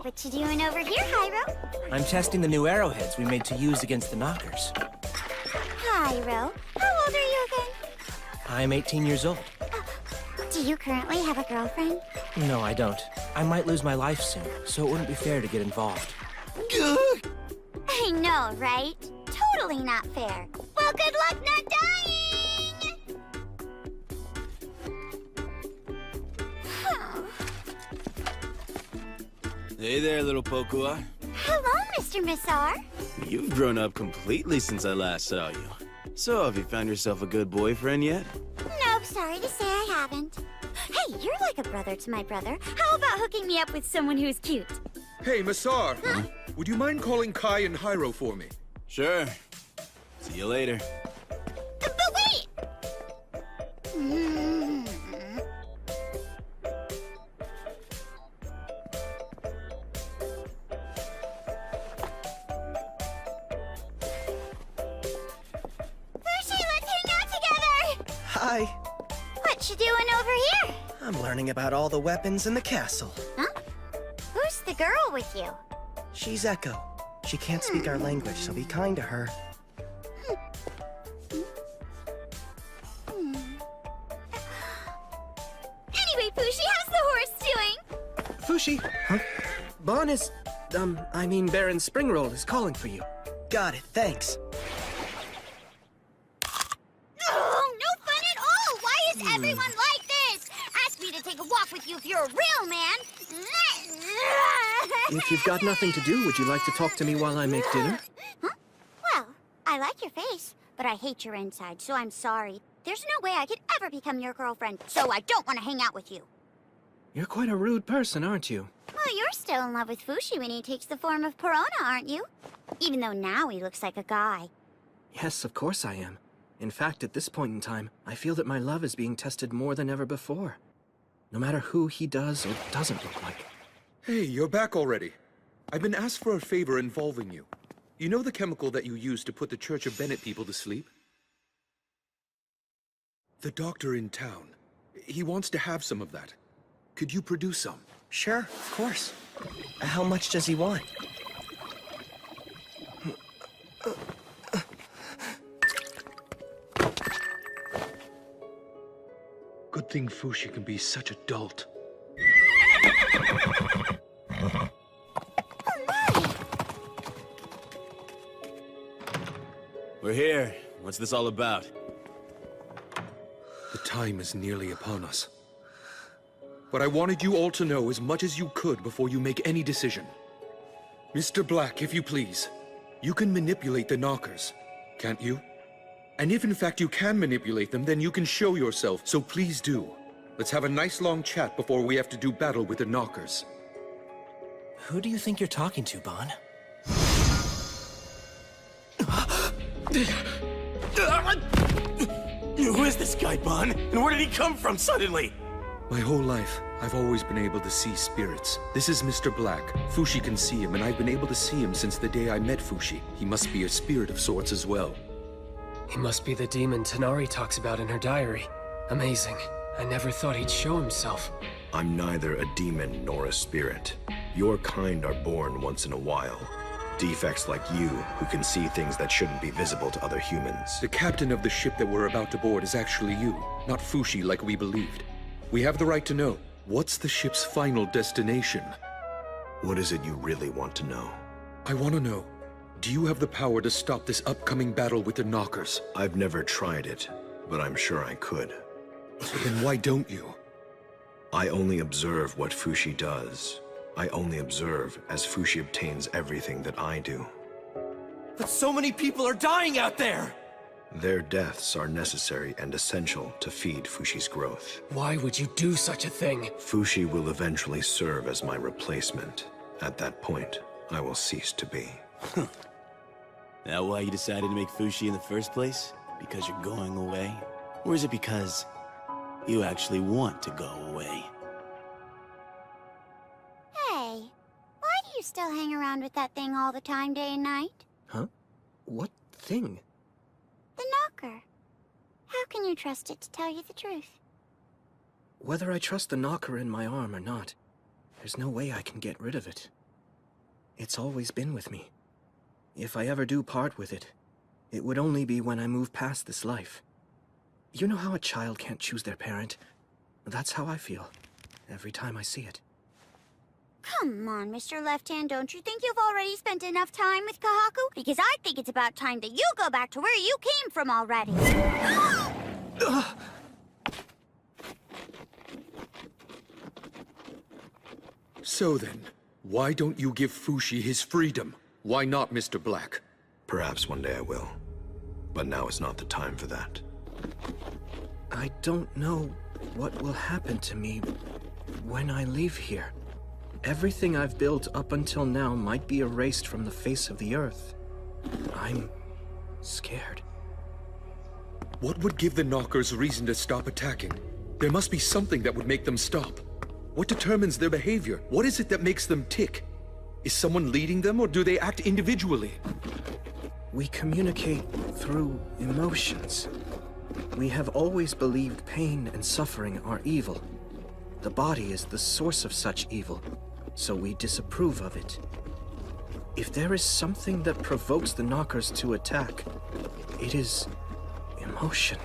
What you doing over here, Hyro? I'm testing the new arrowheads we made to use against the knockers. Hyro, how old are you again? I'm 18 years old. Do you currently have a girlfriend? No, I don't. I might lose my life soon, so it wouldn't be fair to get involved. I know, right? Totally not fair. Well, good luck not dying! Hey there, little Pokua. Hello, Mr. Missar. You've grown up completely since I last saw you. So, have you found yourself a good boyfriend yet? Nope, sorry to say I haven't. Hey, you're like a brother to my brother. How about hooking me up with someone who's cute? Hey, Massar. Would you mind calling Kai and Hyro for me? Sure. See you later. But wait! Fushi, let's hang out together! Hi. What you doing over here? I'm learning about all the weapons in the castle. Huh? Who's the girl with you? She's Echo. She can't speak our language, so be kind to her. Anyway, Fushi, how's the horse doing? Fushi? Huh? Bon is... Baron Springroll is calling for you. Got it, thanks. Oh, no fun at all! Why is everyone like this? Ask me to take a walk with you if you're a real man. If you've got nothing to do, would you like to talk to me while I make dinner? Huh? Well, I like your face, but I hate your inside, so I'm sorry. There's no way I could ever become your girlfriend, so I don't want to hang out with you. You're quite a rude person, aren't you? Well, you're still in love with Fushi when he takes the form of Perona, aren't you? Even though now he looks like a guy. Yes, of course I am. In fact, at this point in time, I feel that my love is being tested more than ever before. No matter who he does or doesn't look like. Hey, you're back already. I've been asked for a favor involving you. You know the chemical that you use to put the Church of Bennett people to sleep? The doctor in town. He wants to have some of that. Could you produce some? Sure, of course. How much does he want? Good thing Fushi can be such a dolt. We're here. What's this all about? The time is nearly upon us. But I wanted you all to know as much as you could before you make any decision. Mr. Black, if you please, you can manipulate the knockers, can't you? And if in fact you can manipulate them, then you can show yourself, so please do. Let's have a nice long chat before we have to do battle with the knockers. Who do you think you're talking to, Bon? Who is this guy, Bon? And where did he come from suddenly? My whole life, I've always been able to see spirits. This is Mr. Black. Fushi can see him, and I've been able to see him since the day I met Fushi. He must be a spirit of sorts as well. He must be the demon Tanari talks about in her diary. Amazing. I never thought he'd show himself. I'm neither a demon nor a spirit. Your kind are born once in a while. Defects like you, who can see things that shouldn't be visible to other humans. The captain of the ship that we're about to board is actually you, not Fushi like we believed. We have the right to know. What's the ship's final destination? What is it you really want to know? I want to know, do you have the power to stop this upcoming battle with the knockers? I've never tried it, but I'm sure I could. Then why don't you? I only observe what Fushi does. I only observe as Fushi obtains everything that I do. But so many people are dying out there! Their deaths are necessary and essential to feed Fushi's growth. Why would you do such a thing? Fushi will eventually serve as my replacement. At that point, I will cease to be. That why you decided to make Fushi in the first place? Because you're going away? Or is it because you actually want to go away? Hey, why do you still hang around with that thing all the time, day and night? Huh? What thing? The knocker. How can you trust it to tell you the truth? Whether I trust the knocker in my arm or not, there's no way I can get rid of it. It's always been with me. If I ever do part with it, it would only be when I move past this life. You know how a child can't choose their parent? That's how I feel, every time I see it. Come on, Mr. Left Hand, don't you think you've already spent enough time with Kahaku? Because I think it's about time that you go back to where you came from already. So then, why don't you give Fushi his freedom? Why not, Mr. Black? Perhaps one day I will. But now is not the time for that. I don't know what will happen to me when I leave here. Everything I've built up until now might be erased from the face of the earth. I'm scared. What would give the Knockers reason to stop attacking? There must be something that would make them stop. What determines their behavior? What is it that makes them tick? Is someone leading them, or do they act individually? We communicate through emotions. We have always believed pain and suffering are evil. The body is the source of such evil, so we disapprove of it. If there is something that provokes the Knockers to attack, it is emotion.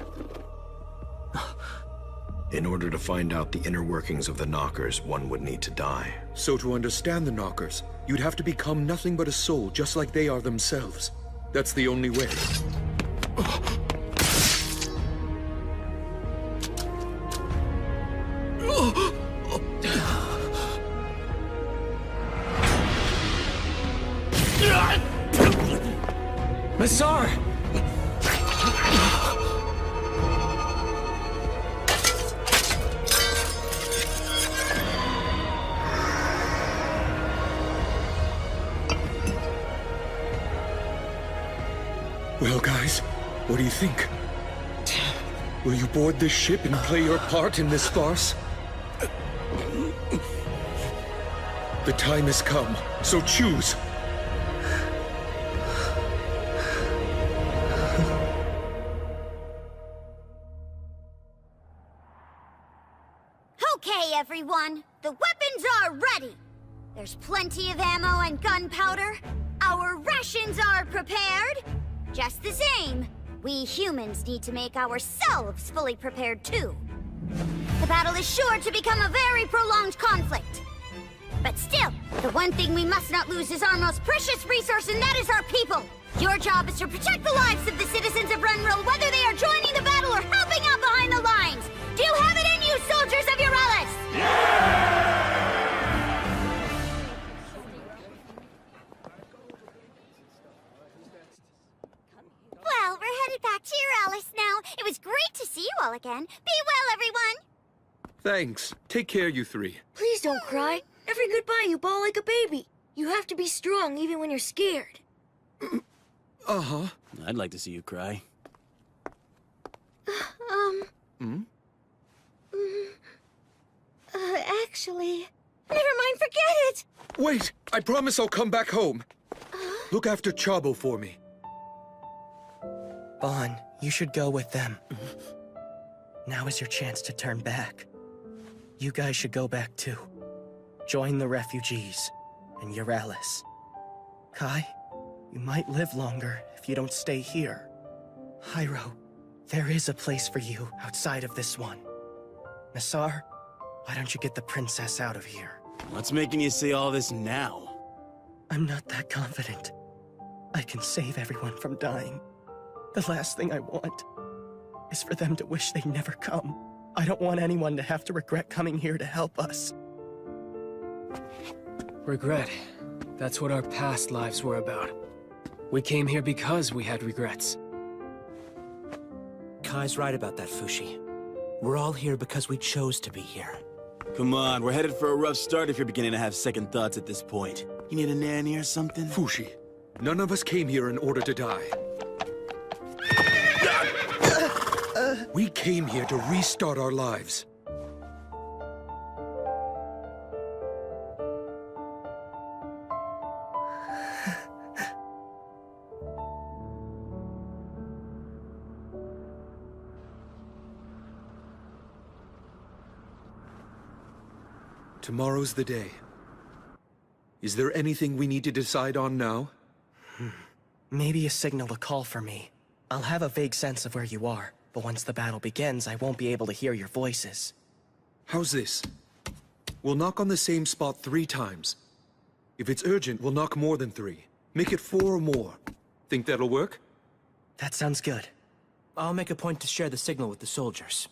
In order to find out the inner workings of the Knockers, one would need to die. So to understand the Knockers, you'd have to become nothing but a soul, just like they are themselves. That's the only way. Massar! Well, guys, what do you think? Will you board this ship and play your part in this farce? The time has come, so choose. Okay, everyone. The weapons are ready. There's plenty of ammo and gunpowder. Our rations are prepared. Just the same, we humans need to make ourselves fully prepared too. The battle is sure to become a very prolonged conflict. But still, the one thing we must not lose is our most precious resource, and that is our people. Your job is to protect the lives of the citizens of Renril, whether they are joining the battle or helping out behind the lines. Do you have it in you, soldiers of Eurelis? Well, we're headed back to Eurelis now. It was great to see you all again. Be well, everyone. Thanks. Take care, you three. Please don't cry. Every goodbye you bawl like a baby. You have to be strong even when you're scared. Uh-huh. I'd like to see you cry. Actually... Never mind, forget it! Wait! I promise I'll come back home. Look after Chabo for me. Bon, you should go with them. Now is your chance to turn back. You guys should go back too. Join the refugees in Eurelis. Kai, you might live longer if you don't stay here. Hyro, there is a place for you outside of this one. Nassar, why don't you get the princess out of here? What's making you say all this now? I'm not that confident. I can save everyone from dying. The last thing I want is for them to wish they'd never come. I don't want anyone to have to regret coming here to help us. Regret. That's what our past lives were about. We came here because we had regrets. Kai's right about that, Fushi. We're all here because we chose to be here. Come on, we're headed for a rough start if you're beginning to have second thoughts at this point. You need a nanny or something? Fushi, none of us came here in order to die. We came here to restart our lives. Tomorrow's the day. Is there anything we need to decide on now? Maybe a signal to call for me. I'll have a vague sense of where you are, but once the battle begins, I won't be able to hear your voices. How's this? We'll knock on the same spot 3 times. If it's urgent, we'll knock more than 3. Make it 4 or more. Think that'll work? That sounds good. I'll make a point to share the signal with the soldiers.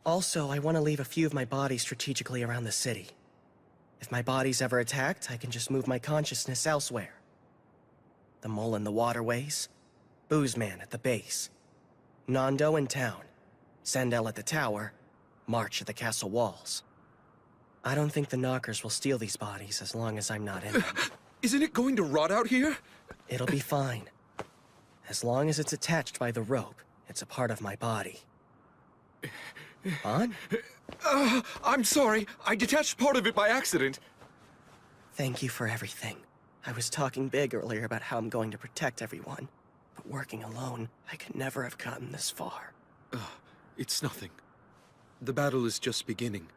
Also, I want to leave a few of my bodies strategically around the city. If my body's ever attacked, I can just move my consciousness elsewhere. The mole in the waterways, Boozman at the base, Nando in town, Sandel at the tower, March at the castle walls. I don't think the knockers will steal these bodies as long as I'm not in them. Isn't it going to rot out here? It'll be fine. As long as it's attached by the rope, it's a part of my body. On? I'm sorry. I detached part of it by accident. Thank you for everything. I was talking big earlier about how I'm going to protect everyone. But working alone, I could never have gotten this far. It's nothing. The battle is just beginning.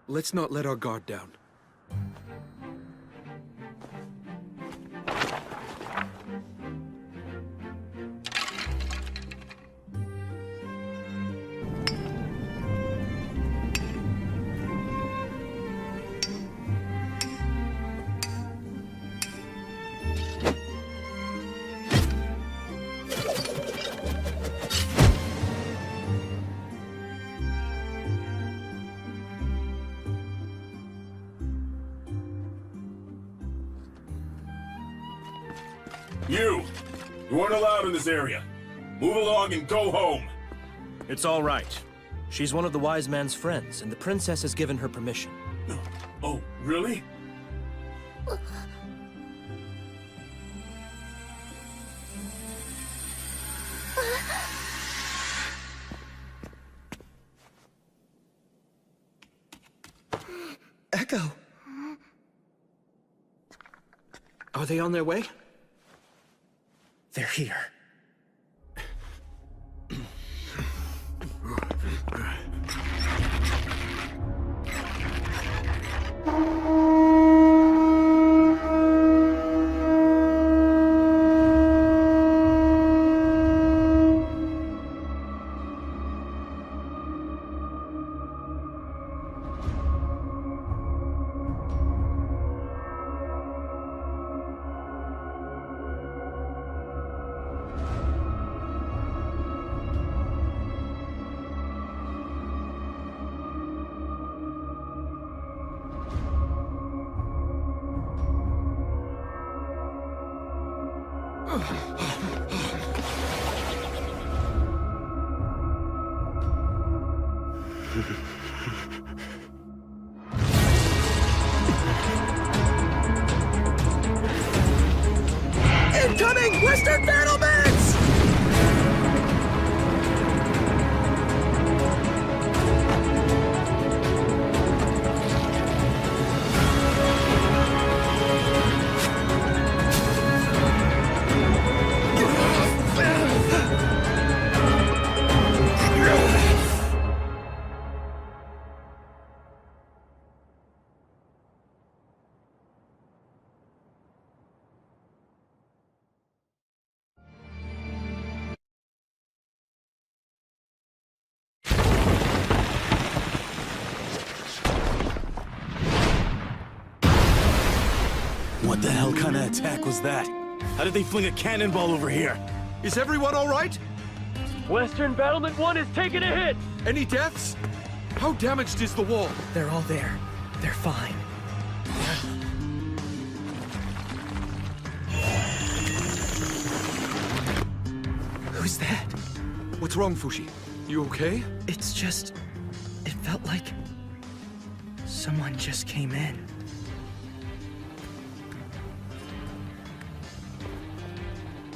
Let's not let our guard down. You aren't allowed in this area. Move along and go home. It's all right. She's one of the wise man's friends, and the princess has given her permission. No. Oh, really? Echo! Are they on their way? They're here. Incoming Western battlements! What the hell kind of attack was that? How did they fling a cannonball over here? Is everyone all right? Western Battlement 1 is taking a hit! Any deaths? How damaged is the wall? They're all there. They're fine. Who's that? What's wrong, Fushi? You okay? It's just... it felt like... someone just came in.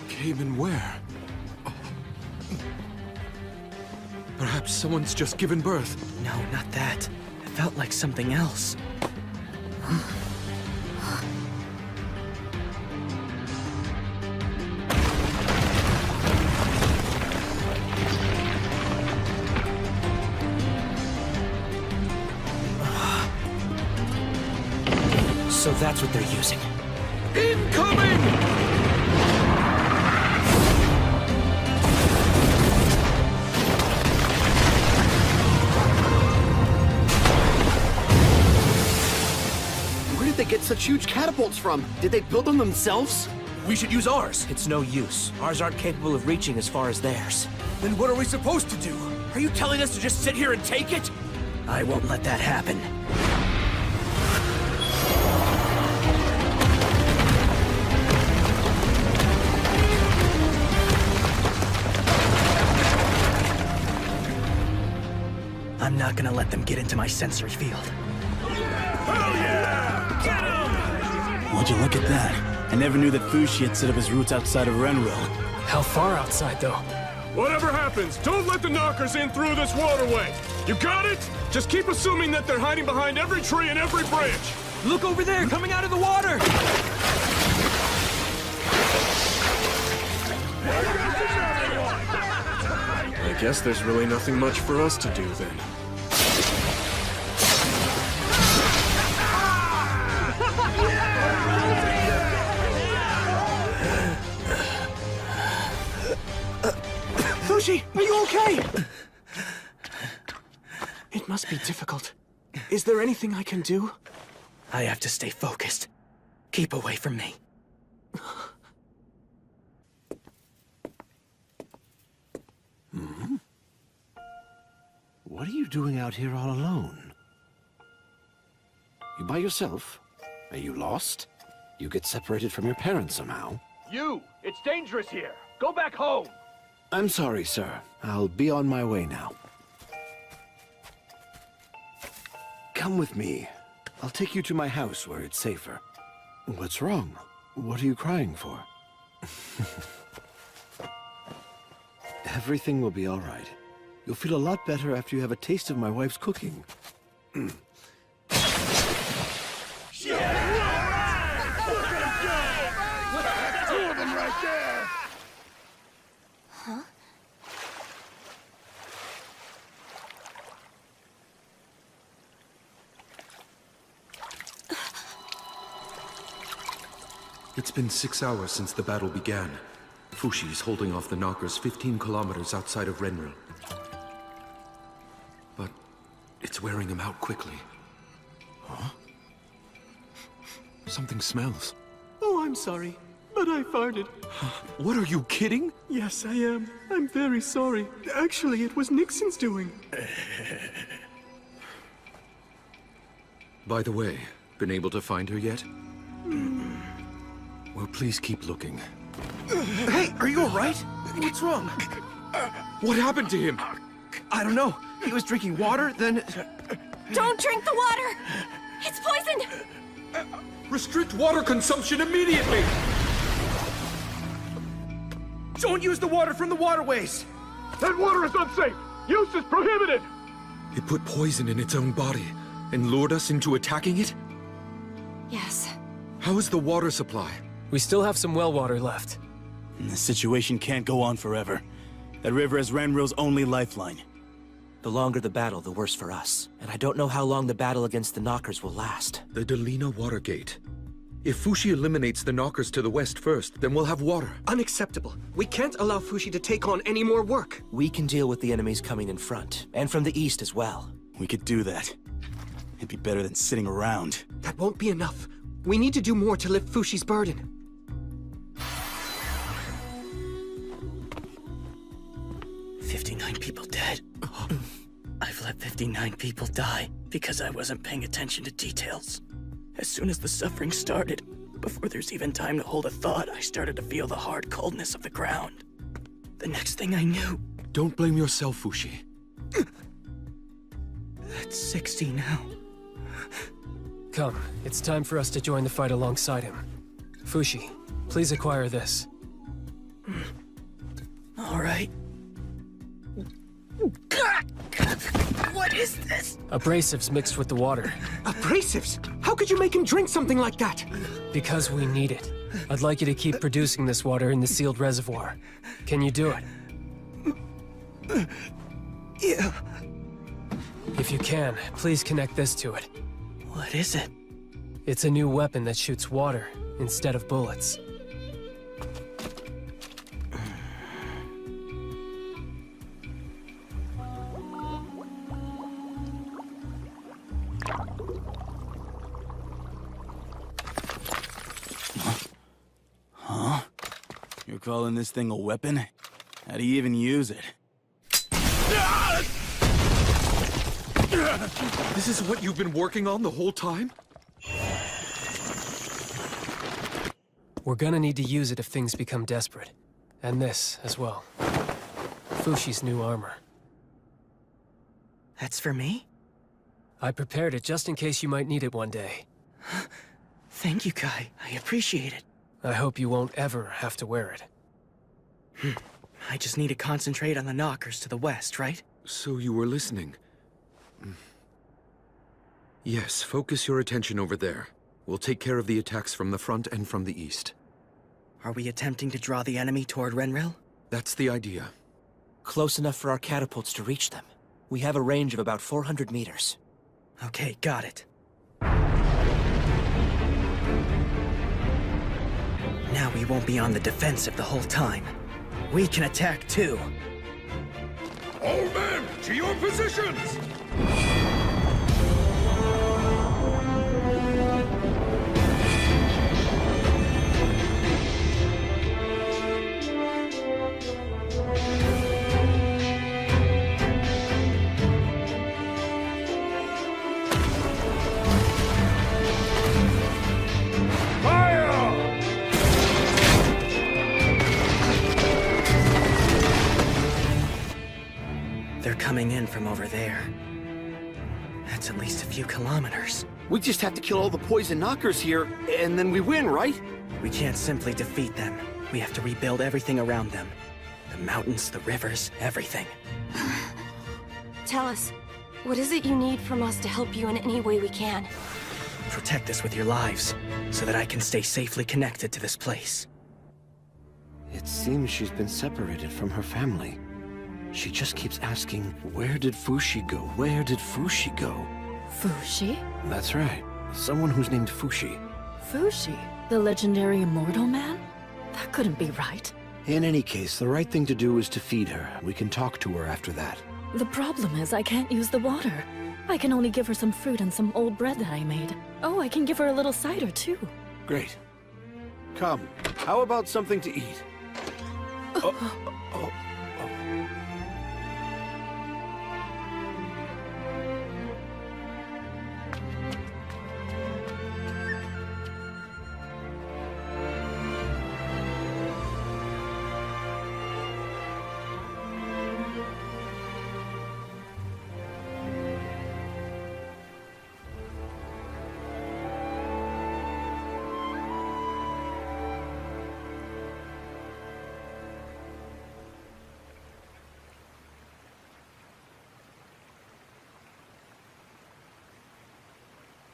Came in where? Oh. Perhaps someone's just given birth. No, not that. It felt like something else. So That's what they're using. Incoming! Where did they get such huge catapults from? Did they build them themselves? We should use ours. It's no use. Ours aren't capable of reaching as far as theirs. Then what are we supposed to do? Are you telling us to just sit here and take it? I won't let that happen. I'm not gonna let them get into my sensory field. Would you look at that? I never knew that Fushi had set up his roots outside of Renril. How far outside, though? Whatever happens, don't let the knockers in through this waterway. You got it? Just keep assuming that they're hiding behind every tree and every branch. Look over there, coming out of the water! I guess there's really nothing much for us to do then. Fushi, are you okay? It must be difficult. Is there anything I can do? I have to stay focused. Keep away from me. What are you doing out here all alone? You by yourself? Are you lost? You get separated from your parents somehow? You! It's dangerous here! Go back home! I'm sorry, sir. I'll be on my way now. Come with me. I'll take you to my house where it's safer. What's wrong? What are you crying for? Everything will be all right. You'll feel a lot better after you have a taste of my wife's cooking. Huh? It's been 6 hours since the battle began. Fushi is holding off the knockers 15 kilometers outside of Renril. But it's wearing him out quickly. Huh? Something smells. Oh, I'm sorry, but I farted. What, are you kidding? Yes, I am. I'm very sorry. Actually, it was Nixon's doing. By the way, been able to find her yet? Well, please keep looking. Hey, are you alright? What's wrong? What happened to him? I don't know. He was drinking water, then... Don't drink the water! It's poisoned! Restrict water consumption immediately! Don't use the water from the waterways! That water is unsafe! Use is prohibited! It put poison in its own body and lured us into attacking it? Yes. How is the water supply? We still have some well water left. This situation can't go on forever. That river is Renril's only lifeline. The longer the battle, the worse for us. And I don't know how long the battle against the knockers will last. The Delina Water Gate. If Fushi eliminates the knockers to the west first, then we'll have water. Unacceptable. We can't allow Fushi to take on any more work. We can deal with the enemies coming in front, and from the east as well. We could do that. It'd be better than sitting around. That won't be enough. We need to do more to lift Fushi's burden. "59 people dead. I've let 59 people die because I wasn't paying attention to details. As soon as the suffering started, before there's even time to hold a thought, I started to feel the hard coldness of the ground. The next thing I knew... Don't blame yourself, Fushi. That's 60 now. Come, it's time for us to join the fight alongside him. Fushi, please acquire this. All right. What is this? Abrasives mixed with the water. Abrasives? How could you make him drink something like that? Because we need it. I'd like you to keep producing this water in the sealed reservoir. Can you do it? Yeah. If you can, please connect this to it. What is it? It's a new weapon that shoots water instead of bullets. Huh? You're calling this thing a weapon? How do you even use it? This is what you've been working on the whole time? We're gonna need to use it if things become desperate. And this, as well. Fushi's new armor. That's for me? I prepared it just in case you might need it one day. Thank you, Kai. I appreciate it. I hope you won't ever have to wear it. I just need to concentrate on the knockers to the west, right? So you were listening. Yes, focus your attention over there. We'll take care of the attacks from the front and from the east. Are we attempting to draw the enemy toward Renril? That's the idea. Close enough for our catapults to reach them. We have a range of about 400 meters. Okay, got it. Now we won't be on the defensive the whole time. We can attack too. All men, to your positions! They're coming in from over there. That's at least a few kilometers. We just have to kill all the poison knockers here, and then we win, right? We can't simply defeat them. We have to rebuild everything around them. The mountains, the rivers, everything. Tell us, what is it you need from us to help you in any way we can? Protect us with your lives, so that I can stay safely connected to this place. It seems she's been separated from her family. She just keeps asking, where did Fushi go? Where did Fushi go? Fushi? That's right. Someone who's named Fushi. Fushi? The legendary immortal man? That couldn't be right. In any case, the right thing to do is to feed her. We can talk to her after that. The problem is I can't use the water. I can only give her some fruit and some old bread that I made. Oh, I can give her a little cider too. Great. Come, how about something to eat?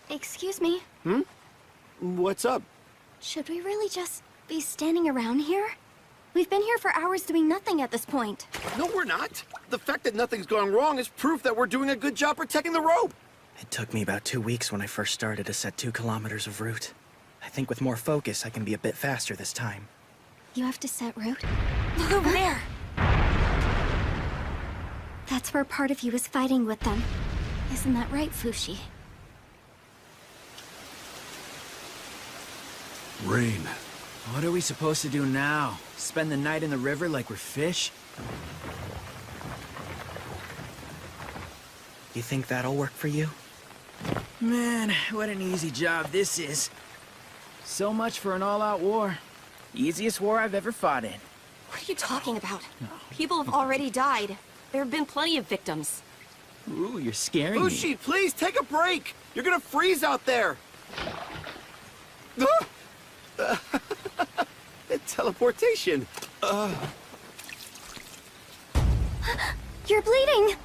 Excuse me. What's up? Should we really just be standing around here? We've been here for hours doing nothing at this point. No, we're not. The fact that nothing's gone wrong is proof that we're doing a good job protecting the rope. It took me about 2 weeks when I first started to set 2 kilometers of route. I think with more focus, I can be a bit faster this time. You have to set route? Look over there! That's where part of you is fighting with them. Isn't that right, Fushi? Rain. What are we supposed to do now? Spend the night in the river like we're fish? You think that'll work for you? Man, what an easy job this is. So much for an all-out war. Easiest war I've ever fought in. What are you talking about? People have already died. There have been plenty of victims. Ooh, you're scaring me. Fushi, please take a break. You're gonna freeze out there. Teleportation. You're bleeding!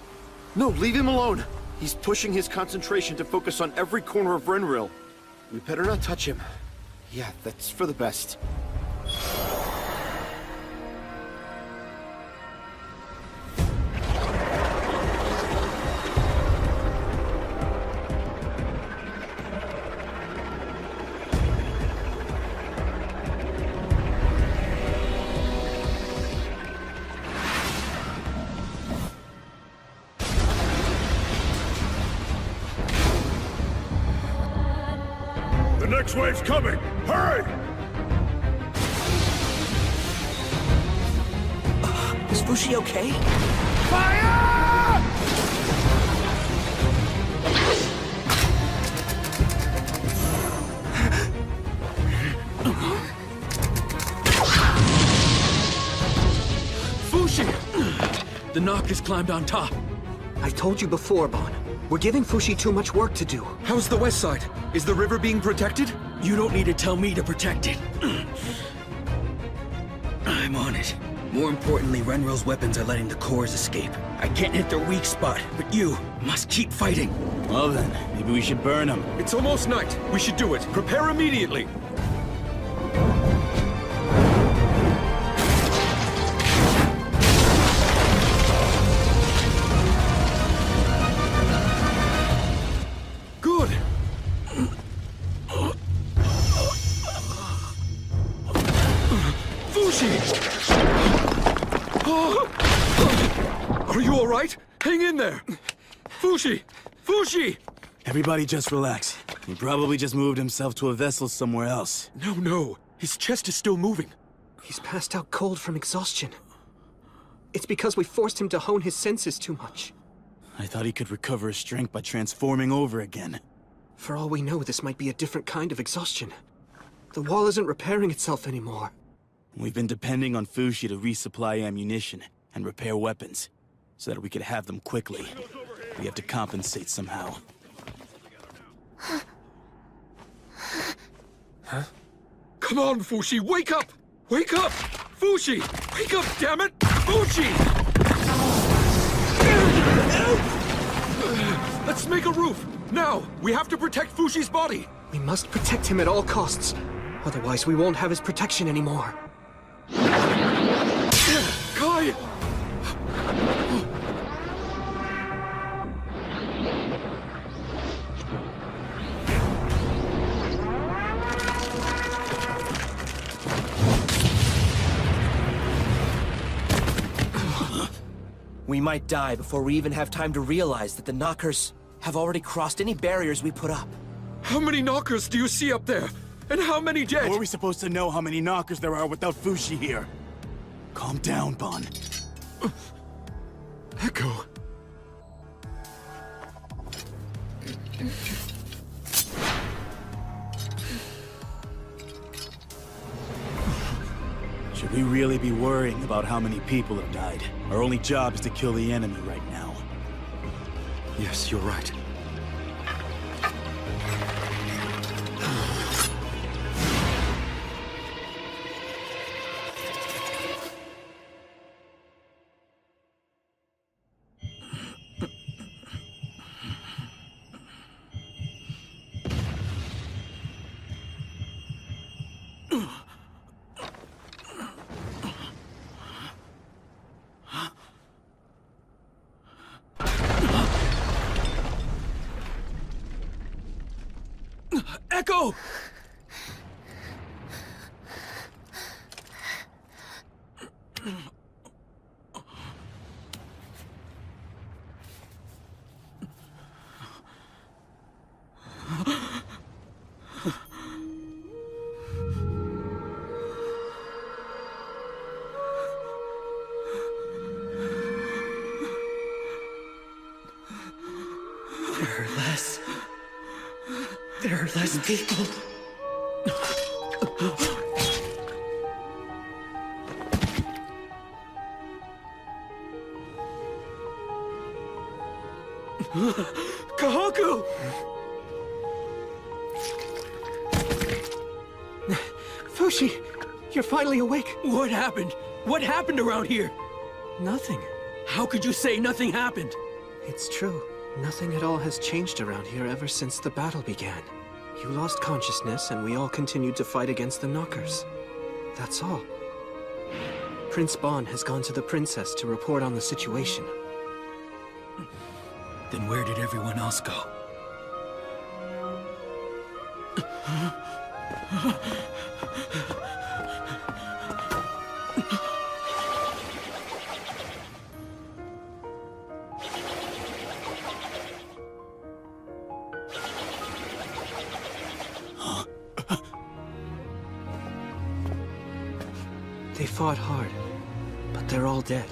No, leave him alone. He's pushing his concentration to focus on every corner of Renril. We better not touch him. Yeah, that's for the best. next wave's coming! Hurry! Is Fushi okay? Fire! Fushi! The knockers climbed on top. I told you before, Bon. We're giving Fushi too much work to do. How's the west side? Is the river being protected? You don't need to tell me to protect it. I'm on it. More importantly, Renril's weapons are letting the cores escape. I can't hit their weak spot, but you must keep fighting. Well then, maybe we should burn them. It's almost night. We should do it. Prepare immediately. Good. Fushi! Are you all right? Hang in there! Fushi! Fushi! Everybody just relax. He probably just moved himself to a vessel somewhere else. No. His chest is still moving. He's passed out cold from exhaustion. It's because we forced him to hone his senses too much. I thought he could recover his strength by transforming over again. For all we know, this might be a different kind of exhaustion. The wall isn't repairing itself anymore. We've been depending on Fushi to resupply ammunition and repair weapons, so that we could have them quickly. We have to compensate somehow. Huh? Come on, Fushi, wake up! Wake up! Fushi! Wake up, damn it! Fushi! Let's make a roof! Now! We have to protect Fushi's body! We must protect him at all costs. Otherwise, we won't have his protection anymore. Kai! We might die before we even have time to realize that the knockers have already crossed any barriers we put up. How many knockers do you see up there? And how many dead? How are we supposed to know how many knockers there are without Fushi here? Calm down, Bon. Echo. Should we really be worrying about how many people have died? Our only job is to kill the enemy right now. Yes, you're right. Echo! There are less people. Kahaku! Fushi, you're finally awake. What happened? What happened around here? Nothing. How could you say nothing happened? It's true. Nothing at all has changed around here ever since the battle began. You lost consciousness, and we all continued to fight against the knockers. That's all. Prince Bon has gone to the princess to report on the situation. Then where did everyone else go? They fought hard, but they're all dead.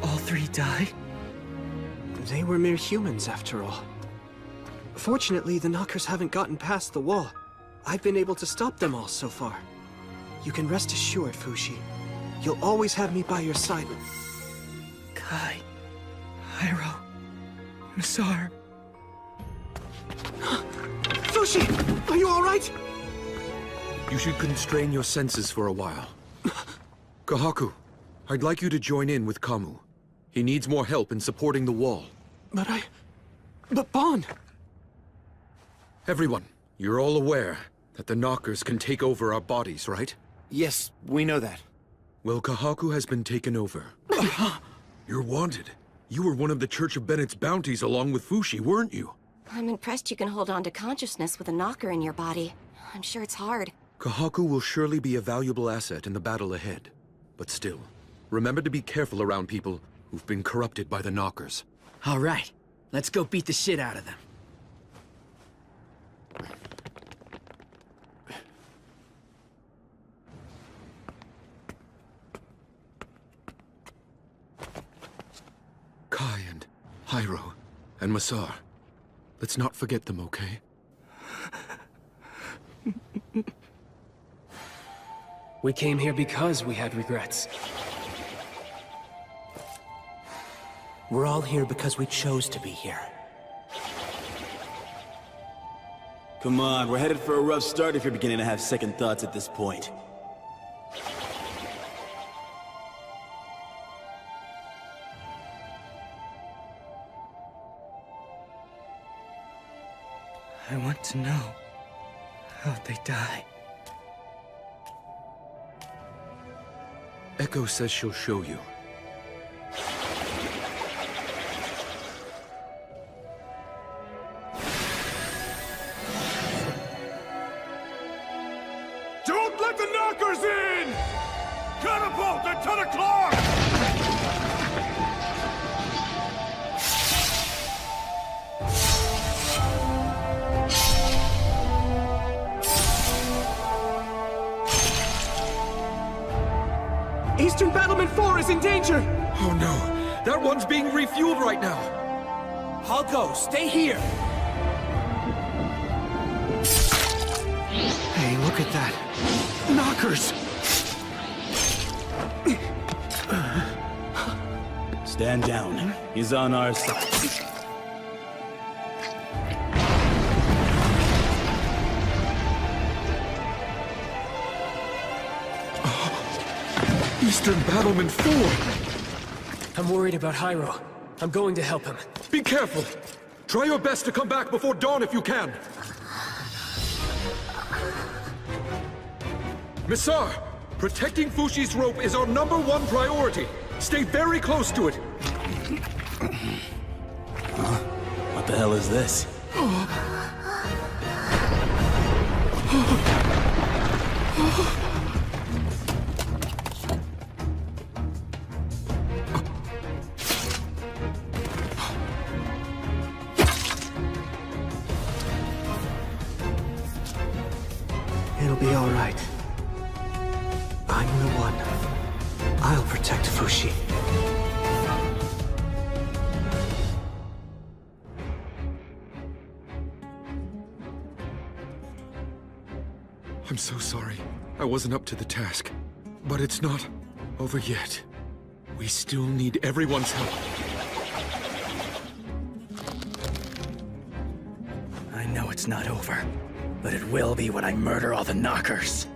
All three died? They were mere humans, after all. Fortunately, the Knockers haven't gotten past the wall. I've been able to stop them all so far. You can rest assured, Fushi. You'll always have me by your side. Kai, Hyro, Masar. Fushi! Are you alright? You should constrain your senses for a while. Kahaku, I'd like you to join in with Kamu. He needs more help in supporting the wall. But Bon! Everyone, you're all aware that the Knockers can take over our bodies, right? Yes, we know that. Well, Kahaku has been taken over. You're wanted. You were one of the Church of Bennett's bounties along with Fushi, weren't you? I'm impressed you can hold on to consciousness with a knocker in your body. I'm sure it's hard. Kahaku will surely be a valuable asset in the battle ahead. But still, remember to be careful around people who've been corrupted by the Knockers. All right, let's go beat the shit out of them. Kai and Hyro and Masar. Let's not forget them, okay? We came here because we had regrets. We're all here because we chose to be here. Come on, we're headed for a rough start if you're beginning to have second thoughts at this point. I want to know how'd they die. Echo says she'll show you. Don't let the Knockers in! Catapult at 10 o'clock! Eastern Battlement 4 is in danger! Oh no, that one's being refueled right now! I'll go, stay here! Hey, look at that. Knockers! Stand down. He's on our side. Eastern Battlement 4! I'm worried about Hyro. I'm going to help him. Be careful! Try your best to come back before dawn if you can! Misar! Protecting Fushi's rope is our #1 priority! Stay very close to it! What the hell is this? It'll be all right. I'm the one. I'll protect Fushi. I'm so sorry. I wasn't up to the task. But it's not over yet. We still need everyone's help. I know it's not over, but it will be when I murder all the Knockers.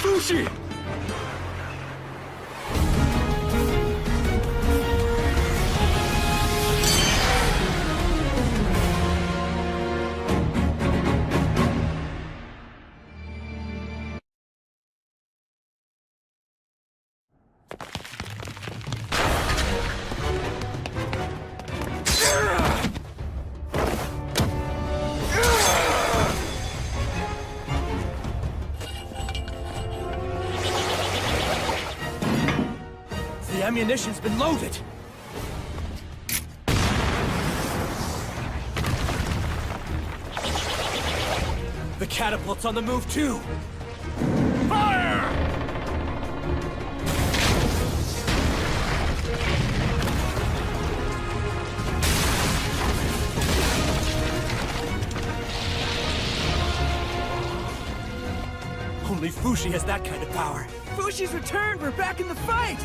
Fushi! The ammunition's been loaded! The catapult's on the move too! Fire! Only Fushi has that kind of power. Fushi's returned! We're back in the fight!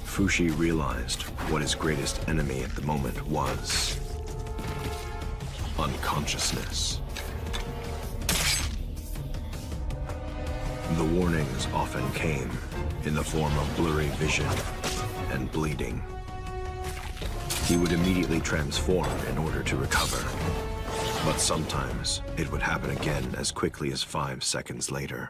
Fushi realized what his greatest enemy at the moment was. Unconsciousness. The warnings often came in the form of blurry vision and bleeding. He would immediately transform in order to recover. But sometimes it would happen again as quickly as 5 seconds later.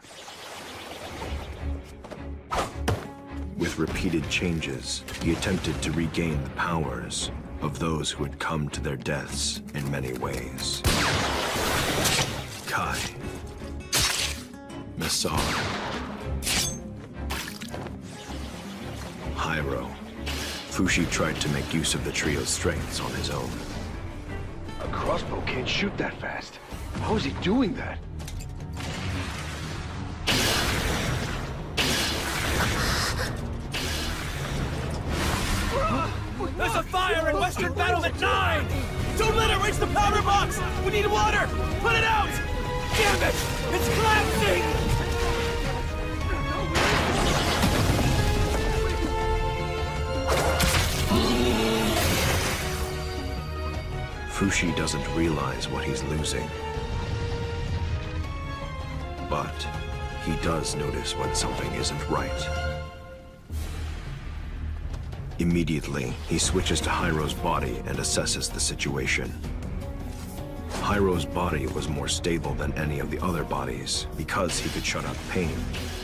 With repeated changes, he attempted to regain the powers of those who had come to their deaths in many ways. Kai. Messar. Hyro. Fushi tried to make use of the trio's strengths on his own. A crossbow can't shoot that fast. How is he doing that? There's a fire in Western Battlement 9! Don't let it reach the powder box! We need water! Put it out! Damn it! It's collapsing! Fushi doesn't realize what he's losing. But he does notice when something isn't right. Immediately, he switches to Hyro's body and assesses the situation. Hyro's body was more stable than any of the other bodies. Because he could shut out pain,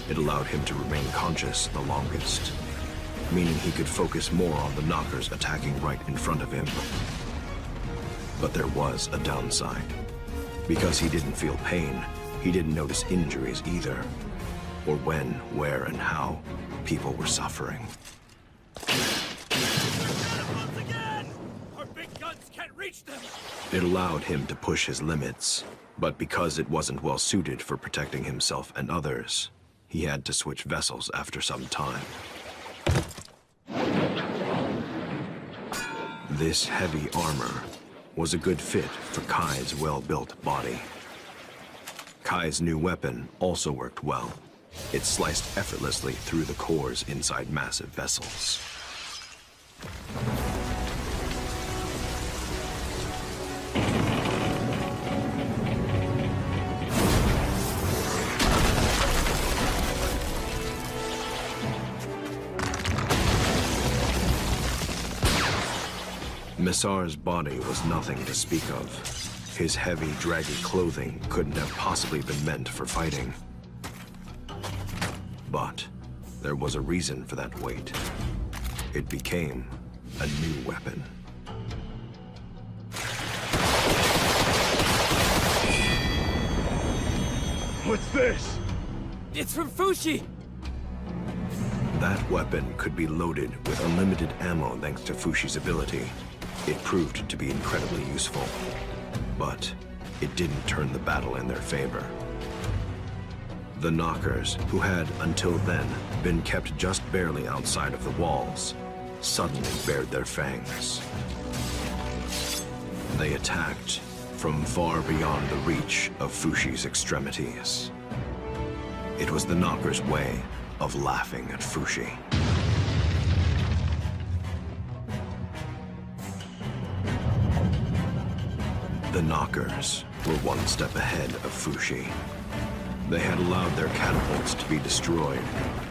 it allowed him to remain conscious the longest, meaning he could focus more on the knockers attacking right in front of him. But there was a downside. Because he didn't feel pain, he didn't notice injuries either, or when, where, and how people were suffering. Our big guns can't reach them! It allowed him to push his limits, but because it wasn't well suited for protecting himself and others, he had to switch vessels after some time. This heavy armor was a good fit for Kai's well-built body. Kai's new weapon also worked well. It sliced effortlessly through the cores inside massive vessels. Messar's body was nothing to speak of. His heavy, draggy clothing couldn't have possibly been meant for fighting. But there was a reason for that weight. It became a new weapon. What's this? It's from Fushi! That weapon could be loaded with unlimited ammo thanks to Fushi's ability. It proved to be incredibly useful, but it didn't turn the battle in their favor. The knockers, who had, until then, been kept just barely outside of the walls, suddenly bared their fangs. They attacked from far beyond the reach of Fushi's extremities. It was the knockers' way of laughing at Fushi. The knockers were one step ahead of Fushi. They had allowed their catapults to be destroyed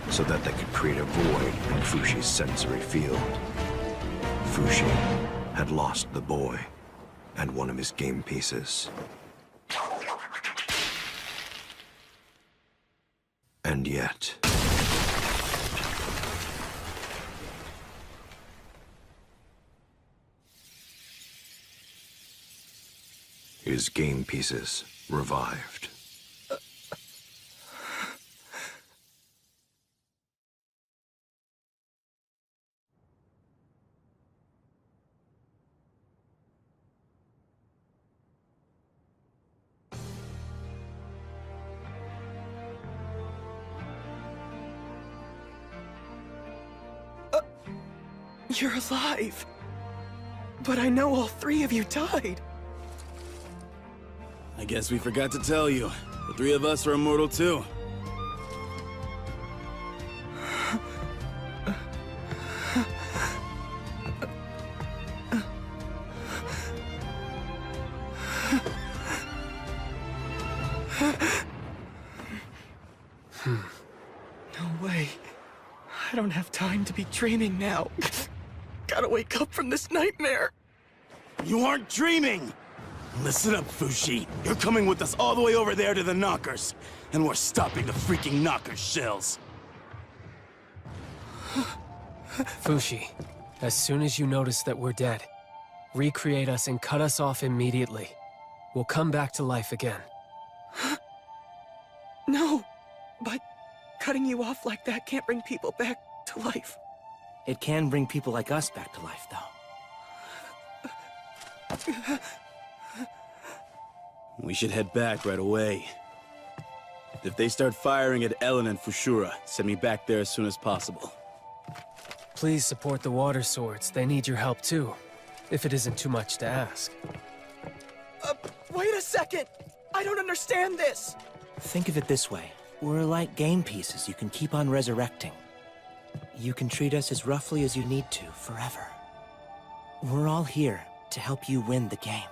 so that they could create a void in Fushi's sensory field. Fushi had lost the boy and one of his game pieces. And yet... his game pieces revived. You're alive. But I know all three of you died. I guess we forgot to tell you. The three of us are immortal too. No way. I don't have time to be dreaming now. Gotta wake up from this nightmare. You aren't dreaming! Listen up, Fushi. You're coming with us all the way over there to the Knockers. And we're stopping the freaking Knockers shells. Fushi, as soon as you notice that we're dead, recreate us and cut us off immediately. We'll come back to life again. No, but cutting you off like that can't bring people back to life. It can bring people like us back to life, though. We should head back right away. If they start firing at Ellen and Fushura, send me back there as soon as possible. Please support the water swords. They need your help too, if it isn't too much to ask. Wait a second! I don't understand this! Think of it this way. We're like game pieces you can keep on resurrecting. You can treat us as roughly as you need to, forever. We're all here to help you win the game.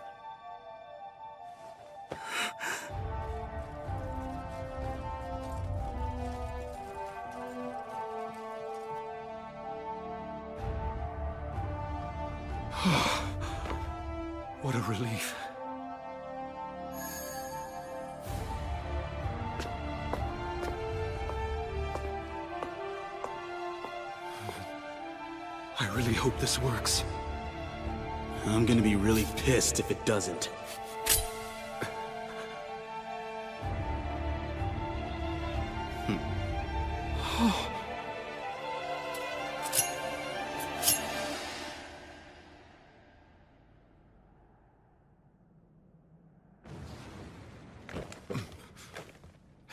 What a relief. I really hope this works. I'm gonna be really pissed if it doesn't.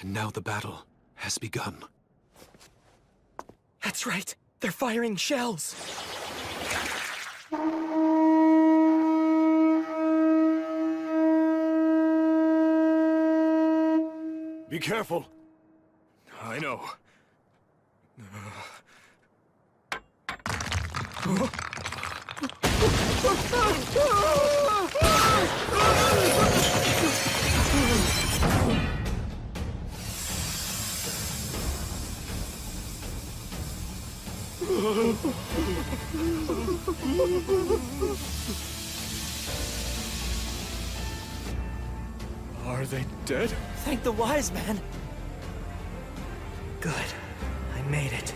And now the battle has begun. That's right. They're firing shells. Be careful. I know. Are they dead? Thank the wise man. Good. I made it.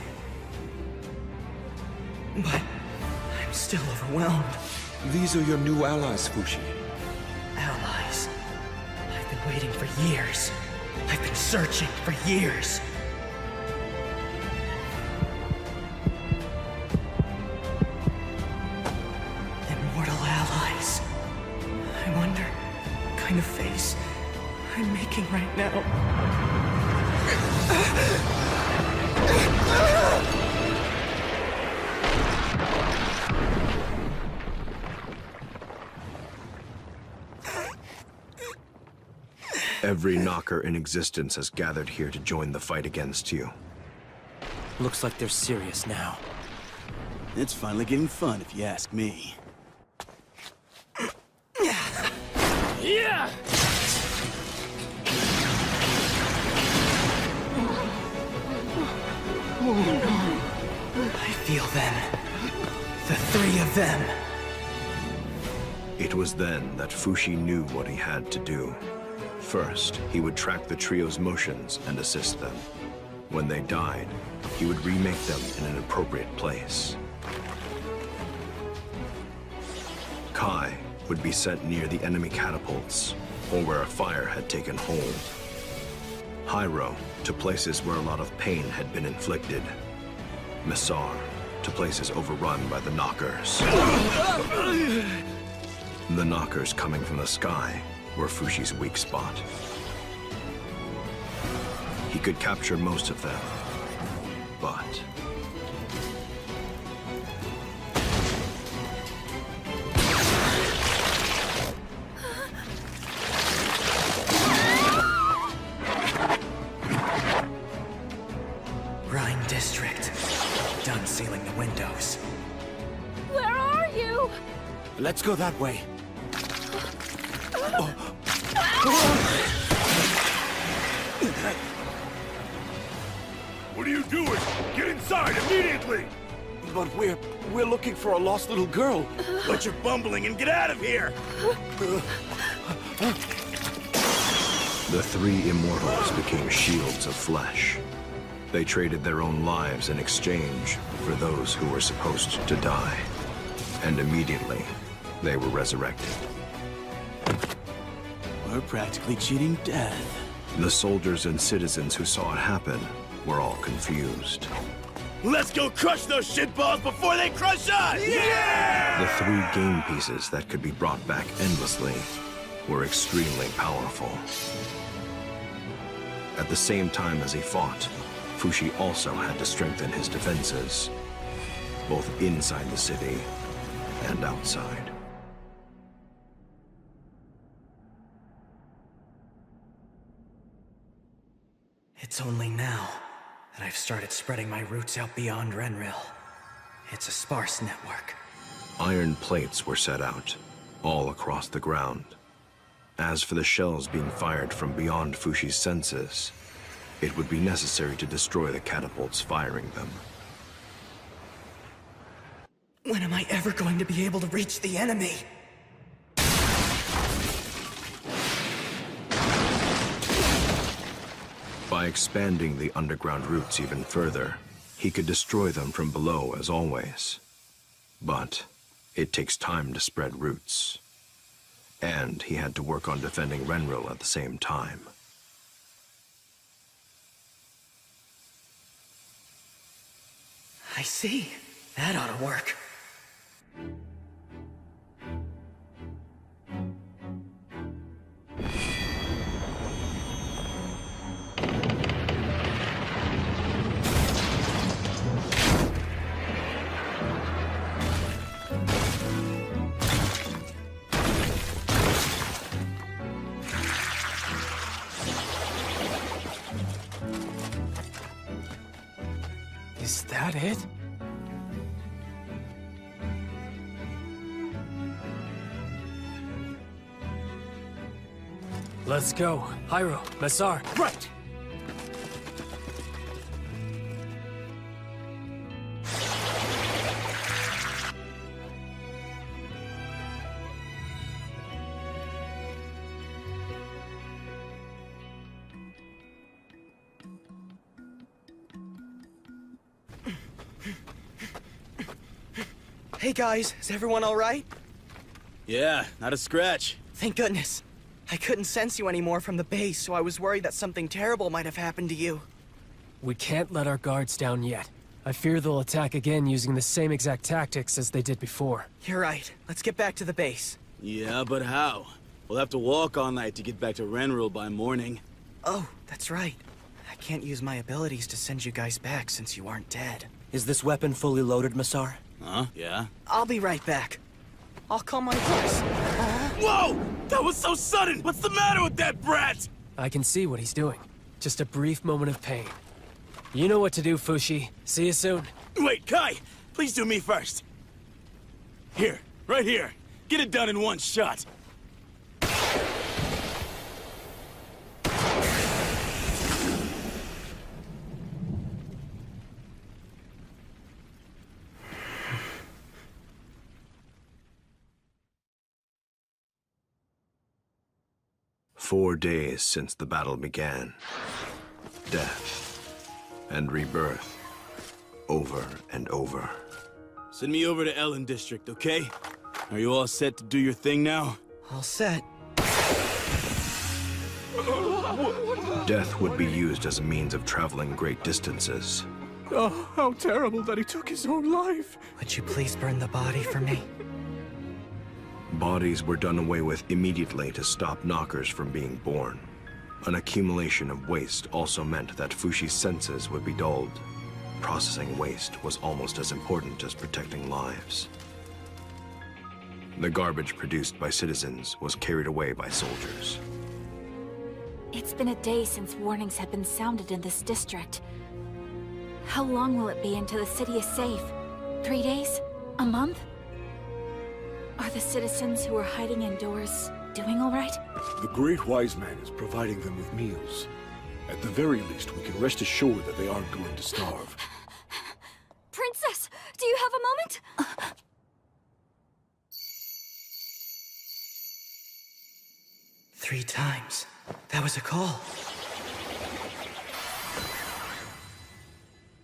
But I'm still overwhelmed. These are your new allies, Fushi. Allies. I've been waiting for years. I've been searching for years. Immortal allies. I wonder what kind of face I'm making right now. Every knocker in existence has gathered here to join the fight against you. Looks like they're serious now. It's finally getting fun, if you ask me. Yeah! I feel them. The three of them. It was then that Fushi knew what he had to do. First, he would track the trio's motions and assist them. When they died, he would remake them in an appropriate place. Kai would be sent near the enemy catapults, or where a fire had taken hold. Hyro to places where a lot of pain had been inflicted. Messar to places overrun by the knockers. The knockers coming from the sky were Fushi's weak spot. He could capture most of them, but Let's go that way. What are you doing? Get inside immediately! But we're looking for a lost little girl. Quit your bumbling and get out of here! The three immortals became shields of flesh. They traded their own lives in exchange for those who were supposed to die. And immediately, they were resurrected. We're practically cheating death. The soldiers and citizens who saw it happen were all confused. Let's go crush those shitballs before they crush us! Yeah! The three game pieces that could be brought back endlessly were extremely powerful. At the same time as he fought, Fushi also had to strengthen his defenses, both inside the city and outside. It's only now that I've started spreading my roots out beyond Renril. It's a sparse network. Iron plates were set out, all across the ground. As for the shells being fired from beyond Fushi's senses, it would be necessary to destroy the catapults firing them. When am I ever going to be able to reach the enemy? By expanding the underground routes even further, he could destroy them from below as always. But it takes time to spread roots. And he had to work on defending Renril at the same time. I see. That ought to work. Is that it? Let's go. Hyro, Massar. Right! Hey guys, is everyone alright? Yeah, not a scratch. Thank goodness. I couldn't sense you anymore from the base, so I was worried that something terrible might have happened to you. We can't let our guards down yet. I fear they'll attack again using the same exact tactics as they did before. You're right. Let's get back to the base. Yeah, but how? We'll have to walk all night to get back to Renril by morning. Oh, that's right. I can't use my abilities to send you guys back since you aren't dead. Is this weapon fully loaded, Massar? Huh? Yeah? I'll be right back. I'll call my horse. Whoa! That was so sudden! What's the matter with that brat? I can see what he's doing. Just a brief moment of pain. You know what to do, Fushi. See you soon. Wait, Kai! Please do me first. Here, right here. Get it done in one shot. "4 days since the battle began. Death and rebirth, over and over. Send me over to Ellen District, okay? Are you all set to do your thing now? All set. Death would be used as a means of traveling great distances. Oh, how terrible that he took his own life. Would you please burn the body for me? Bodies were done away with immediately to stop knockers from being born. An accumulation of waste also meant that Fushi's senses would be dulled. Processing waste was almost as important as protecting lives. The garbage produced by citizens was carried away by soldiers. It's been a day since warnings have been sounded in this district. How long will it be until the city is safe? 3 days? A month? Are the citizens who are hiding indoors doing all right? The Great Wise Man is providing them with meals. At the very least, we can rest assured that they aren't going to starve. Princess, do you have a moment? 3 times. That was a call.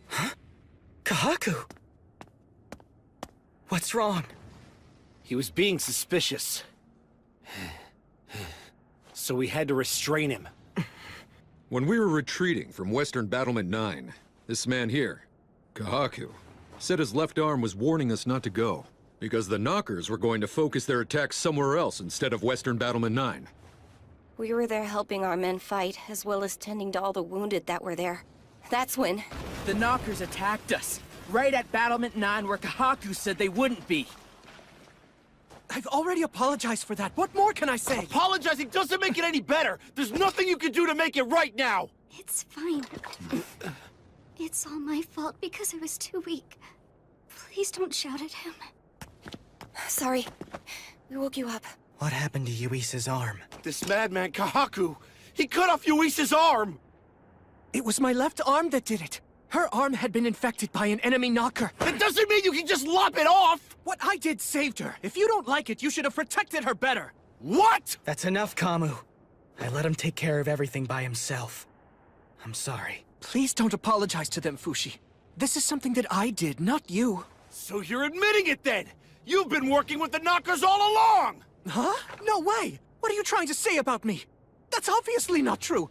Huh? Kahaku! What's wrong? He was being suspicious. So we had to restrain him. When we were retreating from Western Battlement 9, this man here, Kahaku, said his left arm was warning us not to go, because the knockers were going to focus their attacks somewhere else instead of Western Battlement 9. We were there helping our men fight, as well as tending to all the wounded that were there. That's when... The knockers attacked us, right at Battlement 9 where Kahaku said they wouldn't be. I've already apologized for that. What more can I say? Apologizing doesn't make it any better. There's nothing you can do to make it right now. It's fine. It's all my fault because I was too weak. Please don't shout at him. Sorry. We woke you up. What happened to Yuisa's arm? This madman Kahaku, he cut off Yuisa's arm! It was my left arm that did it. Her arm had been infected by an enemy knocker. That doesn't mean you can just lop it off! What I did saved her. If you don't like it, you should have protected her better. What? That's enough, Kamu. I let him take care of everything by himself. I'm sorry. Please don't apologize to them, Fushi. This is something that I did, not you. So you're admitting it then? You've been working with the knockers all along! Huh? No way! What are you trying to say about me? That's obviously not true.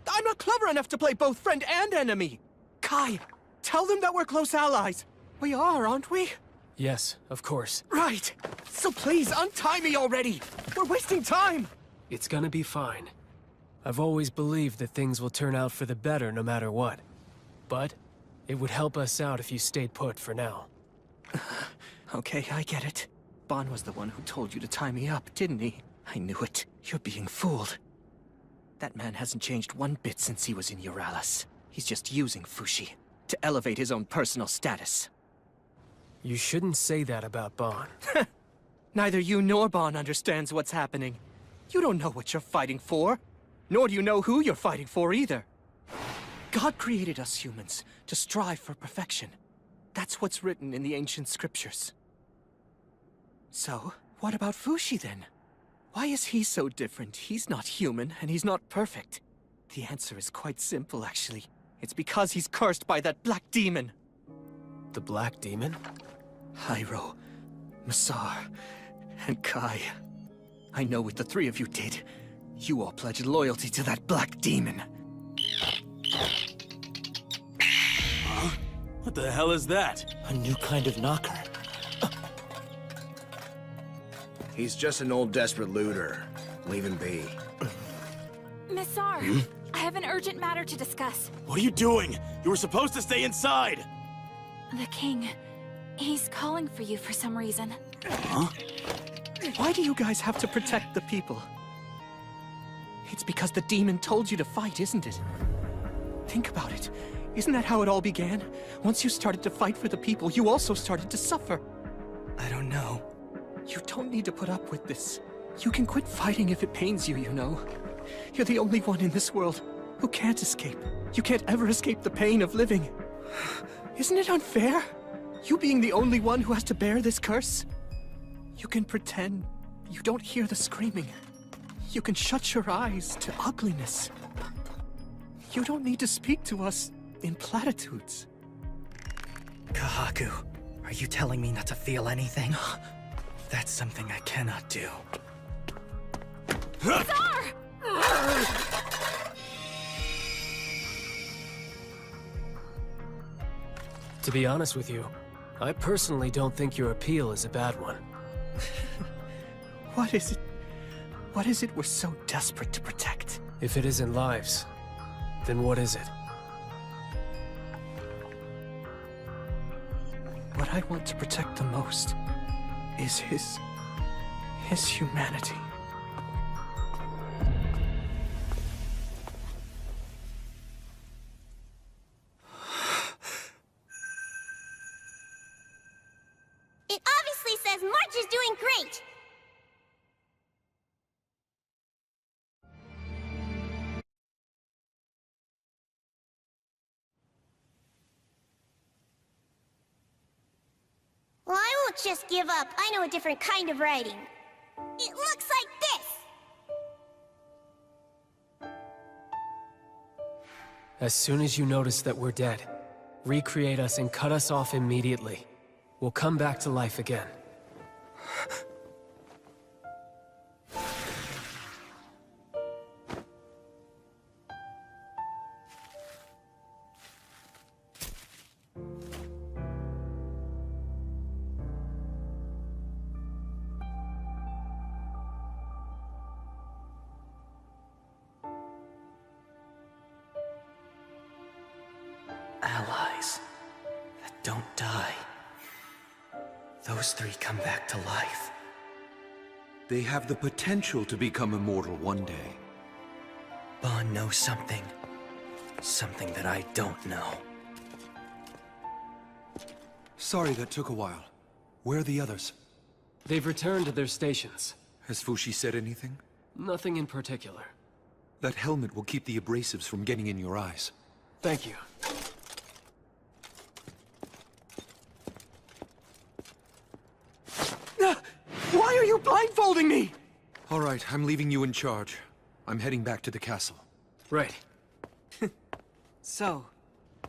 I'm not clever enough to play both friend and enemy. Kai, tell them that we're close allies. We are, aren't we? Yes, of course. Right. So please, untie me already. We're wasting time. It's gonna be fine. I've always believed that things will turn out for the better no matter what. But it would help us out if you stayed put for now. Okay, I get it. Bon was the one who told you to tie me up, didn't he? I knew it. You're being fooled. That man hasn't changed one bit since he was in Euralis. He's just using Fushi to elevate his own personal status. You shouldn't say that about Bon. Neither you nor Bon understands what's happening. You don't know what you're fighting for, nor do you know who you're fighting for either. God created us humans to strive for perfection. That's what's written in the ancient scriptures. So, what about Fushi then? Why is he so different? He's not human, and he's not perfect. The answer is quite simple, actually. It's because he's cursed by that black demon. The black demon? Hyro, Masar, and Kai. I know what the 3 of you did. You all pledged loyalty to that black demon. Huh? What the hell is that? A new kind of knocker. He's just an old desperate looter. Leave him be. Missar, I have an urgent matter to discuss. What are you doing? You were supposed to stay inside! The king, he's calling for you for some reason. Huh? Why do you guys have to protect the people? It's because the demon told you to fight, isn't it? Think about it. Isn't that how it all began? Once you started to fight for the people, you also started to suffer. I don't know. You don't need to put up with this. You can quit fighting if it pains you, you know. You're the only one in this world who can't escape. You can't ever escape the pain of living. Isn't it unfair? You being the only one who has to bear this curse? You can pretend you don't hear the screaming. You can shut your eyes to ugliness. You don't need to speak to us in platitudes. Kahaku, are you telling me not to feel anything? That's something I cannot do. Tsar! To be honest with you, I personally don't think your appeal is a bad one. What is it? What is it we're so desperate to protect? If it isn't lives, then what is it? What I want to protect the most is his humanity. It obviously says March is doing great. Let's just give up. I know a different kind of writing. It looks like this! As soon as you notice that we're dead, recreate us and cut us off immediately. We'll come back to life again. Allies that don't die. Those three come back to life. They have the potential to become immortal one day. Bond knows something. Something that I don't know. Sorry that took a while. Where are the others? They've returned to their stations. Has Fushi said anything? Nothing in particular. That helmet will keep the abrasives from getting in your eyes. Thank you. Why are you blindfolding me? All right, I'm leaving you in charge. I'm heading back to the castle. Right. So,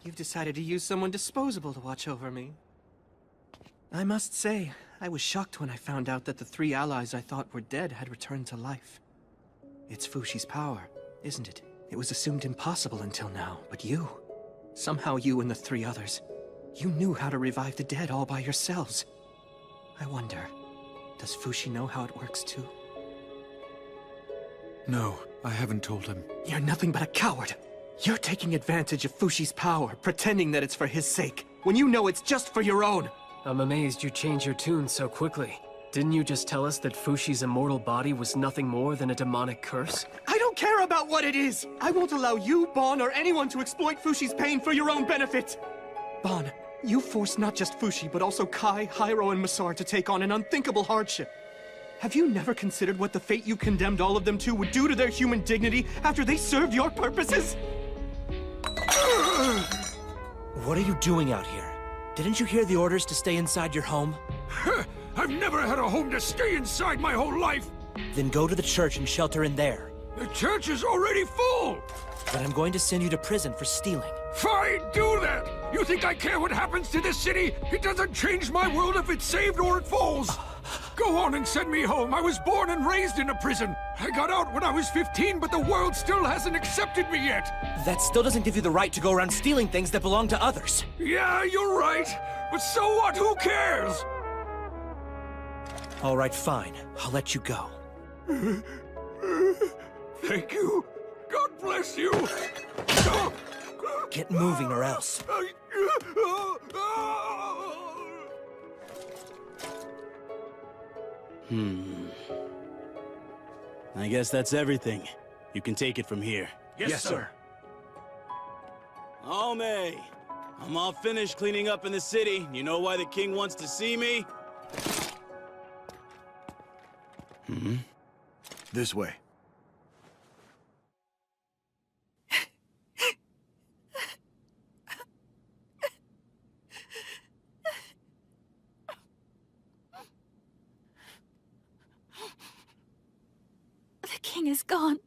you've decided to use someone disposable to watch over me. I must say, I was shocked when I found out that the three allies I thought were dead had returned to life. It's Fushi's power, isn't it? It was assumed impossible until now, but you... Somehow you and the three others, you knew how to revive the dead all by yourselves. I wonder, does Fushi know how it works too? No, I haven't told him. You're nothing but a coward. You're taking advantage of Fushi's power, pretending that it's for his sake, when you know it's just for your own. I'm amazed you changed your tune so quickly. Didn't you just tell us that Fushi's immortal body was nothing more than a demonic curse? I don't care about what it is! I won't allow you, Bon, or anyone to exploit Fushi's pain for your own benefit! Bon, you forced not just Fushi, but also Kai, Hyro, and Masar to take on an unthinkable hardship. Have you never considered what the fate you condemned all of them to would do to their human dignity after they served your purposes? What are you doing out here? Didn't you hear the orders to stay inside your home? I've never had a home to stay inside my whole life! Then go to the church and shelter in there. The church is already full! Then I'm going to send you to prison for stealing. Fine, do that! You think I care what happens to this city? It doesn't change my world if it's saved or it falls! Go on and send me home. I was born and raised in a prison. I got out when I was 15, but the world still hasn't accepted me yet. That still doesn't give you the right to go around stealing things that belong to others. Yeah, you're right. But so what? Who cares? All right, fine. I'll let you go. Thank you. God bless you. Get moving or else. I guess that's everything. You can take it from here. Yes, sir. Oh, May. I'm all finished cleaning up in the city. You know why the king wants to see me? This way. The king is gone.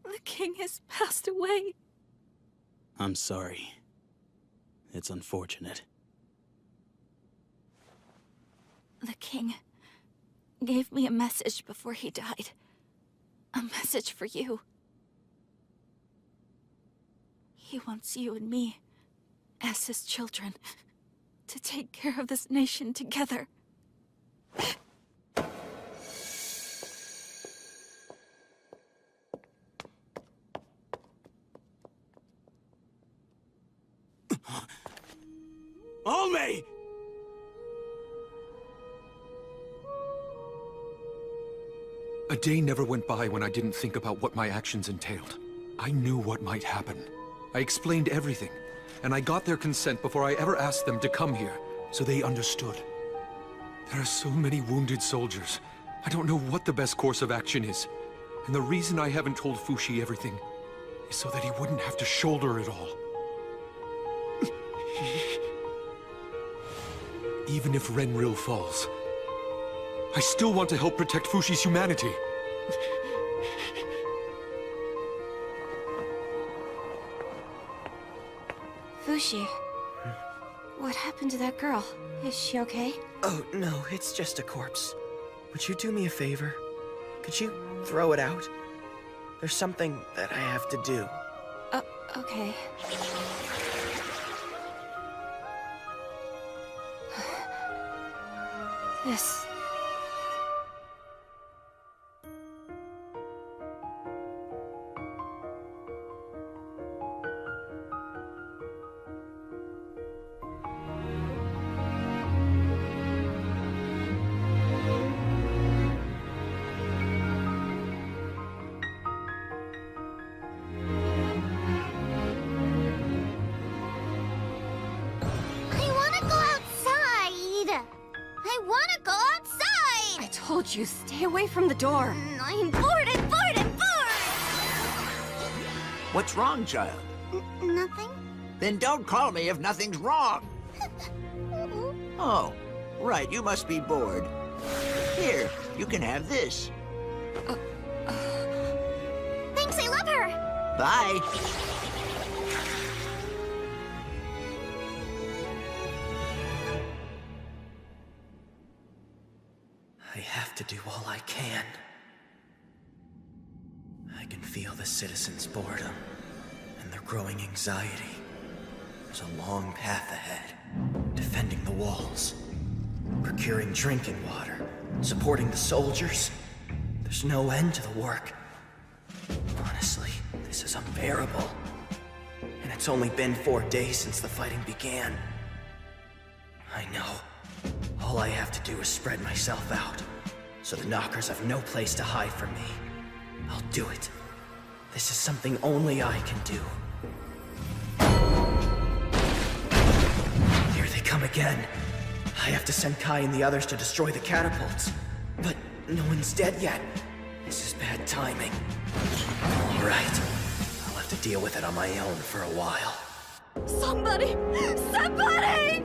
The king has passed away. I'm sorry. It's unfortunate. The king gave me a message before he died. A message for you. He wants you and me, as his children, to take care of this nation together. Almay! A day never went by when I didn't think about what my actions entailed. I knew what might happen. I explained everything, and I got their consent before I ever asked them to come here, so they understood. There are so many wounded soldiers. I don't know what the best course of action is. And the reason I haven't told Fushi everything is so that he wouldn't have to shoulder it all. Even if Renril falls, I still want to help protect Fushi's humanity. Fushi, what happened to that girl? Is she okay? Oh, no, it's just a corpse. Would you do me a favor? Could you throw it out? There's something that I have to do. Okay. This... You stay away from the door. I'm bored, I'm bored, I'm bored! What's wrong, child? Nothing. Then don't call me if nothing's wrong. Oh, right, you must be bored. Here, you can have this. Thanks, I love her! Bye. I have to do all I can. I can feel the citizens' boredom and their growing anxiety. There's a long path ahead. Defending the walls, procuring drinking water, supporting the soldiers. There's no end to the work. Honestly, this is unbearable. And it's only been 4 days since the fighting began. I know. All I have to do is spread myself out, so the knockers have no place to hide from me. I'll do it. This is something only I can do. Here they come again. I have to send Kai and the others to destroy the catapults. But no one's dead yet. This is bad timing. All right. I'll have to deal with it on my own for a while. Somebody! Somebody!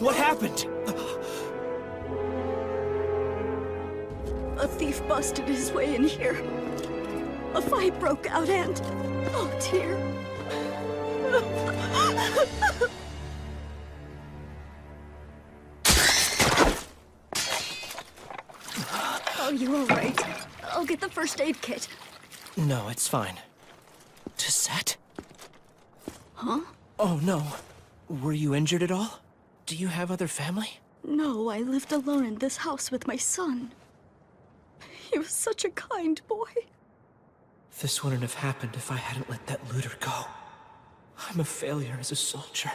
What happened? A thief busted his way in here. A fight broke out and... oh dear. Are you all right? I'll get the first aid kit. No, it's fine. Tisette? Huh? Oh, no. Were you injured at all? Do you have other family? No, I lived alone in this house with my son. He was such a kind boy. This wouldn't have happened if I hadn't let that looter go. I'm a failure as a soldier.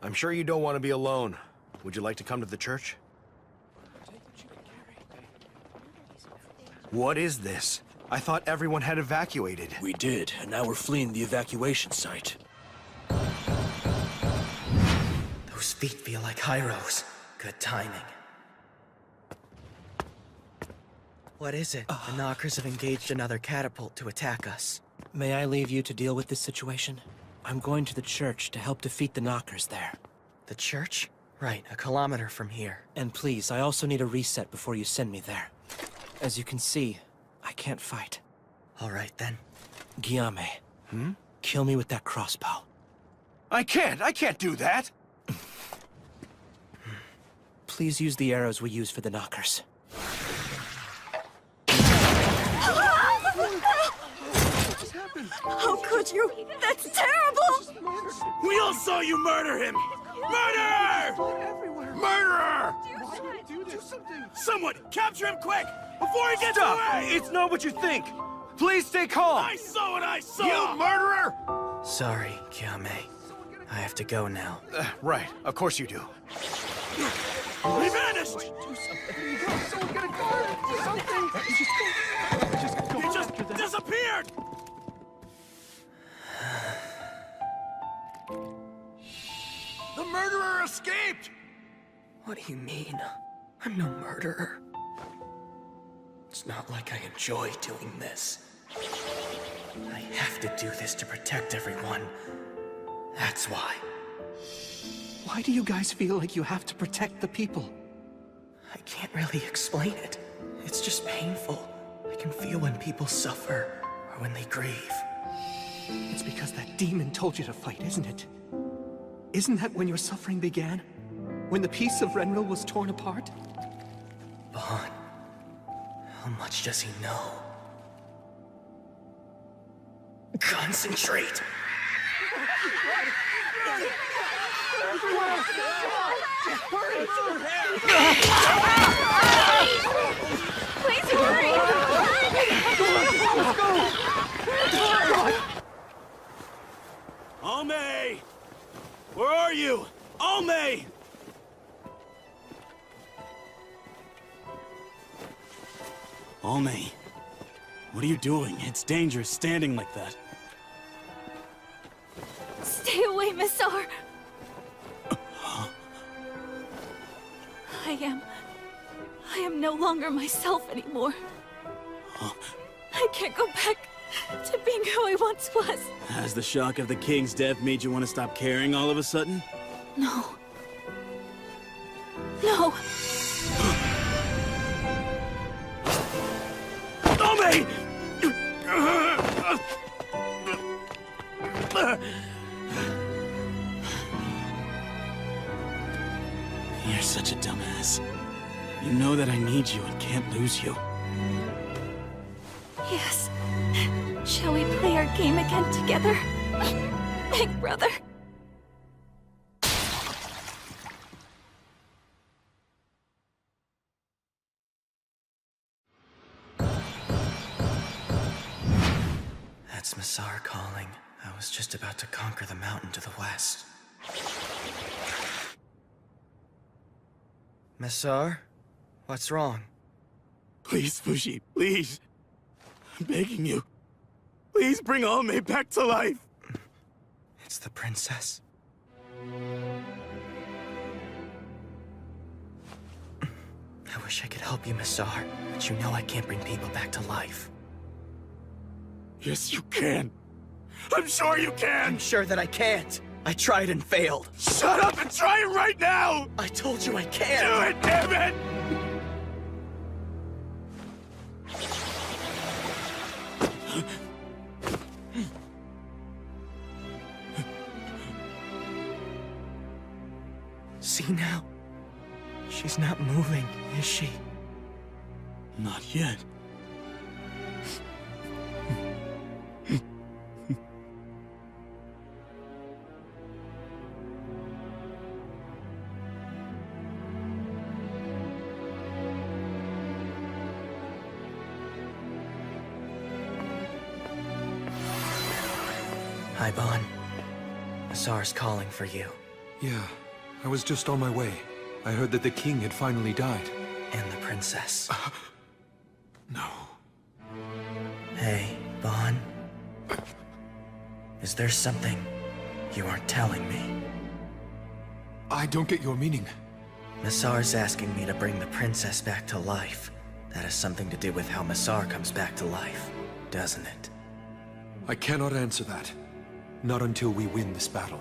I'm sure you don't want to be alone. Would you like to come to the church? What is this? I thought everyone had evacuated. We did, and now we're fleeing the evacuation site. Those feet feel like Hyro's. Good timing. What is it? The knockers have engaged another catapult to attack us. May I leave you to deal with this situation? I'm going to the church to help defeat the knockers there. The church? Right, 1 kilometer from here. And please, I also need a reset before you send me there. As you can see, I can't fight. All right, then. Guillaume. Kill me with that crossbow. I can't do that! Please use the arrows we use for the knockers. How could you? That's terrible! We all saw you murder him! Murder! Murderer! Someone, capture him quick! Before he gets away! It's not what you think! Please stay calm! I saw what I saw! You murderer! Sorry, Guillaume. I have to go now. Right, of course you do. He vanished! He just disappeared! The murderer escaped! What do you mean? I'm no murderer. It's not like I enjoy doing this. I have to do this to protect everyone. That's why. Why do you guys feel like you have to protect the people? I can't really explain it. It's just painful. I can feel when people suffer, or when they grieve. It's because that demon told you to fight, isn't it? Isn't that when your suffering began? When the piece of Renril was torn apart? Vaughn, how much does he know? Concentrate! Please hurry! Let's go! Almay! Where are you? Almay! Almay, what are you doing? It's dangerous standing like that. Stay away, Missar! I am no longer myself anymore. I can't go back to being who I once was. Has the shock of the king's death made you want to stop caring all of a sudden? No. No. Almay! You're such a dumbass. You know that I need you and can't lose you. Yes. Shall we play our game again together? Big brother. That's Missar calling. I was just about to conquer the mountain to the west. Missar? What's wrong? Please, Fushi, please. I'm begging you. Please bring Almay back to life. It's the princess. I wish I could help you, Missar, but you know I can't bring people back to life. Yes, you can. I'm sure you can. I'm sure that I can't. I tried and failed. Shut up and try it right now! I told you I can't. Do it, damn it! See now? She's not moving, is she? Not yet. Hi, Bon. Missar's calling for you. Yeah, I was just on my way. I heard that the king had finally died. And the princess. No. Hey, Bon. Is there something you aren't telling me? I don't get your meaning. Missar's asking me to bring the princess back to life. That has something to do with how Missar comes back to life, doesn't it? I cannot answer that. Not until we win this battle.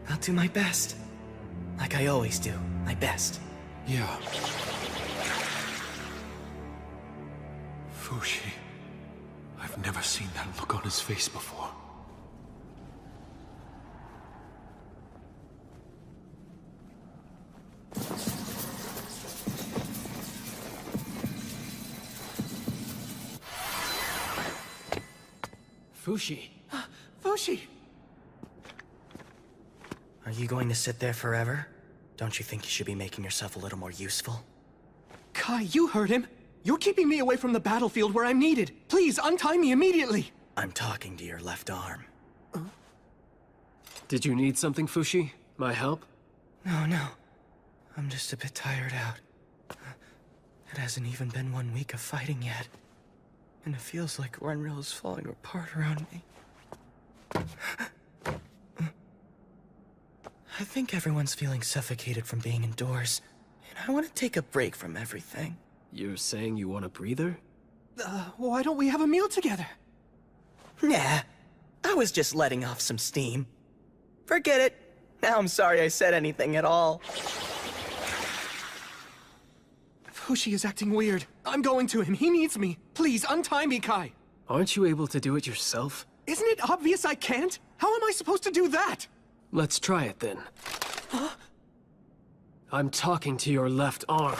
I'll do my best. Like I always do. My best. Yeah. Fushi. I've never seen that look on his face before. Fushi. Fushi! Are you going to sit there forever? Don't you think you should be making yourself a little more useful? Kai, you heard him! You're keeping me away from the battlefield where I'm needed! Please, untie me immediately! I'm talking to your left arm. Did you need something, Fushi? My help? No. I'm just a bit tired out. It hasn't even been 1 week of fighting yet. And it feels like Renril is falling apart around me. I think everyone's feeling suffocated from being indoors, and I want to take a break from everything. You're saying you want a breather? Why don't we have a meal together? Nah, I was just letting off some steam. Forget it. Now I'm sorry I said anything at all. Fushi is acting weird. I'm going to him. He needs me. Please, untie me, Kai. Aren't you able to do it yourself? Isn't it obvious I can't? How am I supposed to do that? Let's try it then. I'm talking to your left arm.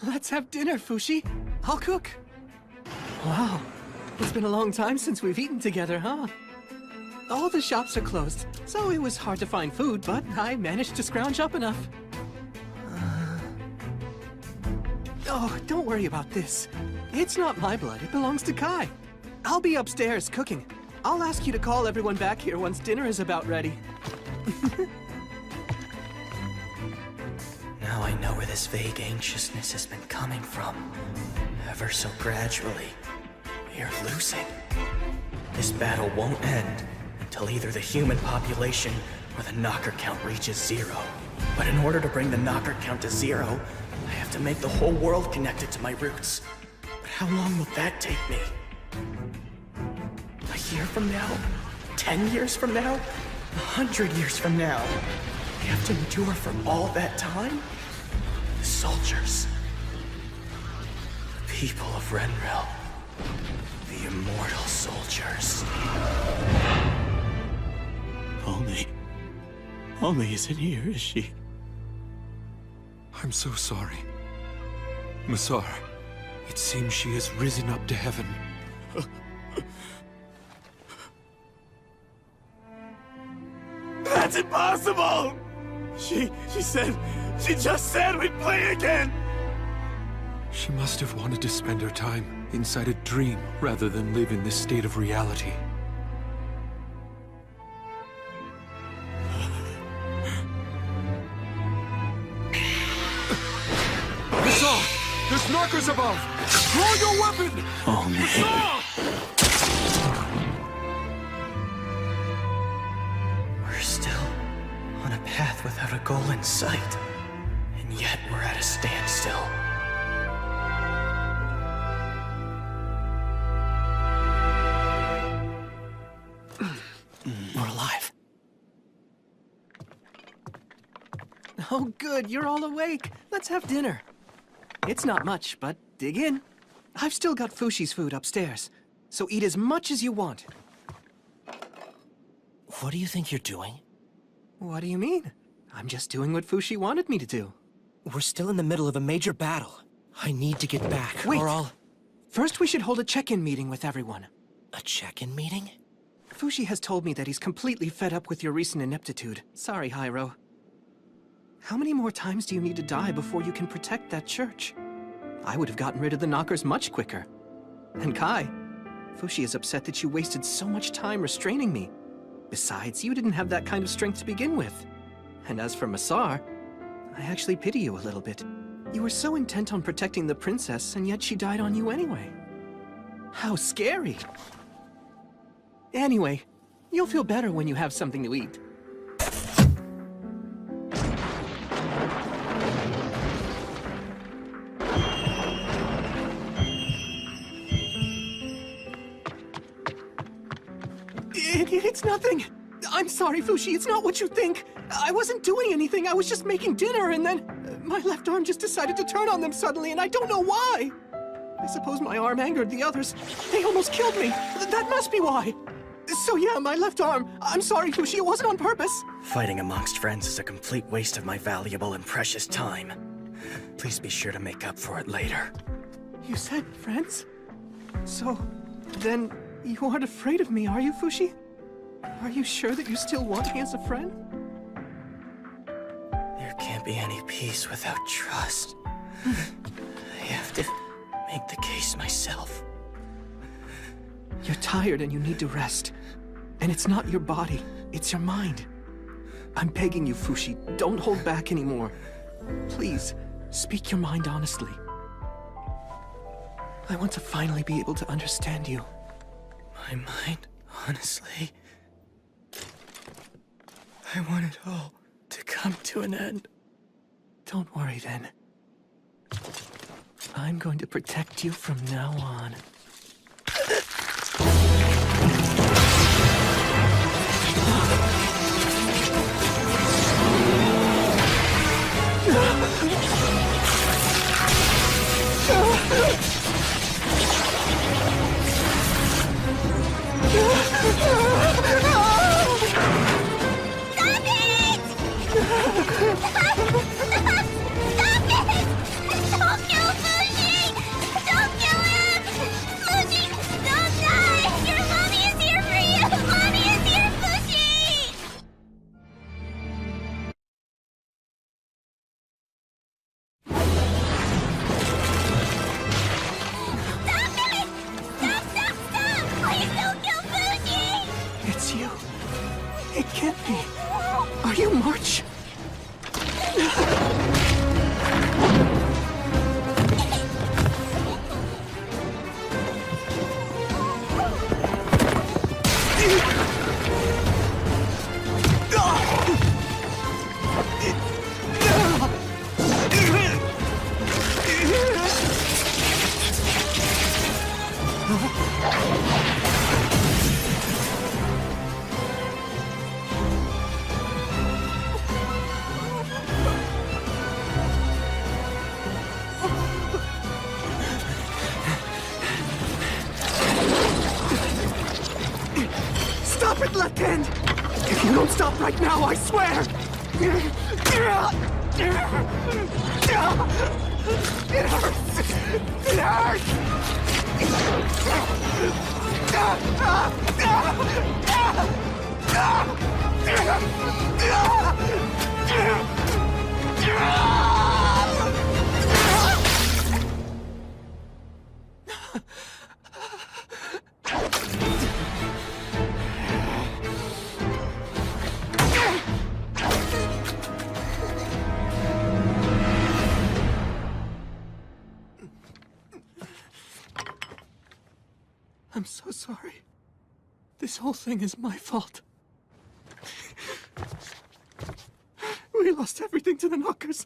Let's have dinner, Fushi. I'll cook. Wow, it's been a long time since we've eaten together, huh? All the shops are closed, so it was hard to find food, but I managed to scrounge up enough. Oh, don't worry about this. It's not my blood, it belongs to Kai. I'll be upstairs cooking. I'll ask you to call everyone back here once dinner is about ready. Now I know where this vague anxiousness has been coming from. Ever so gradually, we are losing. This battle won't end until either the human population or the knocker count reaches 0. But in order to bring the knocker count to 0, I have to make the whole world connected to my roots. But how long will that take me? A year from now? 10 years from now? 100 years from now? I have to endure for all that time? The soldiers. The people of Renril. The immortal soldiers. Only isn't here, is she? I'm so sorry. Masar, it seems she has risen up to heaven. That's impossible! She just said we'd play again! She must have wanted to spend her time inside a dream rather than live in this state of reality. Masar! There's knockers above! Draw your weapon! Oh, man. We're still on a path without a goal in sight. And yet we're at a standstill. We're alive. Oh, good, you're all awake. Let's have dinner. It's not much, but dig in. I've still got Fushi's food upstairs, so eat as much as you want. What do you think you're doing? What do you mean? I'm just doing what Fushi wanted me to do. We're still in the middle of a major battle. I need to get back, Wait. or I'll... First, we should hold a check-in meeting with everyone. A check-in meeting? Fushi has told me that he's completely fed up with your recent ineptitude. Sorry, Hyro. How many more times do you need to die before you can protect that church? I would have gotten rid of the knockers much quicker. And Kai, Fushi is upset that you wasted so much time restraining me. Besides, you didn't have that kind of strength to begin with. And as for Masar, I actually pity you a little bit. You were so intent on protecting the princess, and yet she died on you anyway. How scary! Anyway, you'll feel better when you have something to eat. It's nothing! I'm sorry, Fushi, it's not what you think! I wasn't doing anything, I was just making dinner, and then... my left arm just decided to turn on them suddenly, and I don't know why! I suppose my arm angered the others. They almost killed me! That must be why! So yeah, my left arm. I'm sorry, Fushi, it wasn't on purpose! Fighting amongst friends is a complete waste of my valuable and precious time. Please be sure to make up for it later. You said friends? So, then, you aren't afraid of me, are you, Fushi? Are you sure that you still want me as a friend? There can't be any peace without trust. I have to make the case myself. You're tired and you need to rest. And it's not your body, it's your mind. I'm begging you, Fushi, don't hold back anymore. Please, speak your mind honestly. I want to finally be able to understand you. My mind, honestly... I want it all to come to an end. Don't worry then. I'm going to protect you from now on. It's you. It can't be. Are you March? Stop it, Left-Hand! If you don't stop right now, I swear! It hurts! It I'm so sorry. This whole thing is my fault. We lost everything to the knockers.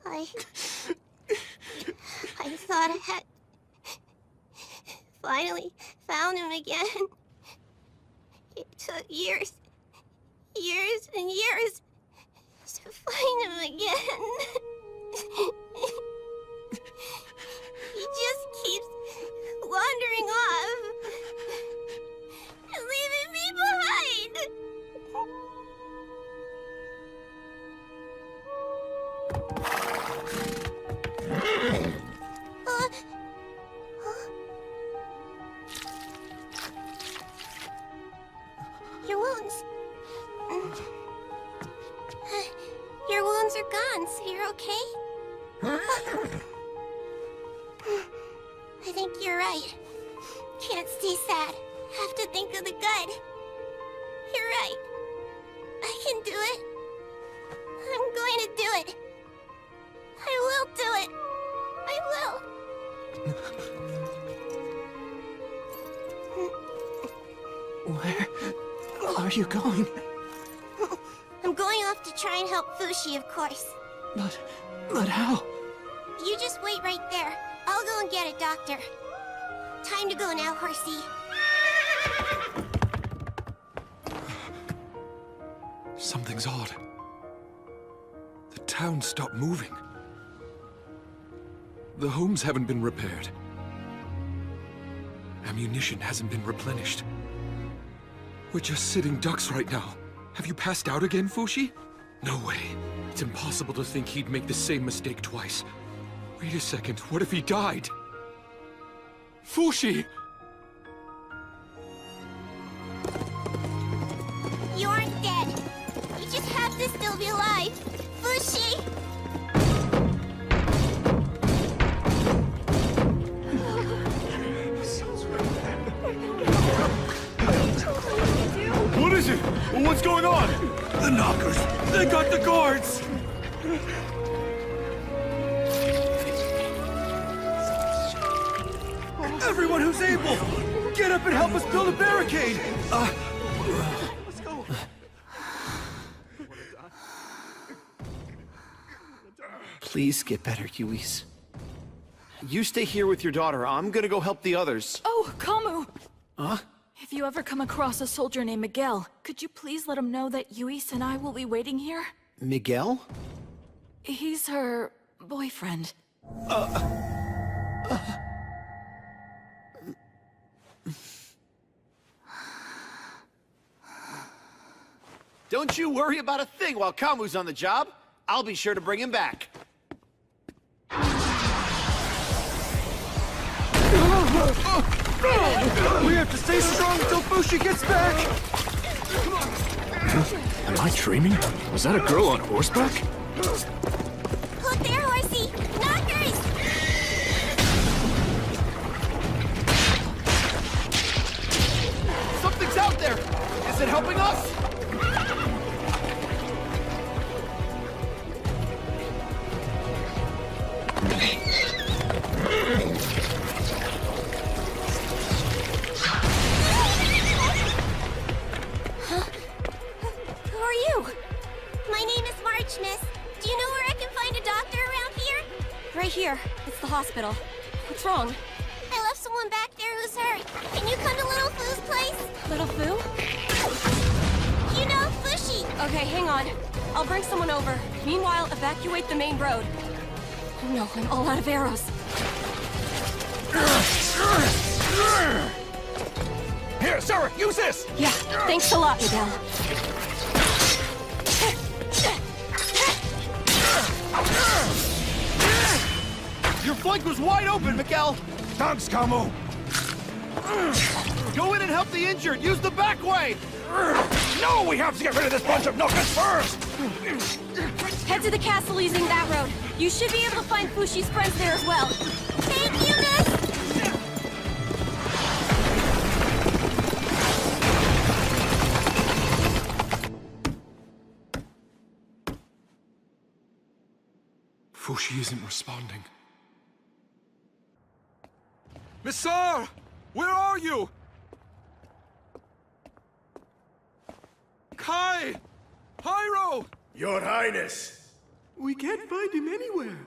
I thought I had finally found him again. It took years and years to find him again. He just keeps wandering off and leaving me behind. Your wounds. Your wounds are gone, so you're okay? I think you're right. Can't stay sad. Have to think of the good. You're right. I can do it. I'm going to do it. I will do it. I will. Where are you going? I'm going off to try and help Fushi, of course. But how? You just wait right there. I'll go and get a doctor. Time to go now, horsey. Something's odd. The town stopped moving. The homes haven't been repaired. Ammunition hasn't been replenished. We're just sitting ducks right now. Have you passed out again, Fushi? No way. It's impossible to think he'd make the same mistake twice. Wait a second, what if he died? Fushi! You aren't dead. You just have to still be alive. Fushi! What is it? What's going on? The knockers! They got the guards! Everyone who's able, get up and help us build a barricade! Let's go. Please get better, Yuis. You stay here with your daughter. I'm gonna go help the others. Oh, Kamu! Huh? If you ever come across a soldier named Miguel, could you please let him know that Yuis and I will be waiting here? Miguel? He's her boyfriend. Don't you worry about a thing while Kamu's on the job. I'll be sure to bring him back. We have to stay strong until Fushi gets back! Am I dreaming? Was that a girl on horseback? Look there, horsey! Knockers! Something's out there! Is it helping us? Who are you? My name is March, miss. Do you know where I can find a doctor around here? Right here. It's the hospital. What's wrong? I left someone back there who's hurt. Can you come to Little Foo's place? Little Foo? You know, Fushi. Okay, hang on. I'll bring someone over. Meanwhile, evacuate the main road. Oh no, I'm all out of arrows. Here, Sarah, use this! Yeah, thanks a lot, Miguel. Your flank was wide open, Miguel! Thanks, Kamu! Go in and help the injured! Use the back way! No, we have to get rid of this bunch of knockers first! Head to the castle using that road. You should be able to find Fushi's friends there as well. Thank you, miss! Fushi isn't responding. Miss Sar! Where are you? Kai! Pyro! Your Highness! We can't find him anywhere.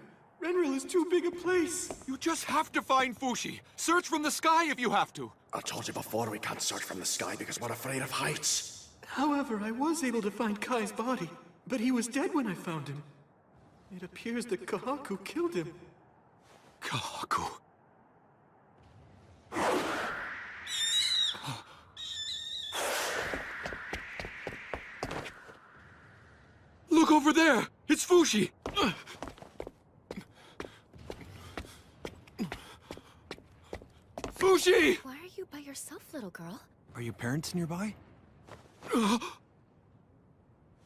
Renril is too big a place. You just have to find Fushi. Search from the sky if you have to. I told you before we can't search from the sky because we're afraid of heights. However, I was able to find Kai's body, but he was dead when I found him. It appears that Kahaku killed him. Kahaku. Look over there! It's Fushi! Fushi! Why are you by yourself, little girl? Are your parents nearby?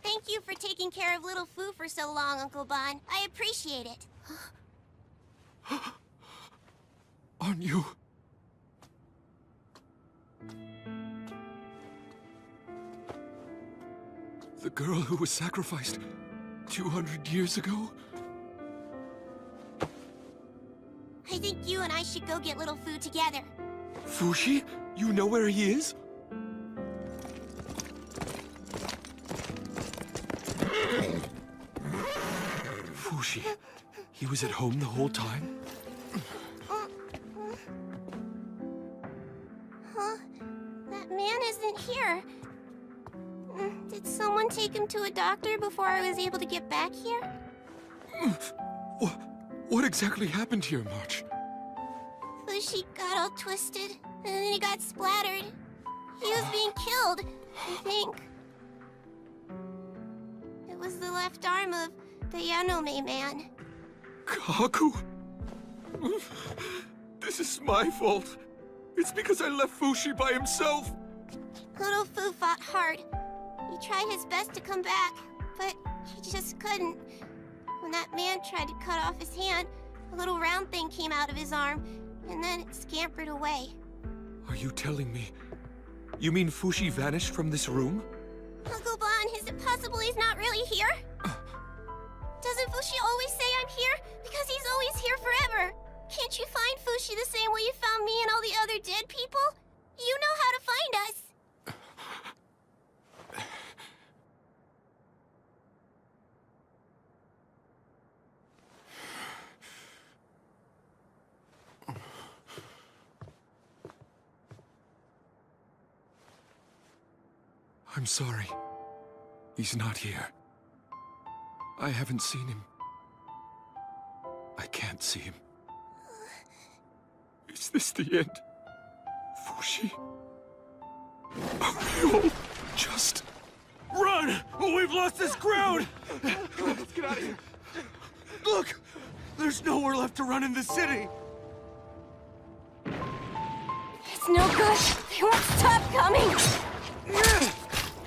Thank you for taking care of Little Foo for so long, Uncle Bon. I appreciate it. On you. The girl who was sacrificed 200 years ago? I think you and I should go get Little Foo together. Fushi? You know where he is? Fushi. He was at home the whole time? Huh? That man isn't here. Did someone take him to a doctor before I was able to get back here? What exactly happened here, March? Fushi got all twisted, and then he got splattered. He was being killed, I think. It was the left arm of the Yanome man. Kaku? This is my fault. It's because I left Fushi by himself. Little Foo fought hard. He tried his best to come back, but he just couldn't. When that man tried to cut off his hand, a little round thing came out of his arm, and then it scampered away. Are you telling me? You mean Fushi vanished from this room? Uncle Bon, is it possible he's not really here? Doesn't Fushi always say I'm here? Because he's always here forever. Can't you find Fushi the same way you found me and all the other dead people? You know how to find us. I'm sorry. He's not here. I haven't seen him. I can't see him. Is this the end? Fushi? Are we all just... Run! We've lost this ground! Let's get out of here. Look! There's nowhere left to run in the city! It's no good. They won't stop coming!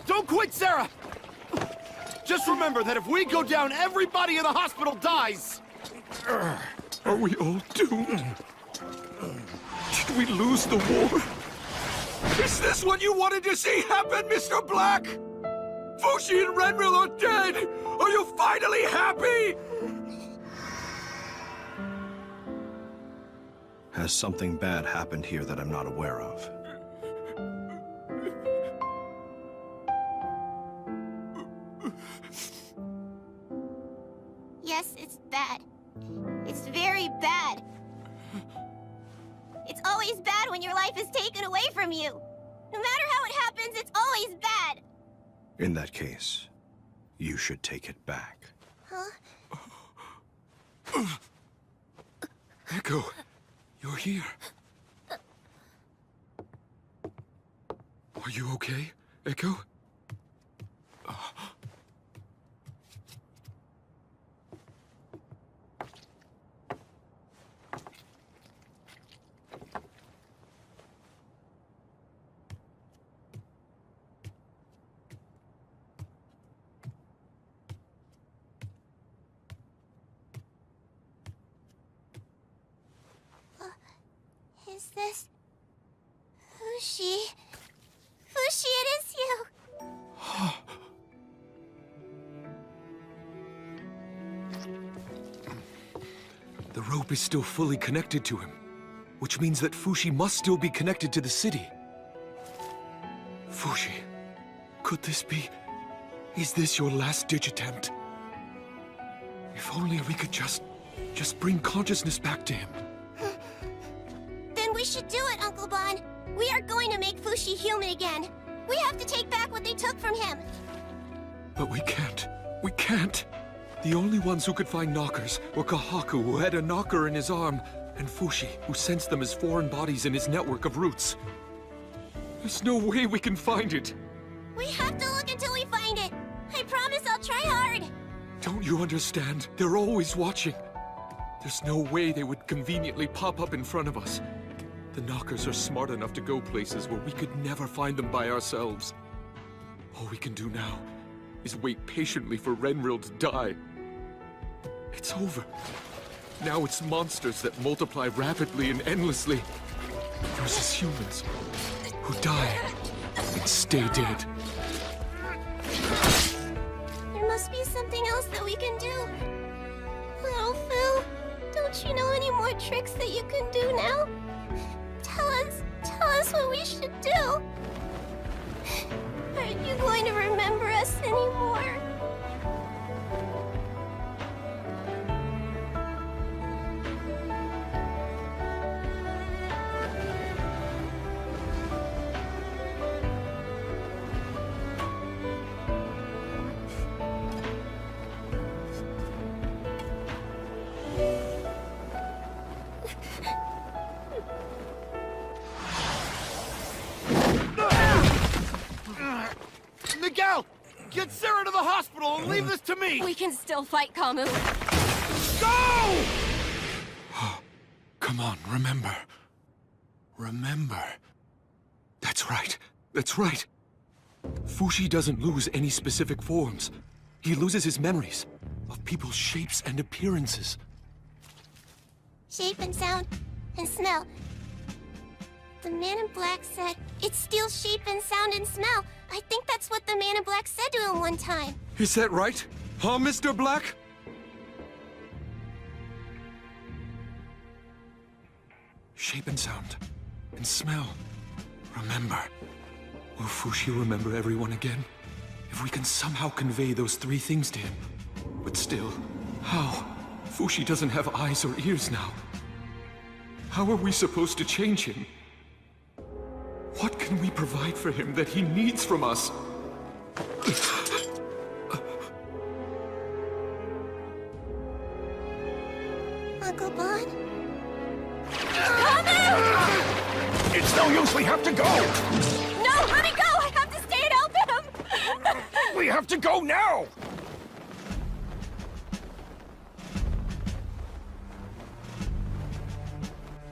Don't quit, Sarah! Just remember that if we go down, everybody in the hospital dies! Are we all doomed? Did we lose the war? Is this what you wanted to see happen, Mr. Black? Fushi and Renril are dead! Are you finally happy? Has something bad happened here that I'm not aware of? Yes, it's bad. It's very bad. It's always bad when your life is taken away from you. No matter how it happens, it's always bad. In that case, you should take it back. Huh? Echo, you're here. Are you okay, Echo? Is this... Fushi? Fushi, it is you! The rope is still fully connected to him, which means that Fushi must still be connected to the city. Fushi, could this be... Is this your last-ditch attempt? If only we could just bring consciousness back to him. Then we should do it, Uncle Bon. We are going to make Fushi human again. We have to take back what they took from him. But we can't. We can't. The only ones who could find knockers were Kahaku, who had a knocker in his arm, and Fushi, who sensed them as foreign bodies in his network of roots. There's no way we can find it. We have to look until we find it. I promise I'll try hard. Don't you understand? They're always watching. There's no way they would conveniently pop up in front of us. The knockers are smart enough to go places where we could never find them by ourselves. All we can do now is wait patiently for Renril to die. It's over. Now it's monsters that multiply rapidly and endlessly versus humans who die and stay dead. There must be something else that we can do. Little Fu, don't you know any more tricks that you can do now? Tell us what we should do. Aren't you going to remember us anymore? Miguel! Get Sarah to the hospital and leave this to me! We can still fight, Kamu. Go! Come on, remember. Remember. That's right. That's right. Fushi doesn't lose any specific forms. He loses his memories of people's shapes and appearances. Shape and sound and smell. The man in black said, it steals shape and sound and smell. I think that's what the man in black said to him one time. Is that right? Huh, Mr. Black? shape and sound, and smell. Remember. Will Fushi remember everyone again? If we can somehow convey those 3 things to him. But still, how? Fushi doesn't have eyes or ears now. How are we supposed to change him? What can we provide for him that he needs from us? Uncle Bon? It's no use, we have to go! No, let me go! I have to stay and help him! We have to go now!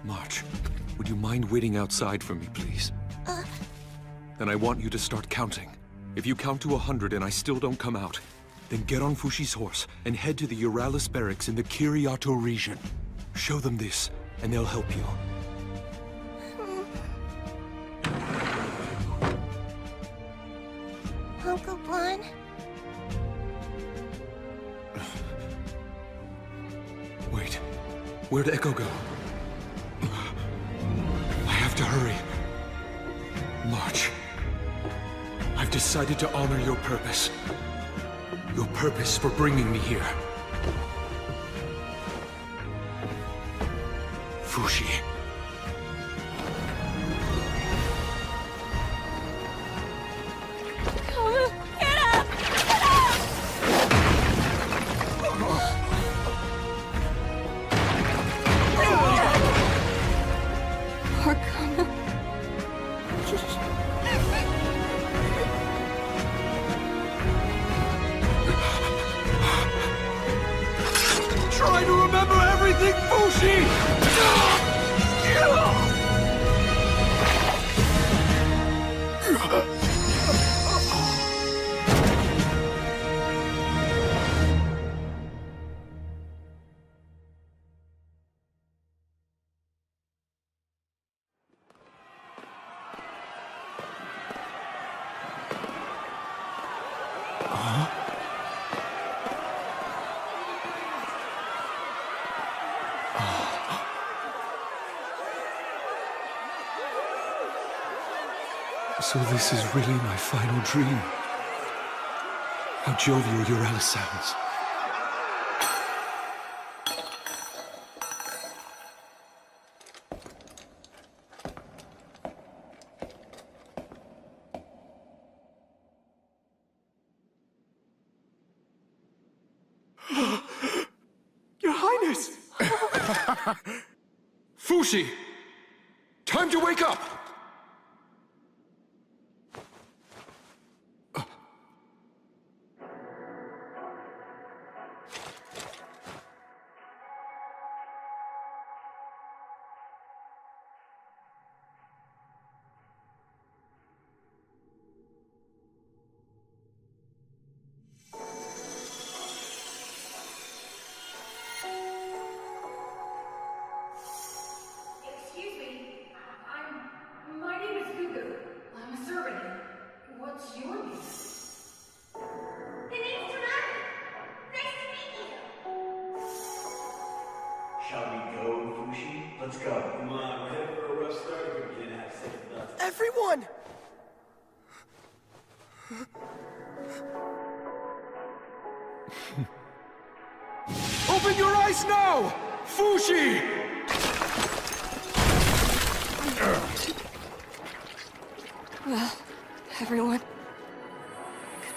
March, would you mind waiting outside for me, please? Then I want you to start counting. If you count to 100 and I still don't come out, then get on Fushi's horse and head to the Euralis barracks in the Kiriato region. Show them this, and they'll help you. Uncle Bon? Wait, where'd Echo go? I have to hurry. March. I've decided to honor your purpose. Your purpose for bringing me here. Fushi. Get up! Get up! Poor Kama. Try to remember everything, Fushi! So this is really my final dream. How jovial Euralis sounds. Your Highness! Fushi! Time to wake up! Excuse me. My name is Gugu. I'm a servant. What's your name? The name's Tanaka. Nice to meet you. Shall we go, Fushi? Let's go. Come on, we're headed for a rough start if we're beginning to have second thoughts. Everyone! Open your eyes now! Fushi! Well, everyone,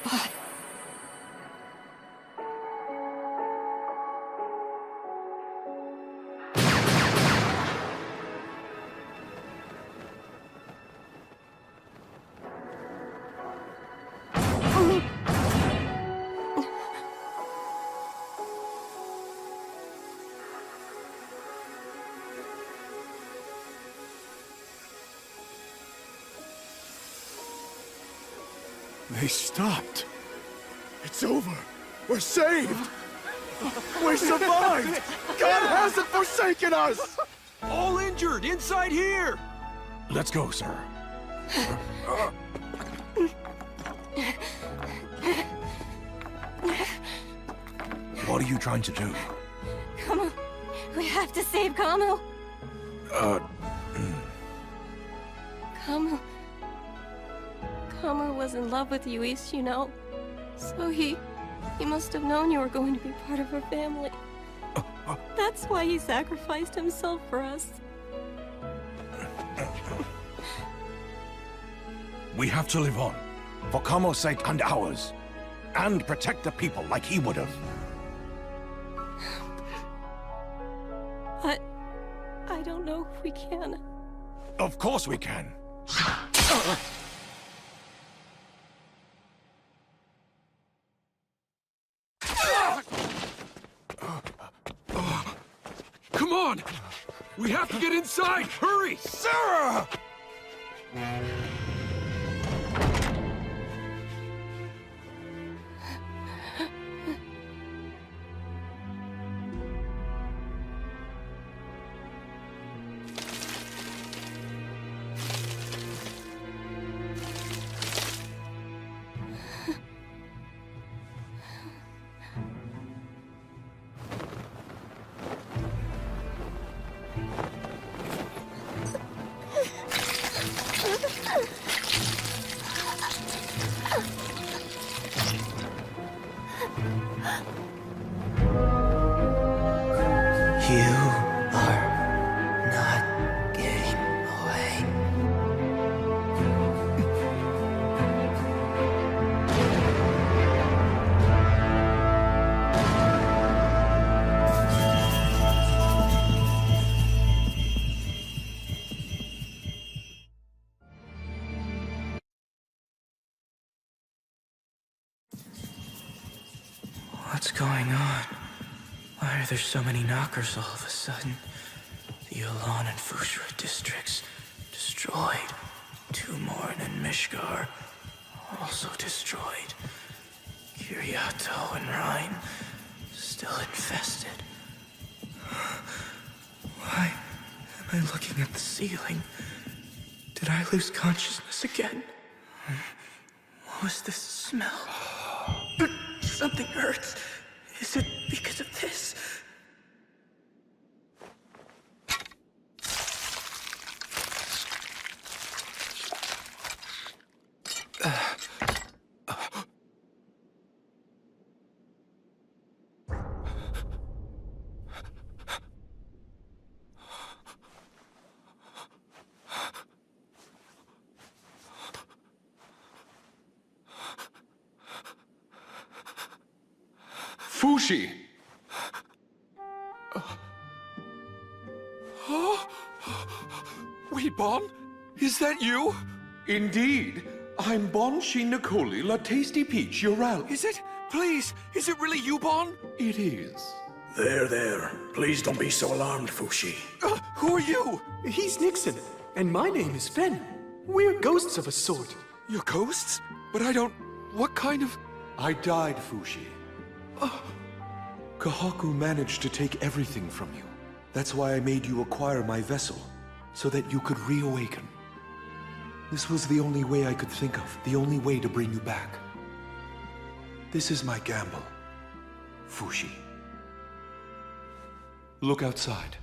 goodbye. They stopped. It's over. We're saved. We survived. God hasn't forsaken us. All injured, inside here! Let's go, sir. What are you trying to do? Come on, we have to save Kamo. Kamu was in love with Yuis, you know. So he must have known you were going to be part of her family. That's why he sacrificed himself for us. We have to live on, for Kamo's sake and ours, and protect the people like he would have. I don't know if we can. Of course we can. Come on! We have to get inside! Hurry! Sarah! You are not getting away. What's going on? Why are there so many knockers all of a sudden? The Elan and Fushra districts destroyed. Tumorn and Mishgar also destroyed. Kiriato and Rhine still infested. Why am I looking at the ceiling? Did I lose consciousness again? What was this smell? Something hurts. Is it because of this? Fushi! Wait, Bon? Is that you? Indeed. I'm Bon Shinakoli, La Tasty Peach, your ally. Is it? Please, is it really you, Bon? It is. There. Please don't be so alarmed, Fushi. Who are you? He's Nixon, and my name is Fen. We're ghosts of a sort. You're ghosts? But I don't... What kind of... I died, Fushi. Kahaku managed to take everything from you. That's why I made you acquire my vessel, so that you could reawaken. This was the only way I could think of, the only way to bring you back. This is my gamble, Fushi. Look outside.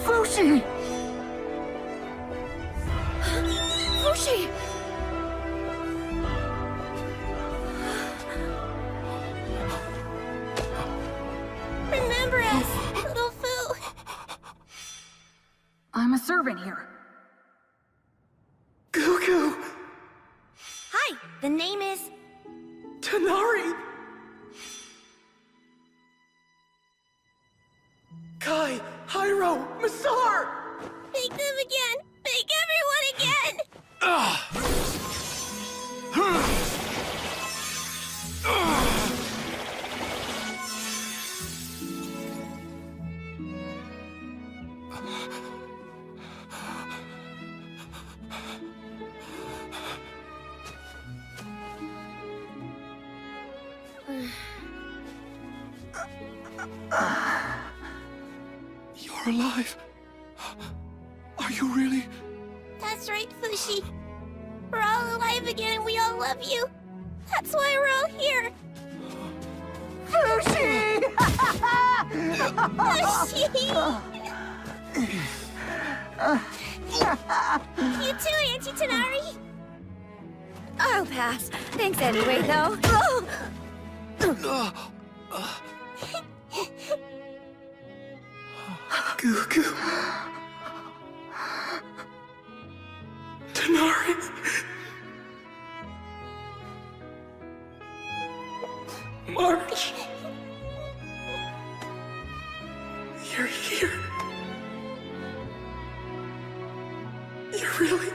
Fushi! Fushi! Remember us, little Fu. I'm a servant here. Cuckoo! Hi, the name is... Tanari! Kai, Hyro, Masar! Make them again! Make everyone again! You're alive. Are you really? That's right, Fushi. We're all alive again and we all love you. That's why we're all here. Fushi! You too, Auntie Tanari. I'll pass. Thanks anyway, though. Gugu. Tanari. March. You're here. You're really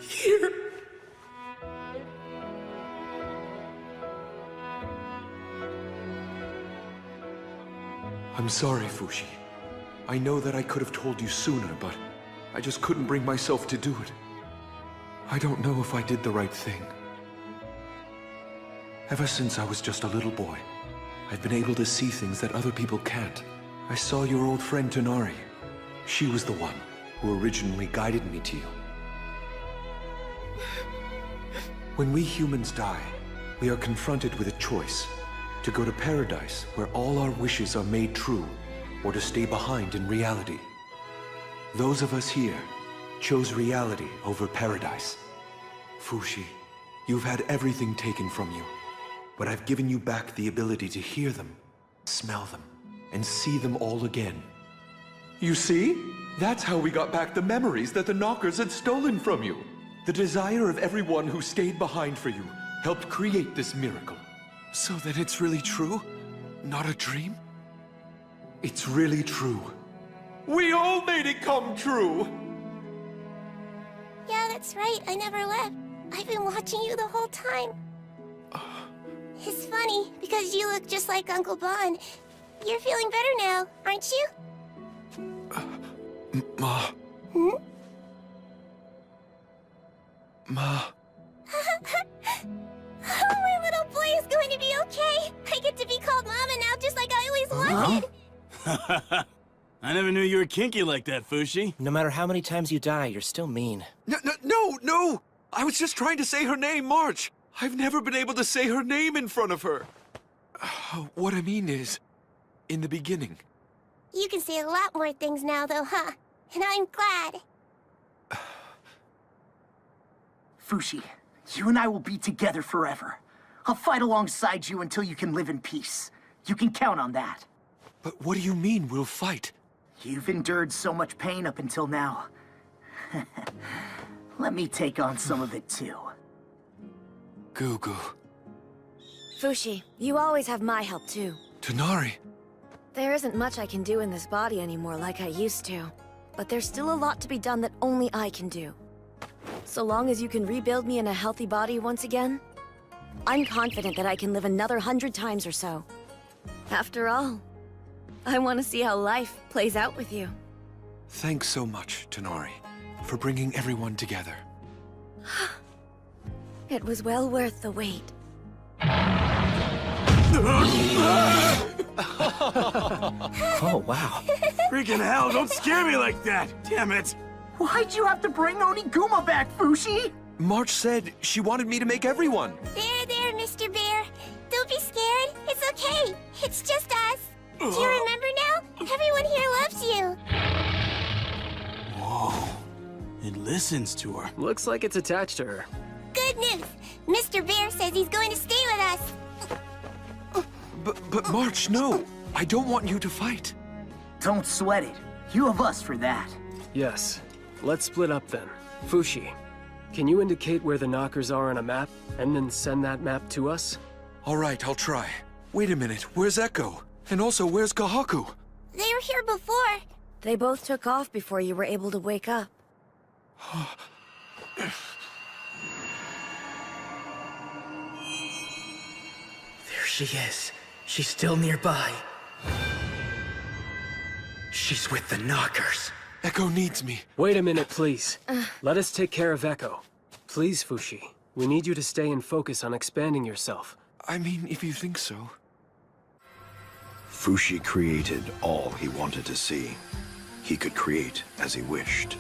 here. I'm sorry, Fushi. I know that I could have told you sooner, but I just couldn't bring myself to do it. I don't know if I did the right thing. Ever since I was just a little boy, I've been able to see things that other people can't. I saw your old friend Tanari. She was the one who originally guided me to you. When we humans die, we are confronted with a choice: to go to paradise, where all our wishes are made true, or to stay behind in reality. Those of us here chose reality over paradise. Fushi, you've had everything taken from you, but I've given you back the ability to hear them, smell them, and see them all again. You see? That's how we got back the memories that the Knockers had stolen from you. The desire of everyone who stayed behind for you helped create this miracle. So then it's really true? Not a dream? It's really true. We all made it come true! Yeah, that's right. I never left. I've been watching you the whole time. It's funny, because you look just like Uncle Bon. You're feeling better now, aren't you? Ma. Hmm? Ma. Oh, my little boy is going to be okay. I get to be called Mama now, just like I always wanted. I never knew you were kinky like that, Fushi. No matter how many times you die, you're still mean. No! I was just trying to say her name, March. I've never been able to say her name in front of her. What I mean is, in the beginning. You can say a lot more things now, though, huh? And I'm glad. Fushi, you and I will be together forever. I'll fight alongside you until you can live in peace. You can count on that. But what do you mean, we'll fight? You've endured so much pain up until now. Let me take on some of it, too. Gugu. Fushi, you always have my help, too. Tanari. There isn't much I can do in this body anymore like I used to. But there's still a lot to be done that only I can do. So long as you can rebuild me in a healthy body once again, I'm confident that I can live another 100 times or so. After all, I want to see how life plays out with you. Thanks so much, Tanari, for bringing everyone together. It was well worth the wait. Oh, wow. Freaking hell, don't scare me like that! Damn it! Why'd you have to bring Oniguma back, Fushi? March said she wanted me to make everyone. There, Mr. Bear. Don't be scared. It's okay. It's just us. Do you remember now? Everyone here loves you. Whoa. It listens to her. Looks like it's attached to her. Good news. Mr. Bear says he's going to stay with us. But March, no. I don't want you to fight. Don't sweat it. You have us for that. Yes. Let's split up then. Fushi, can you indicate where the Knockers are on a map, and then send that map to us? All right, I'll try. Wait a minute, where's Echo? And also, where's Kahaku? They were here before. They both took off before you were able to wake up. There she is. She's still nearby. She's with the Knockers. Echo needs me. Wait a minute, please. Let us take care of Echo. Please, Fushi. We need you to stay and focus on expanding yourself. I mean, if you think so. Fushi created all he wanted to see. He could create as he wished.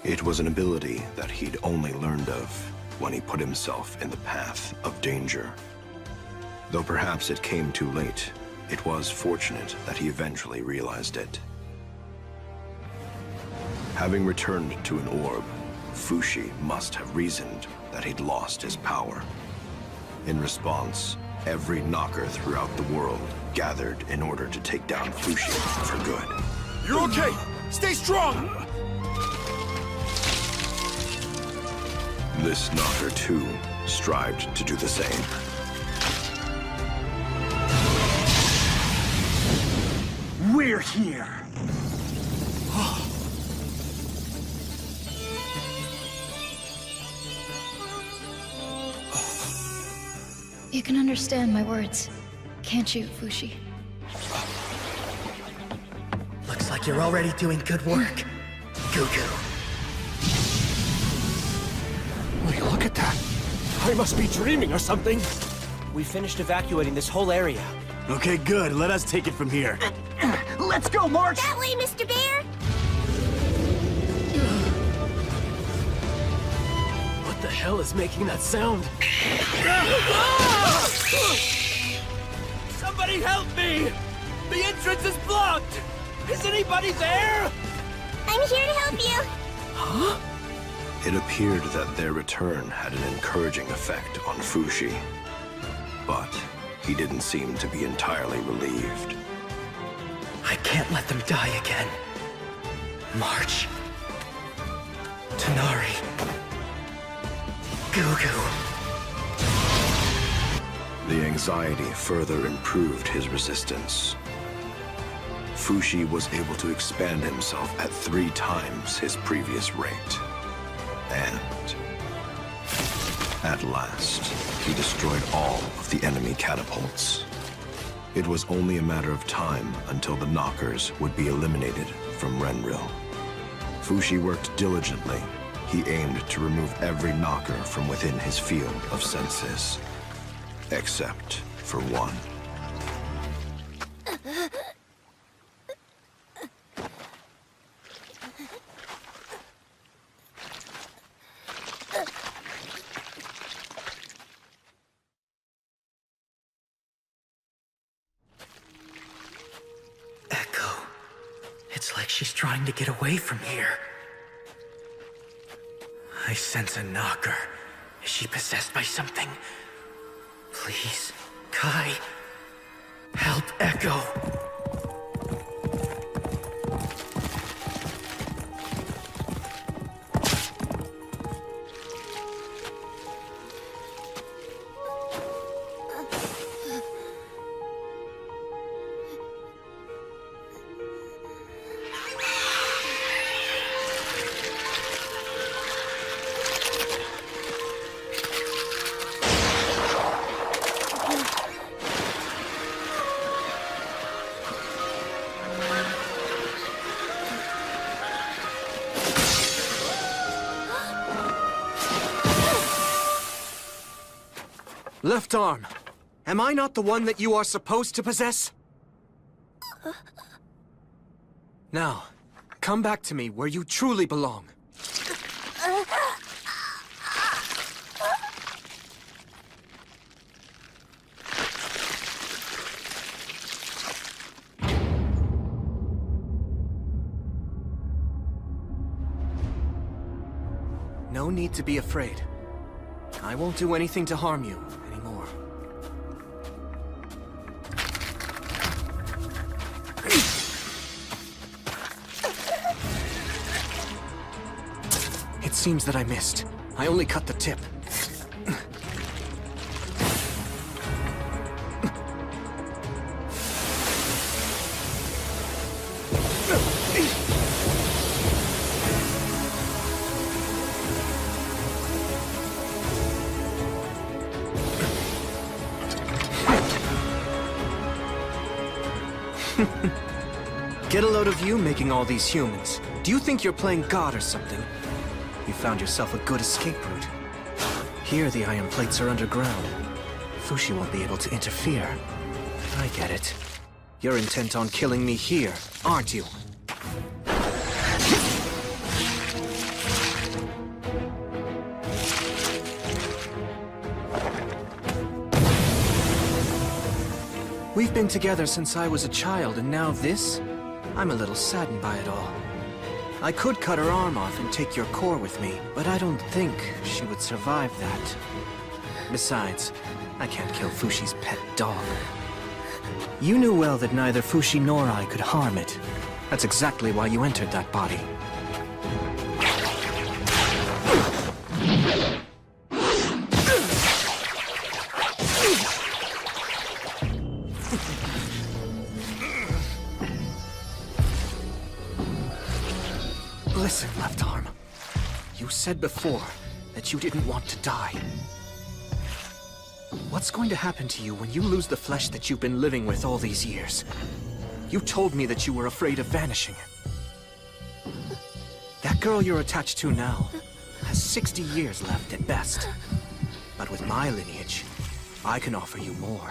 It was an ability that he'd only learned of when he put himself in the path of danger. Though perhaps it came too late, it was fortunate that he eventually realized it. Having returned to an orb, Fushi must have reasoned that he'd lost his power. In response, every knocker throughout the world gathered in order to take down Fushi for good. You're okay! Stay strong! This knocker, too, strived to do the same. We're here! You can understand my words, can't you, Fushi? Looks like you're already doing good work, Gugu. Wait, look at that! I must be dreaming or something! We finished evacuating this whole area. Okay, good. Let us take it from here. Let's go, March! That way, Mr. Bear! What the hell is making that sound? Somebody help me! The entrance is blocked! Is anybody there? I'm here to help you! Huh? It appeared that their return had an encouraging effect on Fushi. But he didn't seem to be entirely relieved. I can't let them die again. March. Tanari. Gugu. The anxiety further improved his resistance. Fushi was able to expand himself at 3 times his previous rate. And at last, he destroyed all of the enemy catapults. It was only a matter of time until the knockers would be eliminated from Renril. Fushi worked diligently. He aimed to remove every knocker from within his field of senses. Except for one. Echo. It's like she's trying to get away from here. I sense a knocker. Is she possessed by something? Please, Kai, help Echo. Left arm. Am I not the one that you are supposed to possess? Now, come back to me where you truly belong. No need to be afraid. I won't do anything to harm you anymore. It seems that I missed. I only cut the tip. Get a load of you making all these humans. Do you think you're playing God or something? You found yourself a good escape route. Here the iron plates are underground. Fushi won't be able to interfere. I get it. You're intent on killing me here, aren't you? We've been together since I was a child, and now this? I'm a little saddened by it all. I could cut her arm off and take your core with me, but I don't think she would survive that. Besides, I can't kill Fushi's pet dog. You knew well that neither Fushi nor I could harm it. That's exactly why you entered that body. Listen, left arm. You said before that you didn't want to die. What's going to happen to you when you lose the flesh that you've been living with all these years? You told me that you were afraid of vanishing. That girl you're attached to now has 60 years left at best. But with my lineage, I can offer you more.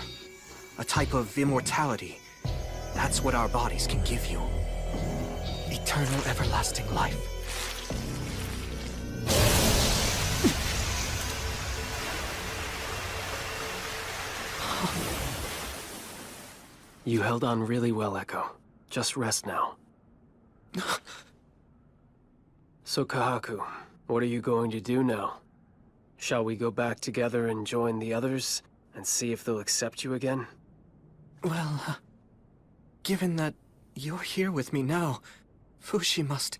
A type of immortality. That's what our bodies can give you. Eternal, everlasting life. You held on really well, Echo. Just rest now. So, Kahaku, what are you going to do now? Shall we go back together and join the others, and see if they'll accept you again? Well, given that you're here with me now, Fushi must...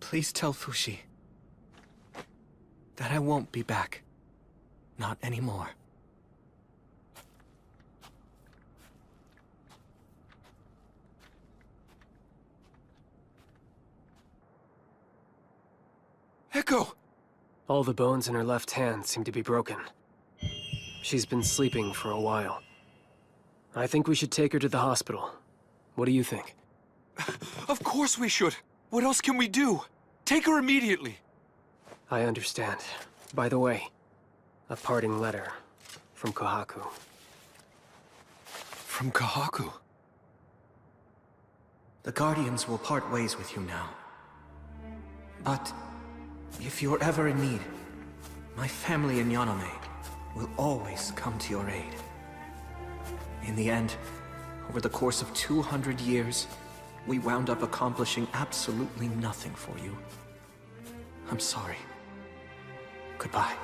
Please tell Fushi that I won't be back. Not anymore. Echo! All the bones in her left hand seem to be broken. She's been sleeping for a while. I think we should take her to the hospital. What do you think? Of course we should! What else can we do? Take her immediately! I understand. By the way, a parting letter from Kahaku. From Kahaku? The Guardians will part ways with you now. But if you're ever in need, my family in Yanome will always come to your aid. In the end, over the course of 200 years, we wound up accomplishing absolutely nothing for you. I'm sorry. Goodbye.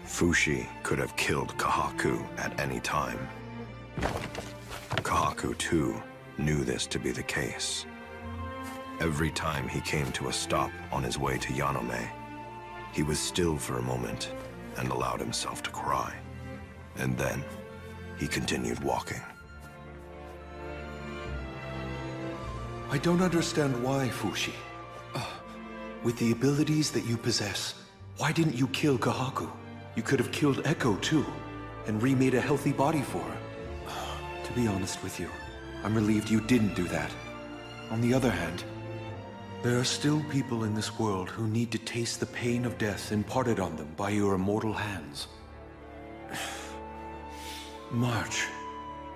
Fushi could have killed Kahaku at any time. Kahaku, too, knew this to be the case. Every time he came to a stop on his way to Yanome, he was still for a moment and allowed himself to cry. And then, he continued walking. I don't understand why, Fushi. With the abilities that you possess, why didn't you kill Kahaku? You could have killed Echo, too, and remade a healthy body for her. To be honest with you, I'm relieved you didn't do that. On the other hand, there are still people in this world who need to taste the pain of death imparted on them by your immortal hands. March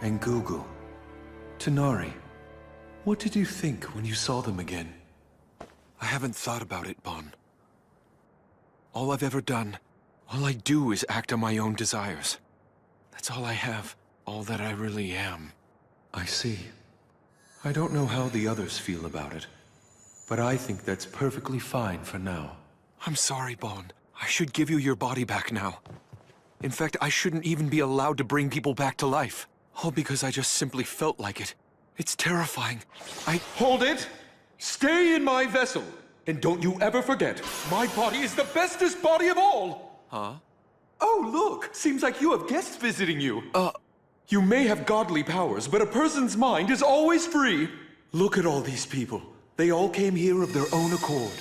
and Gugu, Tonari, what did you think when you saw them again? I haven't thought about it, Bon. All I've ever done, all I do is act on my own desires. That's all I have, all that I really am. I see. I don't know how the others feel about it, but I think that's perfectly fine for now. I'm sorry, Bon. I should give you your body back now. In fact, I shouldn't even be allowed to bring people back to life. All because I just simply felt like it. It's terrifying. Hold it! Stay in my vessel! And don't you ever forget, my body is the bestest body of all! Huh? Oh, look! Seems like you have guests visiting you. You may have godly powers, but a person's mind is always free. Look at all these people. They all came here of their own accord.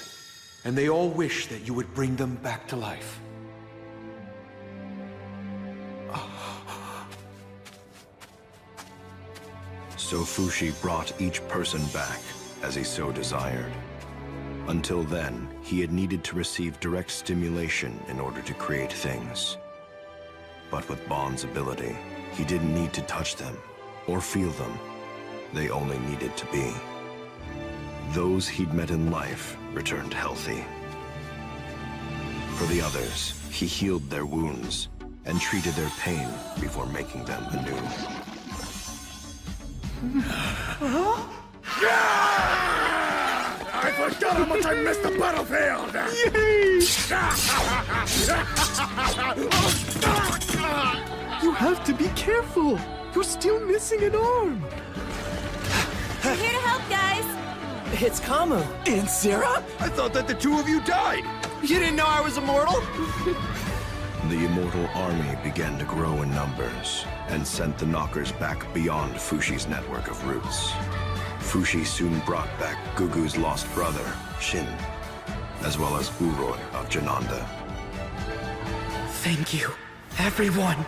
And they all wish that you would bring them back to life. So Fushi brought each person back as he so desired. Until then, he had needed to receive direct stimulation in order to create things. But with Bon's ability, he didn't need to touch them or feel them. They only needed to be. Those he'd met in life returned healthy. For the others, he healed their wounds and treated their pain before making them anew. I forgot how much I missed the battlefield! You have to be careful! You're still missing an arm! We're here to help, guys! It's Kamu. And Sarah? I thought that the two of you died! You didn't know I was immortal? The immortal army began to grow in numbers and sent the Knockers back beyond Fushi's network of roots. Fushi soon brought back Gugu's lost brother, Shin, as well as Uroi of Jananda. Thank you, everyone.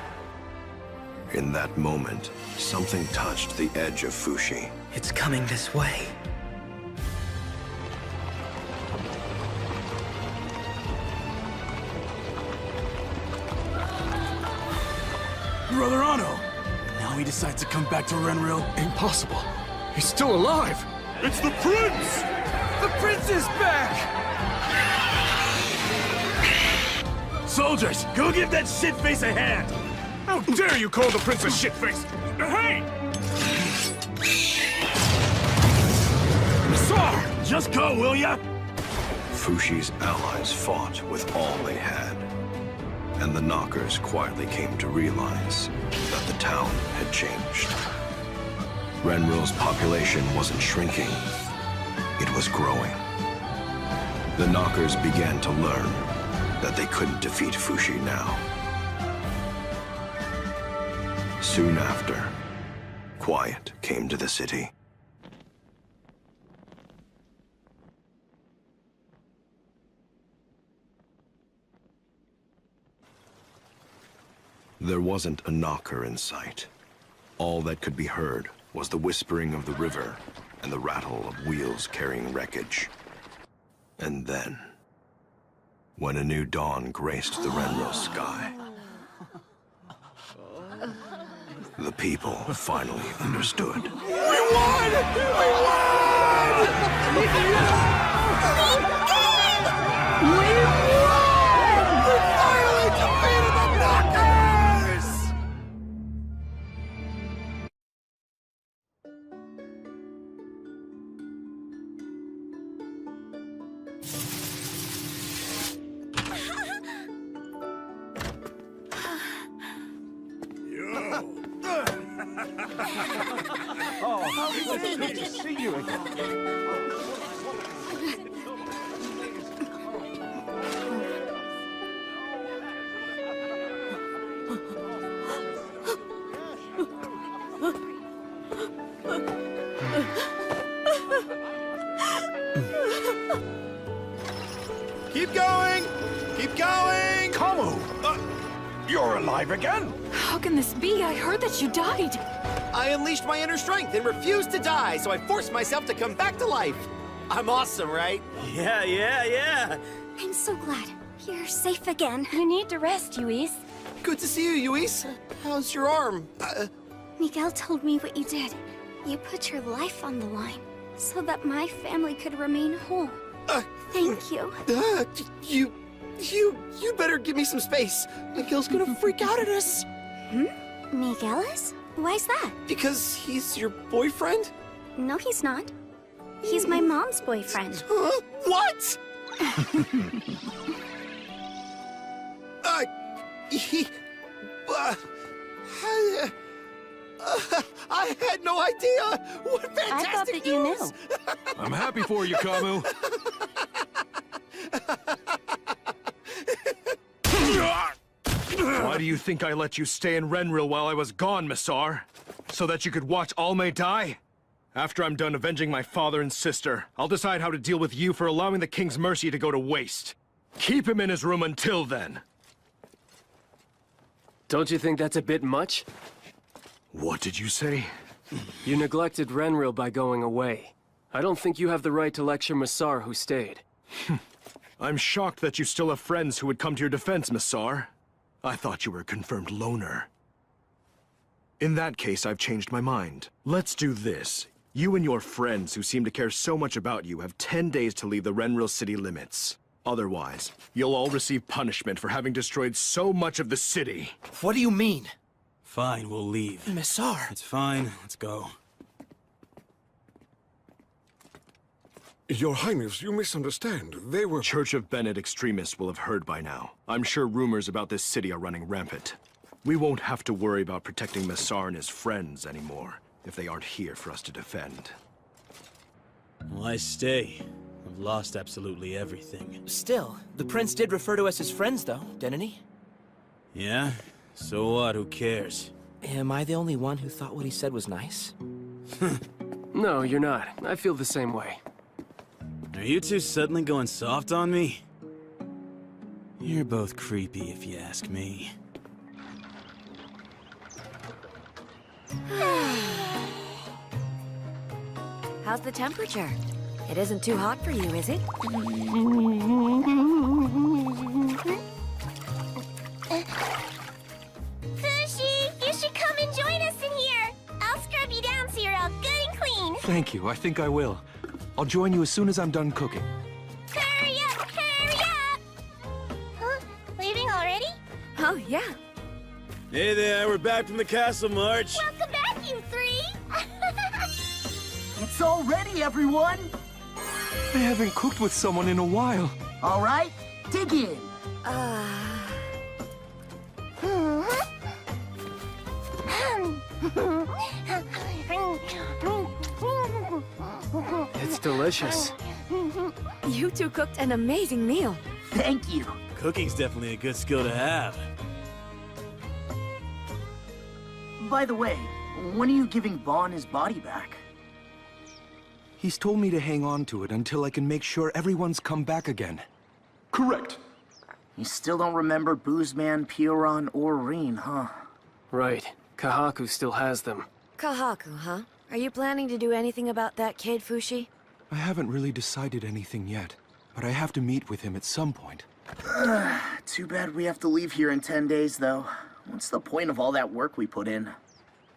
In that moment, something touched the edge of Fushi. It's coming this way. Brother Ano! Now he decides to come back to Renril? Impossible. He's still alive. It's the prince! The prince is back! Soldiers, go give that shitface a hand! How dare you call the prince a shitface? Hey! Sar, just go, will ya? Fushi's allies fought with all they had, and the Knockers quietly came to realize that the town had changed. Renril's population wasn't shrinking, it was growing. The Knockers began to learn that they couldn't defeat Fushi now. Soon after, quiet came to the city. There wasn't a knocker in sight. All that could be heard was the whispering of the river and the rattle of wheels carrying wreckage. And then, when a new dawn graced the Renril sky, the people finally understood. We won! We won! We finally defeated the Knockers! Oh, it's good to see you again. Keep going! Keep going! Kamu! You're alive again? How can this be? I heard that you died. I unleashed my inner strength and refused to die, so I forced myself to come back to life. I'm awesome, right? Yeah. I'm so glad. You're safe again. You need to rest, Yuis. Good to see you, Yuis. How's your arm? Miguel told me what you did. You put your life on the line so that my family could remain whole. Thank you. You better give me some space. Miguel's gonna freak out at us. Miguel is? Why's that? Because he's your boyfriend? No, he's not. He's my mom's boyfriend. Huh? What? I had no idea. What fantastic I thought that you knew. I'm happy for you, Kamu. Why do you think I let you stay in Renril while I was gone, Missar? So that you could watch Alme die? After I'm done avenging my father and sister, I'll decide how to deal with you for allowing the King's mercy to go to waste. Keep him in his room until then. Don't you think that's a bit much? What did you say? You neglected Renril by going away. I don't think you have the right to lecture Missar, who stayed. I'm shocked that you still have friends who would come to your defense, Missar. I thought you were a confirmed loner. In that case, I've changed my mind. Let's do this. You and your friends who seem to care so much about you have 10 days to leave the Renril city limits. Otherwise, you'll all receive punishment for having destroyed so much of the city. What do you mean? Fine, we'll leave. Messar! It's fine, let's go. Your Highness, you misunderstand. They were... Church of Bennett extremists will have heard by now. I'm sure rumors about this city are running rampant. We won't have to worry about protecting Messar and his friends anymore, if they aren't here for us to defend. Why stay? I've lost absolutely everything. Still, the prince did refer to us as friends, though, didn't he? Yeah? So what? Who cares? Am I the only one who thought what he said was nice? No, you're not. I feel the same way. Are you two suddenly going soft on me? You're both creepy, if you ask me. How's the temperature? It isn't too hot for you, is it? Fushi, you should come and join us in here. I'll scrub you down so you're all good and clean. Thank you, I think I will. I'll join you as soon as I'm done cooking. Hurry up, hurry up! Huh? Leaving already? Oh, yeah. Hey there, we're back from the castle march. Welcome back, you three! It's all ready, everyone! I haven't cooked with someone in a while. All right, dig in. It's delicious. You two cooked an amazing meal. Thank you. Cooking's definitely a good skill to have. By the way, when are you giving Bon his body back? He's told me to hang on to it until I can make sure everyone's come back again. Correct. You still don't remember Boozman, Pioran, or Reen, huh? Right. Kahaku still has them. Kahaku, huh? Are you planning to do anything about that kid, Fushi? I haven't really decided anything yet, but I have to meet with him at some point. Too bad we have to leave here in 10 days, though. What's the point of all that work we put in?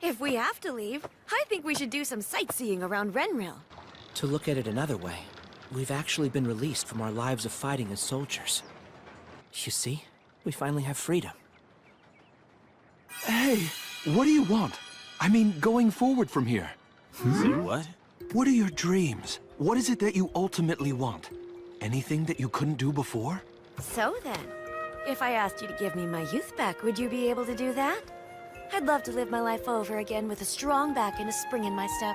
If we have to leave, I think we should do some sightseeing around Renril. To look at it another way, we've actually been released from our lives of fighting as soldiers. You see, we finally have freedom. Hey, what do you want? I mean, going forward from here. Say what? What are your dreams? What is it that you ultimately want? Anything that you couldn't do before? So then, if I asked you to give me my youth back, would you be able to do that? I'd love to live my life over again with a strong back and a spring in my step.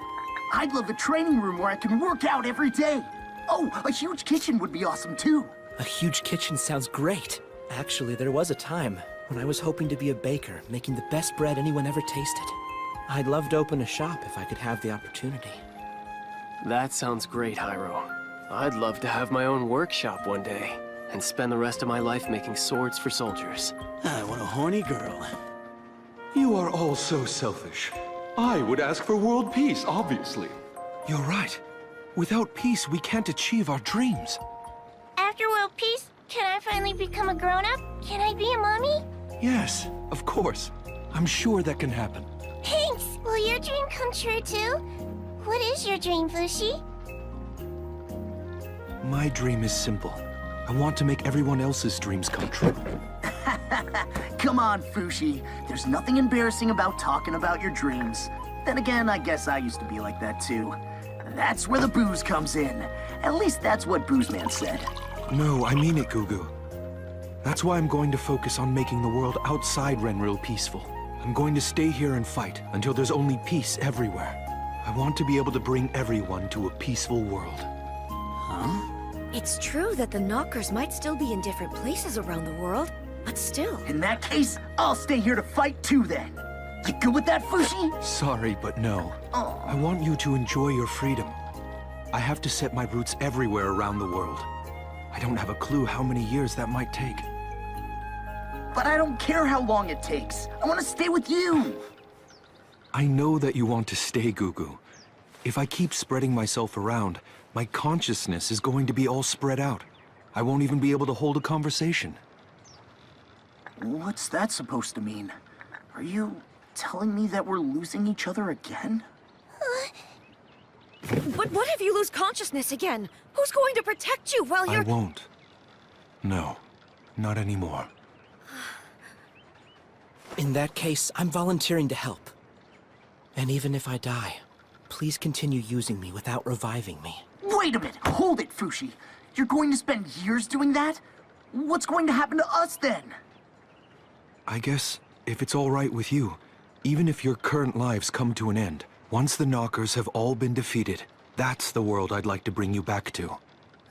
I'd love a training room where I can work out every day. Oh, a huge kitchen would be awesome too. A huge kitchen sounds great. Actually, there was a time when I was hoping to be a baker, making the best bread anyone ever tasted. I'd love to open a shop if I could have the opportunity. That sounds great, Hyro. I'd love to have my own workshop one day, and spend the rest of my life making swords for soldiers. What a horny girl. You are all so selfish. I would ask for world peace, obviously. You're right. Without peace, we can't achieve our dreams. After world peace, can I finally become a grown-up? Can I be a mommy? Yes, of course. I'm sure that can happen. Thanks! Will your dream come true too? What is your dream, Fushi? My dream is simple. I want to make everyone else's dreams come true. Come on, Fushi. There's nothing embarrassing about talking about your dreams. Then again, I guess I used to be like that too. That's where the booze comes in. At least that's what Boozman said. No, I mean it, Gugu. That's why I'm going to focus on making the world outside Renril peaceful. I'm going to stay here and fight until there's only peace everywhere. I want to be able to bring everyone to a peaceful world. Huh? It's true that the Knockers might still be in different places around the world, but still. In that case, I'll stay here to fight too then. You good with that, Fushi? Sorry, but no. Oh. I want you to enjoy your freedom. I have to set my roots everywhere around the world. I don't have a clue how many years that might take. But I don't care how long it takes. I want to stay with you. I know that you want to stay, Gugu. If I keep spreading myself around, my consciousness is going to be all spread out. I won't even be able to hold a conversation. What's that supposed to mean? Are you telling me that we're losing each other again? But what if you lose consciousness again? Who's going to protect you while you're— I won't. No, not anymore. In that case, I'm volunteering to help. And even if I die, please continue using me without reviving me. Wait a minute! Hold it, Fushi! You're going to spend years doing that? What's going to happen to us then? I guess, if it's all right with you, even if your current lives come to an end, once the Knockers have all been defeated, that's the world I'd like to bring you back to.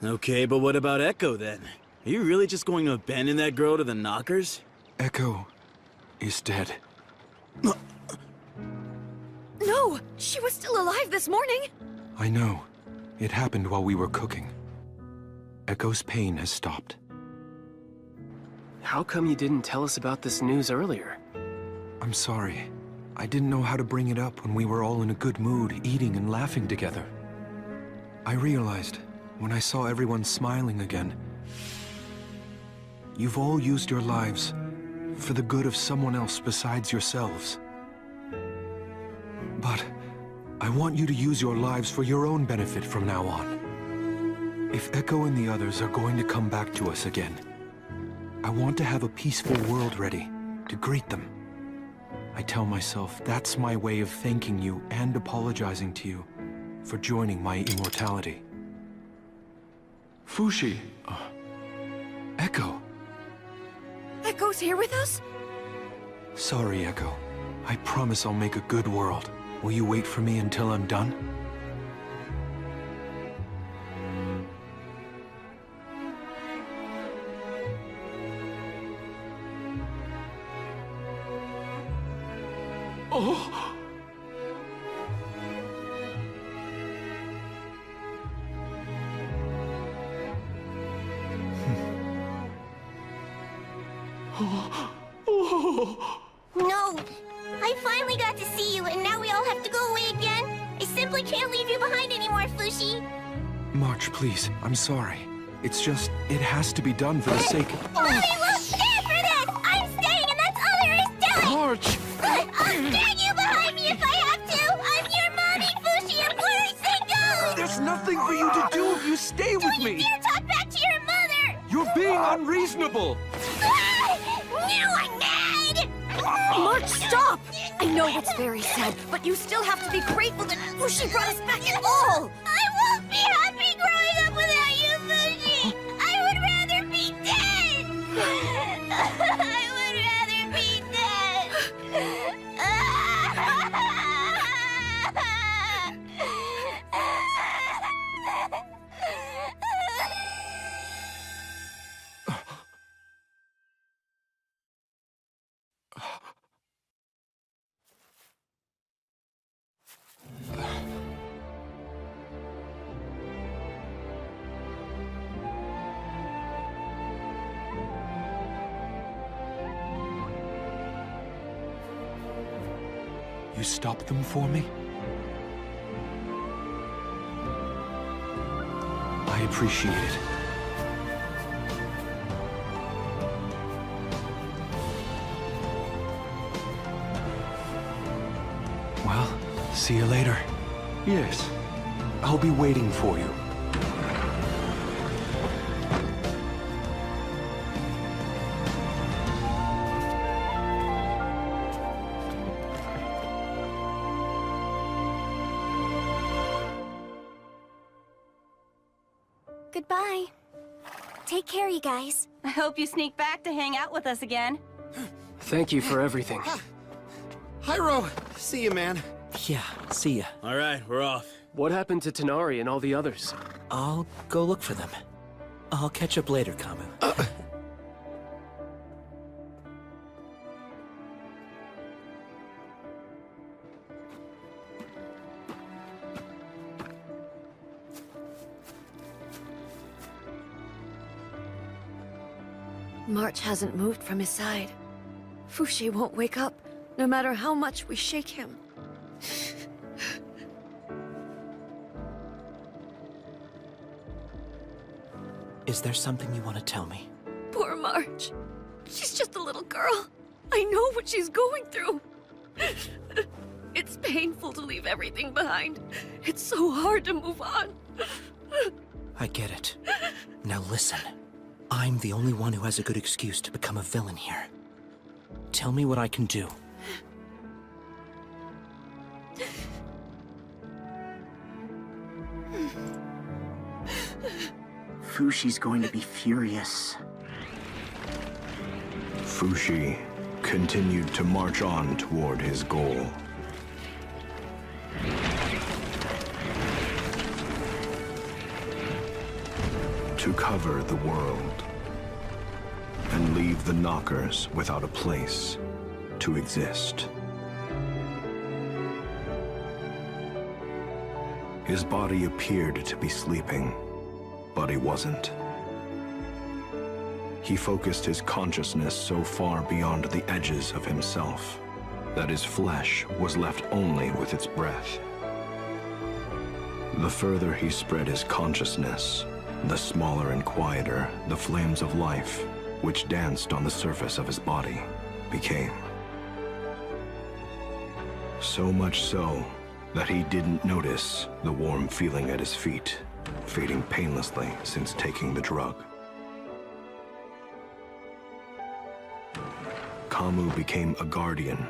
Okay, but what about Echo then? Are you really just going to abandon that girl to the Knockers? Echo is dead. No! She was still alive this morning! I know. It happened while we were cooking. Echo's pain has stopped. How come you didn't tell us about this news earlier? I'm sorry. I didn't know how to bring it up when we were all in a good mood, eating and laughing together. I realized, when I saw everyone smiling again, you've all used your lives for the good of someone else besides yourselves. But I want you to use your lives for your own benefit from now on. If Echo and the others are going to come back to us again, I want to have a peaceful world ready to greet them. I tell myself that's my way of thanking you and apologizing to you for joining my immortality. Fushi! Echo! Echo's here with us? Sorry, Echo. I promise I'll make a good world. Will you wait for me until I'm done? Oh! No! I finally got to see you, and now we all have to go away again? I simply can't leave you behind anymore, Fushi! March, please. I'm sorry. It's just, it has to be done for the sake of... Mommy won't stand for this! I'm staying, and that's all there is to it! March! I'll drag you behind me if I have to! I'm your mommy, Fushi, and where I say go! There's nothing for you to do if you stay with me! Don't you dare talk back to your mother! You're being unreasonable! Now I'm mad! March, stop! I know it's very sad, but you still have to be grateful that Fushi brought us back at all! I won't be happy growing up without you, Fushi! I would rather be dead! I would rather be You stopped them for me? I appreciate it. Well, see you later. Yes, I'll be waiting for you. Goodbye. Take care, you guys. I hope you sneak back to hang out with us again. Thank you for everything. Hyro! See you, man. Yeah, see ya. All right, we're off. What happened to Tanari and all the others? I'll go look for them. I'll catch up later, Kamu. March hasn't moved from his side. Fushi won't wake up, no matter how much we shake him. Is there something you want to tell me? Poor March. She's just a little girl. I know what she's going through. It's painful to leave everything behind. It's so hard to move on. I get it. Now listen. I'm the only one who has a good excuse to become a villain here. Tell me what I can do. Fushi's going to be furious. Fushi continued to march on toward his goal. To cover the world and leave the Knockers without a place to exist. His body appeared to be sleeping, but he wasn't. He focused his consciousness so far beyond the edges of himself that his flesh was left only with its breath. The further he spread his consciousness, the smaller and quieter the flames of life, which danced on the surface of his body, became. So much so that he didn't notice the warm feeling at his feet, fading painlessly since taking the drug. Kamu became a guardian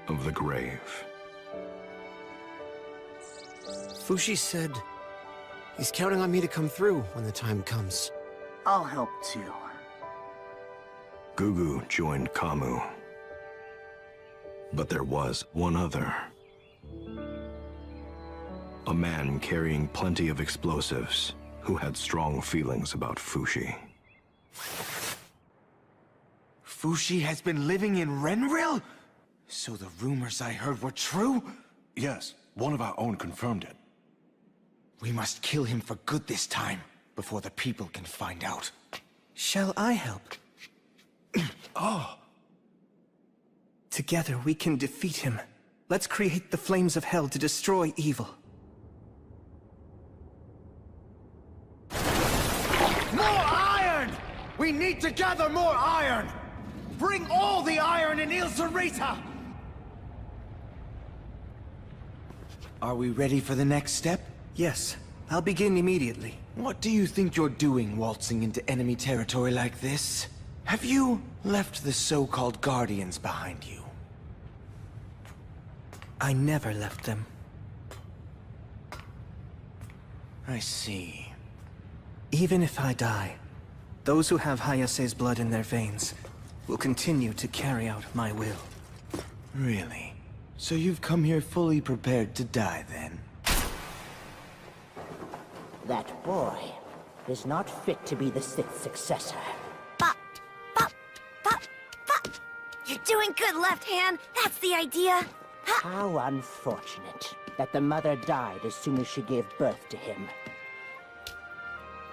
of the grave. Fushi said he's counting on me to come through when the time comes. I'll help too. Gugu joined Kamu. But there was one other. A man carrying plenty of explosives who had strong feelings about Fushi. Fushi has been living in Renril? So the rumors I heard were true? Yes, one of our own confirmed it. We must kill him for good this time, before the people can find out. Shall I help? Oh. Together we can defeat him. Let's create the flames of hell to destroy evil. More iron! We need to gather more iron! Bring all the iron in Il Zarita! Are we ready for the next step? Yes, I'll begin immediately. What do you think you're doing, waltzing into enemy territory like this? Have you left the so-called Guardians behind you? I never left them. I see. Even if I die, those who have Hayase's blood in their veins will continue to carry out my will. Really? So you've come here fully prepared to die, then? That boy is not fit to be the sixth successor. You're doing good, Left Hand. That's the idea. How unfortunate that the mother died as soon as she gave birth to him.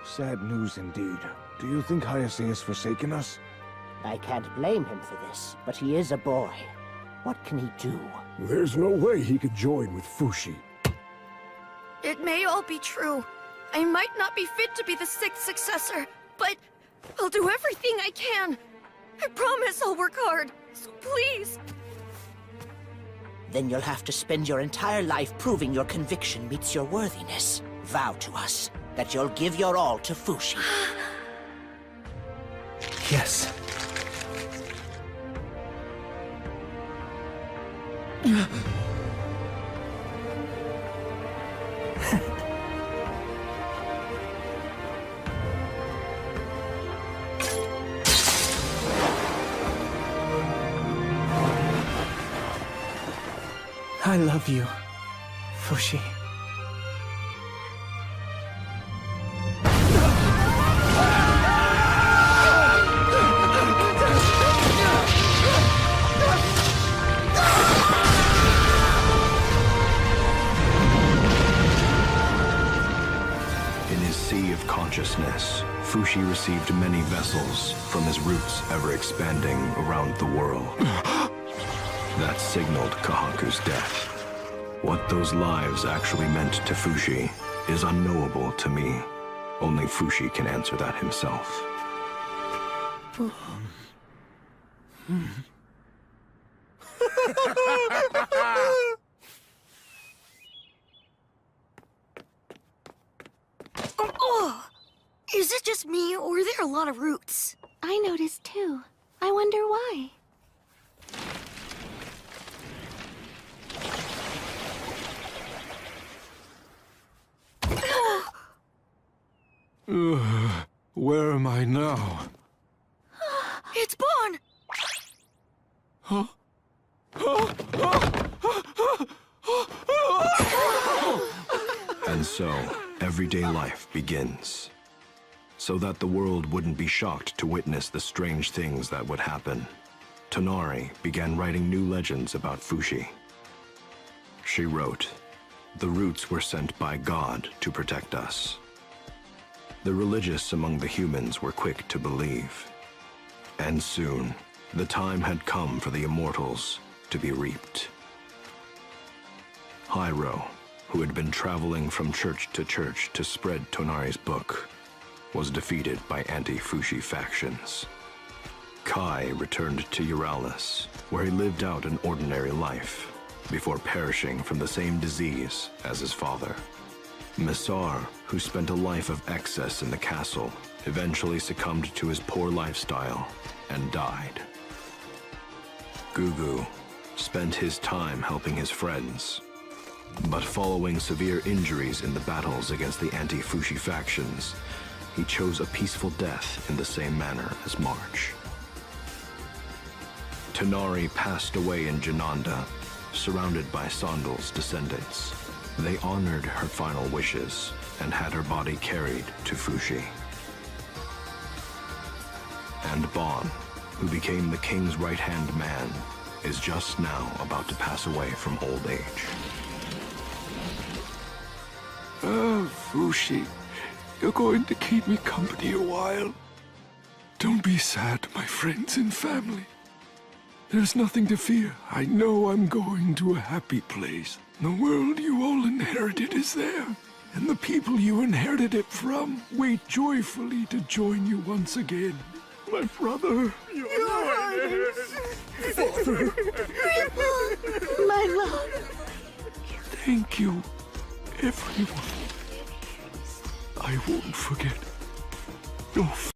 Sad news indeed. Do you think Hayase has forsaken us? I can't blame him for this, but he is a boy. What can he do? There's no way he could join with Fushi. It may all be true. I might not be fit to be the sixth successor, but I'll do everything I can. I promise I'll work hard, so please. Then you'll have to spend your entire life proving your conviction meets your worthiness. Vow to us that you'll give your all to Fushi. Yes. I love you, Fushi. In his sea of consciousness, Fushi received many vessels from his roots ever expanding around the world. That signaled Kahaku's death. What those lives actually meant to Fushi is unknowable to me. Only Fushi can answer that himself. Is it just me, or are there a lot of roots? I noticed too. I wonder why. Where am I now? It's Bon! Huh? And so, everyday life begins. So that the world wouldn't be shocked to witness the strange things that would happen, Tonari began writing new legends about Fushi. She wrote, "The roots were sent by God to protect us." The religious among the humans were quick to believe. And soon, the time had come for the immortals to be reaped. Hyro, who had been traveling from church to church to spread Tonari's book, was defeated by anti-Fushi factions. Kai returned to Euralis, where he lived out an ordinary life, before perishing from the same disease as his father. Messar, who spent a life of excess in the castle, eventually succumbed to his poor lifestyle and died. Gugu spent his time helping his friends, but following severe injuries in the battles against the anti-Fushi factions, he chose a peaceful death in the same manner as March. Tonari passed away in Jananda, surrounded by Sandal's descendants. They honored her final wishes and had her body carried to Fushi. And Bon, who became the king's right-hand man, is just now about to pass away from old age. Fushi, you're going to keep me company a while. Don't be sad, my friends and family. There's nothing to fear. I know I'm going to a happy place. The world you all inherited is there, and the people you inherited it from wait joyfully to join you once again. My brother. Your Highness. Father. My love. Thank you, everyone. I won't forget. No